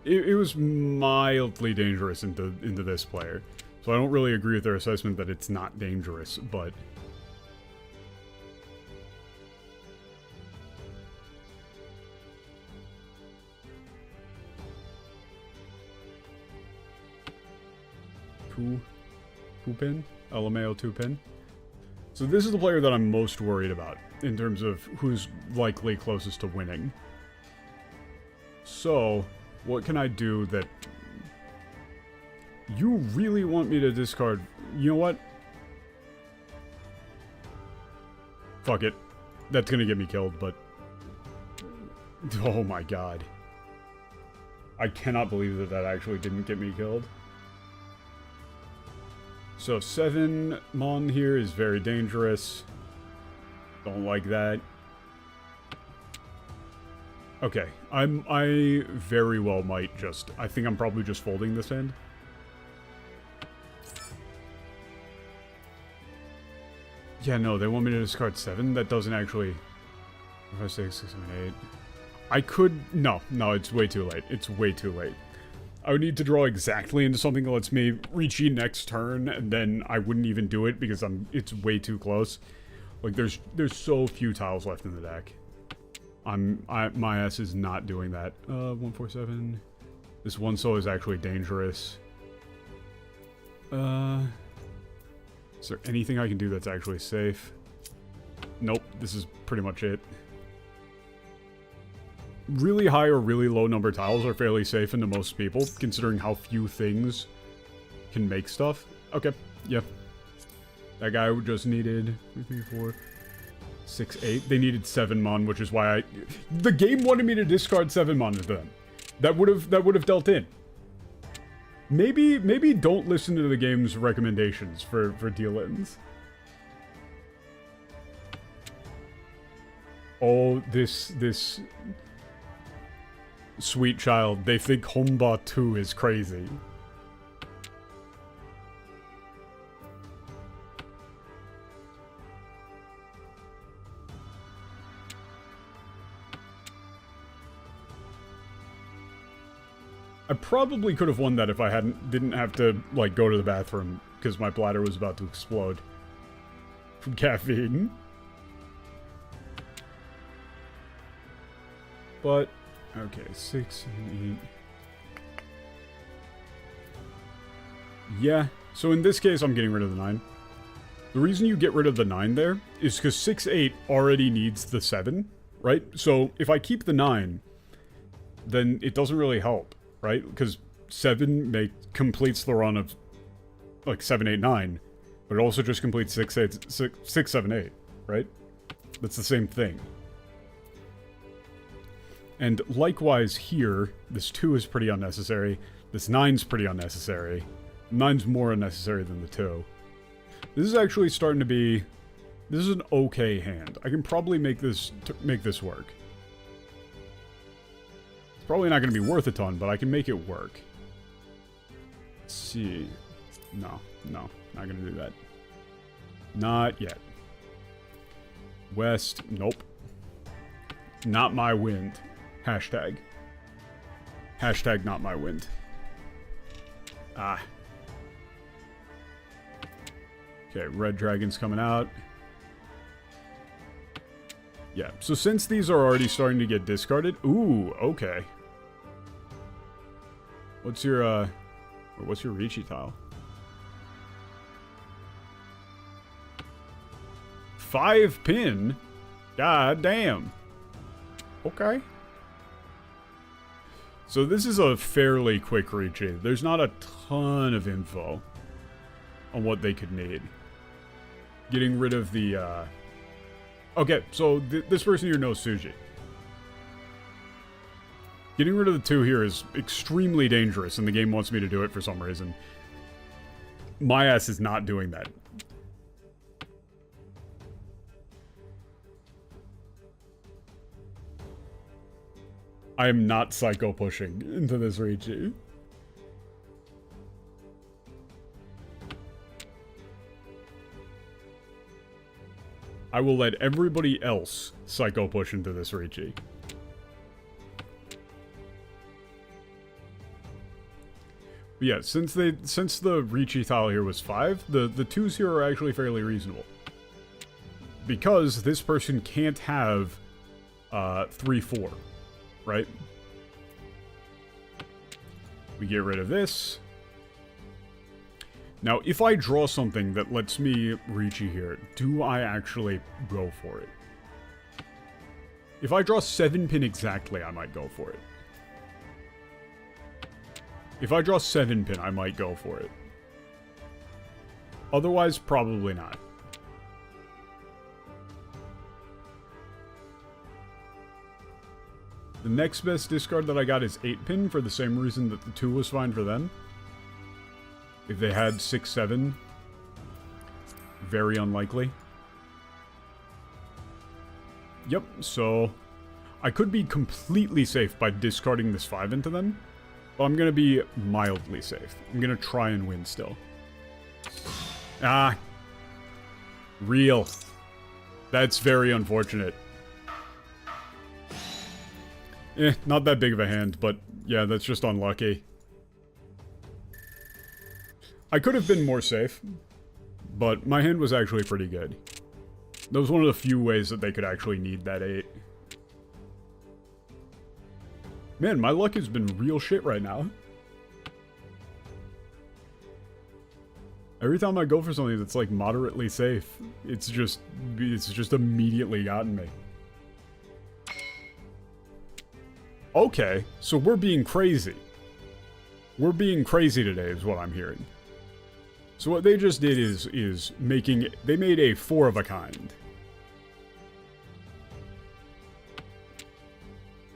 It was mildly dangerous into this player. So I don't really agree with their assessment that it's not dangerous, but... Two pin? LMAO 2 pin? So this is the player that I'm most worried about, in terms of who's likely closest to winning. So, what can I do that... You really want me to discard... You know what? Fuck it. That's gonna get me killed, but... Oh my god. I cannot believe that that actually didn't get me killed. So 7 Mon here is very dangerous. Don't like that. Okay, I very well might just... I think I'm probably just folding this end. Yeah, no, they want me to discard 7? That doesn't actually... 5, 6, 6, 7, 8... I could... No, it's way too late. It's way too late. I would need to draw exactly into something that lets me reach E next turn, and then I wouldn't even do it because it's way too close. Like, there's so few tiles left in the deck. My ass is not doing that. 1, 4, 7. This 1 so is actually dangerous. Is there anything I can do that's actually safe? Nope, this is pretty much it. Really high or really low number tiles are fairly safe into most people, considering how few things can make stuff. Okay, yeah. That guy just needed 3, 4, 6, 8. They needed 7 Mon, which is why the game wanted me to discard 7 Mon to them. That would have dealt in. Maybe don't listen to the game's recommendations for deal-ins. Oh, this sweet child. They think Homba 2 is crazy. I probably could have won that if I didn't have to, like, go to the bathroom because my bladder was about to explode from caffeine. But, okay, 6 and 8. Yeah, so in this case, I'm getting rid of the 9. The reason you get rid of the 9 there is because 6, 8 already needs the 7, right? So if I keep the 9, then it doesn't really help, right? Because 7 completes the run of, like, 7, 8, 9, but it also just completes 6, 7, 8, right? That's the same thing. And likewise here, this 2 is pretty unnecessary. This 9's pretty unnecessary. 9's more unnecessary than the 2. This is actually starting to be... This is an okay hand. I can probably make this work. It's probably not going to be worth a ton, but I can make it work. Let's see. No, not going to do that. Not yet. West, nope. Not my wind. Hashtag. Hashtag not my wind. Ah. Okay, red dragon's coming out. Yeah, so since these are already starting to get discarded... Ooh, okay. What's your Ricci tile? 5 pin? God damn. Okay. So this is a fairly quick Ricci. There's not a ton of info on what they could need. Getting rid of the, Okay, so this person here knows Suji. Getting rid of the 2 here is extremely dangerous, and the game wants me to do it for some reason. My ass is not doing that. I am not psycho pushing into this Ricci. I will let everybody else psycho push into this Ricci. But yeah, since the Ricci tile here was 5, the 2s here are actually fairly reasonable. Because this person can't have 3-4, right? We get rid of this. Now, if I draw something that lets me Ricci here, do I actually go for it? If I draw 7-pin exactly, I might go for it. If I draw 7-pin, I might go for it. Otherwise, probably not. The next best discard that I got is 8-pin for the same reason that the 2 was fine for them. If they had 6-7, very unlikely. Yep, so I could be completely safe by discarding this 5 into them, but I'm gonna be mildly safe. I'm gonna try and win still. Ah. Real. That's very unfortunate. Not that big of a hand, but yeah, that's just unlucky. I could have been more safe, but my hand was actually pretty good. That was one of the few ways that they could actually need that 8. Man, my luck has been real shit right now. Every time I go for something that's like moderately safe, it's just immediately gotten me. Okay, so we're being crazy. We're being crazy today is what I'm hearing. So what they just did is they made a 4 of a kind.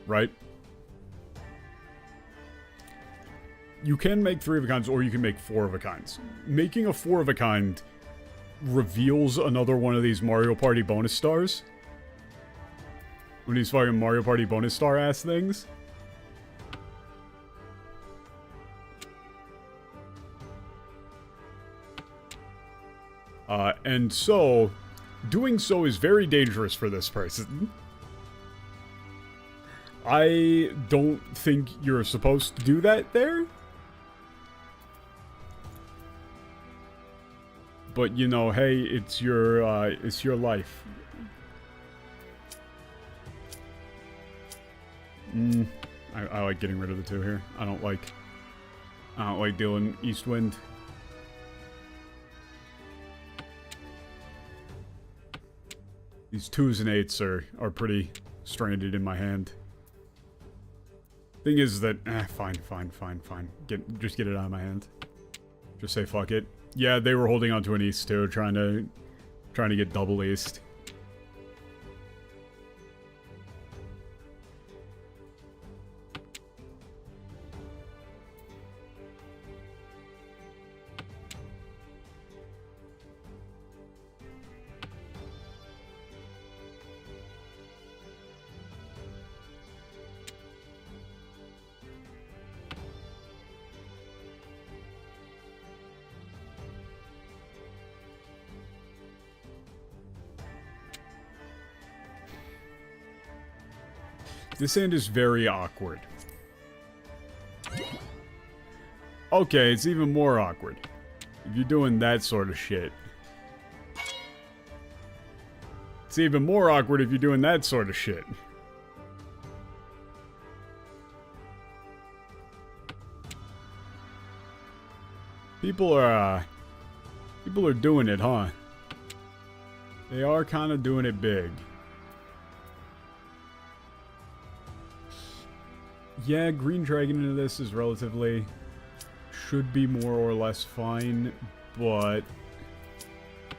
Right? You can make 3 of a kinds, or you can make 4 of a kinds. Making a 4 of a kind reveals another one of these Mario Party bonus stars. One of these fucking Mario Party bonus star ass things. And so, doing so is very dangerous for this person. I don't think you're supposed to do that there. But, you know, hey, it's your life. I like getting rid of the 2 here. I don't like dealing East Wind. These 2s and 8s are pretty stranded in my hand. Thing is that, fine. Just get it out of my hand. Just say fuck it. Yeah, they were holding on to an East too, trying to get double East. This hand is very awkward. Okay, it's even more awkward. If you're doing that sort of shit. It's even more awkward if you're doing that sort of shit. People are doing it, huh? They are kind of doing it big. Yeah, Green Dragon into this is relatively... should be more or less fine, but...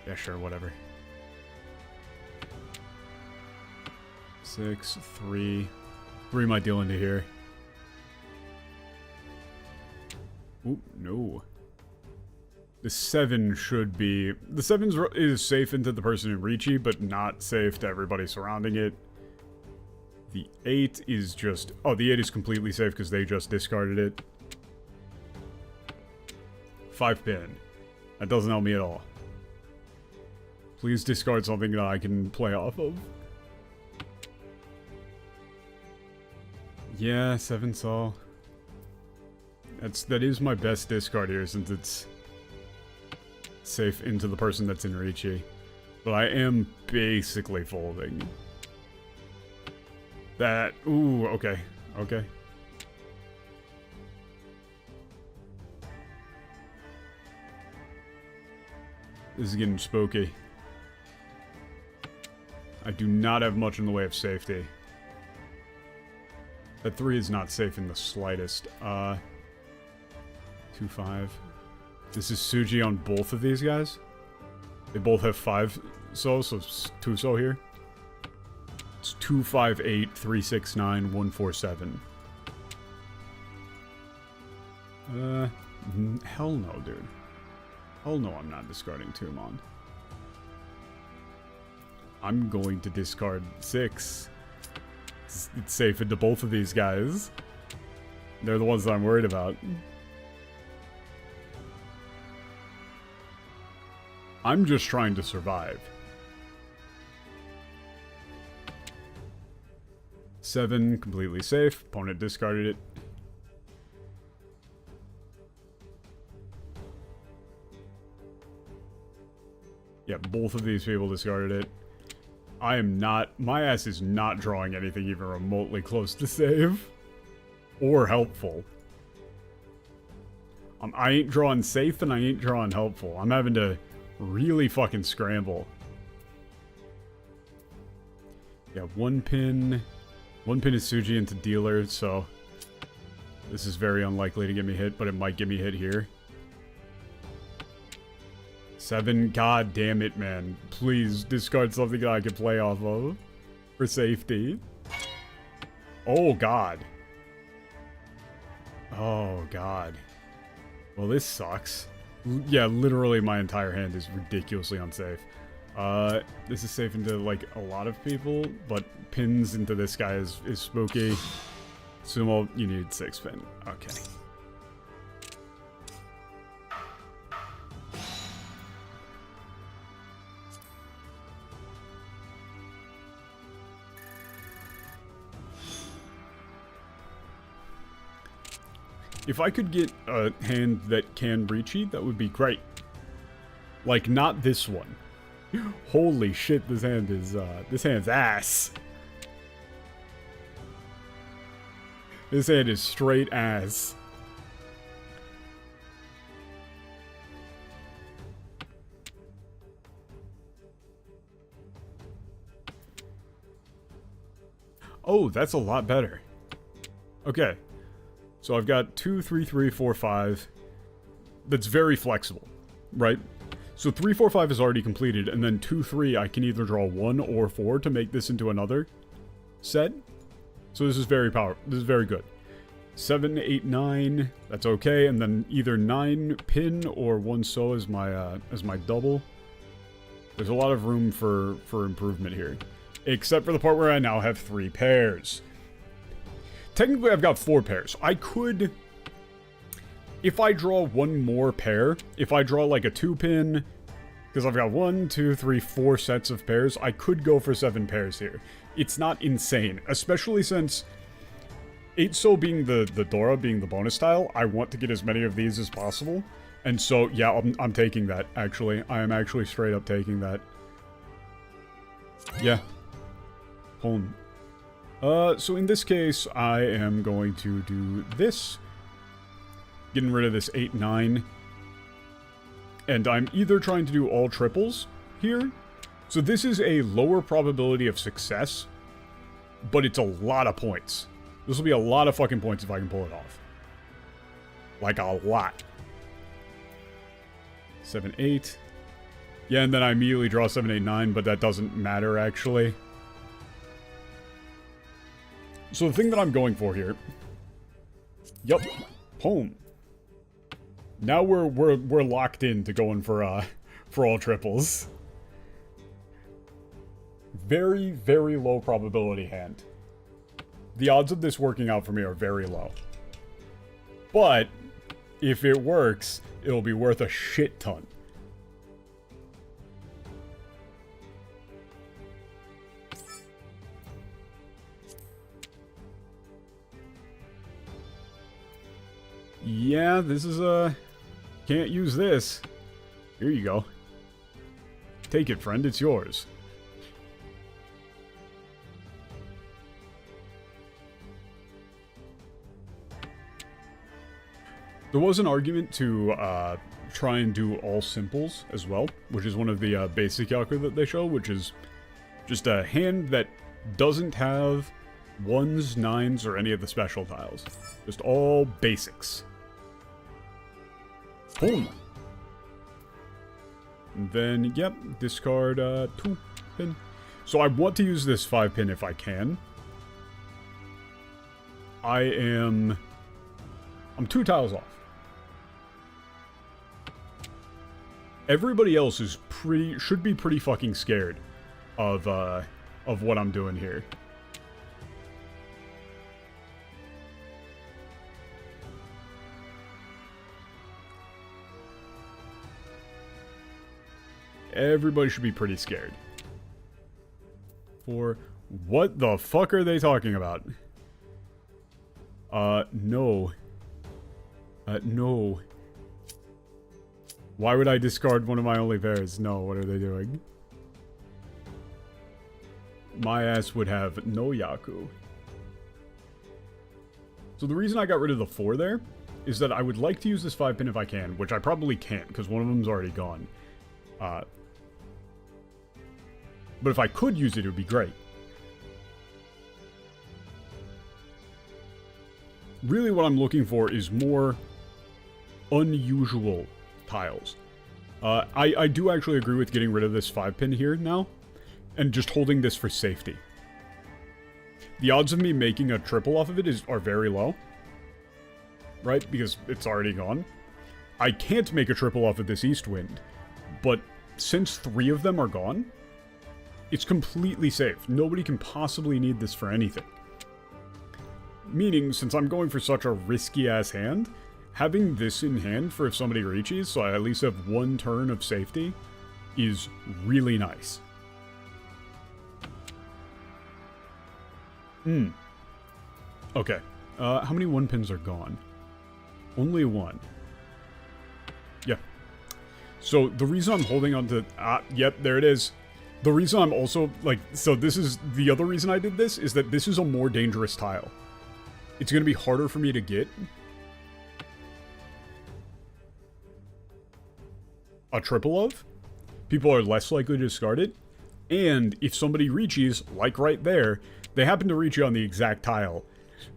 yeah, sure, whatever. 6, 3... 3 might deal into here. Oop, no. The 7 should be... the 7 is safe into the person in Ricci, but not safe to everybody surrounding it. The 8 is just... oh, the 8 is completely safe because they just discarded it. 5 pin. That doesn't help me at all. Please discard something that I can play off of. Yeah, 7 saw. That is my best discard here since it's safe into the person that's in Ricci. But I am basically folding. That... ooh, okay. Okay. This is getting spooky. I do not have much in the way of safety. That 3 is not safe in the slightest. 2-5. This is Suji on both of these guys. They both have 5 so it's 2 so here. It's 2, 5, 8, 3, 6, 9, 1, 4, 7. Hell no, dude. Hell no, I'm not discarding Tumon. I'm going to discard 6. It's safe into both of these guys. They're the ones that I'm worried about. I'm just trying to survive. 7, completely safe. Opponent discarded it. Yeah, both of these people discarded it. I am not... my ass is not drawing anything even remotely close to save. Or helpful. I ain't drawing safe and I ain't drawing helpful. I'm having to really fucking scramble. Yeah, 1 pin... 1 pin is Suji into dealer, so... this is very unlikely to get me hit, but it might get me hit here. 7, god damn it, man. Please discard something that I can play off of. For safety. Oh, god. Oh, god. Well, this sucks. Yeah, literally my entire hand is ridiculously unsafe. This is safe into, like, a lot of people, but pins into this guy is spooky. Sumo, you need 6 pin. Okay. If I could get a hand that can Ricci, that would be great. Like, not this one. Holy shit, this hand's ass. This hand is straight ass. Oh, that's a lot better. Okay. So I've got 2, 3, 3, 4, 5. That's very flexible, right? So 3, 4, 5 is already completed, and then 2, 3, I can either draw 1 or 4 to make this into another set. So this is very powerful. This is very good. 7, 8, 9, that's okay, and then either 9 pin or 1 so as my double. There's a lot of room for improvement here. Except for the part where I now have 3 pairs. Technically, I've got 4 pairs. I could... if I draw 1 more pair, if I draw like a 2-pin, because I've got 1, 2, 3, 4 sets of pairs, I could go for 7 pairs here. It's not insane, especially since 8 so being the Dora, being the bonus tile, I want to get as many of these as possible. And so, yeah, I'm taking that, actually. I am actually straight up taking that. Yeah. Home. So in this case, I am going to do this. Getting rid of this 8, 9. And I'm either trying to do all triples here. So this is a lower probability of success, but it's a lot of points. This will be a lot of fucking points if I can pull it off. Like, a lot. 7, 8. Yeah, and then I immediately draw 7, 8, 9, but that doesn't matter, actually. So the thing that I'm going for here... Yup. Home. Now we're locked into going for all triples. Very, very low probability hand. The odds of this working out for me are very low. But, if it works, it'll be worth a shit ton. Yeah, this is can't use this. Here you go. Take it, friend, it's yours. There was an argument to try and do all simples as well, which is one of the basic calculator that they show, which is just a hand that doesn't have 1s, 9s, or any of the special tiles. Just all basics. Boom! And then, yep, discard 2 pin. So I want to use this 5 pin if I can. I'm 2 tiles off. Everybody else is should be pretty fucking scared of what I'm doing here. Everybody should be pretty scared. For what the fuck are they talking about? No. No. Why would I discard one of my only pairs? No, what are they doing? My ass would have no Yaku. So the reason I got rid of the 4 there is that I would like to use this 5 pin if I can, which I probably can't because one of them's already gone. But if I could use it, it would be great. Really what I'm looking for is more unusual tiles. I do actually agree with getting rid of this 5 pin here now, and just holding this for safety. The odds of me making a triple off of it are very low. Right? Because it's already gone. I can't make a triple off of this East Wind, but since 3 of them are gone, it's completely safe. Nobody can possibly need this for anything. Meaning, since I'm going for such a risky-ass hand, having this in hand for if somebody reaches, so I at least have 1 turn of safety, is really nice. Okay. How many 1 pins are gone? Only 1. Yeah. So, the reason I'm holding on to... yep, there it is. The reason I'm also, like... So, this is... The other reason I did this is that this is a more dangerous tile. It's going to be harder for me to get a triple of. People are less likely to discard it. And if somebody reaches, like right there, they happen to reach you on the exact tile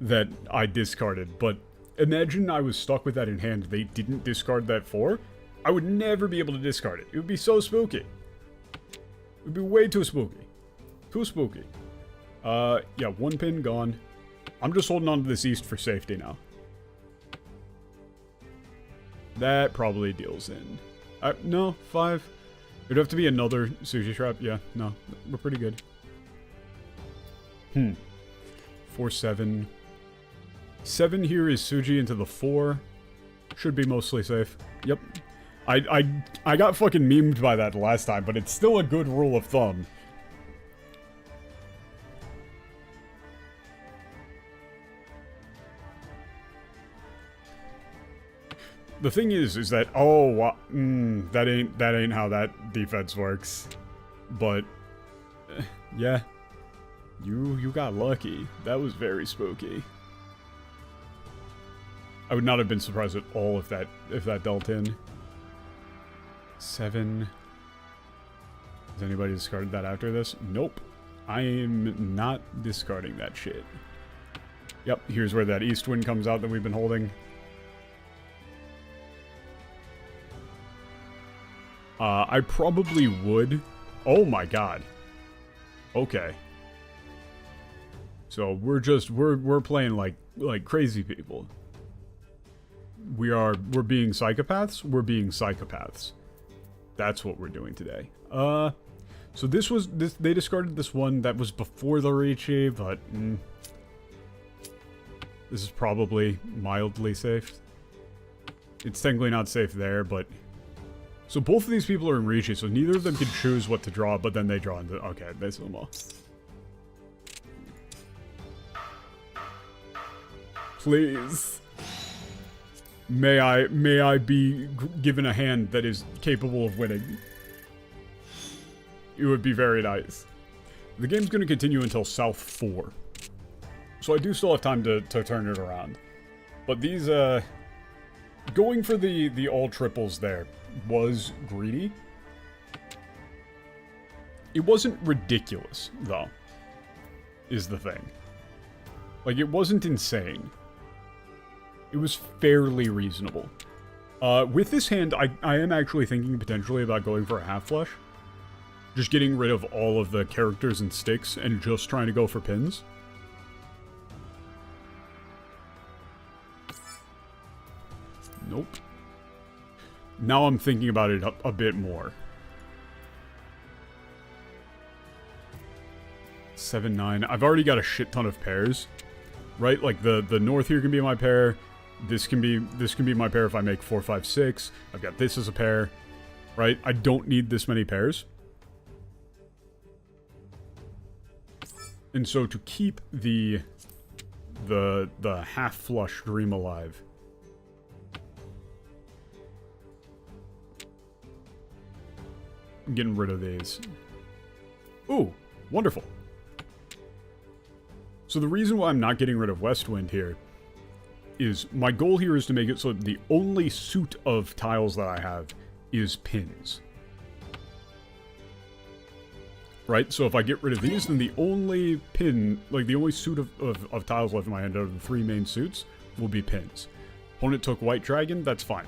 that I discarded. But imagine I was stuck with that in hand. They didn't discard that 4. I would never be able to discard it. It would be so spooky. It would be way too spooky. Too spooky. Yeah, 1 pin gone. I'm just holding on to this East for safety now. That probably deals in. No, 5. It'd have to be another sushi trap. Yeah, no, we're pretty good. 4, 7. 7 here is Suji into the 4. Should be mostly safe. Yep. I got fucking memed by that last time, but it's still a good rule of thumb. The thing is that that ain't how that defense works. But yeah, you got lucky. That was very spooky. I would not have been surprised at all if that dealt in. 7. Has anybody discarded that after this? Nope. I am not discarding that shit. Yep, here's where that east wind comes out that we've been holding. I probably would. Oh my god. Okay. So we're playing like crazy people. We're being psychopaths. We're being psychopaths. That's what we're doing today. So they discarded this one that was before the Ricci, but this is probably mildly safe. It's technically not safe there, but so both of these people are in Ricci, so neither of them can choose what to draw, but then they draw into okay, they sumo. Please. May I be given a hand that is capable of winning. It would be very nice. The game's going to continue until South 4. So I do still have time to turn it around. But these, going for the all triples there was greedy. It wasn't ridiculous, though, is the thing. Like, it wasn't insane. It was fairly reasonable. With this hand, I am actually thinking potentially about going for a half flush. Just getting rid of all of the characters and sticks and just trying to go for pins. Nope. Now I'm thinking about it a bit more. 7-9. I've already got a shit ton of pairs. Right? Like the north here can be my pair. This can be my pair if I make 4-5-6. I've got this as a pair. Right? I don't need this many pairs. And so to keep the half flush dream alive, I'm getting rid of these. Ooh, wonderful. So the reason why I'm not getting rid of West Wind here is my goal here is to make it so the only suit of tiles that I have is pins. Right? So if I get rid of these, then the only pin, like the only suit of tiles left in my hand out of the 3 main suits will be pins. Opponent took White Dragon, that's fine.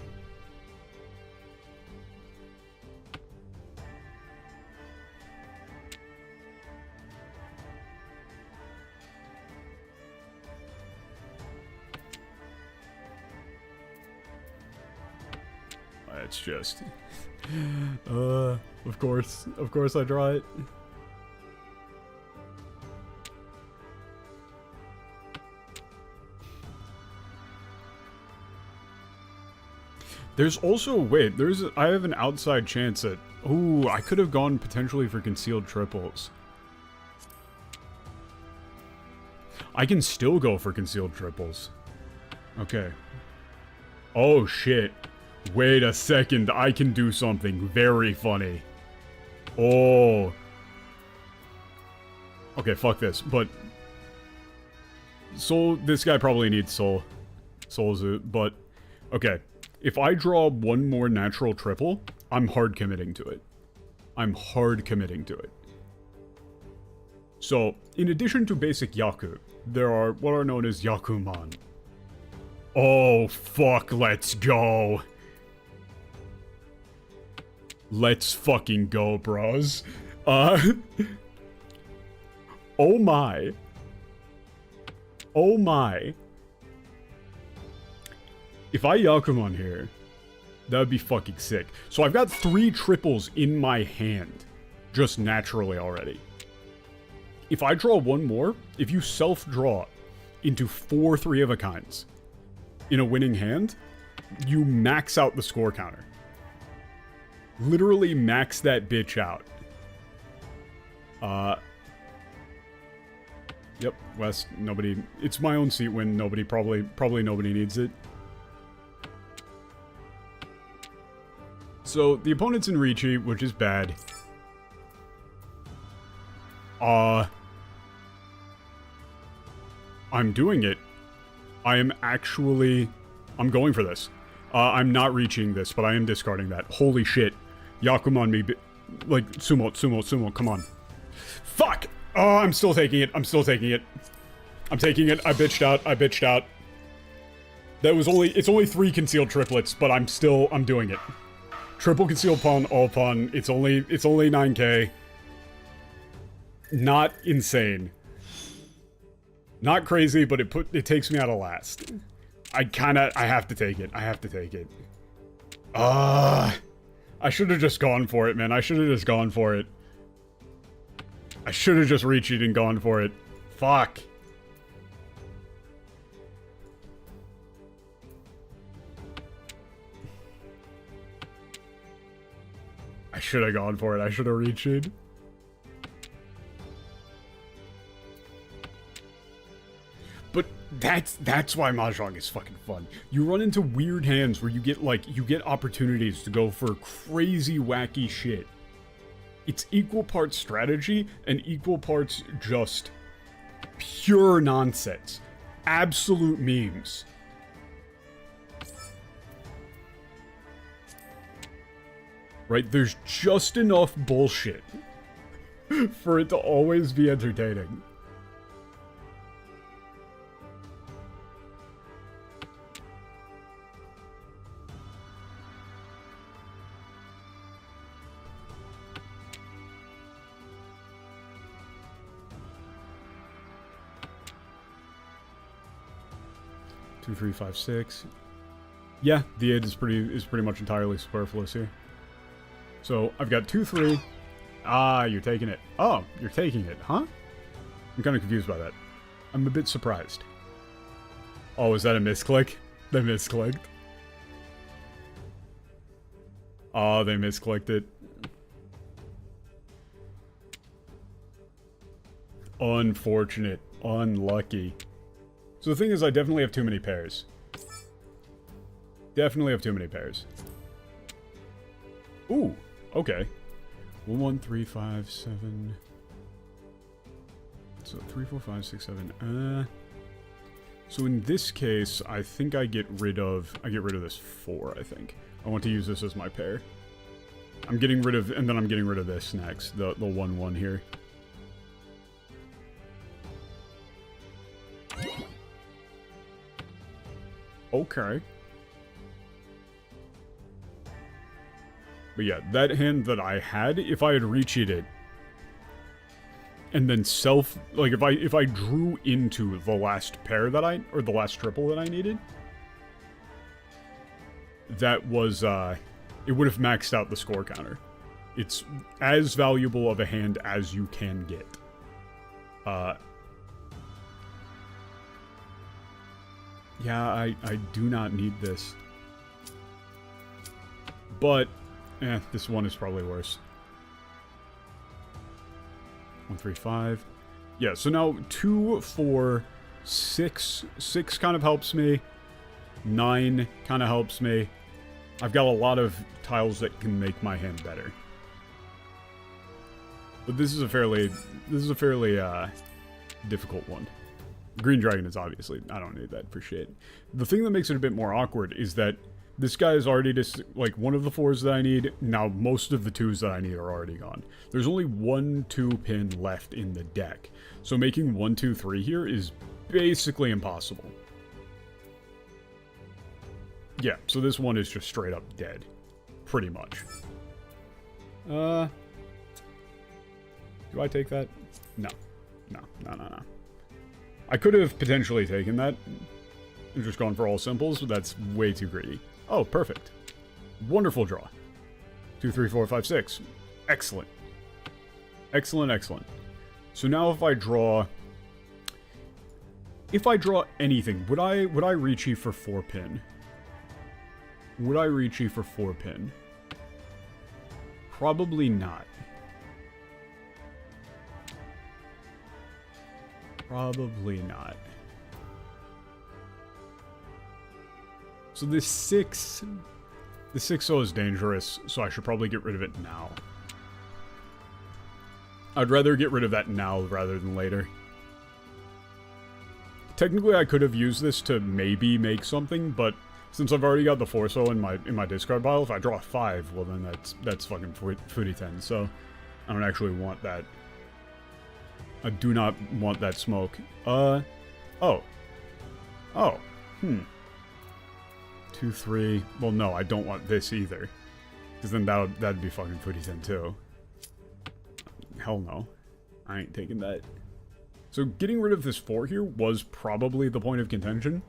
It's just... of course I draw it. There's also, wait, I have an outside chance that, ooh, I could have gone potentially for concealed triples. I can still go for concealed triples. Okay. Oh, shit. Wait a second, I can do something very funny. Oh. Okay, fuck this, but... Soul, this guy probably needs Soul Zoot, but... Okay. If I draw one more natural triple, I'm hard committing to it. I'm hard committing to it. So, in addition to basic Yaku, there are what are known as Yakuman. Oh, fuck, let's go. Let's fucking go, bros. Oh my. Oh my. If I Yakuman here, that would be fucking sick. So I've got 3 triples in my hand, just naturally already. If I draw one more, if you self-draw into 4 3-of-a-kinds in a winning hand, you max out the score counter. Literally max that bitch out. Yep, West, nobody... It's my own seat win, nobody, probably nobody needs it. So, the opponent's in Ricci, which is bad. I'm doing it. I am actually... I'm going for this. I'm not reaching this, but I am discarding that. Holy shit. Yakuman me, like, sumo, come on. Fuck! Oh, I'm still taking it, I'm taking it. I bitched out. I bitched out. It's only 3 concealed triplets, but I'm doing it. Triple concealed pawn, all pawn. It's only 9k. Not insane. Not crazy, but it takes me out of last. I have to take it. I have to take it. I should have just gone for it, man. I should have just gone for it. I should have just reached it and gone for it. Fuck. I should have gone for it. I should have reached it. But that's why Mahjong is fucking fun. You run into weird hands where you get opportunities to go for crazy wacky shit. It's equal parts strategy and equal parts just pure nonsense. Absolute memes. Right? There's just enough bullshit for it to always be entertaining. Two, 3, 5, 6. Yeah, the 8 is pretty much entirely superfluous here. So I've got 2, 3. Ah, you're taking it. Oh, you're taking it, huh? I'm kind of confused by that. I'm a bit surprised. Oh, is that a misclick? They misclicked. Oh, they misclicked it. Unfortunate. Unlucky. So the thing is, I definitely have too many pairs. Definitely have too many pairs. Ooh, okay. 1, 1, 3, 5, 7. So 3, 4, 5, 6, 7. So in this case, I think I get rid of this 4, I think. I want to use this as my pair. I'm getting rid of, and then I'm getting rid of this next, the 1, 1 here. Okay. But yeah, that hand that I had, if I had re-cheated, and then if I drew into the last pair that or the last triple that I needed, that was, it would have maxed out the score counter. It's as valuable of a hand as you can get. Yeah, I do not need this. But, this one is probably worse. 1, 3, 5. Yeah, so now 2, 4, 6. 6 kind of helps me. 9 kind of helps me. I've got a lot of tiles that can make my hand better. But this is a fairly difficult one. Green Dragon is obviously, I don't need that for shit. The thing that makes it a bit more awkward is that this guy is already just, like, one of the 4s that I need. Now, most of the 2s that I need are already gone. There's only 1, 2 pin left in the deck. So making 1, 2, 3 here is basically impossible. Yeah, so this one is just straight up dead. Pretty much. Do I take that? No. No. I could have potentially taken that and just gone for all simples, but that's way too greedy. Oh, perfect. Wonderful draw. 2, 3, 4, 5, 6. Excellent. Excellent. So now if I draw anything, would I reach for 4 pin? Would I reach for 4 pin? Probably not. Probably not. So this 6... The 6-0 is dangerous, so I should probably get rid of it now. I'd rather get rid of that now rather than later. Technically, I could have used this to maybe make something, but since I've already got the 4-0 in my discard pile, if I draw a 5, well then that's fucking footy 10, so I don't actually want that. I do not want that smoke. Oh. Oh. 2, 3. Well, no, I don't want this either. Because then that'd be fucking footy 10 too. Hell no. I ain't taking that. So getting rid of this 4 here was probably the point of contention.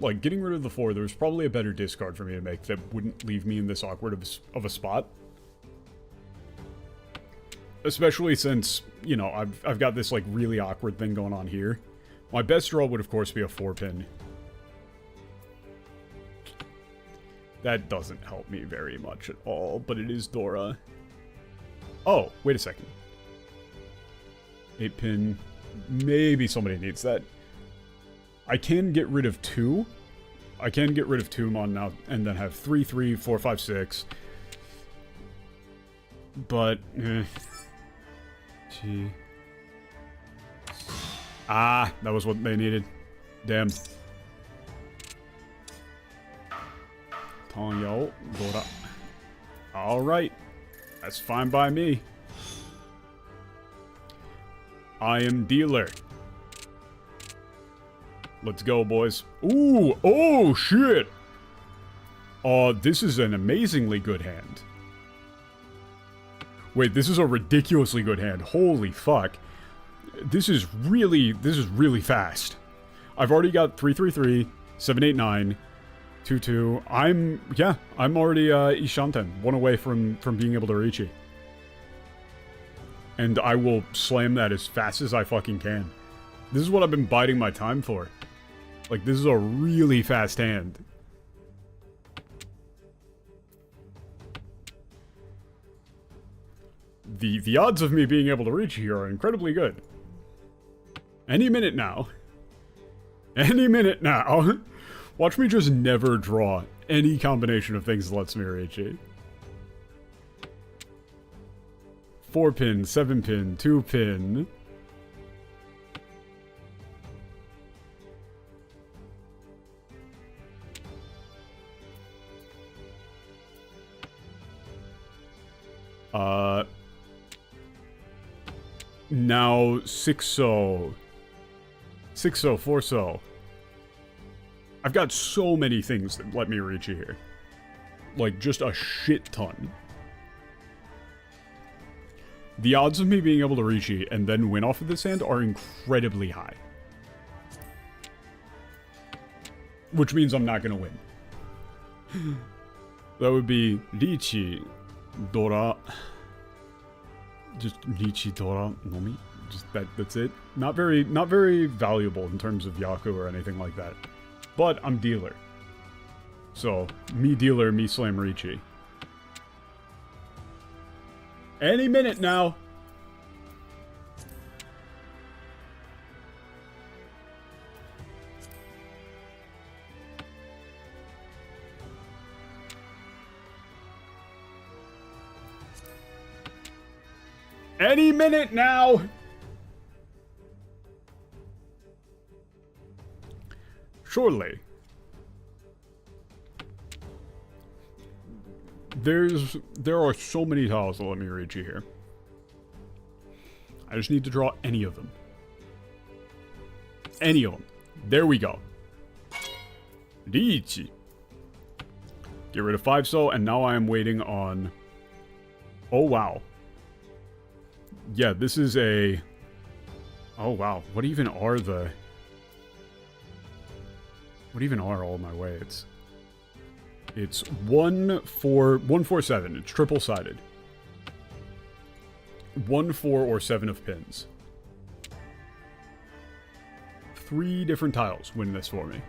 Like, getting rid of the 4, there was probably a better discard for me to make that wouldn't leave me in this awkward of a spot. Especially since, you know, I've got this, like, really awkward thing going on here. My best draw would, of course, be a 4-pin. That doesn't help me very much at all, but it is Dora. Oh, wait a second. 8-pin. Maybe somebody needs that. I can get rid of 2. I can get rid of 2 Mon now and then have 3, 3, 4, 5, 6. But, Gee. Ah, that was what they needed. Damn. Tonyo, Dora. Alright. That's fine by me. I am dealer. Let's go, boys. Ooh, oh, shit. This is an amazingly good hand. Wait, this is a ridiculously good hand. Holy fuck. This is really fast. I've already got 3-3-3, 7-8-9, 2-2. I'm already Ishanten, 1 away from being able to reach it. And I will slam that as fast as I fucking can. This is what I've been biding my time for. Like, this is a really fast hand. The odds of me being able to reach here are incredibly good. Any minute now. Any minute now. Watch me just never draw any combination of things that lets me reach it. 4-pin, 7-pin, 2-pin. Now 6-0. 6-0, 4-0. I've got so many things that let me reach you here. Like, just a shit ton. The odds of me being able to reach you and then win off of this hand are incredibly high. Which means I'm not gonna win. That would be Riichi, Dora. Just Riichi, Dora, Nomi. Just that's it. Not very valuable in terms of Yaku or anything like that. But I'm dealer. So, me dealer, me slam Riichi. Any minute now. Any minute now. Surely. There are so many tiles that let me reach you here. I just need to draw any of them. Any of them. There we go. Riichi. Get rid of 5-so, and now I am waiting on... Oh, wow. Yeah, this is a... Oh, wow. What even are the... What even are all my weights? It's 1-4-7. It's triple-sided. 1, 4, or 7 of pins. 3 different tiles win this for me.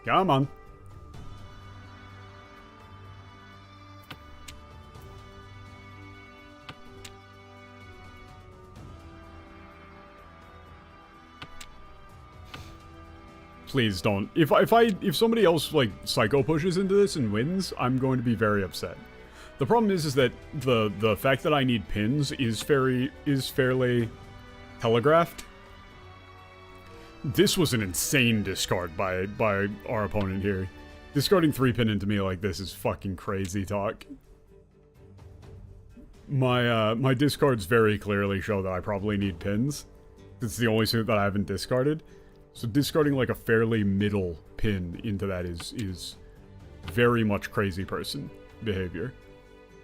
Come on. Please don't. If somebody else like psycho pushes into this and wins, I'm going to be very upset. The problem is that the fact that I need pins is fairly telegraphed. This was an insane discard by our opponent here. Discarding 3-pin into me like this is fucking crazy talk. My discards very clearly show that I probably need pins. It's the only suit that I haven't discarded. So discarding like a fairly middle pin into that is very much crazy person behavior.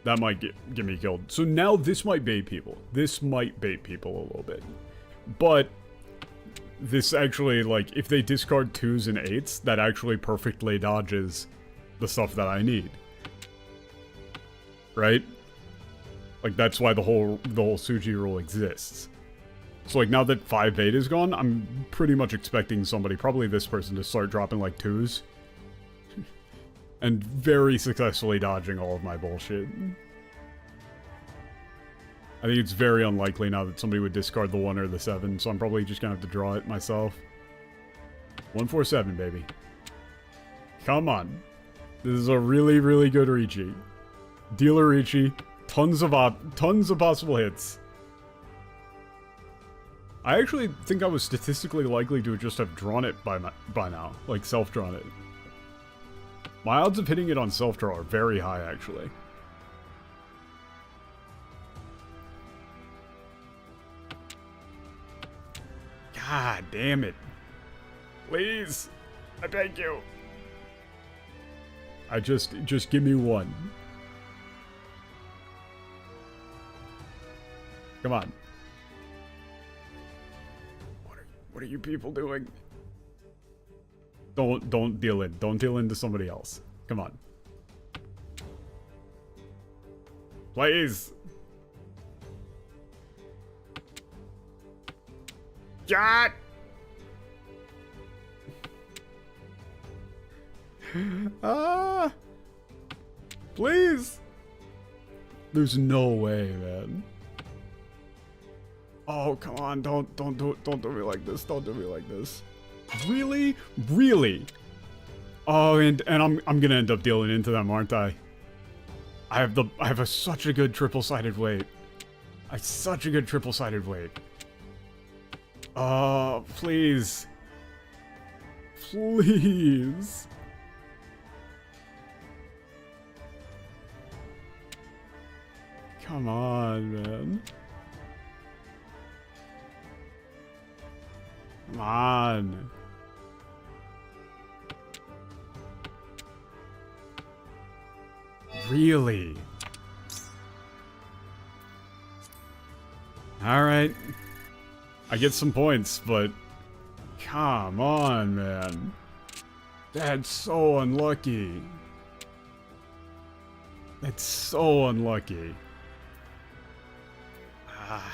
That might get me killed. So now this might bait people. This might bait people a little bit. But this actually, like, if they discard 2s and 8s, that actually perfectly dodges the stuff that I need. Right? Like, that's why the whole Suji rule exists. So, like, now that 5-8 is gone, I'm pretty much expecting somebody, probably this person, to start dropping, like, 2s. And very successfully dodging all of my bullshit. I think it's very unlikely now that somebody would discard the 1 or the 7, so I'm probably just gonna have to draw it myself. 147, baby. Come on. This is a really, really good Ricci. Dealer Ricci. Tons of possible hits. I actually think I was statistically likely to just have drawn it by now. Like, self-drawn it. My odds of hitting it on self-draw are very high, actually. God damn it. Please. I beg you. Just give me 1. Come on. What are you people doing? Don't deal in. Don't deal into somebody else. Come on. Please. God. Please. There's no way, man. Oh, come on. Don't do me like this. Don't do me like this. Really? Really? Oh, and I'm gonna end up dealing into them, aren't I? I have such a good triple-sided weight. Such a good triple-sided weight. Oh, please. Please. Come on, man. Come on. Really? Alright. I get some points, but come on, man. That's so unlucky. That's so unlucky. Ah.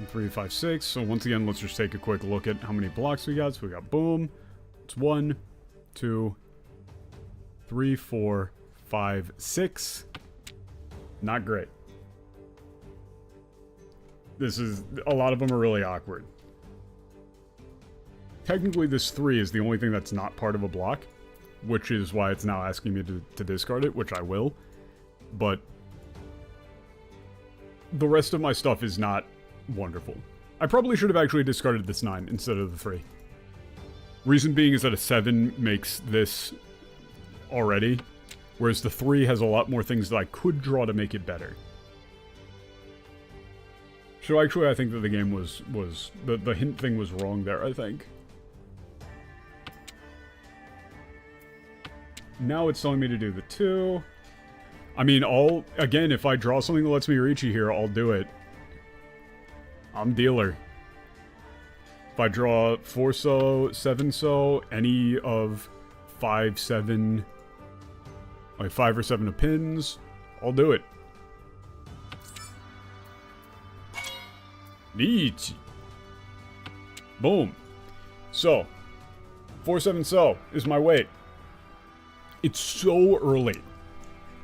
3, 5, 6. So once again, let's just take a quick look at how many blocks we got. So we got boom. It's 1, 2, 3, 4, 5, 6. Not great. A lot of them are really awkward. Technically, this 3 is the only thing that's not part of a block, which is why it's now asking me to discard it, which I will. But the rest of my stuff is not wonderful. I probably should have actually discarded this 9 instead of the 3. Reason being is that a 7 makes this already, whereas the 3 has a lot more things that I could draw to make it better. So actually I think that the game was the hint thing was wrong there, I think. Now it's telling me to do the 2. I mean, again, if I draw something that lets me Ricci here, I'll do it. I'm dealer. If I draw 4-so, 7-so, any of 5, 7, like 5 or 7 of pins, I'll do it. Neat. Boom. So, 4-7-so is my weight. It's so early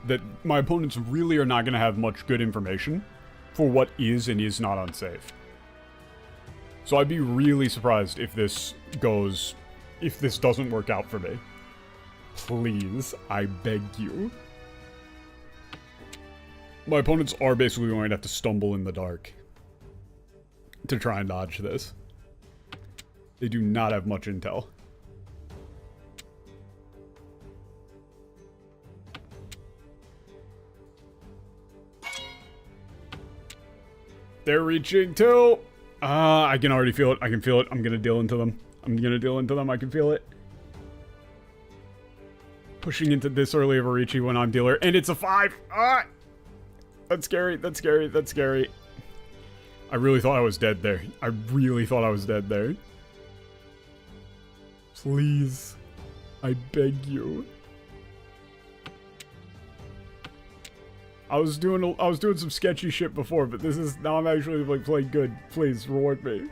that my opponents really are not going to have much good information for what is and is not unsafe. So I'd be really surprised if this doesn't work out for me. Please, I beg you. My opponents are basically going to have to stumble in the dark to try and dodge this. They do not have much intel. They're reaching too! I can already feel it. I can feel it. I'm gonna deal into them. I'm gonna deal into them. I can feel it. Pushing into this early of a Ricci when I'm dealer. And it's a 5! Ah! That's scary. That's scary. That's scary. I really thought I was dead there. I really thought I was dead there. Please. I beg you. I was doing some sketchy shit before, but this is now I'm actually like playing good. Please reward me.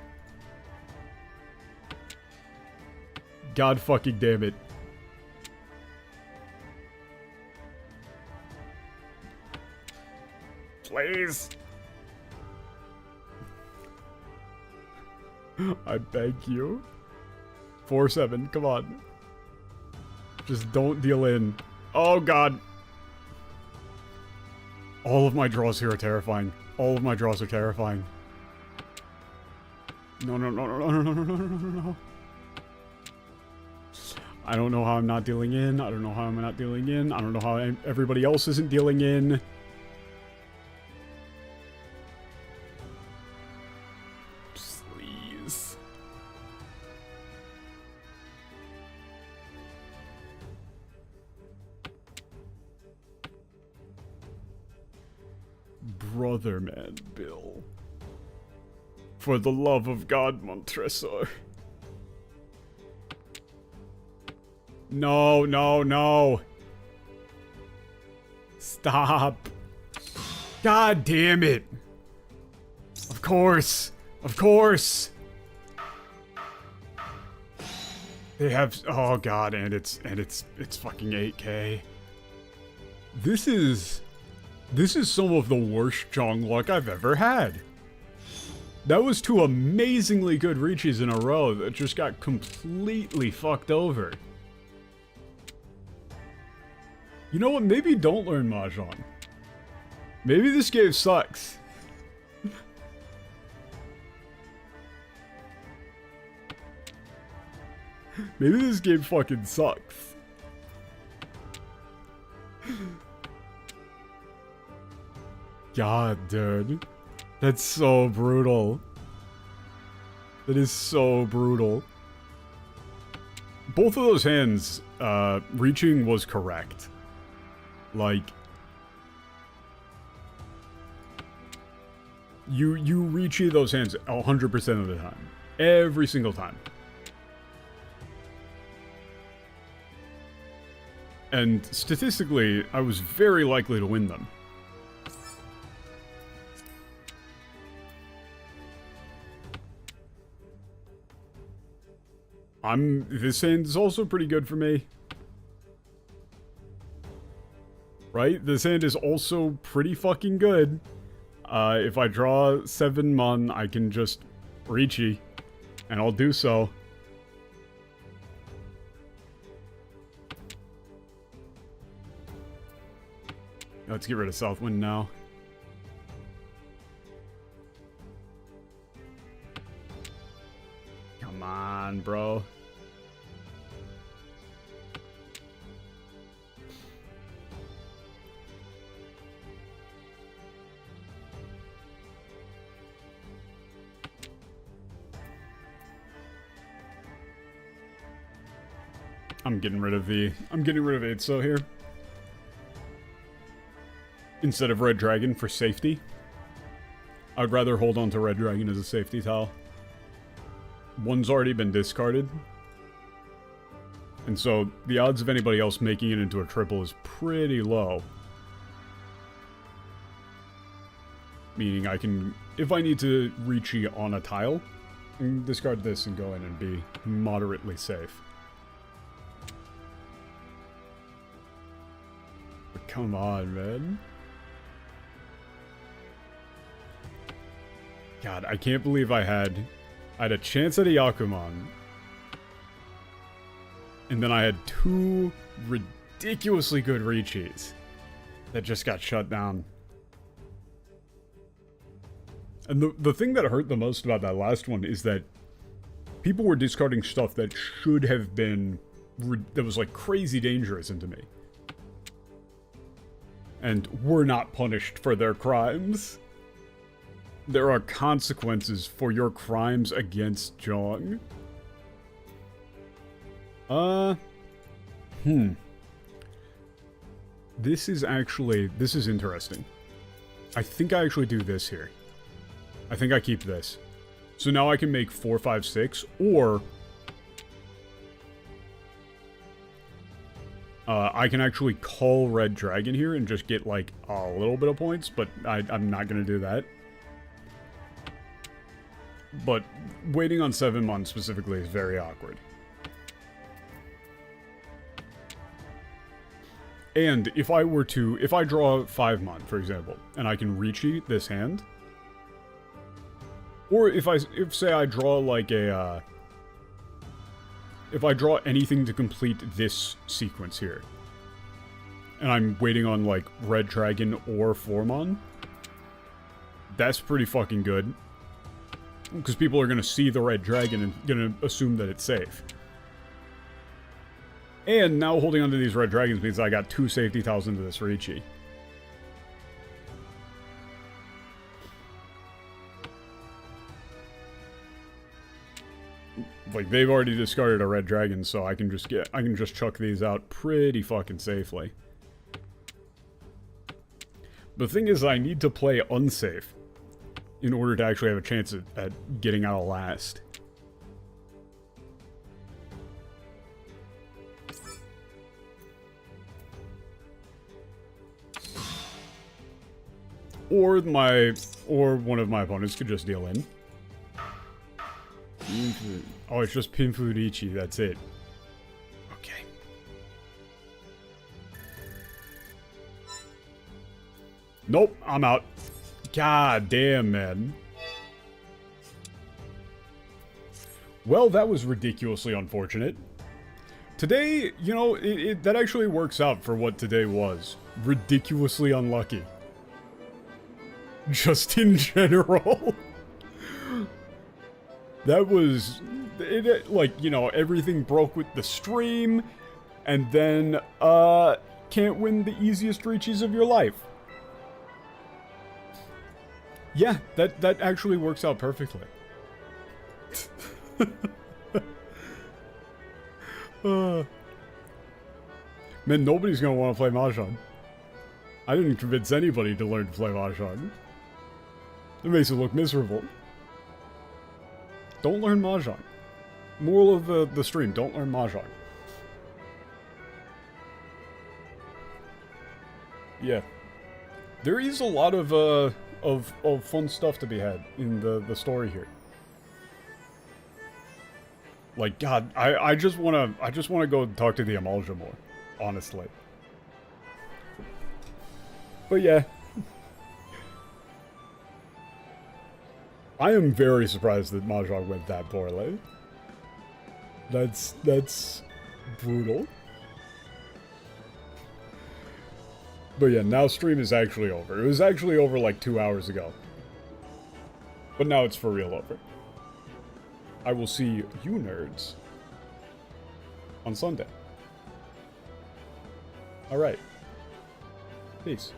God fucking damn it. Please. I beg you. 4-7, come on. Just don't deal in. Oh god. All of my draws here are terrifying. All of my draws are terrifying. No, no, no, no, no, no, no, no, no, no, no. I don't know how I'm not dealing in. I don't know how I'm not dealing in. I don't know how everybody else isn't dealing in. Please. Brother man, Bill. For the love of God, Montresor. No, no, no. Stop. God damn it. Of course. Of course. They have, oh god, and it's fucking 8K. This is some of the worst Jong luck I've ever had. That was 2 amazingly good reaches in a row that just got completely fucked over. You know what? Maybe don't learn Mahjong. Maybe this game sucks. Maybe this game fucking sucks. God, dude. That's so brutal. That is so brutal. Both of those hands, reaching was correct. Like, you reach those hands 100% of the time. Every single time. And statistically, I was very likely to win them. This hand is also pretty good for me. Right? This hand is also pretty fucking good. If I draw 7 Mon, I can just Ricci. And I'll do so. Let's get rid of Southwind now. Come on, bro. I'm getting rid of 8-so here. Instead of Red Dragon for safety. I'd rather hold on to Red Dragon as a safety tile. One's already been discarded. And so the odds of anybody else making it into a triple is pretty low. Meaning I can, if I need to Ricci on a tile, I can discard this and go in and be moderately safe. But come on, man. God, I can't believe I had a chance at a Yakuman. And then I had 2 ridiculously good Riccis that just got shut down. And the thing that hurt the most about that last one is that people were discarding stuff that should have been, that was like crazy dangerous into me. And were not punished for their crimes. There are consequences for your crimes against Zhong. This is interesting. I think I actually do this here. I think I keep this. So now I can make 4, 5, 6, or I can actually call Red Dragon here and just get like a little bit of points, but I'm not gonna do that. But waiting on 7 months specifically is very awkward. And if I draw 5 Mon, for example, and I can Riichi this hand, or if say I draw like a, if I draw anything to complete this sequence here, and I'm waiting on like Red Dragon or 4 Mon, that's pretty fucking good. Because people are gonna see the Red Dragon and gonna assume that it's safe. And now holding onto these Red Dragons means I got 2 safety tiles into this Riichi. Like, they've already discarded a Red Dragon, so I can just chuck these out pretty fucking safely. The thing is, I need to play unsafe in order to actually have a chance at getting out of last. Or one of my opponents could just deal in. Oh, it's just Pinfu Riichi, that's it. Okay. Nope, I'm out. God damn, man. Well, that was ridiculously unfortunate. Today, you know, that actually works out for what today was. Ridiculously unlucky. Just in general. That was... like, you know, everything broke with the stream, and then, can't win the easiest Riichis of your life. Yeah, that actually works out perfectly. Man, nobody's gonna want to play Mahjong. I didn't convince anybody to learn to play Mahjong. It makes it look miserable. Don't learn Mahjong. Moral of the stream, don't learn Mahjong. Yeah. There is a lot of fun stuff to be had in the story here. Like, God, I just wanna go talk to the Amalja more, honestly. But yeah. I am very surprised that Mahjong went that poorly. That's brutal. But yeah, now stream is actually over. It was actually over like 2 hours ago. But now it's for real over. I will see you nerds on Sunday. Alright. Peace.